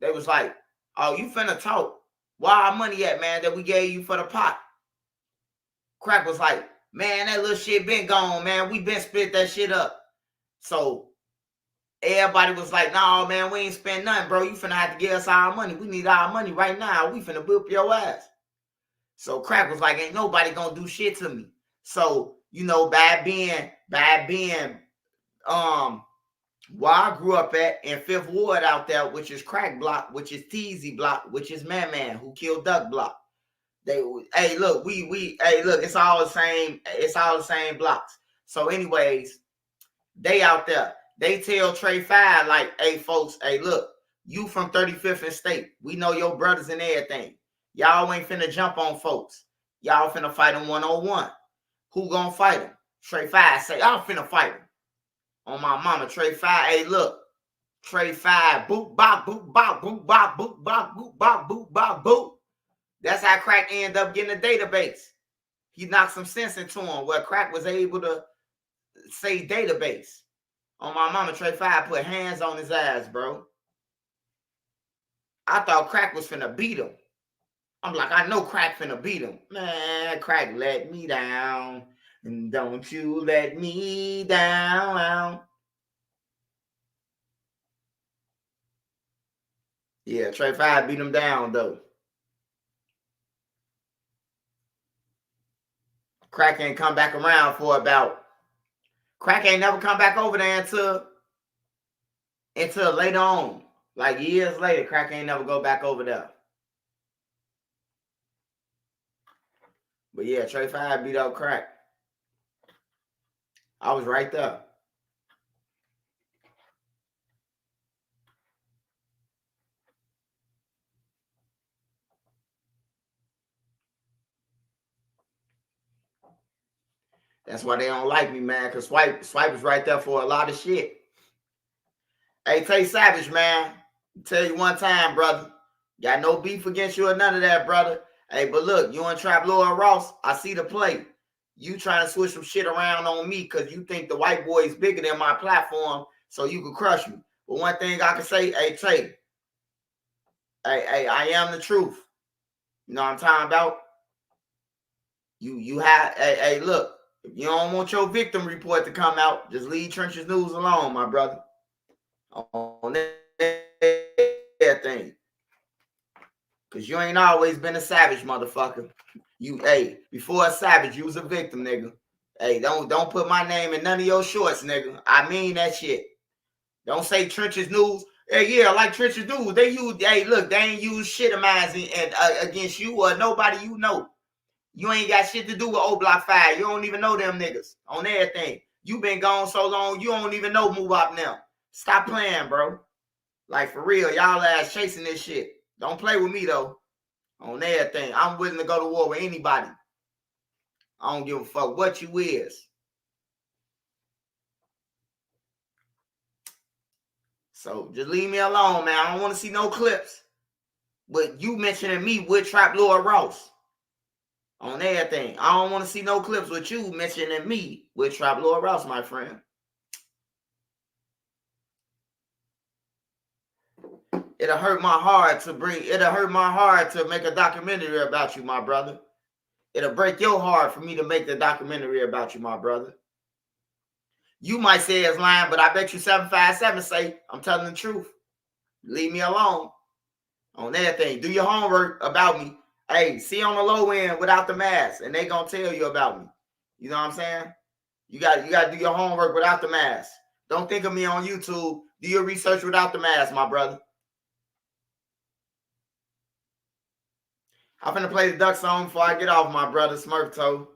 They was like, oh, you finna talk. Where our money at, man, that we gave you for the pot? Crack was like, man, that little shit been gone, man. We been split that shit up. So everybody was like, no, man, we ain't spend nothing, bro. You finna have to give us our money. We need our money right now. We finna whip your ass. So Crack was like, ain't nobody gonna do shit to me. So, you know, bad being, where I grew up at in 5th Ward out there, which is Crack Block, which is Teasy Block, which is Man who killed Duck Block. Hey, look, it's all the same. It's all the same blocks. So anyways, they out there. They tell Trey 5 like, hey, folks, hey, look, you from 35th and State. We know your brothers and everything. Y'all ain't finna jump on folks. Y'all finna fight them 1-on-1. Who gonna fight them? Trey 5 say, I'm finna fight him. On my mama, Trey 5, hey, look. Trey 5, boop, bop, boop, bop, boop, bop, boop, bop, boop, bop, boop, bop, boop. That's how Crack ended up getting a database. He knocked some sense into him where Crack was able to say database. On my mama, Trey 5 put hands on his ass, bro. I thought Crack was finna beat him. I'm like, I know Crack finna beat him. Man, Crack let me down. And don't you let me down. Yeah, Trey 5 beat him down, though. Crack ain't come back around for about... Crack ain't never come back over there until later on. Like years later, Crack ain't never go back over there. But yeah, Trey 5 beat up Crack. I was right there. That's why they don't like me, man, because Swipe is right there for a lot of shit. Hey, Tay Savage, man. I'll tell you one time, brother. Got no beef against you or none of that, brother. Hey, but look, you and Trap Lord Ross, I see the play. You trying to switch some shit around on me because you think the white boy is bigger than my platform so you can crush me. But one thing I can say, hey, Tay, hey, I am the truth. You know what I'm talking about? You have, hey, look. If you don't want your victim report to come out, just leave Trenches News alone, my brother. On that thing. Because you ain't always been a savage, motherfucker. Hey, before a savage, you was a victim, nigga. Hey, don't put my name in none of your shorts, nigga. I mean that shit. Don't say Trenches News. Hey, yeah, like Trenches News. They use, hey, look, they ain't use shit of mine against you or nobody you know. You ain't got shit to do with O Block 5. You don't even know them niggas on everything. You been gone so long, you don't even know Move Up now. Stop playing, bro. Like, for real, y'all ass chasing this shit. Don't play with me, though. On everything. I'm willing to go to war with anybody. I don't give a fuck what you is. So, just leave me alone, man. I don't want to see no clips. But you mentioning me with Trap Lord Ross. On everything. I don't want to see no clips with you mentioning me with Trap Lord Ross, my friend. It'll hurt my heart to make a documentary about you, my brother. It'll break your heart for me to make the documentary about you, my brother. You might say it's lying, but I bet you 757 say I'm telling the truth. Leave me alone. On everything. Do your homework about me. Hey, see on the low end without the mask, and they gonna tell you about me. You know what I'm saying? You got to do your homework without the mask. Don't think of me on YouTube. Do your research without the mask, my brother. I'm finna play the duck song before I get off, my brother Smurf Toe.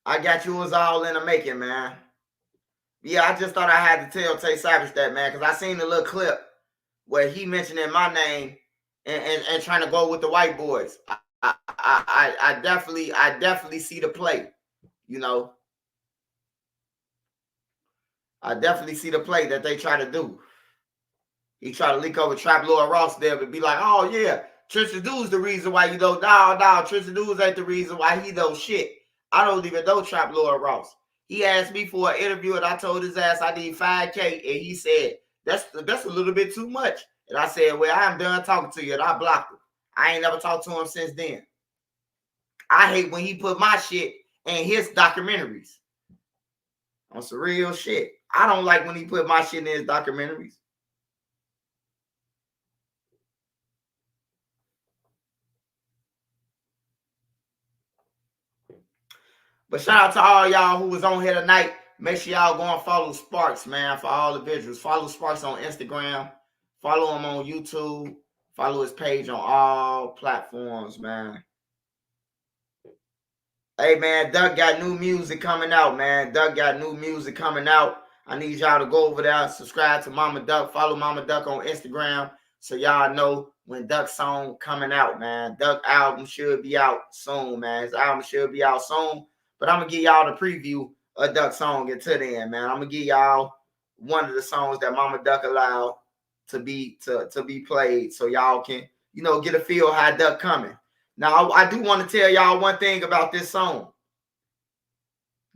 I got you was all in the making, man. Yeah, I just thought I had to tell Tay Savage that, man, because I seen the little clip where he mentioning my name and trying to go with the white boys. I definitely see the play, you know. I definitely see the play that they try to do. He try to leak over Trap Lord Ross there, but be like, oh yeah, Tristan Dude's the reason why you don't. No, Tristan Dudes ain't the reason why he don't shit. I don't even know Trap Lord Ross. He asked me for an interview, and I told his ass I need $5K, and he said that's a little bit too much. And I said, well, I'm done talking to you, and I blocked him. I ain't never talked to him since then. I hate when he put my shit in his documentaries. On some real shit. I don't like when he put my shit in his documentaries. But shout out to all y'all who was on here tonight. Make sure y'all go and follow Sparks, man, for all the visuals. Follow Sparks on Instagram. Follow him on YouTube. Follow his page on all platforms, man. Hey, man, Duck got new music coming out, man. Duck got new music coming out. I need y'all to go over there, subscribe to Mama Duck. Follow Mama Duck on Instagram so y'all know when Duck's song coming out, man. Duck album should be out soon, man. His album should be out soon. But I'm going to give y'all the preview of Duck's song until then, man. I'm going to give y'all one of the songs that Mama Duck allowed to be played so y'all can, you know, get a feel how Duck coming. Now, I do want to tell y'all one thing about this song.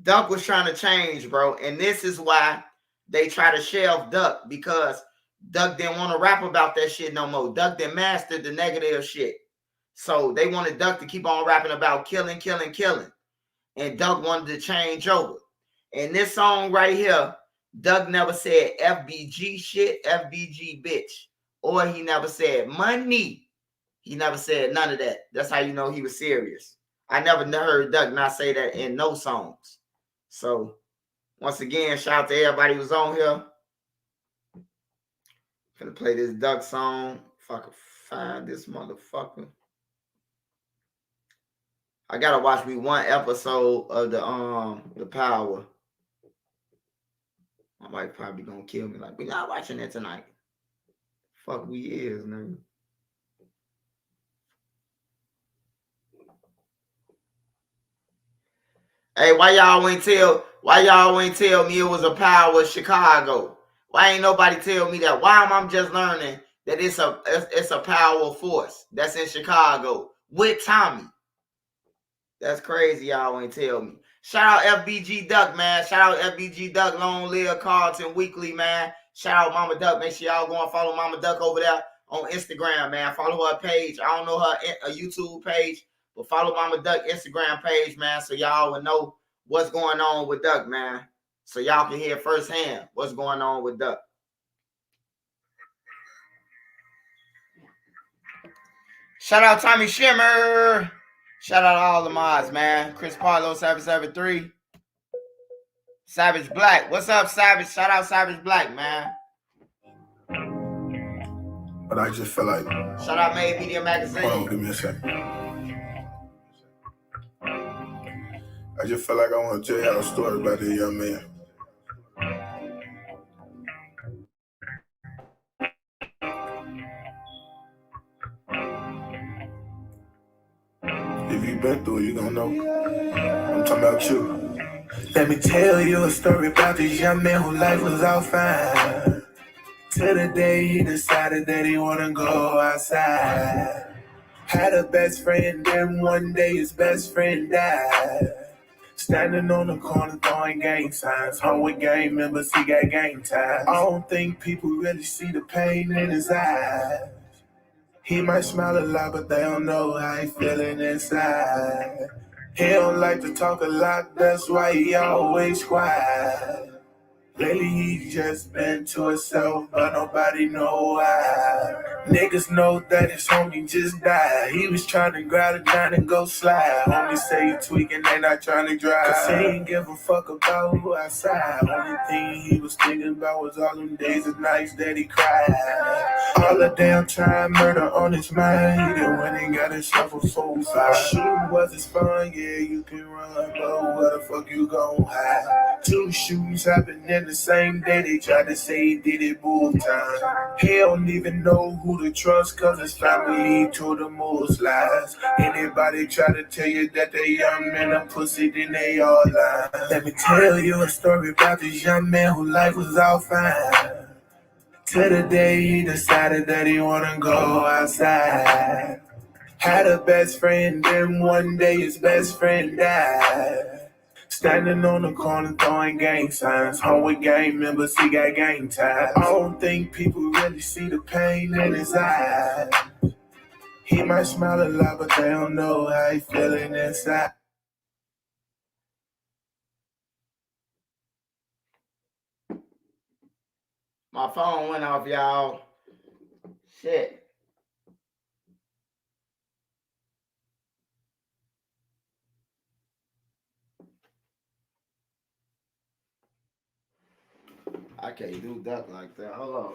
Duck was trying to change, bro. And this is why they try to shelve Duck, because Duck didn't want to rap about that shit no more. Duck didn't master the negative shit. So they wanted Duck to keep on rapping about killing. And Duck wanted to change over. And this song right here, Duck never said FBG shit, FBG bitch. Or he never said money. He never said none of that. That's how you know he was serious. I never heard Duck not say that in no songs. So, once again, shout out to everybody who's on here. Gonna play this Duck song. If I can find this motherfucker. I gotta watch me one episode of the Power. My wife probably gonna kill me. Like, we not watching that tonight. Fuck we is, nigga. Hey, why y'all ain't tell me it was a Power Chicago? Why ain't nobody tell me that? Why am I just learning that it's a Power Force that's in Chicago with Tommy? That's crazy. Y'all ain't tell me. Shout out FBG Duck, man. Shout out FBG Duck, Long Live Carlton Weekly, man. Shout out Mama Duck. Make sure y'all go and follow Mama Duck over there on Instagram, man. Follow her page. I don't know her YouTube page, but follow Mama Duck Instagram page, man, so y'all will know what's going on with Duck, man. So y'all can hear firsthand what's going on with Duck. Shout out Tommy Shimmer. Shout out to all the mods, man. Chris Parlow 773. Savage Black. What's up, Savage? Shout out Savage Black, man. But I just feel like... Shout out Made Media Magazine. Hold on, give me a second. I just feel like I want to tell y'all a story about this young man. If you've been through it, you gonna know. I'm talking about you. Let me tell you a story about this young man whose life was all fine. Till the day he decided that he wanna go outside. Had a best friend, then one day his best friend died. Standing on the corner throwing gang signs. Home with gang members, he got gang ties. I don't think people really see the pain in his eyes. He might smile a lot, but they don't know how he feeling inside. He don't like to talk a lot, that's why he always quiet. Lately he just been to himself, but nobody know why. Niggas know that his homie just died. He was trying to grab a gun and go slide. Homie say he tweaking, they not trying to drive. Cause he ain't give a fuck about who outside. Only thing he was thinking about was all them days and nights that he cried. All the damn time murder on his mind. He done went and got himself a 4-5. Shooting wasn't fun, yeah, you can run, but where the fuck you gon' hide? 2 shootings happened in the same day. They tried to say he did it bull time. He don't even know who to trust, cause his family told him most lies. Anybody try to tell you that they young men are pussy, then they all lie. Let me tell you a story about this young man whose life was all fine. Till the day he decided that he wanna go outside. Had a best friend, then one day his best friend died. Standing on the corner throwing gang signs. Home with gang members, he got gang ties. I don't think people really see the pain in his eyes. He might smile a lot, but they don't know how he feeling inside. My phone went off, y'all. Shit. I can't do that like that. Hold on.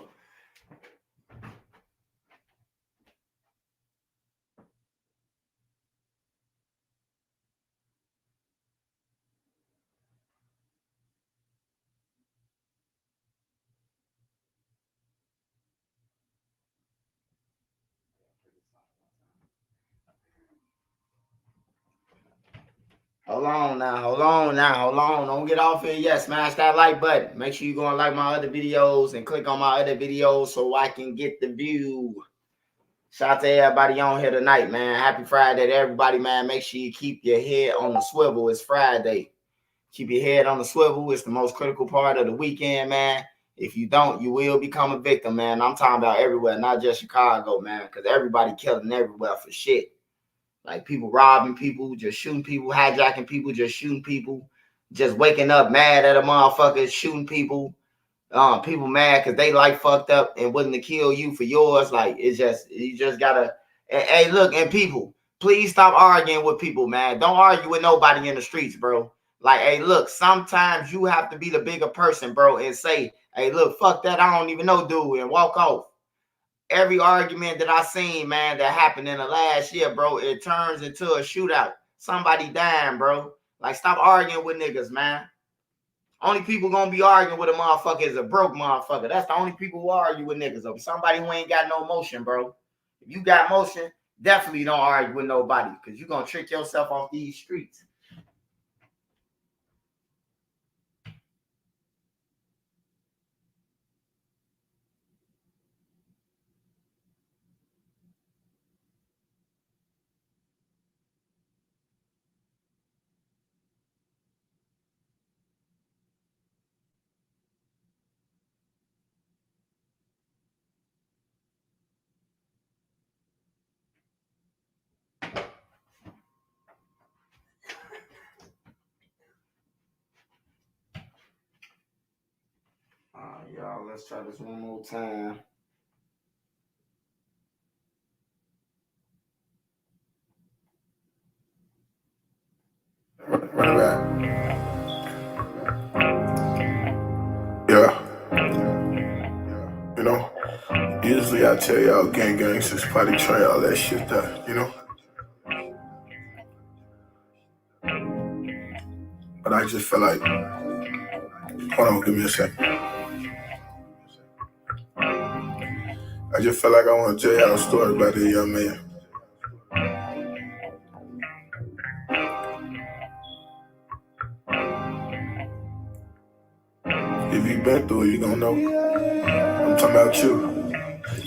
Hold on now. Don't get off here yet. Smash that like button. Make sure you go and like my other videos and click on my other videos so I can get the view. Shout out to everybody on here tonight, man. Happy Friday to everybody, man. Make sure you keep your head on the swivel. It's Friday. Keep your head on the swivel. It's the most critical part of the weekend, man. If you don't, you will become a victim, man. I'm talking about everywhere, not just Chicago, man, because everybody killing everywhere for shit. Like people robbing people, just shooting people, hijacking people, just shooting people, just waking up mad at a motherfucker, shooting people. People mad because they like fucked up and willing to kill you for yours. Like it's just you just gotta. Hey, look, and people, please stop arguing with people, man. Don't argue with nobody in the streets, bro. Like, hey, look, sometimes you have to be the bigger person, bro, and say, hey, look, fuck that, I don't even know, dude, and walk off. Every argument that I seen, man, that happened in the last year, bro, it turns into a shootout. Somebody dying, bro. Like, stop arguing with niggas, man. Only people gonna be arguing with a motherfucker is a broke motherfucker. That's the only people who argue with niggas. Or somebody who ain't got no motion, bro. If you got motion, definitely don't argue with nobody because you're gonna trick yourself off these streets. Y'all, let's try this one more time. Run it back. Yeah. You know, usually I tell y'all gang gangsters, potty train, all that shit that, you know. But I just feel like, hold on, give me a second. I just feel like I want to tell y'all a story about this young man. If you been through it, you gon' know. I'm talking about you.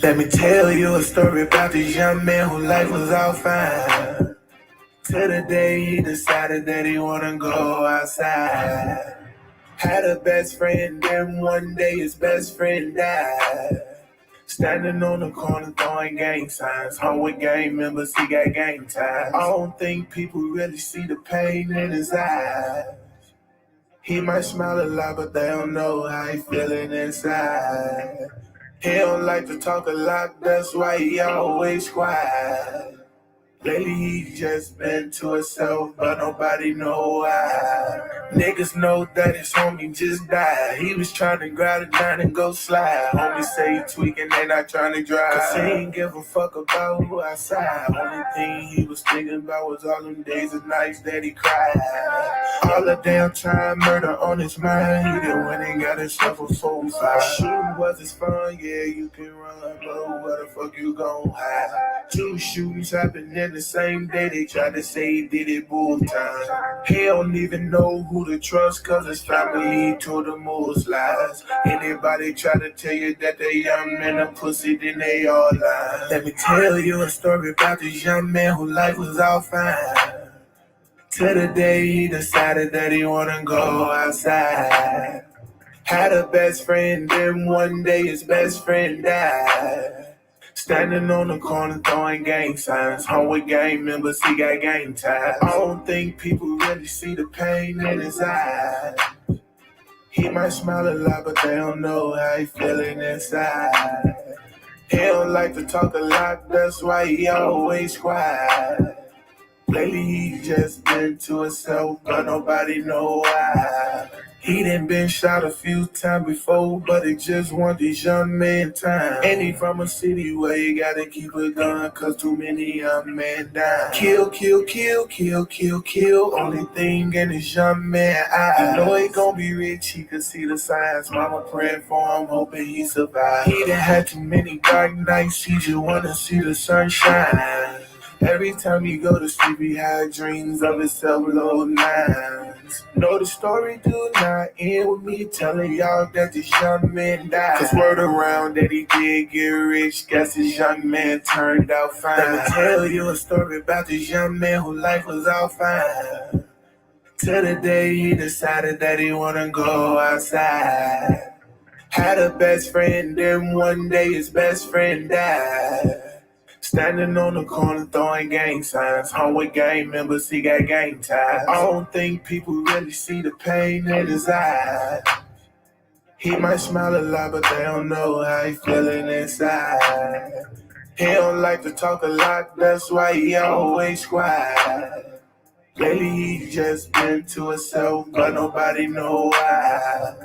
Let me tell you a story about this young man whose life was all fine. Till the day he decided that he wanna go outside. Had a best friend, then one day his best friend died. Standing on the corner throwing gang signs. Home with gang members, he got gang ties. I don't think people really see the pain in his eyes. He might smile a lot, but they don't know how he feeling inside. He don't like to talk a lot, that's why he always quiet. Lately he just been to himself, but nobody know why. Niggas know that his homie just died. He was trying to grab it down and go slide. Homie say he tweaking, they not trying to drive. Cause he ain't give a fuck about who outside. Only thing he was thinking about was all them days and nights that he cried. All the damn time, murder on his mind. He done went and got himself a 4-5. Shooting was his fun, yeah, you can run, but where the fuck you gon' hide? 2 shootings happened in the same day. They tried to say he did it both times. He don't even know who to trust, cause his family told him most lies. Anybody try to tell you that they young men are pussy, then they all lie. Let me tell you a story about this young man whose life was all fine. Till the day he decided that he wanna go outside. Had a best friend, then one day his best friend died. Standing on the corner throwing gang signs. Home with gang members, he got gang ties. I don't think people really see the pain in his eyes. He might smile a lot, but they don't know how he feeling inside. He don't like to talk a lot, that's why he always quiet. Lately he just been to himself, but nobody know why. He done been shot a few times before, but it just want this young man time. And he from a city where you gotta keep a gun, cause too many young men die. Kill, kill, kill, kill, kill, kill. Only thing in this young man eyes. You know he gon' be rich, he can see the signs. Mama praying for him, hoping he survive. He done had too many dark nights, he just wanna see the sunshine. Every time he go to sleep, he had dreams of himself low nines. Know the story do not end with me telling y'all that this young man died. Cause word around that he did get rich, guess this young man turned out fine. Let me tell you a story about this young man whose life was all fine. Till the day he decided that he wanna go outside. Had a best friend, then one day his best friend died. Standing on the corner throwing gang signs. Home with gang members, he got gang ties. I don't think people really see the pain in his eyes. He might smile a lot, but they don't know how he feeling inside. He don't like to talk a lot, that's why he always quiet. Lately he just been to himself, but nobody know why.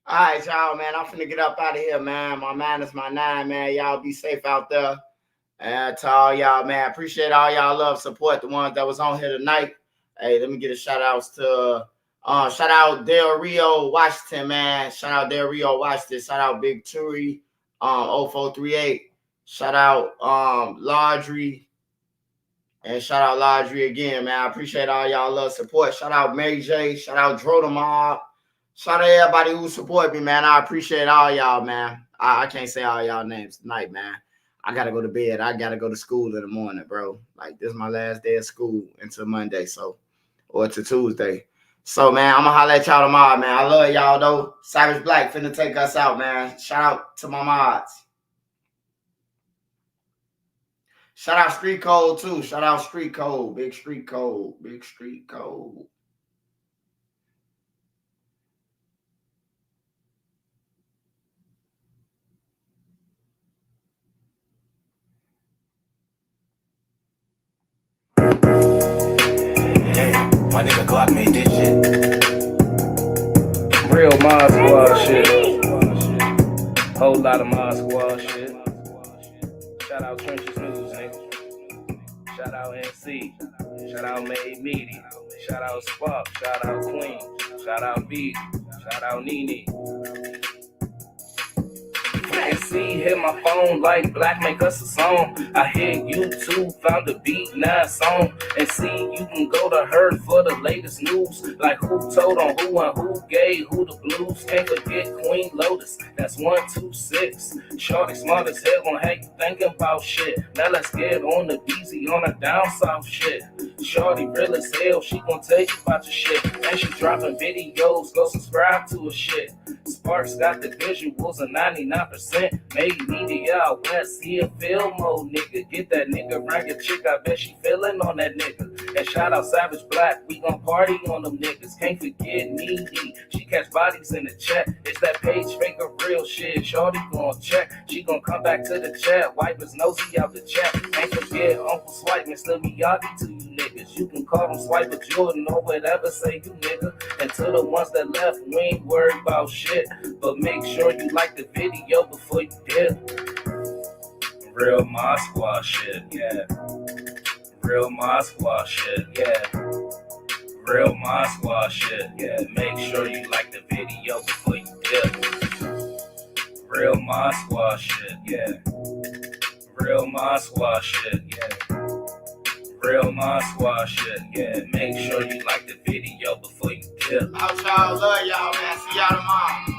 All right, y'all, man. I'm finna get up out of here, man. My 9 is my 9, man. Y'all be safe out there. And to all y'all, man, appreciate all y'all love, support, the ones that was on here tonight. Hey, let me get a shout outs to shout out Del Rio, Washington, man. Shout out Del Rio, Washington. Shout out Big Turi, 0438. Shout out Laundry. And shout out Laundry again, man. I appreciate all y'all love, support. Shout out Mary J. Shout out Dro the Mob. Shout out everybody who support me, man. I appreciate all y'all, man. I can't say all y'all names tonight, man. I got to go to bed. I got to go to school in the morning, bro. Like, this is my last day of school until Monday, or to Tuesday. So, man, I'm going to holler at y'all tomorrow, man. I love y'all, though. Savage Black finna take us out, man. Shout out to my mods. Shout out Street Code, too. Shout out Street Code. Big Street Code. Big Street Code. My nigga Glock made this shit. Real Mod Squad shit. Whole lot of Mod Squad shit. Shout out Trenches News, nigga. Shout out NC. Shout out Made Meaty. Shout out Spark. Shout out Queen. Shout out B. Shout out Nene. See, hit my phone like Black make us a song. I hit YouTube, found a beat, now a song. And see, you can go to her for the latest news. Like who told on who and who gave who the blues. Can't forget Queen Lotus, that's 126. Shorty smart as hell, gon' have you thinking about shit. Now let's get on the easy on the down south shit. Shorty real as hell, she gon' tell you about your shit. And she dropping videos, go subscribe to her shit. Sparks got the visuals of 99%. Made media out west, he a film mode nigga. Get that nigga around your chick, I bet she feelin' on that nigga. And shout out Savage Black, we gon' party on them niggas. Can't forget Needy, she catch bodies in the chat. It's that page fake of real shit, shorty gon' check. She gon' come back to the chat, wipe his nosy out the chat. Can't forget Uncle Swipe, Mr. Miyagi to you niggas. You can call him Swiper Jordan or whatever, say you nigga. And to the ones that left, we ain't worried about shit. But make sure you like the video before you dip. Real Mod Squad shit, yeah. Real Mod Squad shit, yeah. Real Mod Squad shit, yeah. Make sure you like the video before you dip. Real Mod Squad shit, yeah. Real Mod Squad shit, yeah. Real Mod Squad shit, yeah. Make sure you like the video before you dip. Out y'all, love y'all, man. See y'all tomorrow.